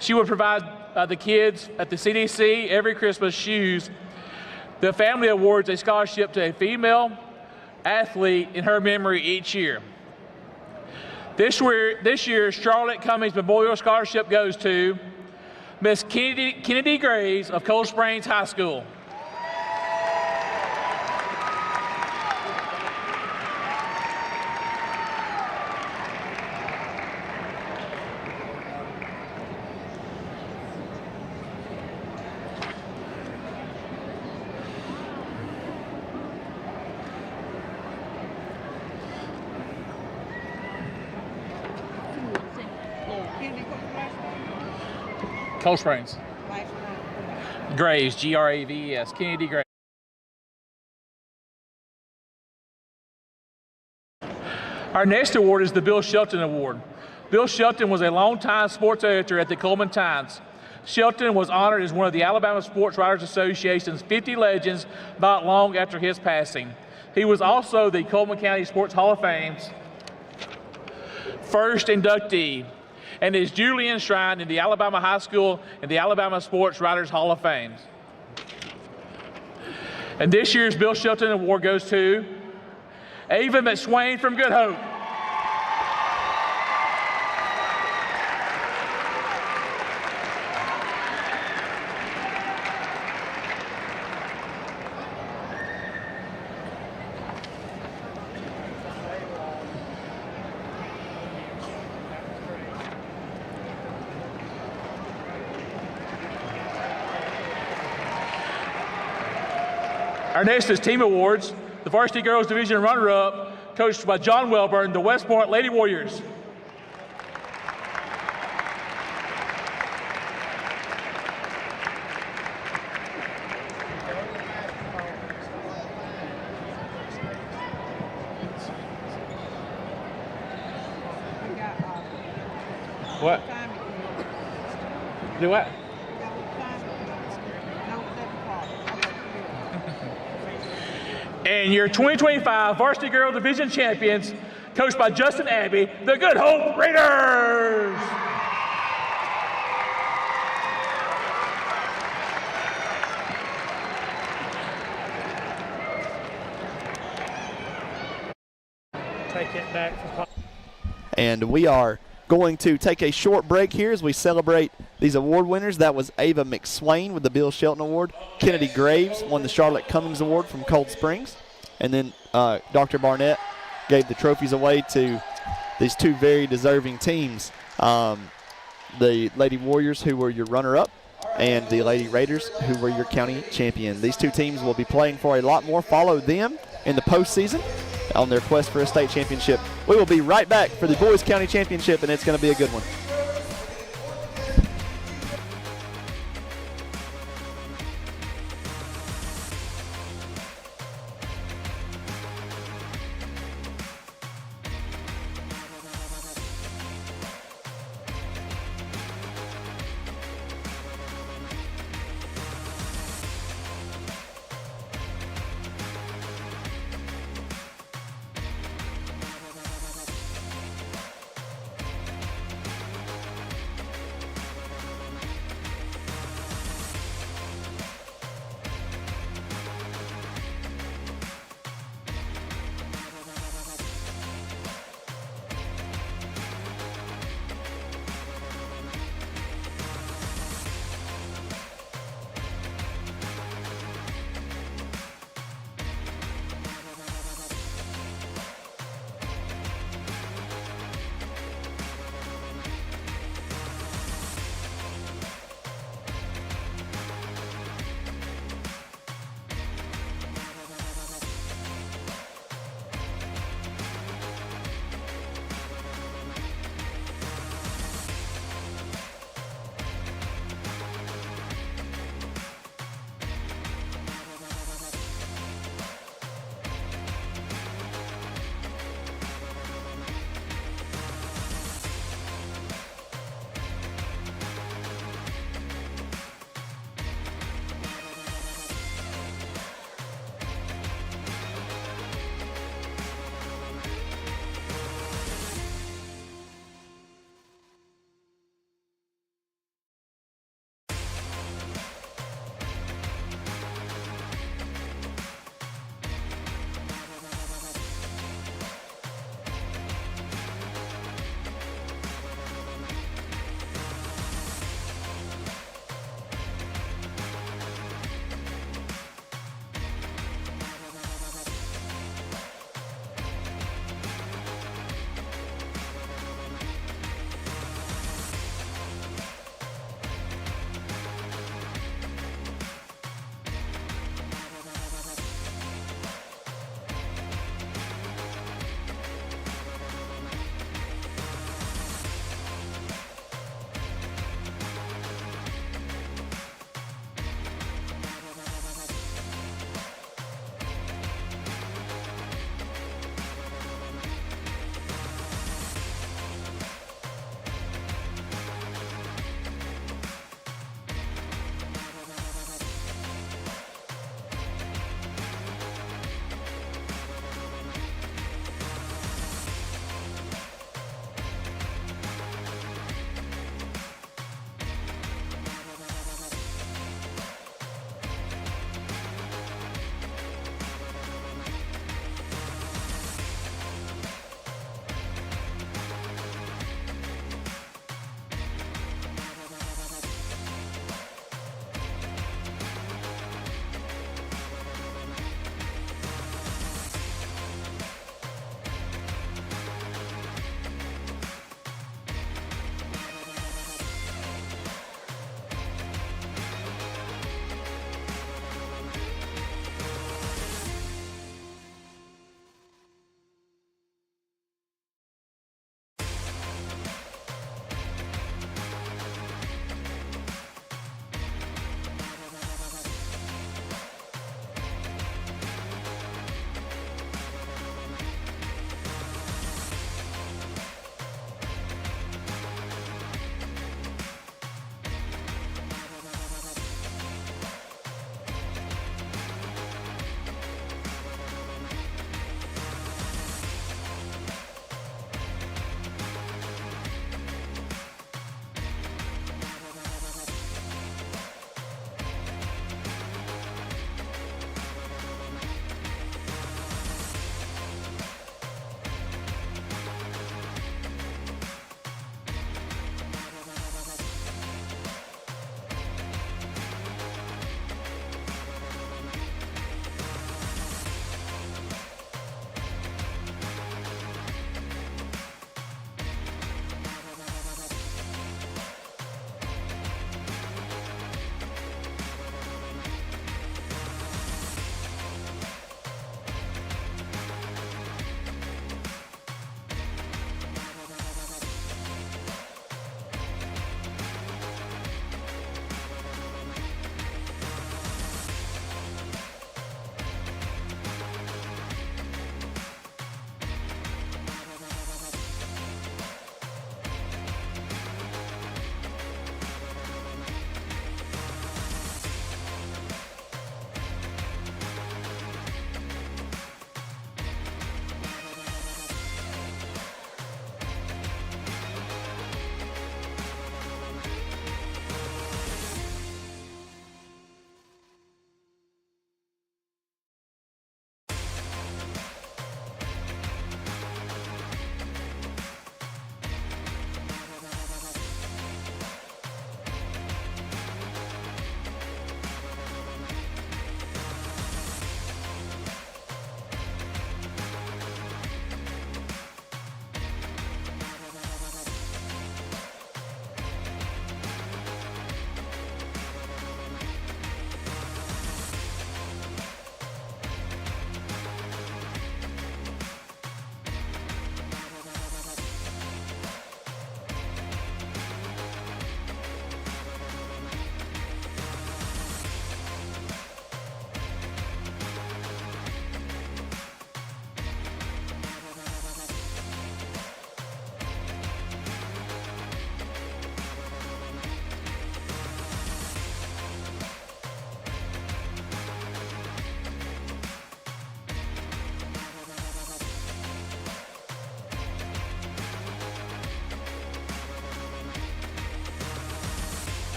She would provide the kids at the CDC every Christmas shoes. The family awards a scholarship to a female athlete in her memory each year. This year's Charlotte Cummings Memorial Scholarship goes to Miss Kennedy Graves of Cold Springs High School. Cold Springs. Graves, Graves, Kennedy Graves. Our next award is the Bill Shelton Award. Bill Shelton was a longtime sports editor at the Cullman Times. Shelton was honored as one of the Alabama Sports Writers Association's 50 legends not long after his passing. He was also the Cullman County Sports Hall of Fame's first inductee, and is duly enshrined in the Alabama High School and the Alabama Sports Writers Hall of Fame. And this year's Bill Shelton Award goes to Ava McSwain from Good Hope. Our next is Team Awards. The Varsity Girls Division runner-up, coached by John Welburn, the West Point Lady Warriors. What? Do what? And your 2025 Varsity Girl Division champions, coached by Justin Abbey, the Good Hope Raiders. Take it back for And we are going to take a short break here as we celebrate these award winners. That was Ava McSwain with the Bill Shelton Award. Kennedy Graves won the Charlotte Cummings Award from Cold Springs. And then Dr. Barnett gave the trophies away to these 2 very deserving teams. The Lady Warriors, who were your runner-up, and the Lady Raiders, who were your county champion. These 2 teams will be playing for a lot more. Follow them in the postseason on their quest for a state championship. We will be right back for the Boys County Championship, and it's going to be a good one.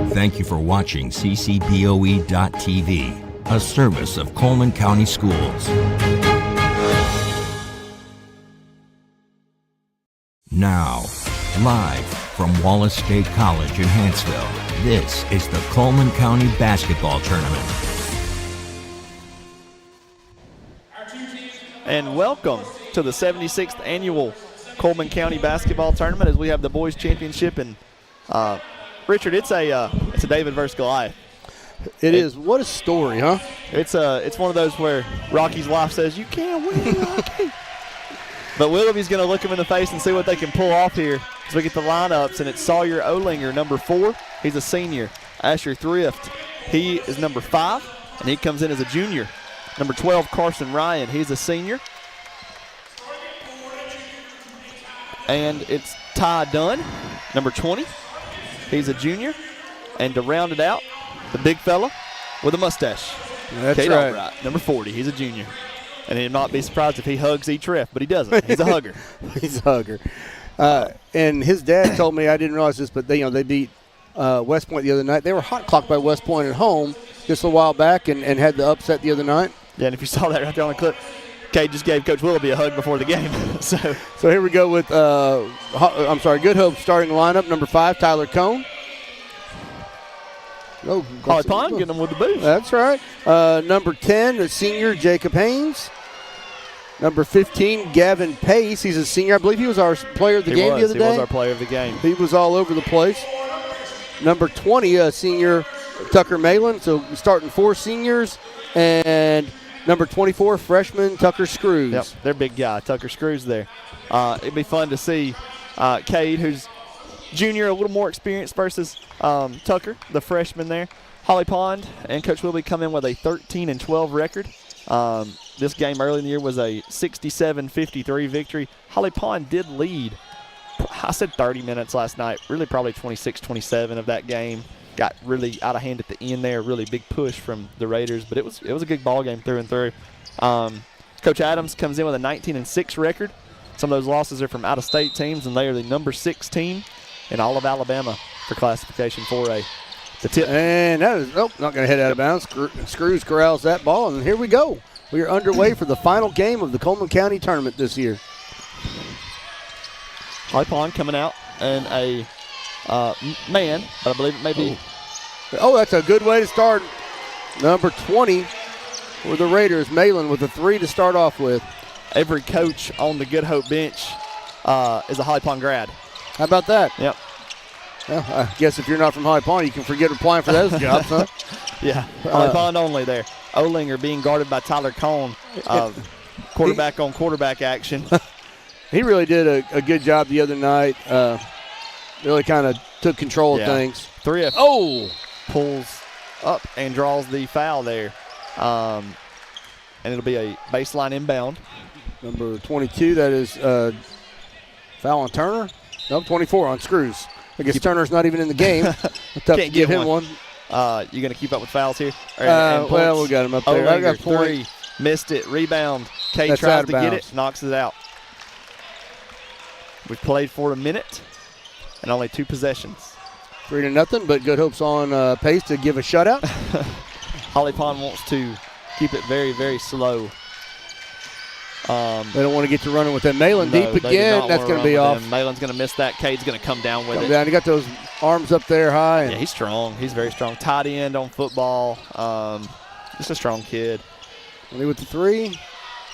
Thank you for watching ccboe.tv, a service of Cullman County Schools. Now, live from Wallace State College in Hanceville, this is the Cullman County Basketball Tournament. And welcome to the 76th annual Cullman County Basketball Tournament as we have the boys championship. And Richard, it's a David versus Goliath. It is. What a story, huh? It's one of those where Rocky's wife says, "You can't win, Rocky." But Willoughby's going to look him in the face and see what they can pull off here as we get the lineups. And it's Sawyer Olinger, number 4. He's a senior. Asher Thrift, he is number 5, and he comes in as a junior. Number 12, Carson Ryan, he's a senior. And it's Ty Dunn, number 20. He's a junior. And to round it out, the big fella with a mustache. That's Kate right. Albright, number 40. He's a junior. And he'd not be surprised if he hugs each ref, but he doesn't. He's a hugger. He's a hugger. And his dad told me, I didn't realize this, but they beat West Point the other night. They were hot clocked by West Point at home just a while back and had the upset the other night. Yeah, and if you saw that right there on the clip, Kate just gave Coach Willoughby a hug before the game. So here we go with, Good Hope starting lineup. Number 5, Tyler Cone. Holly Pond getting them with the boost. That's right. Number 10, the senior Jacob Haynes. Number 15, Gavin Pace. He's a senior. I believe he was our player of the game the other day. He was our player of the game. He was all over the place. Number 20, senior Tucker Malin. So starting 4 seniors. And number 24, freshman Tucker Screws. Yep, their big guy, Tucker Screws there. It'd be fun to see Cade, who's junior, a little more experienced versus Tucker, the freshman there. Holly Pond and Coach Willoughby come in with a 13-12 record. This game early in the year was a 67-53 victory. Holly Pond did lead, I said 30 minutes last night, really probably 26-27 of that game. Got really out of hand at the end there, really big push from the Raiders, but it was a good ball game through and through. Coach Adams comes in with a 19-6 record. Some of those losses are from out-of-state teams, and they are the number 6 team in all of Alabama for classification 4A. The tip. And that is, not going to head out of bounds. Screws corrals that ball, and here we go. We are underway for the final game of the Cullman County Tournament this year. Holly Pond coming out and a man, but I believe it may be. Oh, that's a good way to start. Number 20 for the Raiders, Malin with a 3 to start off with. Every coach on the Good Hope bench is a Holly Pond grad. How about that? Yep. Well, I guess if you're not from Holly Pond, you can forget applying for those jobs, huh? Yeah, Holly Pond only there. Olinger being guarded by Tyler Cohn. Quarterback on quarterback action. He really did a good job the other night. Really kind of took control of things. 3F pulls up and draws the foul there. And it'll be a baseline inbound. Number 22, that is foul on Turner. No, 24 on Screws. I guess Turner's not even in the game. Tough to give him one. You going to keep up with fouls here? Well, we got him up there. I got 3, missed it, rebound. Kate tries to get it, knocks it out. We've played for a minute and only 2 possessions. 3-0, but Good Hope's on pace to give a shutout. Holly Pond wants to keep it very, very slow. They don't want to get to running with that. Malin deep again. That's going to be off. Malin's going to miss that. Cade's going to come down with it. Down. He got those arms up there high. Yeah, he's strong. He's very strong. Tight end on football. Just a strong kid. Only with the 3.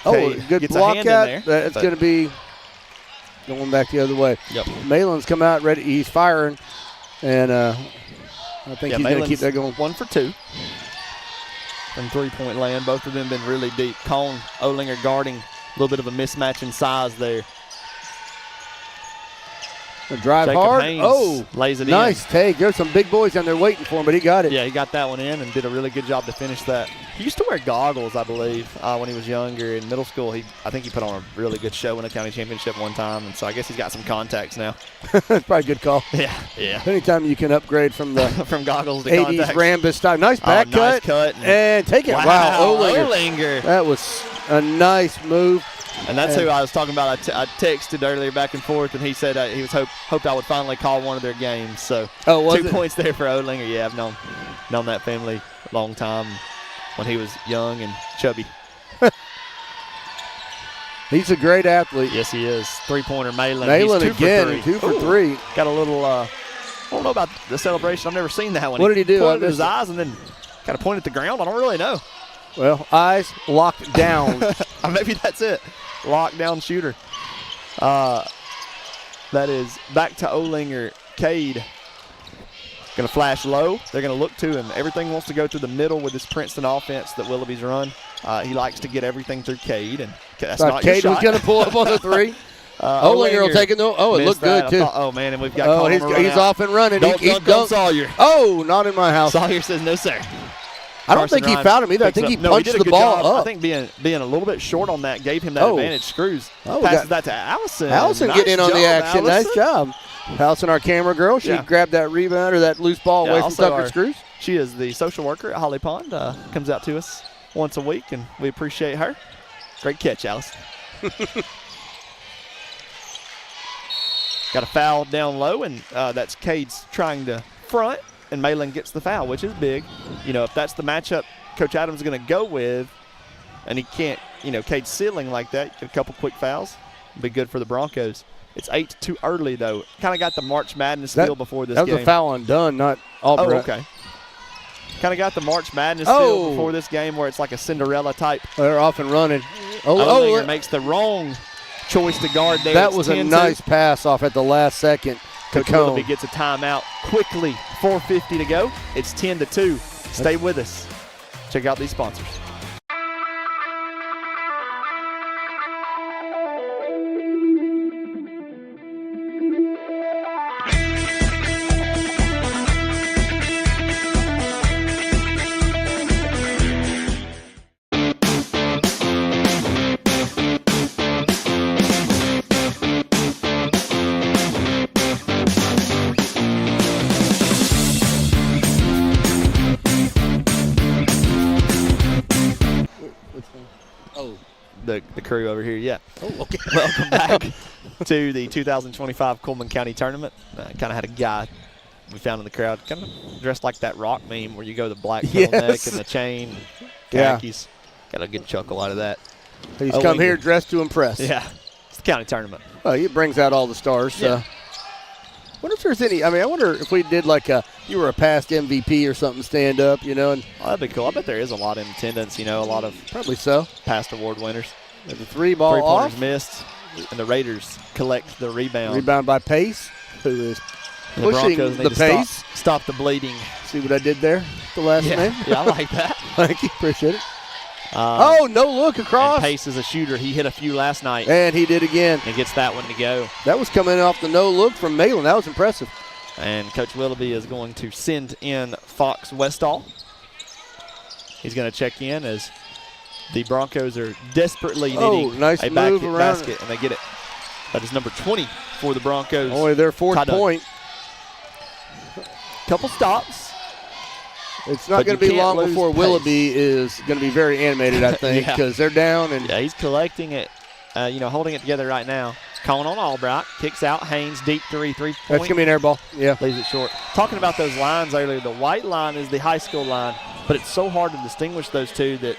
Oh, good block out. That's going to be going back the other way. Yep. Malin's come out ready. He's firing. And I think he's going to keep that going. 1 for 2 from 3-point land. Both of them been really deep. Cone, Olinger guarding. A little bit of a mismatch in size there. A drive Jacob hard. Haynes lays it in. Nice take. There's some big boys down there waiting for him, but he got it. Yeah, he got that one in and did a really good job to finish that. He used to wear goggles, I believe, when he was younger. In middle school, I think he put on a really good show in a county championship one time, and so I guess he's got some contacts now. That's probably a good call. Yeah. Anytime you can upgrade from the from goggles to 80s contacts. Rambus style. Nice back nice cut. And take it. Wow, Olinger. That was a nice move. And that's who I was talking about. I texted earlier back and forth, and he said he was hoped I would finally call one of their games. So 2 points there for Olinger. Yeah, I've known that family a long time when he was young and chubby. He's a great athlete. Yes, he is. Three-pointer Malin. Malin He's again, 2 for 3. Got a little, I don't know about the celebration. I've never seen that one. What did he do? Pointed his eyes and then kind of pointed at the ground. I don't really know. Well, eyes locked down. Maybe that's it. Lockdown shooter. That is back to Olinger. Cade going to flash low. They're going to look to him. Everything wants to go through the middle with this Princeton offense that Willoughby's run. He likes to get everything through Cade, and that's not Cade your was shot. going to pull up on the 3. Olinger will take it. Oh, it looked good, too. Oh, man, and we've got he's off and running. Don't dunk Sawyer. Oh, not in my house. Sawyer says no, sir. I don't think he fouled him either. I think he punched the ball up. I think being a little bit short on that gave him that advantage. Screws. Passes that to Allison. Allison nice getting in on the action. Allison. Nice job. Allison, our camera girl, she grabbed that rebound or that loose ball away from Tucker Screws. She is the social worker at Holly Pond. Comes out to us once a week, and we appreciate her. Great catch, Allison. Got a foul down low, and that's Cade's trying to front, and Malin gets the foul, which is big. You know, if that's the matchup Coach Adams is going to go with, and he can't, Cade's ceiling like that, get a couple quick fouls, be good for the Broncos. It's 8 too early, though. Kind of got the March Madness feel before this game. That was a foul on Dunn, not Albright. Oh, okay. Kind of got the March Madness feel before this game where it's like a Cinderella type. They're off and running. Olinger makes the wrong choice to guard there. That was a nice pass off at the last second. Coach Willoughby gets a timeout quickly. 4:50 to go. It's 10-2. Stay with us. Check out these sponsors. The crew over here, yeah. Oh, okay. Welcome back to the 2025 Cullman County Tournament. Kind of had a guy we found in the crowd, kind of dressed like that rock meme where you go the black turtleneck and the chain, khakis. Got a good chuckle out of that. He's come here dressed to impress. Yeah, it's the county tournament. Well, he brings out all the stars. Yeah. Wonder if there's any. I wonder if we did like you were a past MVP or something, stand up, and that'd be cool. I bet there is a lot in attendance. A lot of probably so past award winners. The 3-ball Three-pointers off. missed, and the Raiders collect the rebound. Rebound by Pace, who is and pushing the pace. Stop the bleeding. See what I did there? The last name. Yeah, I like that. Thank you, appreciate it. No look across. And Pace is a shooter. He hit a few last night. And he did again. And gets that one to go. That was coming off the no look from Malin. That was impressive. And Coach Willoughby is going to send in Fox Westall. He's going to check in as the Broncos are desperately needing nice a move around basket, and they get it. That is number 20 for the Broncos. Only their fourth point. Couple stops. It's not going to be long before Willoughby is going to be very animated, I think, because they're down. And he's collecting it, holding it together right now. Calling on Albright. Kicks out. Haynes, deep three-point. That's going to be an air ball. Yeah. Leaves it short. Talking about those lines earlier, the white line is the high school line, but it's so hard to distinguish those two that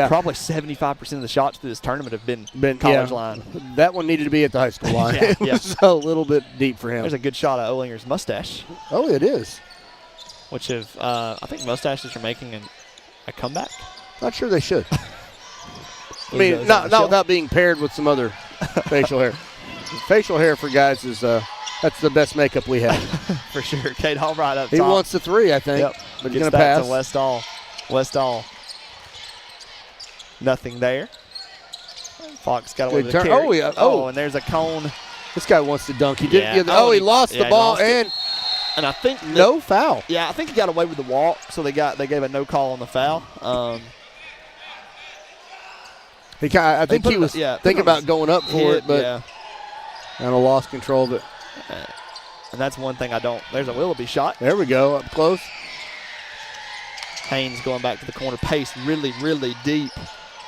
probably 75% of the shots through this tournament have been college line. That one needed to be at the high school line. It was a little bit deep for him. There's a good shot of Olinger's mustache. Oh, it is. Which have, I think mustaches are making a comeback. Not sure they should. I mean, not without being paired with some other facial hair. Facial hair for guys is that's the best makeup we have. For sure. Cade Albright up top. He wants the 3, I think. Yep. But he's going to pass. To Westall. Nothing there. Fox got away with a carry. And there's a cone. This guy wants to dunk. He did. He lost the ball and I think no foul. Yeah, I think he got away with the walk, so they gave a no call on the foul. I think he was thinking about going up for it, but kind of lost control of it. And that's one thing there's a Willoughby shot. There we go, up close. Haynes going back to the corner. Pace really, really deep.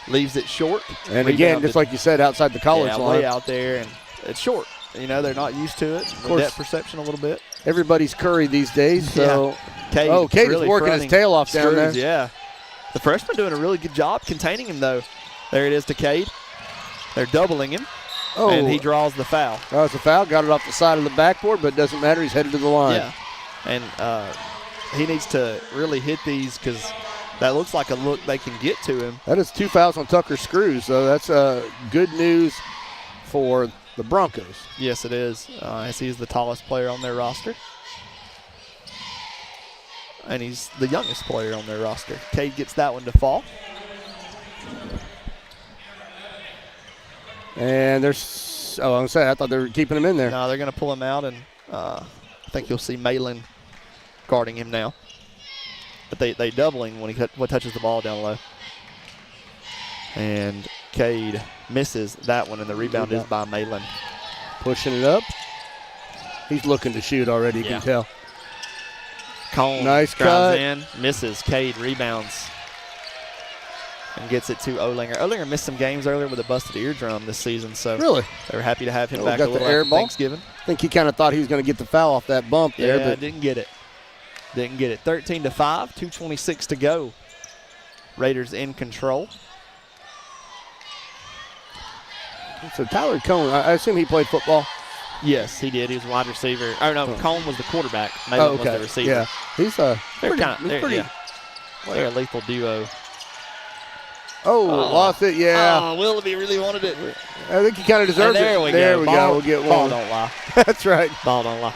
leaves it short. And again, just like you said, outside the college line. Way out there, and it's short. You know, they're not used to it. Of course, depth perception a little bit. Everybody's Curry these days, so. Yeah. Cade really is working his tail off down there. Yeah. The freshman doing a really good job containing him, though. There it is to Cade. They're doubling him, and he draws the foul. That was a foul. Got it off the side of the backboard, but it doesn't matter. He's headed to the line. Yeah, and he needs to really hit these because that looks like a look they can get to him. That is 2 fouls on Tucker Screws, so that's good news for the Broncos. Yes, it is. As he's the tallest player on their roster. And he's the youngest player on their roster. Cade gets that one to fall. And there's, I'm going to say, I thought they were keeping him in there. No, they're going to pull him out, and I think you'll see Malin guarding him now. But they doubling when he touches the ball down low. And Cade misses that one, and the rebound is by Malin. Pushing it up. He's looking to shoot already, you can tell. Cone nice drives cut. in, misses. Cade rebounds and gets it to Olinger. Olinger missed some games earlier with a busted eardrum this season, so really they were happy to have him back got a little the air after ball. Thanksgiving. I think he kind of thought he was going to get the foul off that bump there. Yeah, but didn't get it. Didn't get it. 13-5, 2:26 to go. Raiders in control. So Tyler Cone, I assume he played football. Yes, he did. He was a wide receiver. Oh, no, Cone was the quarterback. Malin was the receiver. Yeah, he's They're pretty. Yeah. They're a lethal duo. Lost it, yeah. Oh, Willoughby really wanted it. I think he kind of deserved there it. We there go. we Ball, go. We'll get one. Ball don't lie. That's right. Ball don't lie.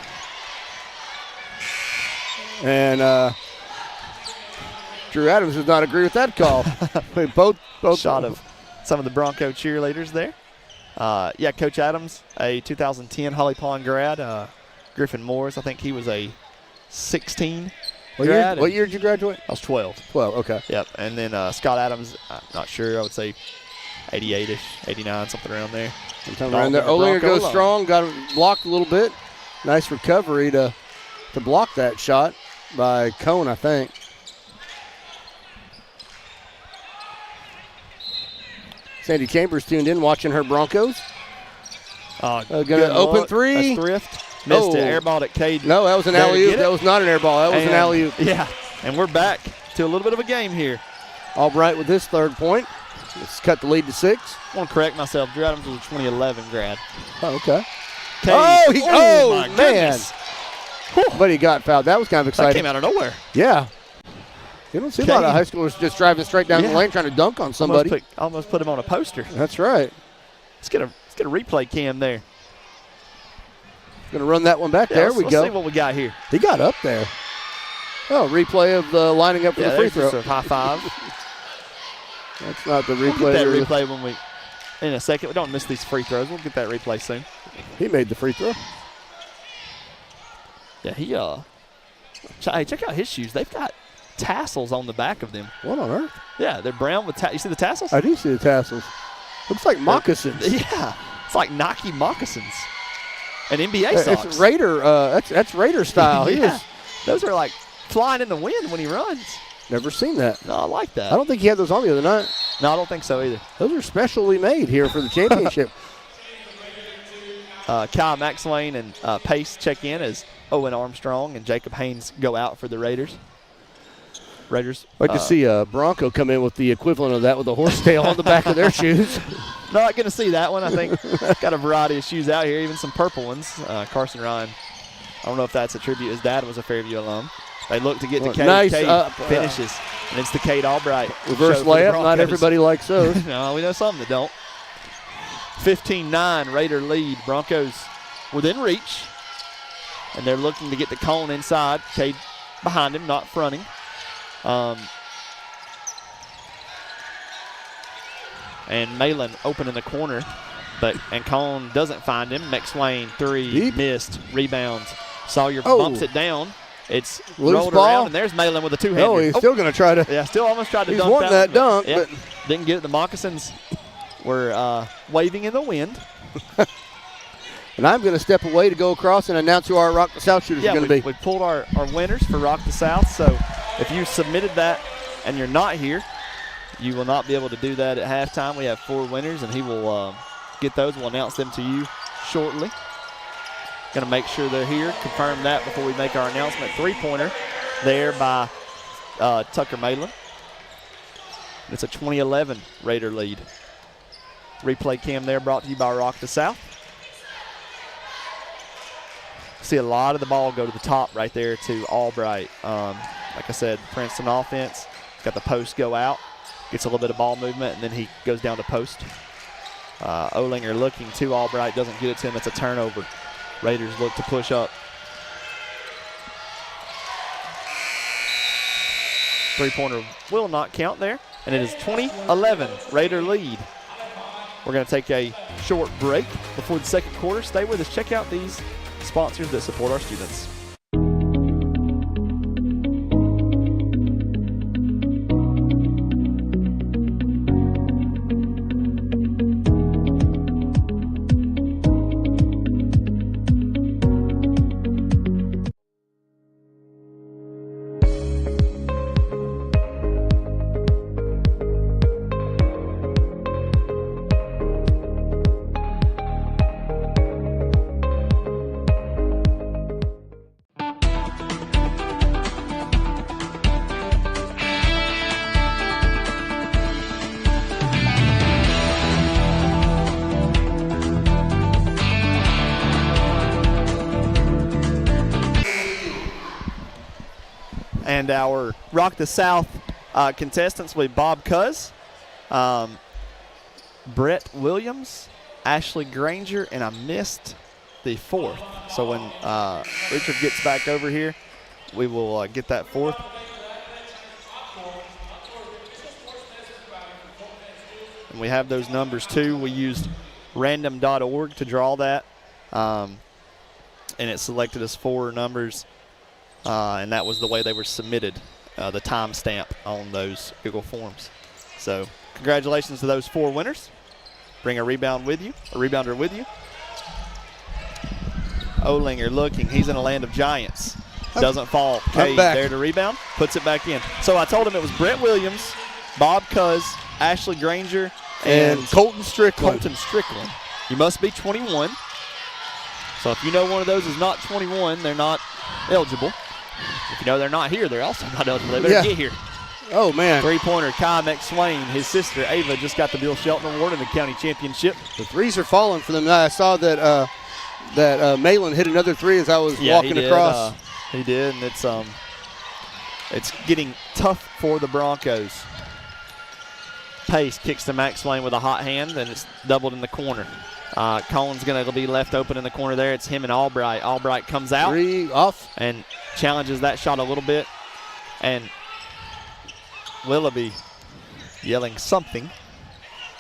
And Drew Adams does not agree with that call. both shot of some of the Bronco cheerleaders there. Coach Adams, a 2010 Holly Pond grad. Griffin Morris, I think he was a 16 grad. What year did you graduate? I was 12. 12, okay. Yep, and then Scott Adams, I'm not sure, I would say 88-ish, 89, something around there. Around there. Olinger goes strong, got him blocked a little bit. Nice recovery to block that shot by Cone, I think. Sandy Chambers tuned in watching her Broncos. Gonna open three. That's thrift. Missed it. Air ball at Cade. No, that was an alley-oop. That was not an air ball. That was an alley-oop. Yeah, and we're back to a little bit of a game here. Albright with his third point. Let's cut the lead to 6. I want to correct myself. Drew Adams was a 2011 grad. Oh, okay. Cade. Oh, my man. goodness. But he got fouled. That was kind of exciting. That came out of nowhere. Yeah. You don't see a lot of high schoolers just driving straight down the lane trying to dunk on somebody. Almost put him on a poster. That's right. Let's get a replay cam there. Going to run that one back. There we go. Let's see what we got here. He got up there. Oh, replay of the lining up for the free throw. A high five. That's not the replay. We'll get that replay when in a second. We don't miss these free throws. We'll get that replay soon. He made the free throw. Yeah, hey, check out his shoes. They've got tassels on the back of them. What on earth? Yeah, they're brown with you see the tassels? I do see the tassels. Looks like moccasins. Yeah, it's like Nike moccasins. And NBA socks. It's Raider. That's Raider style. Those are like flying in the wind when he runs. Never seen that. No, I like that. I don't think he had those on the other night. No, I don't think so either. Those are specially made here for the championship. Kyle Maxwayne and Pace check in as Owen Armstrong and Jacob Haynes go out for the Raiders. I'd like to see a Bronco come in with the equivalent of that with a horse tail on the back of their shoes. Not going to see that one. I think got a variety of shoes out here, even some purple ones. Carson Ryan, I don't know if that's a tribute. His dad was a Fairview alum. They look to get to Cade. Nice Cade finishes, and it's the Cade Albright. Reverse layup. Not everybody likes those. No, we know some that don't. 15-9 Raider lead. Broncos within reach, and they're looking to get the Cone inside. Cade behind him, not fronting. And Malin open in the corner, and Cone doesn't find him. McSwain, three, missed, rebounds. Sawyer bumps it down. It's loose rolled ball. around, and there's Malin with a two-hander. Oh, he's still going to try to. Yeah, still almost tried to he's dunk wanting that dunk, but but didn't get it. The moccasins were waving in the wind. And I'm going to step away to go across and announce who our Rock the South shooters are going to be. We pulled our winners for Rock the South, so if you submitted that and you're not here, You will not be able to do that at halftime. We have 4 winners, and he will get those. We'll announce them to you shortly. Going to make sure they're here, confirm that before we make our announcement. 3-pointer there by Tucker Malin. It's a 20-11 Raider lead. Replay cam there brought to you by Rock the South. See a lot of the ball go to the top right there to Albright. Like I said, Princeton offense, got the post go out, gets a little bit of ball movement, and then he goes down to post. Olinger looking to Albright, doesn't get it to him. It's a turnover. Raiders look to push up. 3-pointer will not count there, and it is 20-11 Raider lead. We're going to take a short break before the second quarter. Stay with us. Check out these sponsors that support our students. And our Rock the South contestants will be Bob Cuz, Brett Williams, Ashley Granger, and I missed the 4th. So when Richard gets back over here, we will get that 4th. And we have those numbers too. We used random.org to draw that, and it selected us 4 numbers. And that was the way they were submitted, the timestamp on those Google Forms. So congratulations to those 4 winners. Bring a rebounder with you. Olinger looking. He's in a land of giants. Doesn't fall. Cade there to rebound. Puts it back in. So I told him it was Brett Williams, Bob Cuz, Ashley Granger, and Colton Strickland. You must be 21. So if you know one of those is not 21, they're not eligible. If you know they're not here, they're also not eligible. They better get here. Oh, man. 3-pointer, Kai McSwain. His sister, Ava, just got the Bill Shelton Award in the county championship. The threes are falling for them. I saw that Malin hit another 3 as I was walking across. He did, and it's getting tough for the Broncos. Pace kicks to McSwain with a hot hand, and it's doubled in the corner. Colin's going to be left open in the corner there. It's him and Albright. Albright comes out. 3 off. And challenges that shot a little bit. And Willoughby yelling something.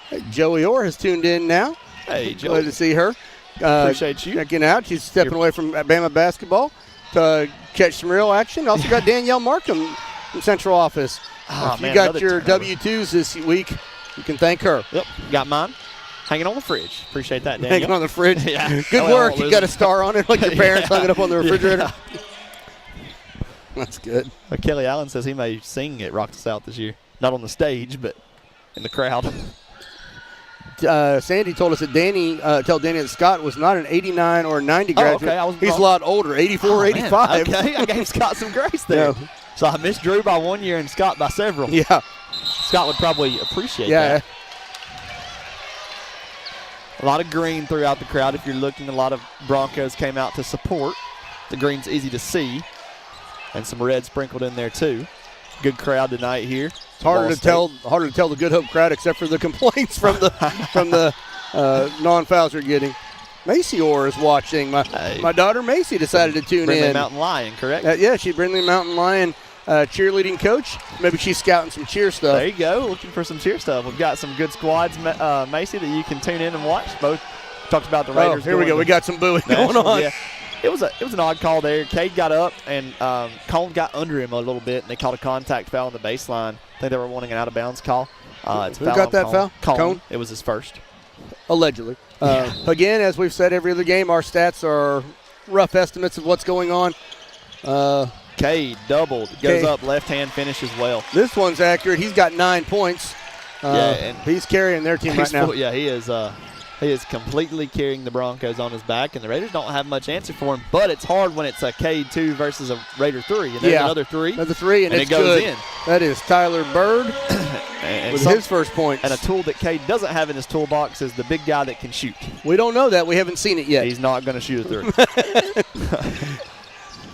Hey, Joey Orr has tuned in now. Hey, Joey. Glad to see her. Appreciate you. Checking out. She's stepping away from Bama basketball to catch some real action. Also got Danielle Markham from Central Office. If you got your W-2s this week, you can thank her. Yep, got mine. Hanging on the fridge. Appreciate that, Daniel. Hanging on the fridge. Yeah. Good work. You got a star on it like your parents hung it up on the refrigerator. Yeah. That's good. Kelly Allen says he may sing at Rock the South this year. Not on the stage, but in the crowd. Sandy told us that tell Danny that Scott was not an 89 or 90 graduate. Okay. He's a lot older, 84, 85. Okay, I gave Scott some grace there. Yeah. So I missed Drew by 1 year and Scott by several. Yeah. Scott would probably appreciate that. A lot of green throughout the crowd. If you're looking, a lot of Broncos came out to support. The green's easy to see. And some red sprinkled in there too. Good crowd tonight here. It's harder to tell the Good Hope crowd except for the complaints from the non-fouls we're getting. Macy Orr is watching. My daughter Macy decided to tune in. Brindley Mountain Lion, correct? Yeah, she's Brindley Mountain Lion cheerleading coach. Maybe she's scouting some cheer stuff. There you go, looking for some cheer stuff. We've got some good squads, Macy, that you can tune in and watch. Both talked about the Raiders. Here we go. We got some booing going on. Yeah. It was an odd call there. Cade got up, and Cone got under him a little bit, and they called a contact foul on the baseline. I think they were wanting an out-of-bounds call. Who got that foul? Cone. It was his first. Allegedly. Again, as we've said every other game, our stats are rough estimates of what's going on. Cade doubled, goes up, left hand finish as well. This one's accurate. He's got 9 points. And he's carrying their team right now. Yeah, he is. He is completely carrying the Broncos on his back, and the Raiders don't have much answer for him. But it's hard when it's a Cade 2 versus a Raider 3. And there's another 3. Another 3, and it goes in. That is Tyler Bird with his first points. And a tool that Cade doesn't have in his toolbox is the big guy that can shoot. We don't know that. We haven't seen it yet. He's not going to shoot a 3.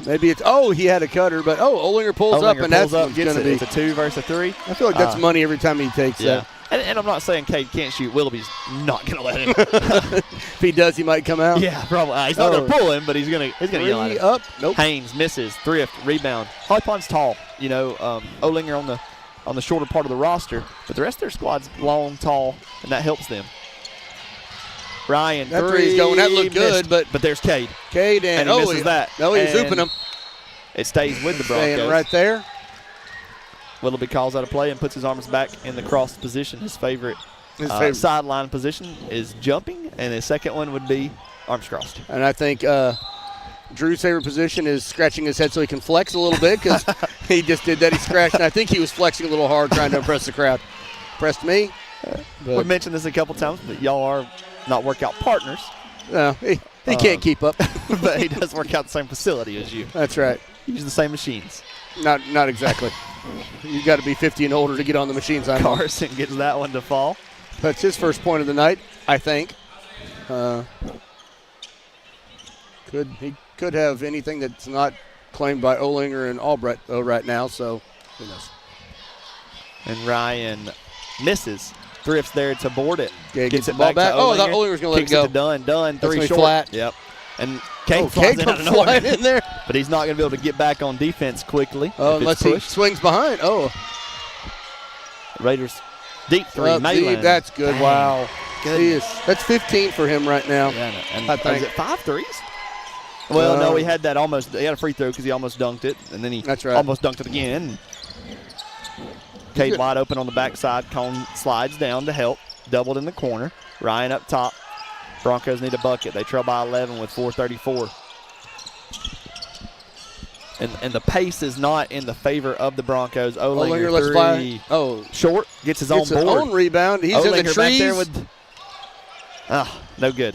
Maybe it's, he had a cutter, but Olinger pulls up, and that's going to be. It's a 2 versus a 3. I feel like that's money every time he takes that. And I'm not saying Cade can't shoot. Willoughby's not going to let him. If he does, he might come out. Yeah, probably. He's not going to pull him, but he's going to yell at him. Up. Nope. Haynes misses. Thrift, rebound. Holly Pond's tall. Olinger on the shorter part of the roster, but the rest of their squad's long, tall, and that helps them. Ryan, that three's going. That looked good, but there's Cade. Cade and he misses that. No, he's zooping him. It stays with the Broncos. Staying right there. Willoughby calls out a play and puts his arms back in the cross position. His favorite sideline position is jumping, and his second one would be arms crossed. And I think Drew's favorite position is scratching his head so he can flex a little bit, because he just did that. He scratched, and I think he was flexing a little hard trying to impress the crowd. Impressed me. We've mentioned this a couple times, but y'all are not workout partners. No, he can't keep up. But he does work out the same facility as you. That's right. Use the same machines. Not exactly. You got to be 50 and older to get on the machines. Carson gets that one to fall. That's his first point of the night, I think. He could have anything that's not claimed by Olinger and Albrecht though right now, so who knows. And Ryan misses. Thrifts there to board it. Yeah, gets the ball back. I thought Olinger was going to let it go. Kicks it to Dunn. 3 short. Flat. Yep. And Cade flies in out of nowhere in there. But he's not going to be able to get back on defense quickly. Unless he swings behind. Raiders deep 3. Deep, that's good. Dang. Wow. That's 15 for him right now. Yeah, and I think. Is it 5 threes? Well, no, he had that almost. He had a free throw because he almost dunked it, and then he almost dunked it again. Cade wide open on the backside. Cone slides down to help. Doubled in the corner. Ryan up top. Broncos need a bucket. They trail by 11 with 4:34. And the pace is not in the favor of the Broncos. Olinger let's fly. Short. Gets his own board. Own rebound. He's Olinger in the trees. Back there with, no good.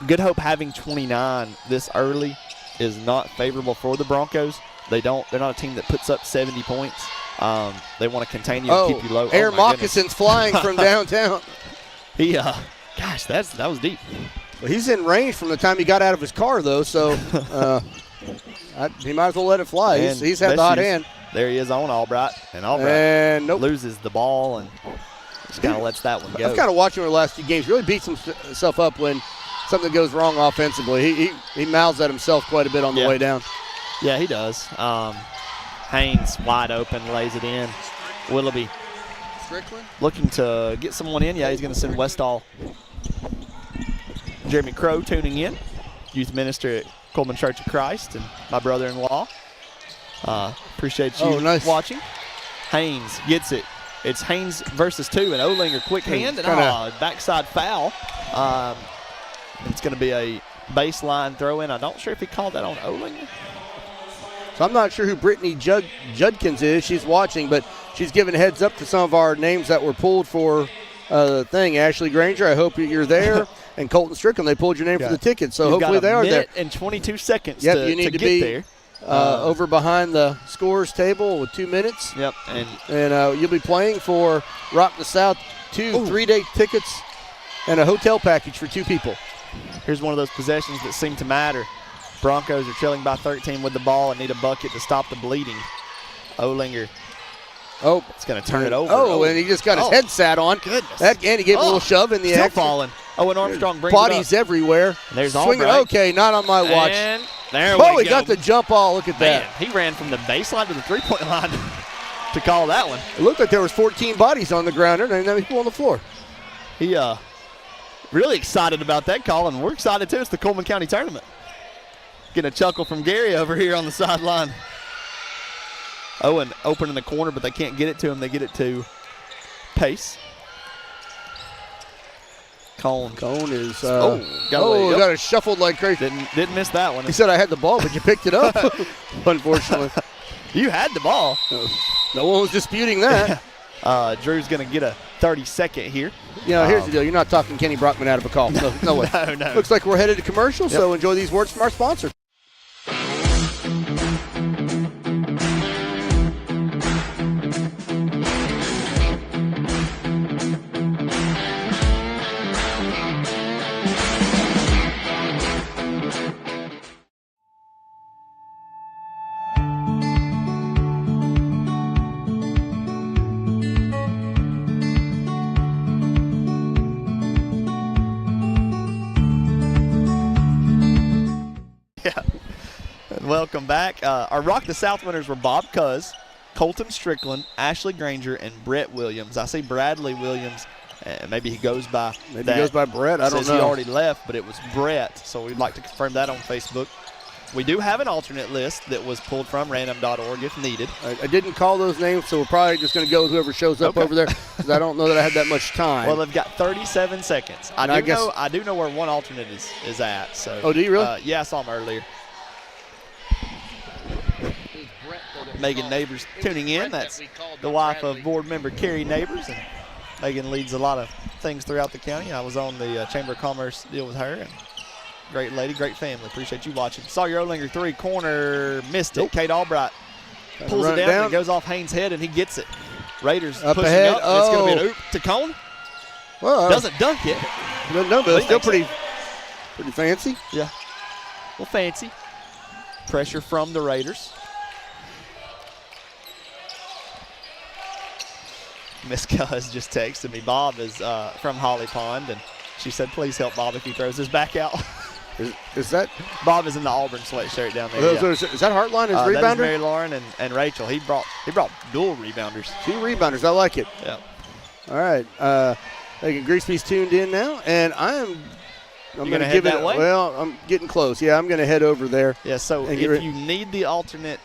Good Hope having 29 this early is not favorable for the Broncos. They're not a team that puts up 70 points. They want to contain you and keep you low. Air moccasins flying from downtown. Gosh, that was deep. Well, he's in range from the time he got out of his car, though, so he might as well let it fly. He's had the hot hand. There he is on Albright, and Albright loses the ball and just kind of lets that one go. I've kind of watched him over the last few games. Really beats himself up when something goes wrong offensively. He mouths at himself quite a bit on the way down. Yeah, he does. Haynes wide open, lays it in. Willoughby Strickland looking to get someone in. Yeah, he's going to send Westall. Jeremy Crow tuning in, youth minister at Cullman Church of Christ, and my brother-in-law. Appreciate you watching. Haynes gets it. It's Haynes versus 2, and Olinger quick hand, and backside foul. It's going to be a baseline throw-in. I'm not sure if he called that on Olinger. So I'm not sure who Brittany Judkins is. She's watching, but she's giving heads up to some of our names that were pulled for the thing. Ashley Granger, I hope you're there. And Colton Strickland, they pulled your name for the ticket, so hopefully they are there. You've got a minute and 22 seconds you need to get be there. Over behind the scores table with 2 minutes. Yep. And you'll be playing for Rock the South, 2 3-day tickets and a hotel package for 2 people. Here's one of those possessions that seem to matter. Broncos are trailing by 13 with the ball and need a bucket to stop the bleeding. Olinger. It's going to turn it over. And he just got his head sat on. Goodness. And he gave a little shove in the Still action. falling. And Armstrong brings bodies it up. everywhere. And there's swinging. Albright. Okay, not on my watch. And there we go. He got the jump ball. Look at that. He ran from the baseline to the three-point line to call that one. It looked like there was 14 bodies on the ground. There didn't have any people on the floor. He really excited about that call, and we're excited too. It's the Cullman County Tournament. Getting a chuckle from Gary over here on the sideline. Owen open in the corner, but they can't get it to him. They get it to Pace. Cone is got it shuffled like crazy. Didn't miss that one. He said I had the ball, but you picked it up. Unfortunately, you had the ball. No one was disputing that. Drew's going to get a 30-second here. Here's the deal. You're not talking Kenny Brockman out of a call. No way. No. Looks like we're headed to commercial, so enjoy these words from our sponsor. Welcome back. Our Rock the South winners were Bob Cuz, Colton Strickland, Ashley Granger, and Brett Williams. I see Bradley Williams. Maybe he goes by Maybe he goes by Brett. I don't know. Says he already left, but it was Brett. So we'd like to confirm that on Facebook. We do have an alternate list that was pulled from random.org if needed. I didn't call those names, so we're probably just going to go with whoever shows up over there because I don't know that I had that much time. Well, they've got 37 seconds. I do know where one alternate is at. So. Oh, do you really? Yeah, I saw him earlier. Megan Neighbors tuning in. That's the wife of board member Carrie Neighbors, and Megan leads a lot of things throughout the county. I was on the Chamber of Commerce deal with her, and great lady, great family. Appreciate you watching. Sawyer Olinger 3 corner, missed it. Kate Albright pulls it down and goes off Haynes' head, and he gets it. Raiders up pushing ahead. Up. It's going to be an oop to Cone. Well, doesn't dunk it. No, but it's still pretty fancy. Yeah, well, fancy. Pressure from the Raiders. Miss Cuz just texted me. Bob is from Holly Pond, and she said, please help Bob if he throws his back out. Is that? Bob is in the Auburn sweatshirt down there. Is that Heartline, his rebounder? That is Mary Lauren and Rachel. He brought dual rebounders. 2 rebounders. I like it. Yeah. All right. Megan Grigsby's tuned in now, and I'm going to head that way? Well, I'm getting close. Yeah, I'm going to head over there. Yeah, so if you need the alternate,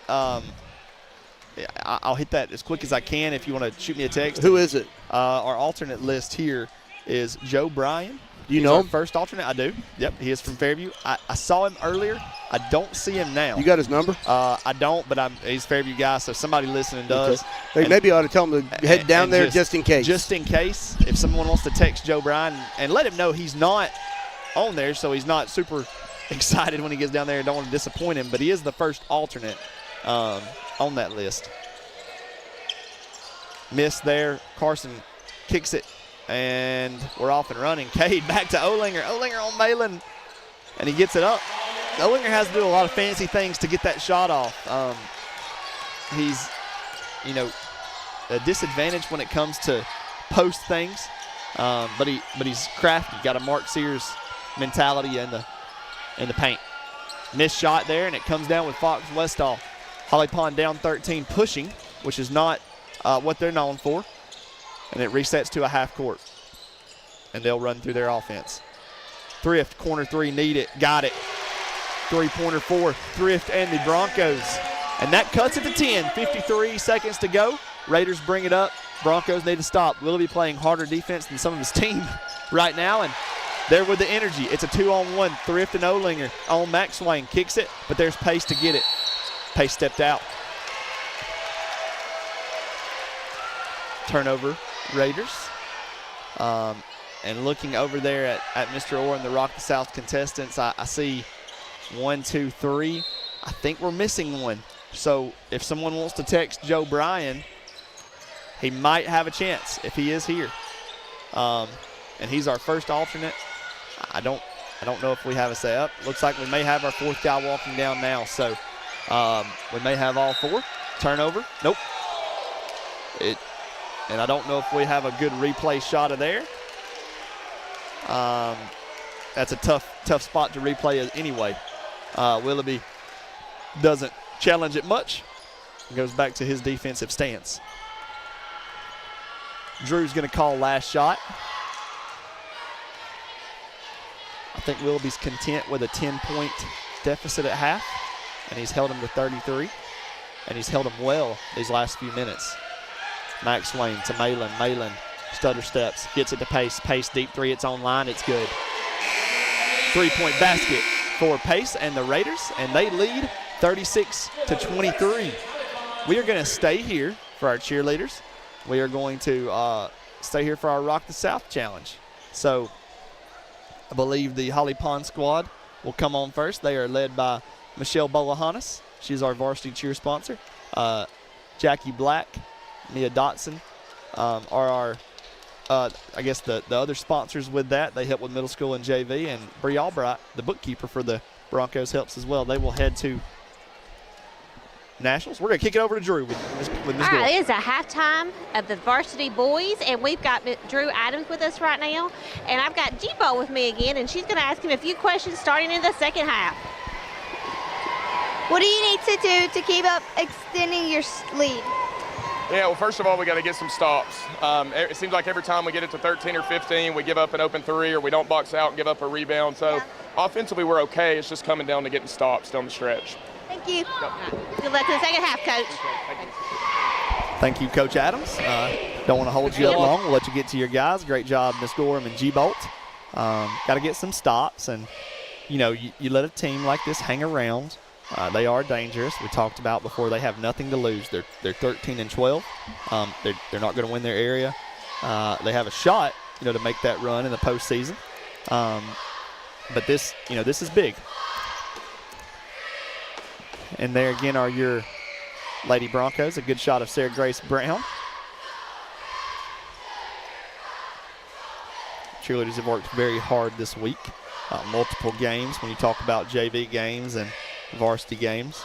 I'll hit that as quick as I can if you want to shoot me a text. Who is it? Our alternate list here is Joe Bryan. You know him? First alternate, I do. Yep, he is from Fairview. I saw him earlier. I don't see him now. You got his number? I don't, but he's a Fairview guy, so somebody listening does. Okay. Hey, maybe I ought to tell him to head down there just in case. Just in case, if someone wants to text Joe Bryan and let him know he's not on there, so he's not super excited when he gets down there and don't want to disappoint him, but he is the first alternate on that list. Miss there. Carson kicks it, and we're off and running. Cade back to Olinger. Olinger on Malin, and he gets it up. Olinger has to do a lot of fancy things to get that shot off. He's, a disadvantage when it comes to post things, but he's crafty. Got a Mark Sears mentality in the paint. Missed shot there, and it comes down with Fox Westall. Holly Pond down 13, pushing, which is not what they're known for. And it resets to a half court. And they'll run through their offense. Thrift, corner 3, need it, got it. 3-pointer for Thrift and the Broncos. And that cuts it to 10, 53 seconds to go. Raiders bring it up. Broncos need to stop. Willoughby playing harder defense than some of his team right now. And there with the energy. It's a 2-on-1. Thrift and Olinger on Max Swain. Kicks it, but there's Pace to get it. Pace stepped out. Turnover, Raiders. And looking over there at Mr. Orr and the Rock the South contestants, I see 1, 2, 3. I think we're missing one. So if someone wants to text Joe Bryan, he might have a chance if he is here. And he's our first alternate. I don't know if we have a set up. Looks like we may have our 4th guy walking down now. So we may have all 4. Turnover. Nope. And I don't know if we have a good replay shot of there. That's a tough spot to replay anyway. Willoughby doesn't challenge it much. Goes back to his defensive stance. Drew's going to call last shot. I think Willoughby's content with a 10-point deficit at half, and he's held him to 33, and he's held him well these last few minutes. Max Swain to Malin. Malin stutter steps, gets it to Pace. Pace deep 3, it's online, it's good. 3-point basket for Pace and the Raiders, and they lead 36-23. We are going to stay here for our cheerleaders. We are going to stay here for our Rock the South challenge. So I believe the Holly Pond squad will come on first. They are led by Michelle Bolahanis. She's our varsity cheer sponsor. Jackie Black, Mia Dotson are our, I guess, the other sponsors with that. They help with middle school and JV. And Bree Albright, the bookkeeper for the Broncos, helps as well. They will head to Nationals. We're going to kick it over to Drew with Ms. All right, it is a halftime of the varsity boys, and we've got Drew Adams with us right now. And I've got G-Ball with me again, and she's going to ask him a few questions starting in the second half. What do you need to do to keep up extending your lead? Yeah, well, first of all, we got to get some stops. It seems like every time we get it to 13 or 15, we give up an open three or we don't box out and give up a rebound. So offensively, we're okay. It's just coming down to getting stops down the stretch. Thank you. Good luck in the second half, Coach. Thank you, Coach Adams. Don't want to hold you up long. We'll let you get to your guys. Great job, Miss Gorham and G-Bolt. Got to get some stops. And, you know, you let a team like this hang around. They are dangerous. We talked about before, they have nothing to lose. They're 13-12. They're not going to win their area. They have a shot, to make that run in the postseason. But this is big. And there again are your Lady Broncos. A good shot of Sarah Grace Brown. Cheerleaders have worked very hard this week. Multiple games when you talk about JV games and varsity games.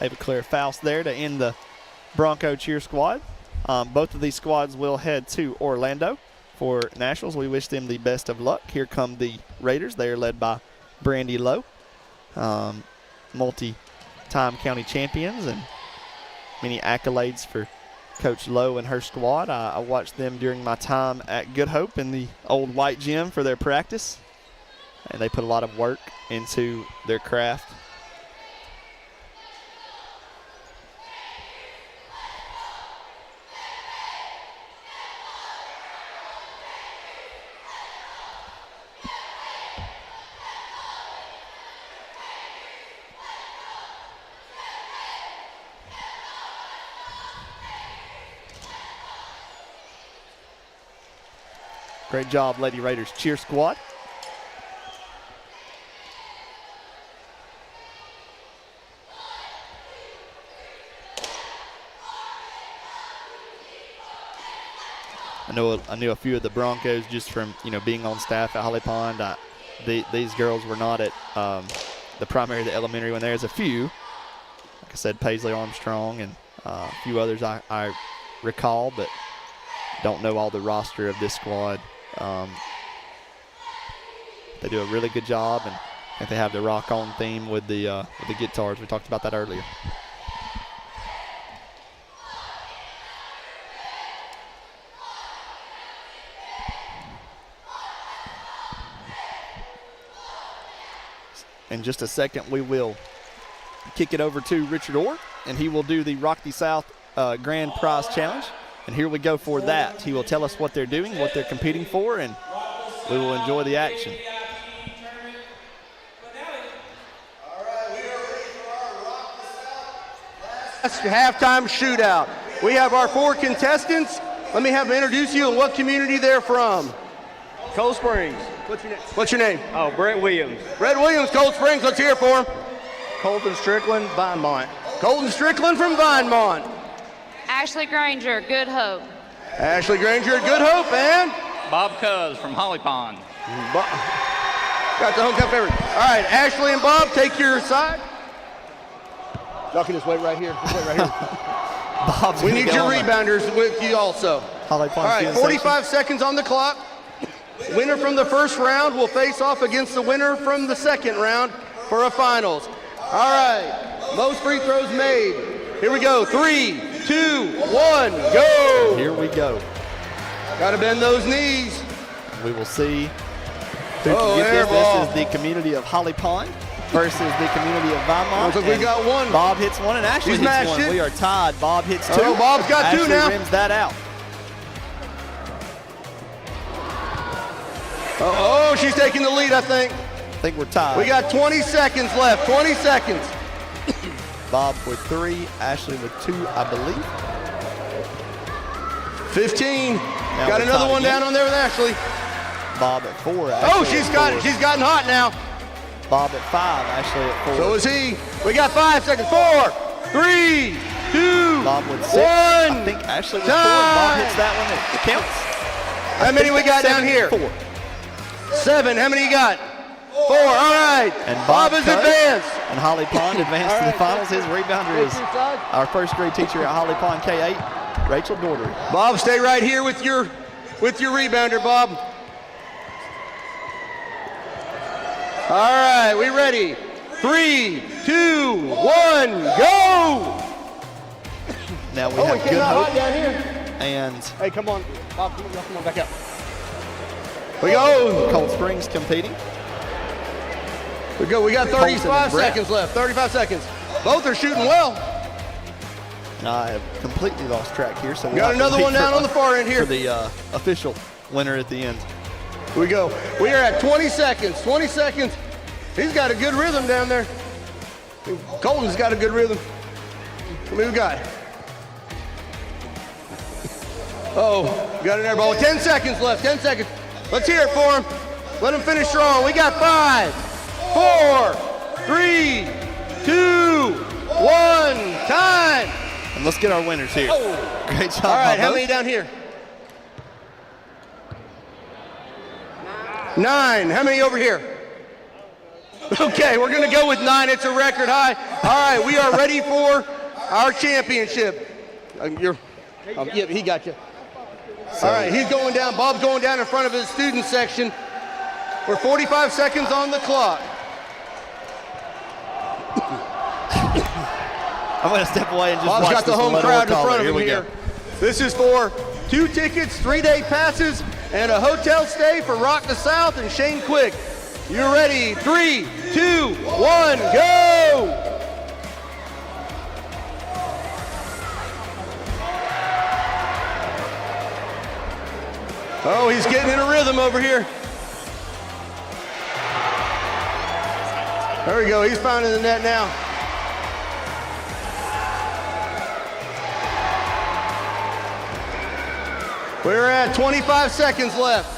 Ava Claire Faust there to end the Bronco cheer squad. Both of these squads will head to Orlando for Nationals. We wish them the best of luck. Here come the Raiders. They are led by Brandy Lowe, multi-time county champions, and many accolades for Coach Lowe and her squad. I watched them during my time at Good Hope in the old white gym for their practice, and they put a lot of work into their craft. Great job, Lady Raiders cheer squad. I knew a few of the Broncos just from being on staff at Holly Pond. These girls were not at the primary, the elementary when there's a few. Like I said, Paisley Armstrong and a few others I recall, but don't know all the roster of this squad. They do a really good job, and I think they have the rock on theme with the guitars. We talked about that earlier. In just a second, we will kick it over to Richard Orr, and he will do the Rock the South Grand Prize Challenge. And here we go for that. He will tell us what they're doing, what they're competing for, and we will enjoy the action. Halftime shootout. We have our 4 contestants. Let me have them introduce you and what community they're from. Cold Springs. What's your name? Oh, Brett Williams. Brett Williams, Cold Springs. Let's hear it for him. Colton Strickland, Vinemont. Colton Strickland from Vinemont. Ashley Granger, Good Hope. Ashley Granger at Good Hope, and Bob Cuz from Holly Pond. Got the homecoming favorite. All right, Ashley and Bob, take your side. Y'all can just wait right here. Just wait right here. We need your rebounders with you also. Holly Pond. All right, 45 seconds on the clock. Winner from the first round will face off against the winner from the second round for a finals. All right, most free throws made. Here we go. 3, 2, 1, go. Here we go. Got to bend those knees. We will see who can get this. This is the community of Holly Pond versus the community of Vinemont. Looks like we got one. Bob hits one and Ashley hits one. We are tied. Bob hits 2. Oh, Bob's got Ashley 2 now. Rims that out. Oh, she's taking the lead, I think. I think we're tied. We got 20 seconds left, 20 seconds. Bob with 3, Ashley with 2, I believe. 15. Now Got we're another tied one again. down on there with Ashley. Bob at 4. Oh, Ashley she's at got 4. she's gotten hot now. Bob at 5, Ashley at 4. So is he. We got 5 seconds. 4, 3, 2, Bob with 6. 1. I think Ashley with 4. Bob hits that one. It counts. How many we got down here? 4. 7. How many you got? 4. All right. And Bob is Coe advanced. And Holly Pond advanced to the finals. His rebounder is our first grade teacher at Holly Pond K8, Rachel Daugherty. Bob, stay right here with your rebounder, Bob. All right, we ready? 3, 2, 1, go! Now we Oh, have it came Good out Hope hot down here. and Hey, come on, Bob, come on back up. We go. Cold Springs competing. We go. We got Colton and 35 Brett. seconds left. 35 seconds. Both are shooting well. And I have completely lost track here. So we'll Got have to another wait one down for- on the far end here. For the official winner at the end. Here we go. We are at 20 seconds. 20 seconds. He's got a good rhythm down there. Colton's got a good rhythm. How many we got? Oh, got an air ball. 10 seconds left. 10 seconds. Let's hear it for him. Let him finish strong. We got 5, 4, 3, 2, 1. Time. And let's get our winners here. Oh. Great job. All right, by how both. many down here? 9. How many over here? Okay, we're going to go with 9. It's a record high. All right, we are ready for our championship. Yeah, he got you. All right, he's going down. Bob's going down in front of his student section. We're 45 seconds on the clock. I'm going to step away and just Bob's watch got the this home one. crowd in Call it. front of Here him we here. go. This is for 2 tickets, 3-day passes, and a hotel stay for Rock the South and Shane Quick. You're ready. 3, 2, 1, go! Oh, he's getting in a rhythm over here. There we go. He's finding the net now. We're at 25 seconds left.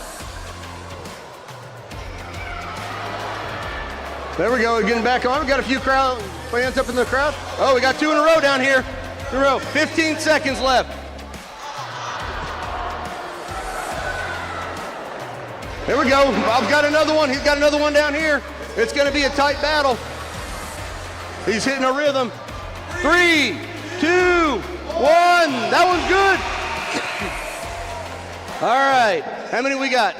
There we go. We're getting back on. We got a few fans up in the crowd. Oh, we got 2 in a row down here. 2 in a row. 15 seconds left. There we go. Bob's got another one. He's got another one down here. It's going to be a tight battle. He's hitting a rhythm. 3, 2, 1. That one's good. All right. How many we got?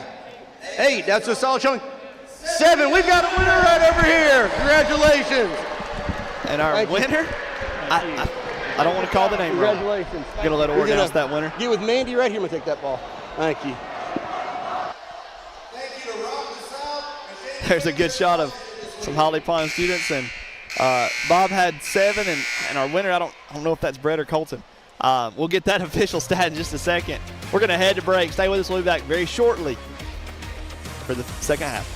8. That's a solid showing. 7. We've got a winner right over here. Congratulations. And our winner, I don't want to call the name wrong. Congratulations. Going to let Orr announce that winner. Get with Mandy right here. I'm going to take that ball. Thank you. There's a good shot of some Holly Pond students, and Bob had 7, and our winner, I don't know if that's Brett or Colton. We'll get that official stat in just a second. We're going to head to break. Stay with us. We'll be back very shortly for the second half.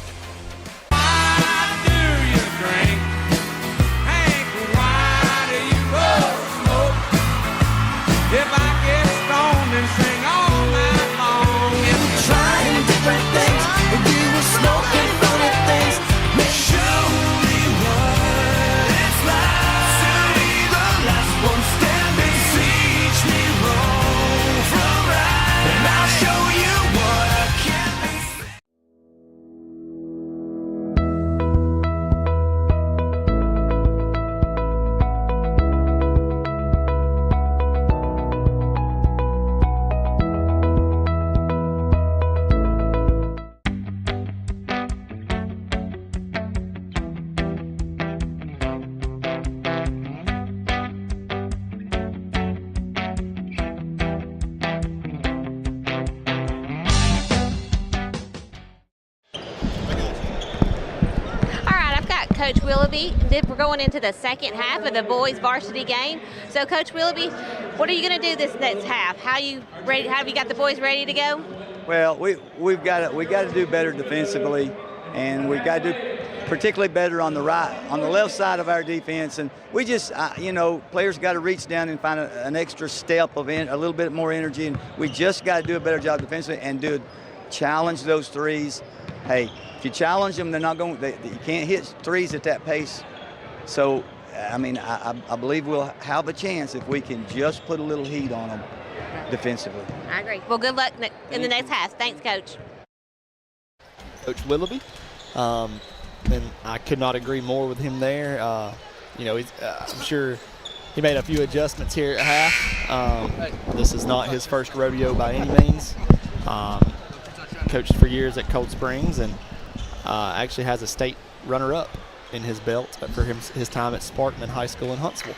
If I get stoned and sing all night long, and trying different things, and you were smoking funny things, show me what it's like to be the last one standing. Teach me wrong from right, and I'll show you what I can be. Coach Willoughby. We're going into the second half of the boys varsity game. So Coach Willoughby, what are you going to do this next half? How have you got the boys ready to go? Well, we got to do better defensively, and we've got to do particularly better on the left side of our defense. And we just, players got to reach down and find an extra step of a little bit more energy, and we just got to do a better job defensively and challenge those threes. Hey, if you challenge them, they're not going. You can't hit threes at that pace. So, I believe we'll have a chance if we can just put a little heat on them defensively. I agree. Well, good luck in the next half. Thanks, Coach. Coach Willoughby, and I could not agree more with him there. I'm sure he made a few adjustments here at half. This is not his first rodeo by any means. Coached for years at Cold Springs and actually has a state runner-up in his belt for his time at Sparkman High School in Huntsville.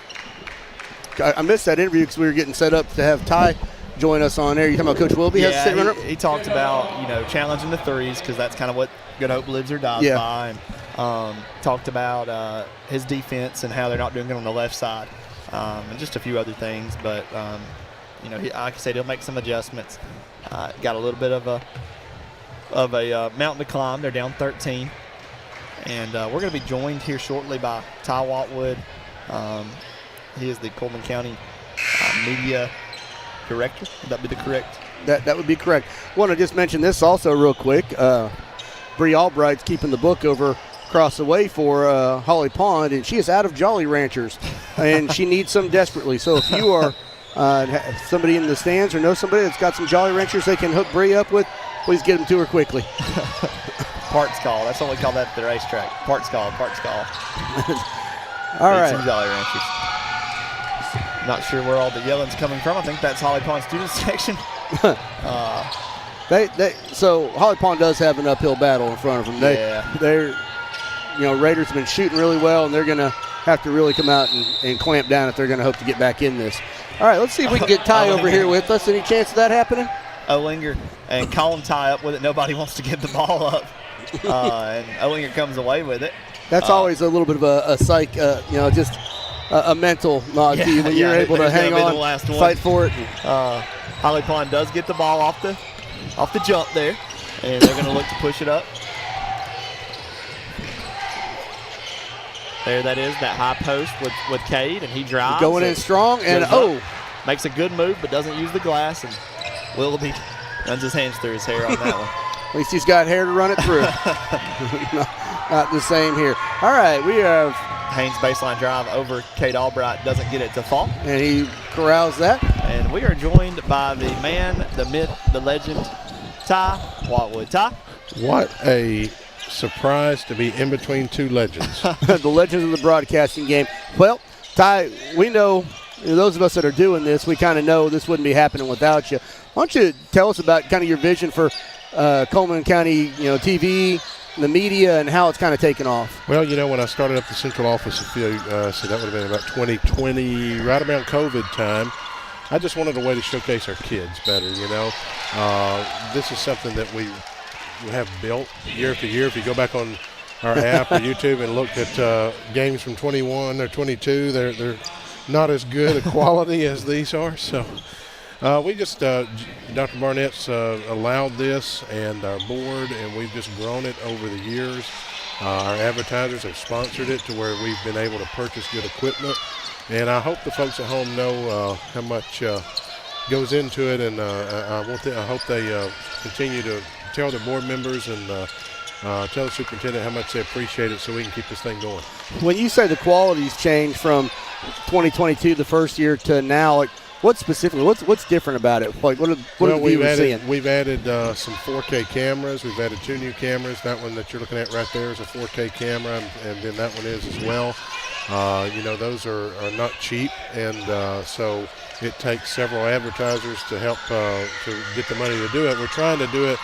I missed that interview because we were getting set up to have Ty join us on there. You talking about Coach Willoughby? Yeah, he talked about challenging the threes because that's kind of what Good Hope lives or dies by, and talked about his defense and how they're not doing good on the left side, and just a few other things. But like I said, he'll make some adjustments. Got a little bit of a mountain to climb. They're down 13, and we're going to be joined here shortly by Ty Watwood. He is the Cullman County media director. Would that be the correct? That would be correct. I want to just mention this also real quick. Bree Albright's keeping the book over across the way for Holly Pond, and she is out of Jolly Ranchers, and she needs some desperately. So if you are somebody in the stands or know somebody that's got some Jolly Ranchers they can hook Bree up with, please get them to her quickly. Parts call. That's what we call that at the racetrack. Parts call. All right. Some Jolly Ranchers. Not sure where all the yelling's coming from. I think that's Holly Pond student section. So Holly Pond does have an uphill battle in front of them. They're Raiders have been shooting really well, and they're going to have to really come out and clamp down if they're going to hope to get back in this. All right, let's see if we can get Ty over here with us. Any chance of that happening? Olinger and Colin Ty up with it. Nobody wants to give the ball up, and Olinger comes away with it. That's always a little bit of a psych, just a mental nod to you when you're able to hang on, fight for it. Holly Pond does get the ball off the jump there, and they're going to look to push it up. There that is, that high post with Cade, and he drives. Going in strong, and makes a good move, but doesn't use the glass, and Willoughby runs his hands through his hair on that one. At least he's got hair to run it through. Not the same here. All right, we have Haynes baseline drive over Cade Albright, doesn't get it to fall. And he corrals that. And we are joined by the man, the myth, the legend, Ty Watwood. Ty? What a surprise to be in between two legends. The legends of the broadcasting game. Well, Ty, we know, those of us that are doing this, we kind of know this wouldn't be happening without you. Why don't you tell us about kind of your vision for Cullman County, TV, the media, and how it's kind of taken off? Well, when I started up the central office so that would have been about 2020, right around COVID time, I just wanted a way to showcase our kids better, This is something that we have built year after year. If you go back on our app or YouTube and look at games from 21 or 22, they're not as good a quality as these are. So we just, Dr. Barnett's allowed this and our board, and we've just grown it over the years. Our advertisers have sponsored it to where we've been able to purchase good equipment. And I hope the folks at home know how much goes into it, and I hope they continue to tell their board members and tell the superintendent how much they appreciate it so we can keep this thing going. When you say the quality's changed from 2022, the first year, to now, what's different about it? What are the viewers seeing? We've added some 4K cameras. We've added 2 new cameras. That one that you're looking at right there is a 4K camera, and then that one is as well. Those are not cheap, and so it takes several advertisers to help to get the money to do it. We're trying to do it,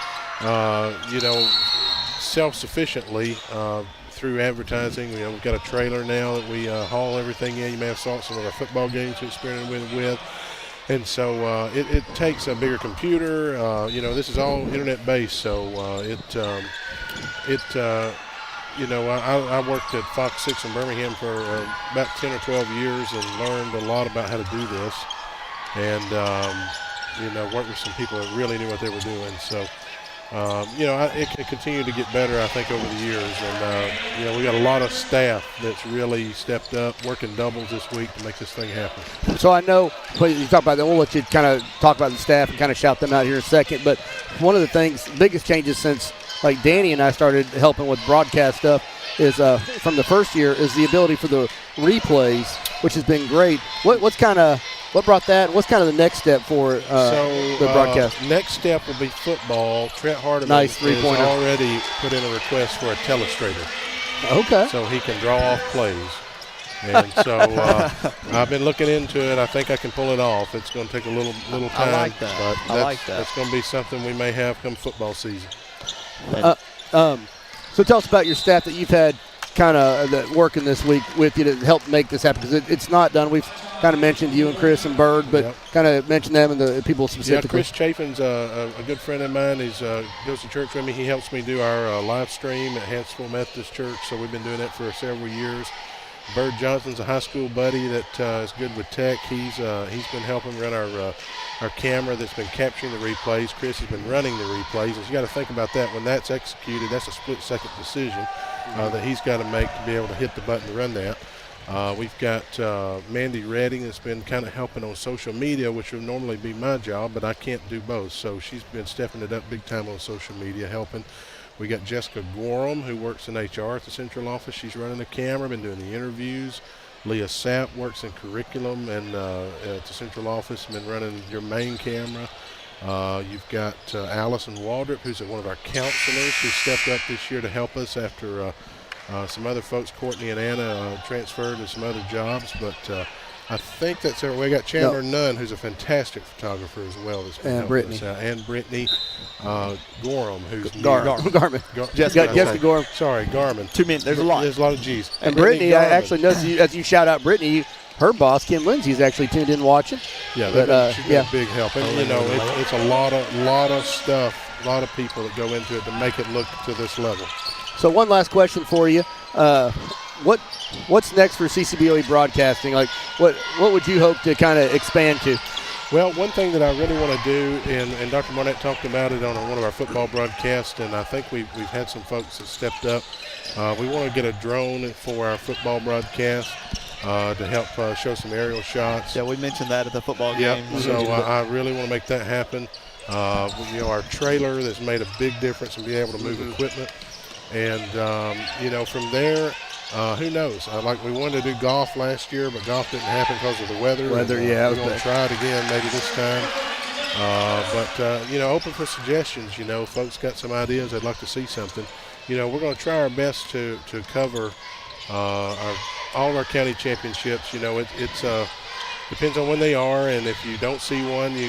self-sufficiently through advertising. We've got a trailer now that we haul everything in. You may have saw some of our football games we experimented with. And so it takes a bigger computer. This is all internet-based, so I worked at Fox 6 in Birmingham for about 10 or 12 years and learned a lot about how to do this. And worked with some people that really knew what they were doing. So, it can continue to get better, I think, over the years. And, we got a lot of staff that's really stepped up, working doubles this week to make this thing happen. So I know you talk about that. We'll let you kind of talk about the staff and kind of shout them out here in a second. But one of the biggest changes since like Danny and I started helping with broadcast stuff is from the first year is the ability for the replays, which has been great. What brought that? What's kind of the next step for the broadcast? Next step will be football. Trent Hardeman nice has already put in a request for a telestrator. Okay. So he can draw off plays. And so I've been looking into it. I think I can pull it off. It's going to take a little time. I like that. But that's going to be something we may have come football season. So tell us about your staff that you've had kind of working this week with you to help make this happen, because it's not done. We've kind of mentioned you and Chris and Bird, but kind of mention them and the people specifically. Yeah, Chris Chafin's a good friend of mine. He goes to church with me. He helps me do our live stream at Hansville Methodist Church, so we've been doing that for several years. Bird Johnson's a high school buddy that is good with tech. He's been helping run our camera that's been capturing the replays. Chris has been running the replays. And you got to think about that. When that's executed, that's a split-second decision that he's got to make to be able to hit the button to run that. We've got Mandy Redding that's been kind of helping on social media, which would normally be my job, but I can't do both. So she's been stepping it up big time on social media, helping. We got Jessica Gorham, who works in HR at the central office. She's running the camera, been doing the interviews. Leah Sapp works in curriculum and at the central office, been running your main camera. You've got Allison Waldrop, who's one of our counselors, who stepped up this year to help us after some other folks, Courtney and Anna, transferred to some other jobs. But I think that's it. We got Chandler Nunn, who's a fantastic photographer as well. That's been helping us out. And Brittany Gorham, who's Garmin. Jessica Gorham. Sorry, Garmin. Too many. There's a lot. There's a lot of G's. And Brittany, I actually know as you shout out Brittany, her boss, Kim Lindsay, is actually tuned in watching. Yeah, she's been a big help. And, it's a lot of stuff, a lot of people that go into it to make it look to this level. So one last question for you. What's next for CCBOE Broadcasting? Like, what would you hope to kind of expand to? Well, one thing that I really want to do, and Dr. Barnett talked about it on one of our football broadcasts, and I think we've had some folks that stepped up. We want to get a drone for our football broadcast to help show some aerial shots. Yeah, we mentioned that at the football game. So I really want to make that happen. Our trailer that's made a big difference in being able to move equipment. And, from there, who knows? We wanted to do golf last year, but golf didn't happen because of the weather. We're going to try it again maybe this time. Open for suggestions. Folks got some ideas. They'd like to see something. We're going to try our best to cover all of our county championships. It's depends on when they are, and if you don't see one, you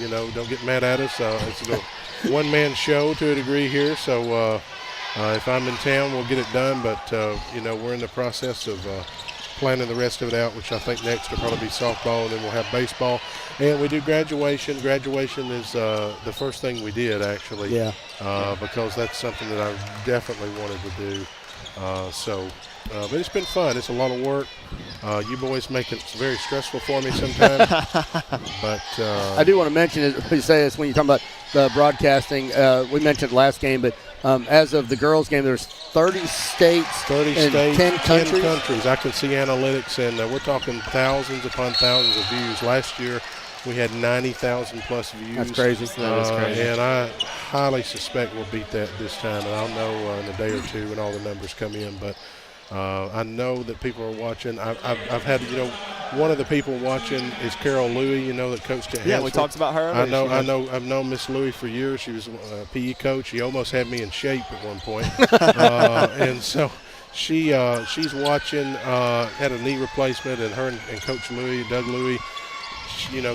don't get mad at us. It's a one-man show to a degree here, so if I'm in town, we'll get it done. But we're in the process of planning the rest of it out, which I think next will probably be softball, and then we'll have baseball, and we do graduation. Graduation is the first thing we did actually, because that's something that I definitely wanted to do. But it's been fun. It's a lot of work. You boys make it very stressful for me sometimes. But I do want to mention it. You say this when you're talking about the broadcasting. We mentioned last game, but as of the girls' game, there's 30 states, 10 countries. 10 countries. I can see analytics, and we're talking thousands upon thousands of views. Last year, we had 90,000 plus views. That's crazy. That is crazy. And I highly suspect we'll beat that this time. And I'll know in a day or two when all the numbers come in. But I know that people are watching. I've had, one of the people watching is Carol Louie, that coached at Hansford. Yeah, we talked about her. I've known Miss Louie for years. She was a PE coach. She almost had me in shape at one point. And so she's watching, had a knee replacement, and her and Coach Louie, Doug Louie,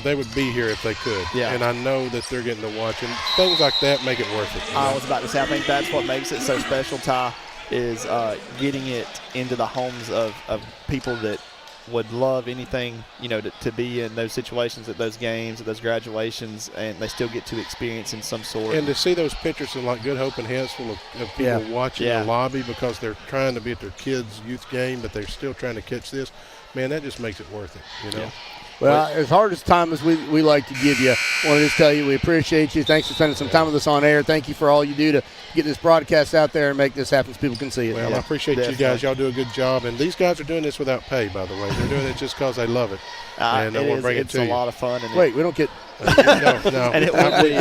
they would be here if they could. Yeah. And I know that they're getting to watch. And things like that make it worth it. I was about to say, I think that's what makes it so special, Ty, is getting it into the homes of people that would love anything, to be in those situations at those games, at those graduations, and they still get to experience in some sort. And to see those pictures in like Good Hope and Hansville of people watching the lobby because they're trying to be at their kids' youth game, but they're still trying to catch this, man, that just makes it worth it, Yeah. Well, as hard as time as we like to give you, I want to just tell you we appreciate you. Thanks for spending some time with us on air. Thank you for all you do to get this broadcast out there and make this happen so people can see it. Well, I appreciate you guys. Y'all do a good job. And these guys are doing this without pay, by the way. They're doing it just because they love it. And I want to bring it to you. It's a lot of fun. And Wait, we don't get – no. And it would be,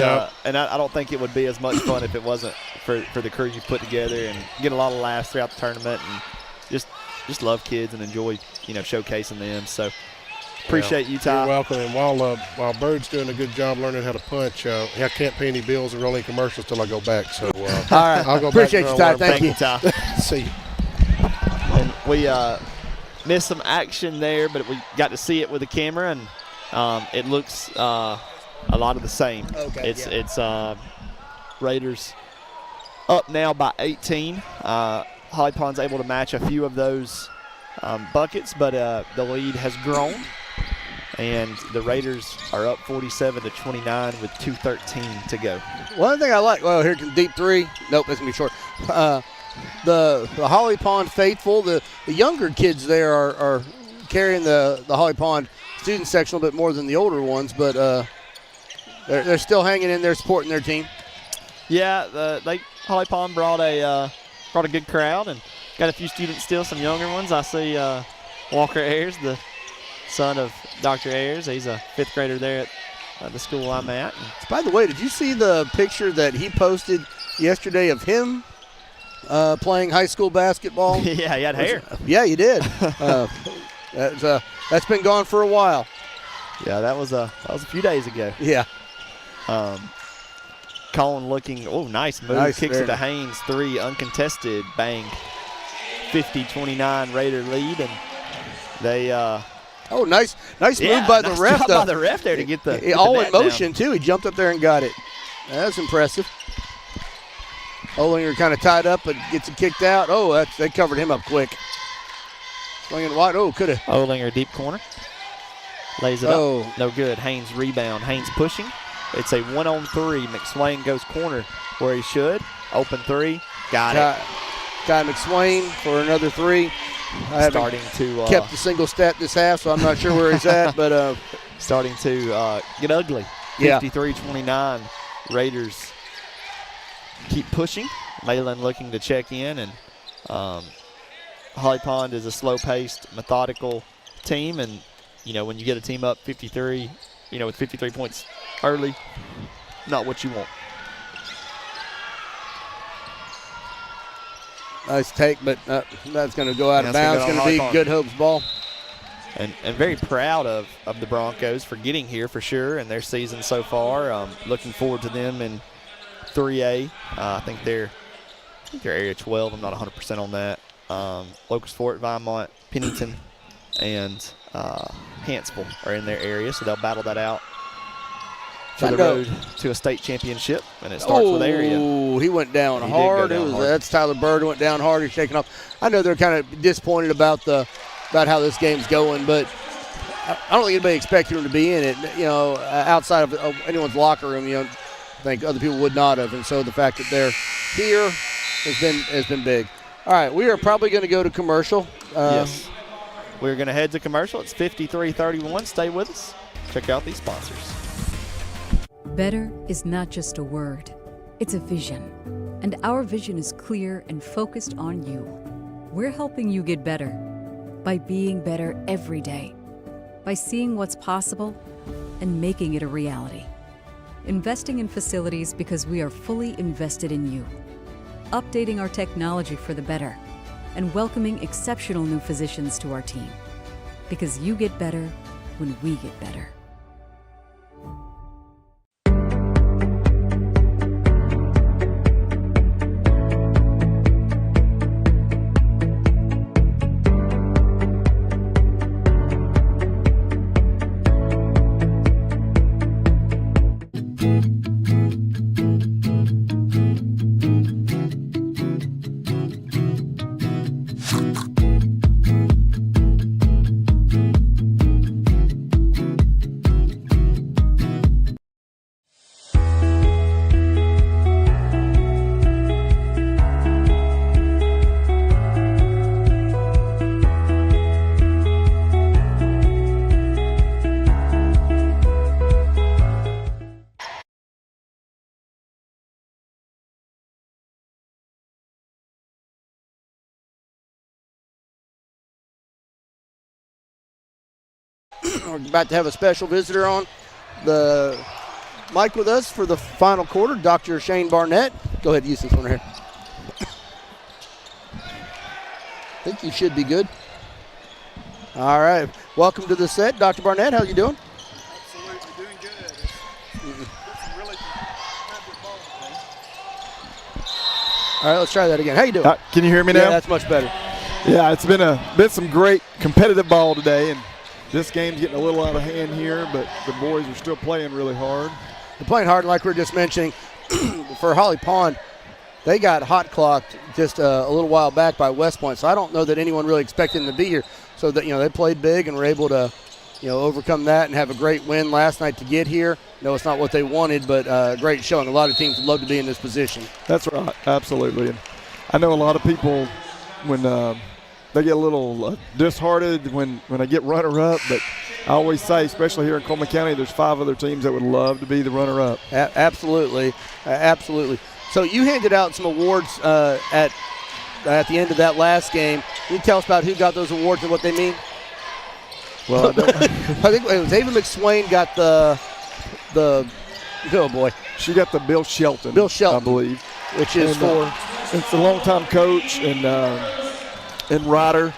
and I don't think it would be as much fun if it wasn't for the crew you put together and get a lot of laughs throughout the tournament and just love kids and enjoy, showcasing them. So appreciate you, Ty. You're welcome. And while Bird's doing a good job learning how to punch, I can't pay any bills or roll any commercials till I go back. So all right. I'll go appreciate back. You, Ty. Thank you, Ty. See you. And we missed some action there, but we got to see it with the camera, and it looks a lot of the same. Okay. It's Raiders up now by 18. Holly Pond's able to match a few of those buckets, but the lead has grown, and the Raiders are up 47-29 with 2:13 to go. One thing I like, here comes deep three. Nope, that's going to be short. The Holly Pond faithful, the younger kids there are carrying the Holly Pond student section a little bit more than the older ones, but they're still hanging in there supporting their team. Yeah, Holly Pond brought a good crowd and got a few students still, some younger ones. I see Walker Ayers, the son of Dr. Ayers. He's a 5th grader there at the school I'm at. By the way, did you see the picture that he posted yesterday of him playing high school basketball? Yeah, he had hair. Yeah, he did. That's been gone for a while. Yeah, that was a few days ago. Yeah. Colin looking, nice move. Nice, kicks it to Haynes, 3 uncontested, bang. 50-29 Raider lead, and they nice move by the ref. By the ref there to get the all in motion too. He jumped up there and got it. That's impressive. Olinger kind of tied up but gets it kicked out. They covered him up quick. Swinging wide. Could have. Olinger deep corner. Lays it up. No good. Haynes rebound. Haynes pushing. It's a 1-on-3. McSwain goes corner where he should. Open 3. Got it. Ty McSwain for another 3. Starting to kept the single stat this half, so I'm not sure where he's at, but starting to get ugly. 53-29. Raiders keep pushing. Malin looking to check in, and Holly Pond is a slow-paced, methodical team, and when you get a team up 53, with 53 points early, not what you want. Nice take, but that's going to go out of bounds. It's going to be Good Hope's ball. And very proud of the Broncos for getting here for sure and their season so far. Looking forward to them in 3A. I think they're area 12. I'm not 100% on that. Locust Fort, Vinemont, Pennington, and Hanceville are in their area, so they'll battle that out for the road to a state championship, and it starts with area. He went down hard. That's Tyler Bird went down hard. He's shaking off. I know they're kind of disappointed about how this game's going, but I don't think anybody expected him to be in it. Outside of anyone's locker room, I think other people would not have, and so the fact that they're here has been big. All right, we are probably going to go to commercial. Yes, we're going to head to commercial. It's 53-31. Stay with us. Check out these sponsors. Better is not just a word, it's a vision. And our vision is clear and focused on you. We're helping you get better by being better every day, by seeing what's possible and making it a reality. Investing in facilities because we are fully invested in you. Updating our technology for the better and welcoming exceptional new physicians to our team. Because you get better when we get better. We're about to have a special visitor on the mic with us for the final quarter, Dr. Shane Barnett. Go ahead, use this one right here. I think you should be good. All right. Welcome to the set, Dr. Barnett. How you doing? Absolutely doing good. It's really competitive ball today. All right, let's try that again. How you doing? Can you hear me now? Yeah, that's much better. Yeah, it's been some great competitive ball today, and this game's getting a little out of hand here, but the boys are still playing really hard. They're playing hard, like we were just mentioning. For Holly Pond, they got hot clocked just a little while back by West Point, so I don't know that anyone really expected them to be here. So that they played big and were able to overcome that and have a great win last night to get here. No, it's not what they wanted, but great showing. A lot of teams would love to be in this position. That's right, absolutely. And I know a lot of people when they get a little disheartened when they get runner-up, but I always say, especially here in Cullman County, there's 5 other teams that would love to be the runner-up. Absolutely, absolutely. So you handed out some awards at the end of that last game. Can you tell us about who got those awards and what they mean? Well, I think it was Ava McSwain got the oh boy. She got the Bill Shelton, I believe. Which is it's a longtime coach and rider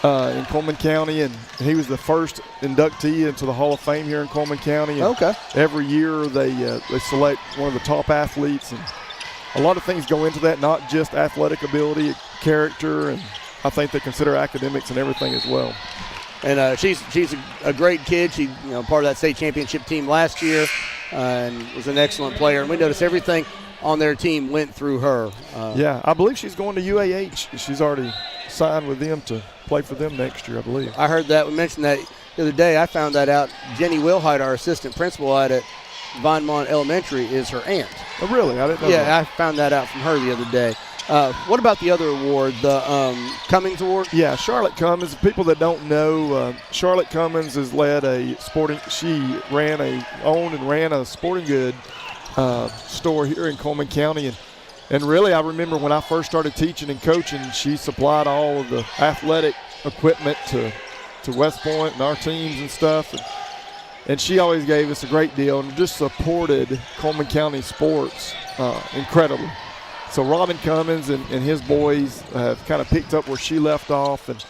in Cullman County, and he was the first inductee into the Hall of Fame here in Cullman County. And okay. Every year they select one of the top athletes, and a lot of things go into that, not just athletic ability, character, and I think they consider academics and everything as well. And she's a great kid. She part of that state championship team last year and was an excellent player. And we noticed everything on their team went through her. Yeah, I believe she's going to UAH. She's already signed with them to play for them next year, I believe. I heard that. We mentioned that the other day. I found that out. Jenny Wilhite, our assistant principal at Vinemont Elementary, is her aunt. Oh, really? I didn't know that. Yeah, I found that out from her the other day. What about the other award, the Cummings Award? Yeah, Charlotte Cummings. People that don't know, Charlotte Cummings has led she owned and ran a sporting good store here in Cullman County. And really, I remember when I first started teaching and coaching, she supplied all of the athletic equipment to West Point and our teams and stuff. And she always gave us a great deal and just supported Cullman County sports incredibly. So Robin Cummins and his boys have kind of picked up where she left off, and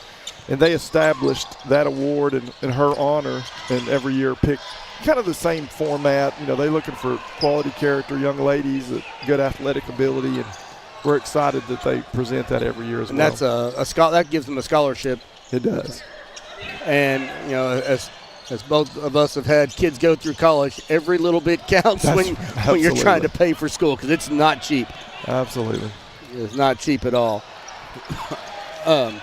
they established that award in her honor, and every year pick kind of the same format. They're looking for quality character, young ladies, good athletic ability, and we're excited that they present that every year as well. And that's that gives them a scholarship. It does. And as both of us have had kids go through college, every little bit counts when you're trying to pay for school, because it's not cheap. Absolutely. It's not cheap at all. I'm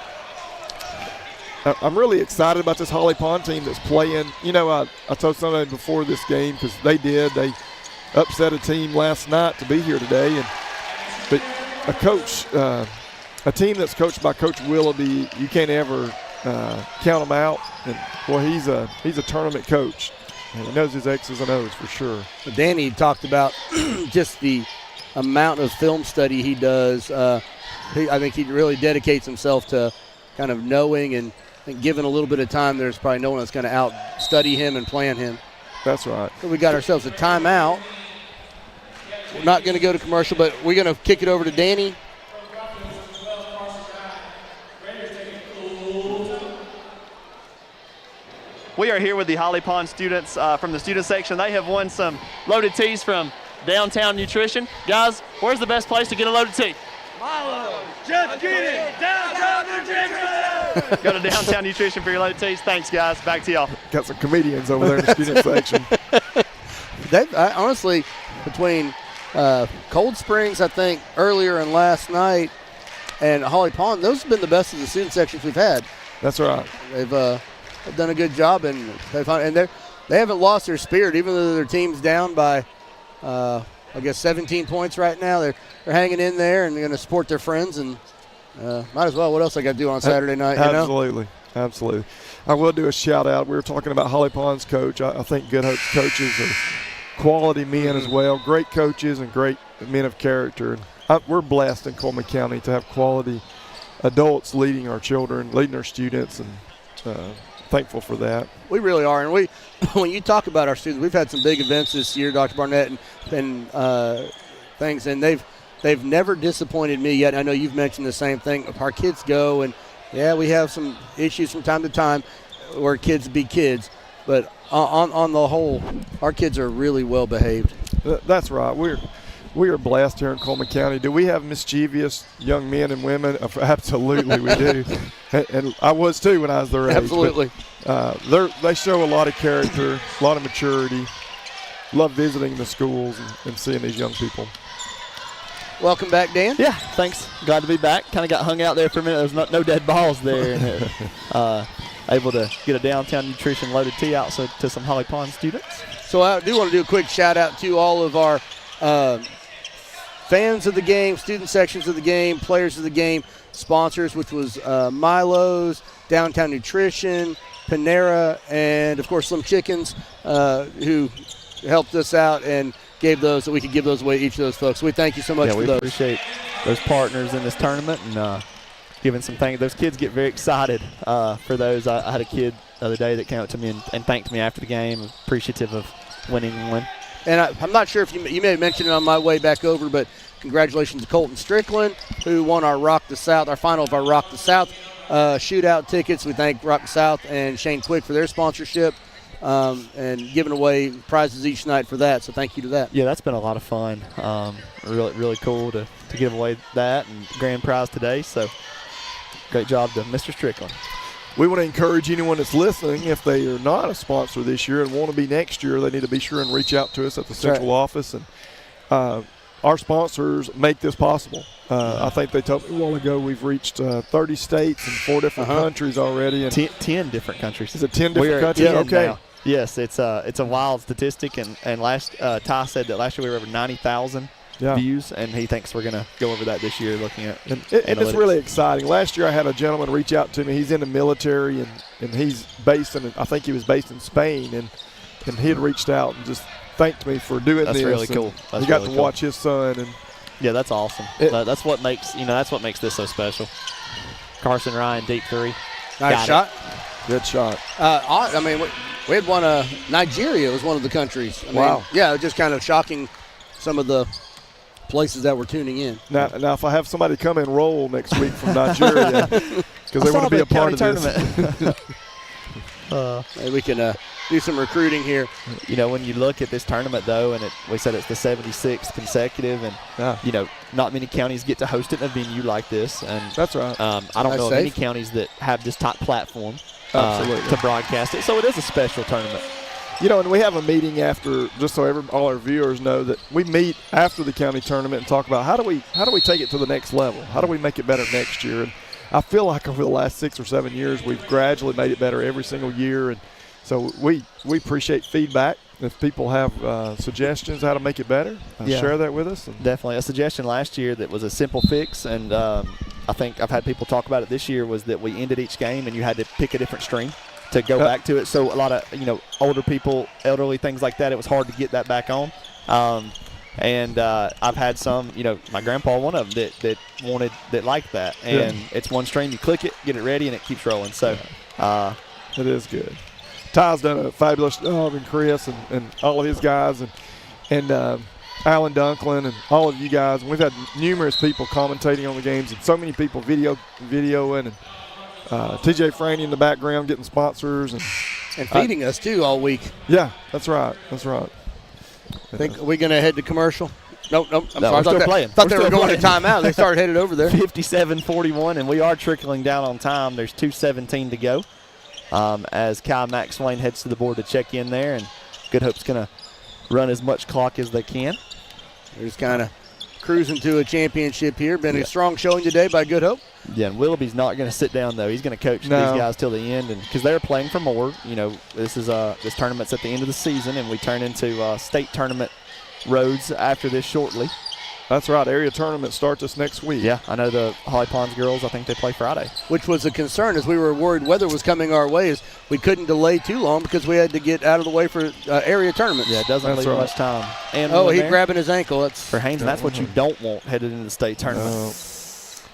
really excited about this Holly Pond team that's playing. I told somebody before this game, because they upset a team last night to be here today. But a team that's coached by Coach Willoughby, you can't ever count them out. And boy, he's a tournament coach. And he knows his X's and O's for sure. Danny talked about just the amount of film study he does. I think he really dedicates himself to kind of knowing and given a little bit of time, there's probably no one that's going to out-study him and plan him. That's right. So we got ourselves a timeout. We're not going to go to commercial, but we're going to kick it over to Danny. We are here with the Holly Pond students from the student section. They have won some loaded teas from Downtown Nutrition. Guys, where's the best place to get a loaded tea? Milo, just get it, Downtown Nutrition! Go to Downtown Nutrition for your loaded teas. Thanks, guys. Back to y'all. Got some comedians over there in the student section. Honestly, between Cold Springs, I think, earlier and last night, and Holly Pond, those have been the best of the student sections we've had. That's right. They've done a good job, and they haven't lost their spirit, even though their team's down by, I guess, 17 points right now. They're hanging in there, and they're going to support their friends, and might as well. What else I got to do on Saturday night? Absolutely. Absolutely. I will do a shout-out. We were talking about Holly Pond's coach. I think Good Hope's coaches are quality men as well, great coaches and great men of character. And we're blessed in Cullman County to have quality adults leading our children, leading our students, and thankful for that. We really are, and when you talk about our students, we've had some big events this year, Dr. Barnett, and things, and they've never disappointed me yet. I know you've mentioned the same thing. Our kids go, and yeah, we have some issues from time to time where kids be kids, but on the whole, our kids are really well behaved. That's right. We are blessed here in Cullman County. Do we have mischievous young men and women? Absolutely, we do. And I was too when I was their age. Absolutely. They show a lot of character, a lot of maturity. Love visiting the schools and seeing these young people. Welcome back, Dan. Yeah, thanks. Glad to be back. Kind of got hung out there for a minute. There's no dead balls there. And able to get a downtown nutrition loaded tee out to some Holly Pond students. So I do want to do a quick shout out to all of our fans of the game, student sections of the game, players of the game, sponsors, which was Milo's, Downtown Nutrition, Panera, and, of course, Slim Chickens, who helped us out and gave those so we could give those away to each of those folks. So we thank you so much for those. Yeah, we appreciate those partners in this tournament and giving some thanks. Those kids get very excited for those. I had a kid the other day that came up to me and thanked me after the game, appreciative of winning one. And I'm not sure if you may have mentioned it on my way back over, but congratulations to Colton Strickland, who won our Rock the South, our final of our Rock the South shootout tickets. We thank Rock the South and Shane Quick for their sponsorship and giving away prizes each night for that. So thank you to that. Yeah, that's been a lot of fun. Really cool to give away that and grand prize today. So great job to Mr. Strickland. We want to encourage anyone that's listening, if they are not a sponsor this year and want to be next year, they need to be sure and reach out to us at the central office. And our sponsors make this possible. I think they told me a while ago we've reached 30 states and 4 different countries already. And 10 different countries. Is it 10 different countries? Yeah, okay. Now. Yes, it's a wild statistic. And last Ty said that last year we were over 90,000 views, and he thinks we're going to go over that this year looking at and it's really exciting. Last year I had a gentleman reach out to me. He's in the military, and he's based in, I think he was based in Spain, and he had reached out and just thanked me for doing this. That's really cool. He got to watch his son. And yeah, that's awesome. That's what makes this so special. Carson Ryan, deep three. Nice shot. Good shot. I mean, we had one. Nigeria was one of the countries. Wow. Yeah, just kind of shocking. Some of the places that were tuning in. Now, if I have somebody come and roll next week from Nigeria, because they want to be a part of this. Maybe we can do some recruiting here. You know, when you look at this tournament, though, and we said it's the 76th consecutive, and, you know, not many counties get to host it in a venue like this. And that's right. I don't know of any counties that have this type platform to broadcast it. So it is a special tournament. You know, and we have a meeting after, just so all our viewers know that we meet after the county tournament and talk about how do we take it to the next level? How do we make it better next year? And I feel like over the last 6 or 7 years, we've gradually made it better every single year. And so we appreciate feedback. If people have suggestions how to make it better, share that with us. Definitely. A suggestion last year that was a simple fix, and I think I've had people talk about it this year, was that we ended each game and you had to pick a different string to go back to it. So a lot of, you know, older people, elderly, things like that, it was hard to get that back on. And I've had some, you know, my grandpa, one of them, that liked that. And it's one string, you click it, get it ready, and it keeps rolling. So it is good. Ty's done a fabulous job, and Chris and all of his guys, and Alan Dunklin and all of you guys. And we've had numerous people commentating on the games, and so many people videoing, and TJ Franny in the background getting sponsors and feeding us too all week. Yeah, that's right. I think, are we going to head to commercial? Nope. I'm sorry. We're still playing. Thought they were going to timeout. They started headed over there. 57-41, and we are trickling down on time. There's 2:17 to go as Kai McSwain heads to the board to check in there, and Good Hope's going to run as much clock as they can. They're just kind of cruising to a championship here. Been a strong showing today by Good Hope. Yeah, and Willoughby's not going to sit down, though. He's going to coach these guys till the end, and because they're playing for more. You know, this tournament's at the end of the season, and we turn into state tournament roads after this shortly. That's right. Area tournament starts this next week. Yeah, I know the Holly Ponds girls, I think they play Friday. Which was a concern, as we were worried weather was coming our way, is we couldn't delay too long because we had to get out of the way for area tournaments. Yeah, it doesn't leave much time. And he's grabbing his ankle. That's for Haynes, and that's what you don't want headed into the state tournament.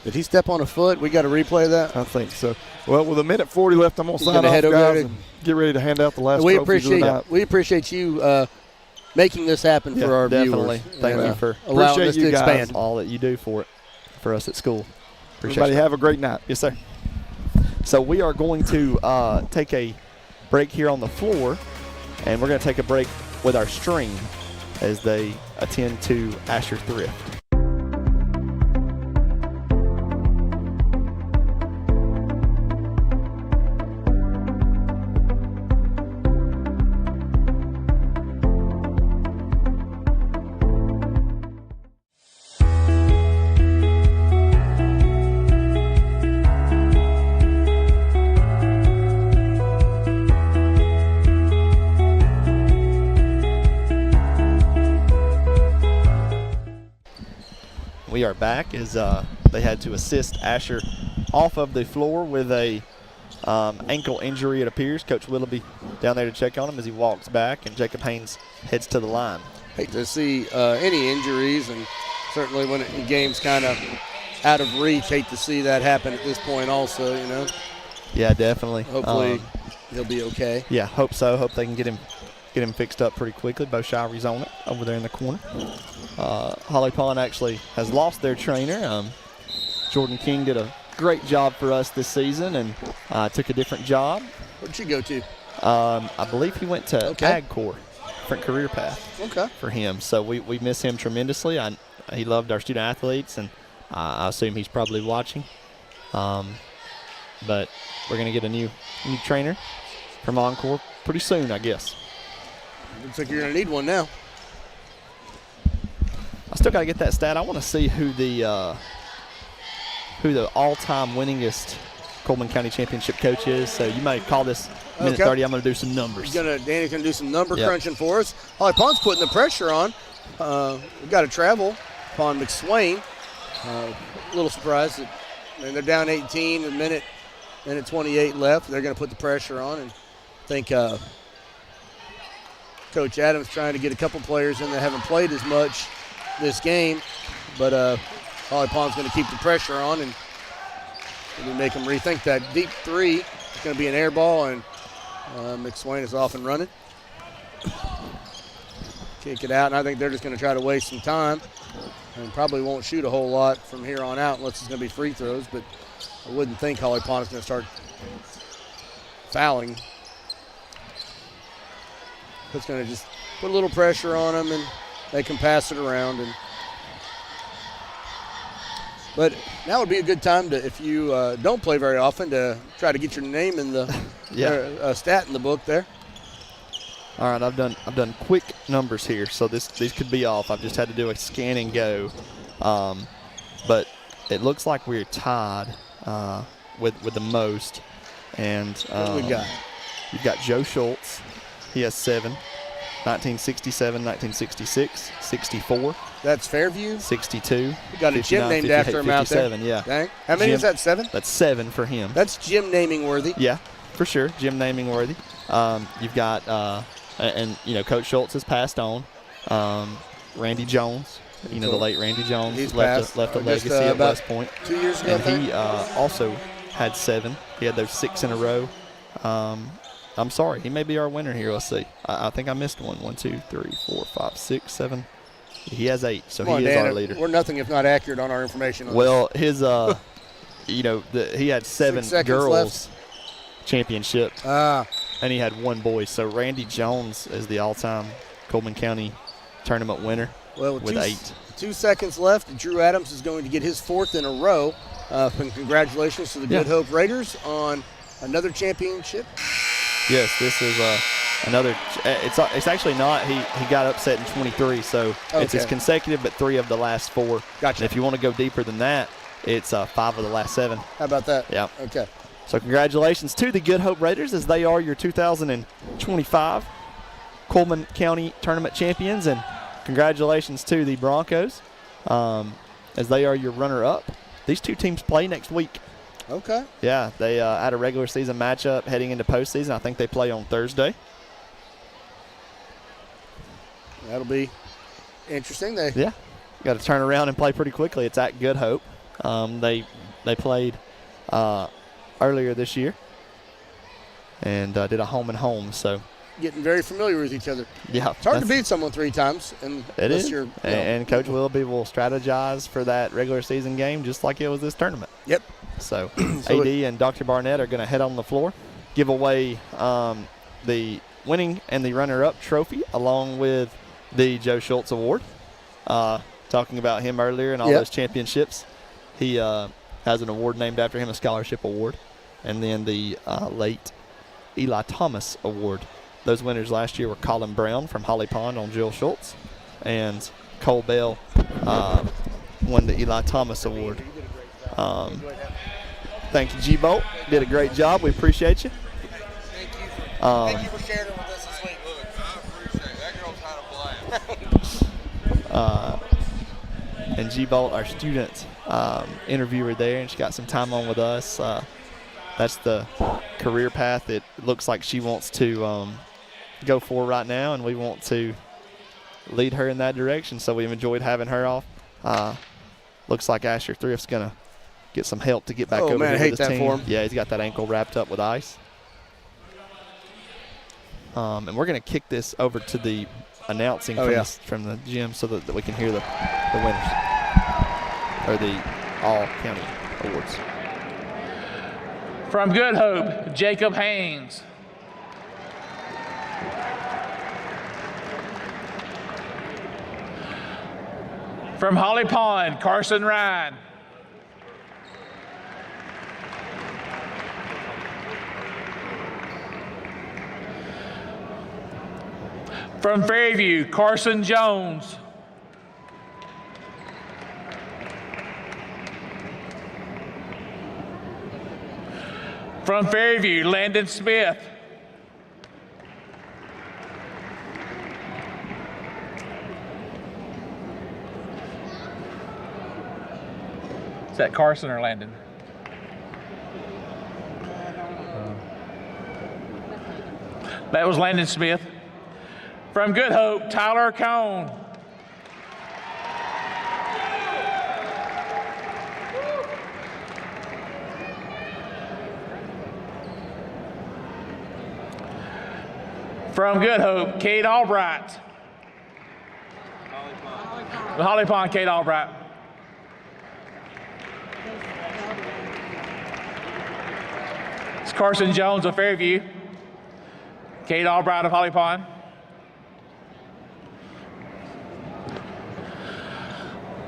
Did he step on a foot? We got to replay that? I think so. Well, with a minute 40 left, I'm going to sign off, head over guys, there and get ready to hand out the last we trophies of the night. We appreciate you making this happen for our definitely. viewers. Thank you for allowing us to expand. All that you do for us at school. Appreciate Everybody you. have a great night. Yes, sir. So we are going to take a break here on the floor, and we're going to take a break with our stream as they attend to Asher Thrift. We are back as they had to assist Asher off of the floor with a ankle injury, it appears. Coach Willoughby down there to check on him as he walks back, and Jacob Haynes heads to the line. Hate to see any injuries, and certainly when the game's kind of out of reach, hate to see that happen at this point also, you know. Yeah, definitely. Hopefully he'll be okay. Yeah, hope so. Hope they can get him fixed up pretty quickly. Bo Shiry's on it over there in the corner. Holly Pond actually has lost their trainer. Jordan King did a great job for us this season and took a different job. Where'd you go to? I believe he went to Ag Corps, different career path for him. So we miss him tremendously. He loved our student athletes, and I assume he's probably watching. But we're going to get a new trainer from Encore pretty soon, I guess. Looks like you're going to need one now. I still got to get that stat. I want to see who the all-time winningest Cullman County Championship coach is. So you might call this minute 30. I'm going to do some numbers. Danny's going to do some number crunching for us. Holly Pond's putting the pressure on. We've got to travel upon McSwain. A little surprised that they're down 18, a minute 28 left. They're going to put the pressure on, and I think Coach Adams trying to get a couple players in that haven't played as much this game, but Holly Pond's going to keep the pressure on and maybe make them rethink that. Deep three, it's going to be an air ball, and McSwain is off and running. Kick it out, and I think they're just going to try to waste some time and probably won't shoot a whole lot from here on out unless it's going to be free throws, but I wouldn't think Holly Pond is going to start fouling. It's going to just put a little pressure on them, and they can pass it around. But now would be a good time to, if you don't play very often, to try to get your name in the stat in the book there. All right, I've done quick numbers here, so these could be off. I've just had to do a scan and go, but it looks like we're tied with the most. And what do we got? You've got Joe Schultz. He has 7. 1967, 1966, 64. That's Fairview? 62. We got a gym named after him out there. Yeah. Dang. How many is that, 7? That's 7 for him. That's gym naming worthy. Yeah, for sure. Gym naming worthy. You've got, Coach Schultz has passed on. Randy Jones, the late Randy Jones, He's left a legacy at West Point. 2 years ago. And he also had 7. He had those 6 in a row. I'm sorry. He may be our winner here. Let's see. I think I missed one. 1, 2, 3, 4, 5, 6, 7. He has 8, so he is our leader. We're nothing if not accurate on our information. Well, his, he had 7 girls championship, and he had 1 boy. So Randy Jones is the all-time Cullman County tournament winner with 8. 2 seconds left. Drew Adams is going to get his 4th in a row. And congratulations to the Good Hope Raiders on another championship. Yes, this is another. It's actually not. He got upset in 23, so it's his consecutive, but 3 of the last 4. Gotcha. And if you want to go deeper than that, it's 5 of the last 7. How about that? Yeah. Okay. So congratulations to the Good Hope Raiders as they are your 2025 Cullman County Tournament champions, and congratulations to the Broncos as they are your runner-up. These 2 teams play next week. Okay. Yeah, they had a regular season matchup heading into postseason. I think they play on Thursday. That'll be interesting. Got to turn around and play pretty quickly. It's at Good Hope. They played earlier this year and did a home and home. So Getting very familiar with each other. yeah, It's hard to beat someone 3 times. And it is. You're, And Coach Willoughby will strategize for that regular season game just like it was this tournament. Yep. So, AD and Dr. Barnett are going to head on the floor, give away the winning and the runner-up trophy along with the Joe Schultz Award. Talking about him earlier and all those championships. He has an award named after him, a scholarship award, and then the late Eli Thomas Award. Those winners last year were Colin Brown from Holly Pond on Jill Schultz, and Cole Bell won the Eli Thomas Award. Thank you, G-Bolt. Did a great job. We appreciate you. Thank you for sharing it with us this week. Look, I appreciate it. That girl's had a blast. And G-Bolt, our student interviewer there, and she got some time on with us. That's the career path it looks like she wants to go for right now, and we want to lead her in that direction. So we've enjoyed having her off. Looks like Asher Thrift's going to get some help to get back over here with his team. For him. Yeah, he's got that ankle wrapped up with ice. And we're going to kick this over to the announcing from the gym so that we can hear the winners or the all-county awards. From Good Hope, Jacob Haynes. From Holly Pond, Carson Ryan. From Fairview, Carson Jones. From Fairview, Landon Smith. Is that Carson or Landon? That was Landon Smith. From Good Hope, Tyler Cone. From Good Hope, Kate Albright. Holly Pond, Kate Albright. It's Carson Jones of Fairview. Kate Albright of Holly Pond.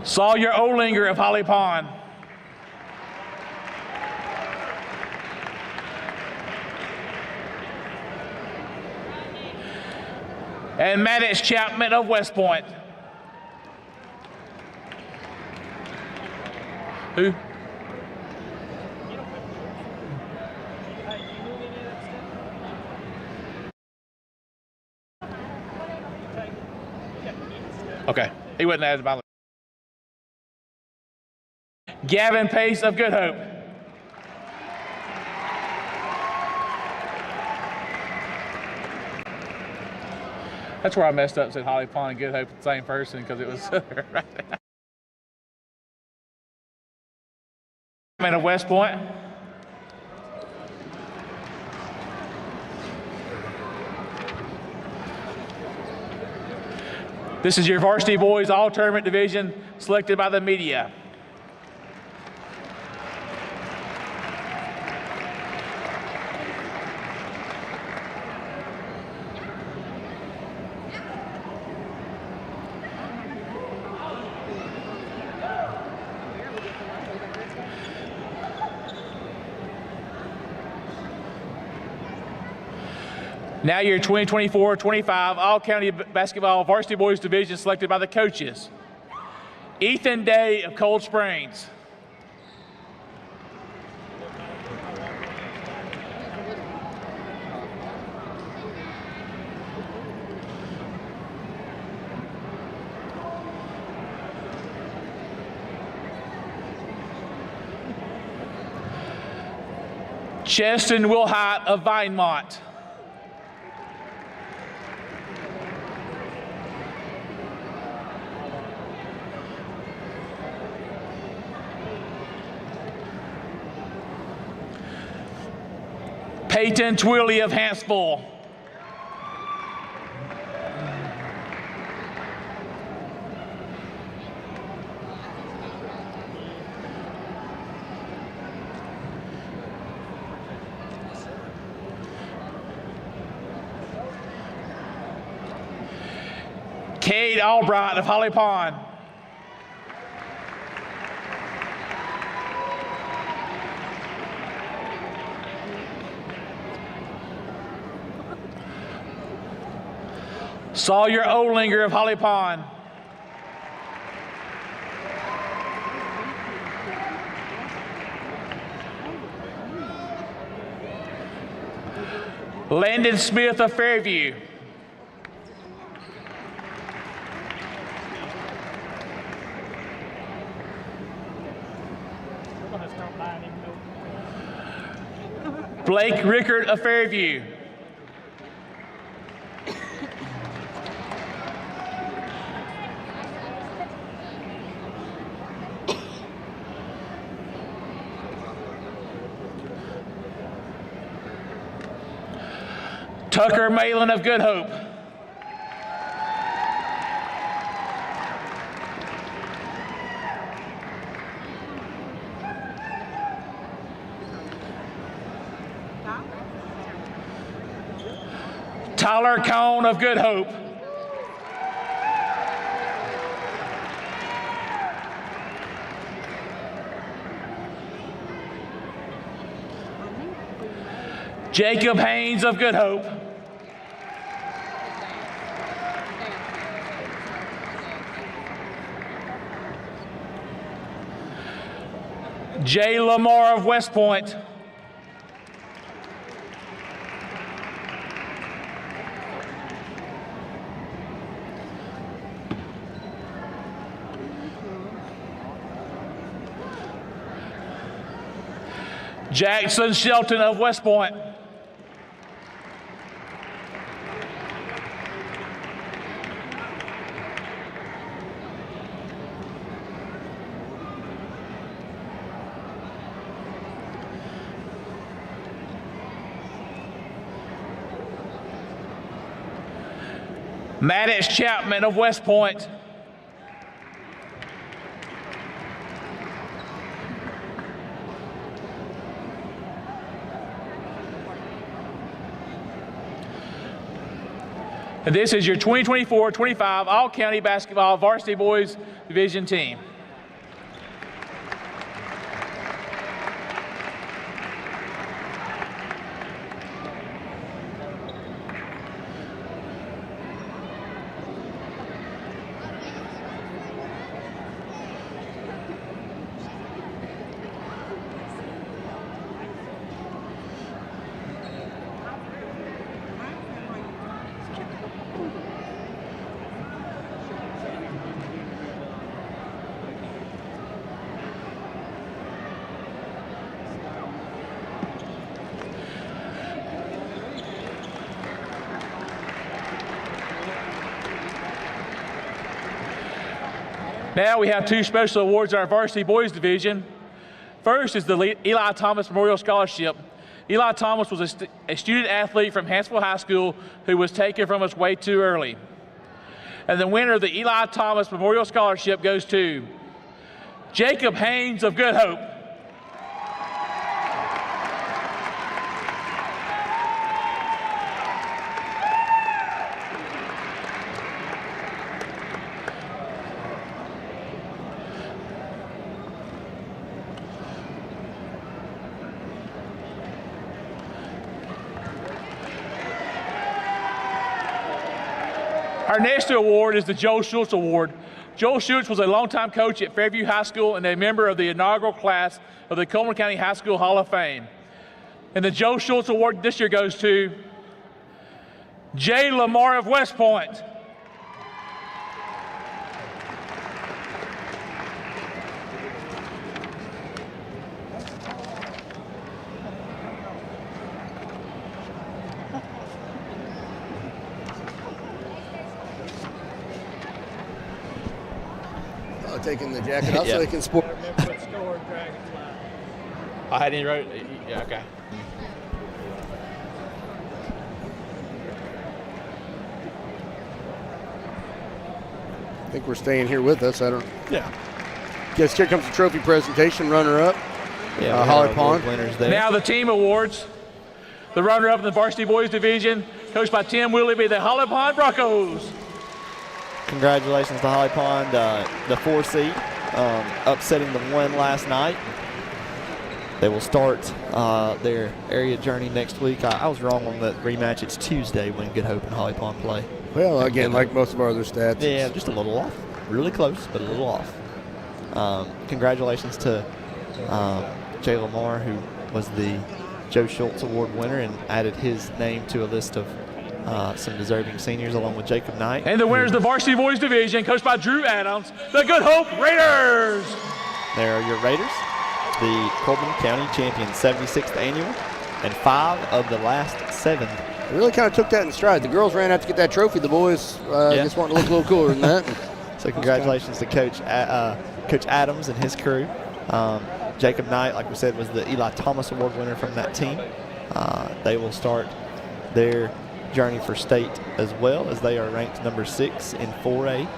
Sawyer Olinger of Holly Pond. And Maddox Chapman of West Point. Who? Okay, he wasn't added by. Gavin Pace of Good Hope. That's where I messed up, said Holly Pond and Good Hope, the same person, because it was right there. I'm at West Point. This is your varsity boys all-tournament division selected by the media. Now your 2024-25 All-County Basketball Varsity Boys Division selected by the coaches. Ethan Day of Cold Springs. Cheston Wilhite of Vinemont. Peyton Twilley of Hansville. Cade Albright of Holly Pond. Sawyer Olinger of Holly Pond. Landon Smith of Fairview. Blake Rickard of Fairview. Tucker Malin of Good Hope. Tyler Cone of Good Hope. Jacob Haynes of Good Hope. Jay Lamar of West Point. Jackson Shelton of West Point. Maddox Chapman of West Point. And this is your 2024-25 All-County Basketball Varsity Boys Division team. Now we have two special awards in our Varsity Boys Division. First is the Eli Thomas Memorial Scholarship. Eli Thomas was a student athlete from Hansville High School who was taken from us way too early. And the winner of the Eli Thomas Memorial Scholarship goes to Jacob Haynes of Good Hope. Our next award is the Joe Schultz Award. Joe Schultz was a longtime coach at Fairview High School and a member of the inaugural class of the Cullman County High School Hall of Fame. And the Joe Schultz Award this year goes to Jay Lamar of West Point. Taking the jacket off so they can sport. I hadn't wrote. Yeah, okay. think we're staying here with us. I don't. Yeah. Guess here comes the trophy presentation. Runner-up. Yeah, Holly Pond. Winners there. Now the team awards. The runner-up in the varsity boys division, coached by Tim Willoughby, the Holly Pond Broncos. Congratulations to Holly Pond, the 4 seed, upsetting the 1 last night. They will start their area journey next week. I was wrong on the rematch. It's Tuesday when Good Hope and Holly Pond play. Well, again, like most of our other stats. Yeah, just a little off. Really close, but a little off. Congratulations to Jay Lamar, who was the Joe Schultz Award winner and added his name to a list of some deserving seniors along with Jacob Knight. And the winners of the varsity boys division, coached by Drew Adams, the Good Hope Raiders. There are your Raiders, the Cullman County champions, 76th annual, and 5 of the last 7. They really kind of took that in stride. The girls ran out to get that trophy. The boys just wanted to look a little cooler than that. So congratulations to Coach Adams and his crew. Jacob Knight, like we said, was the Eli Thomas Award winner from that team. They will start their journey for state as well, as they are ranked number 6 in 4A.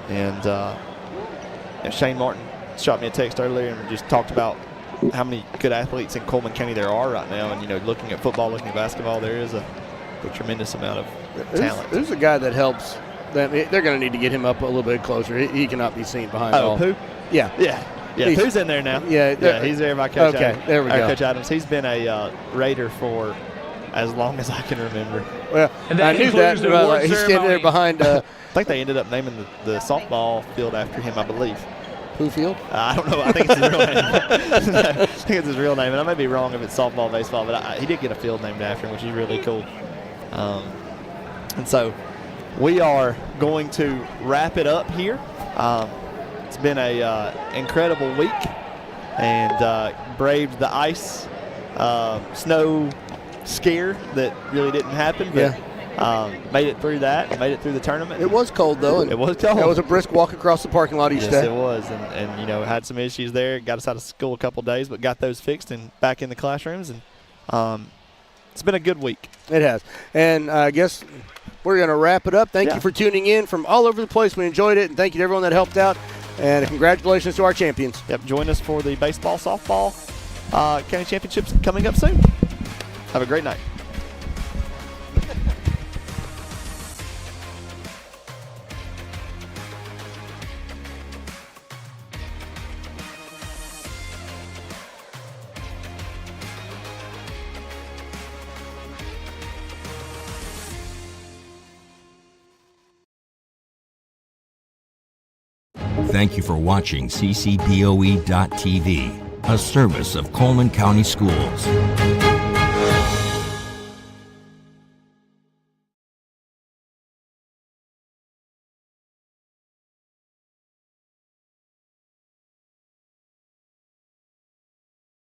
And Shane Martin shot me a text earlier and just talked about how many good athletes in Cullman County there are right now. And, looking at football, looking at basketball, there is a tremendous amount of talent. There's a guy that helps them. They're going to need to get him up a little bit closer. He cannot be seen behind all. Pooh? Yeah. Who's in there now? Yeah, he's there by Coach Adams. Okay, there we go. Coach Adams. He's been a Raider for as long as I can remember. Well, I knew that. He's standing there behind. I think they ended up naming the softball field after him, I believe. Who field? I don't know. I think it's his real name. I think it's his real name, and I may be wrong if it's softball, baseball, but he did get a field named after him, which is really cool. And so we are going to wrap it up here. It's been a incredible week, and braved the ice, snow scare that really didn't happen, but made it through that, and made it through the tournament. It was cold, though. It was cold. That was a brisk walk across the parking lot each day. Yes, it was, and had some issues there. Got us out of school a couple days, but got those fixed and back in the classrooms, and it's been a good week. It has, and I guess we're going to wrap it up. Thank you for tuning in from all over the place. We enjoyed it, and thank you to everyone that helped out, and congratulations to our champions. Yep, join us for the baseball, softball county championships coming up soon. Have a great night. Thank you for watching ccpoe.tv, a service of Cullman County Schools.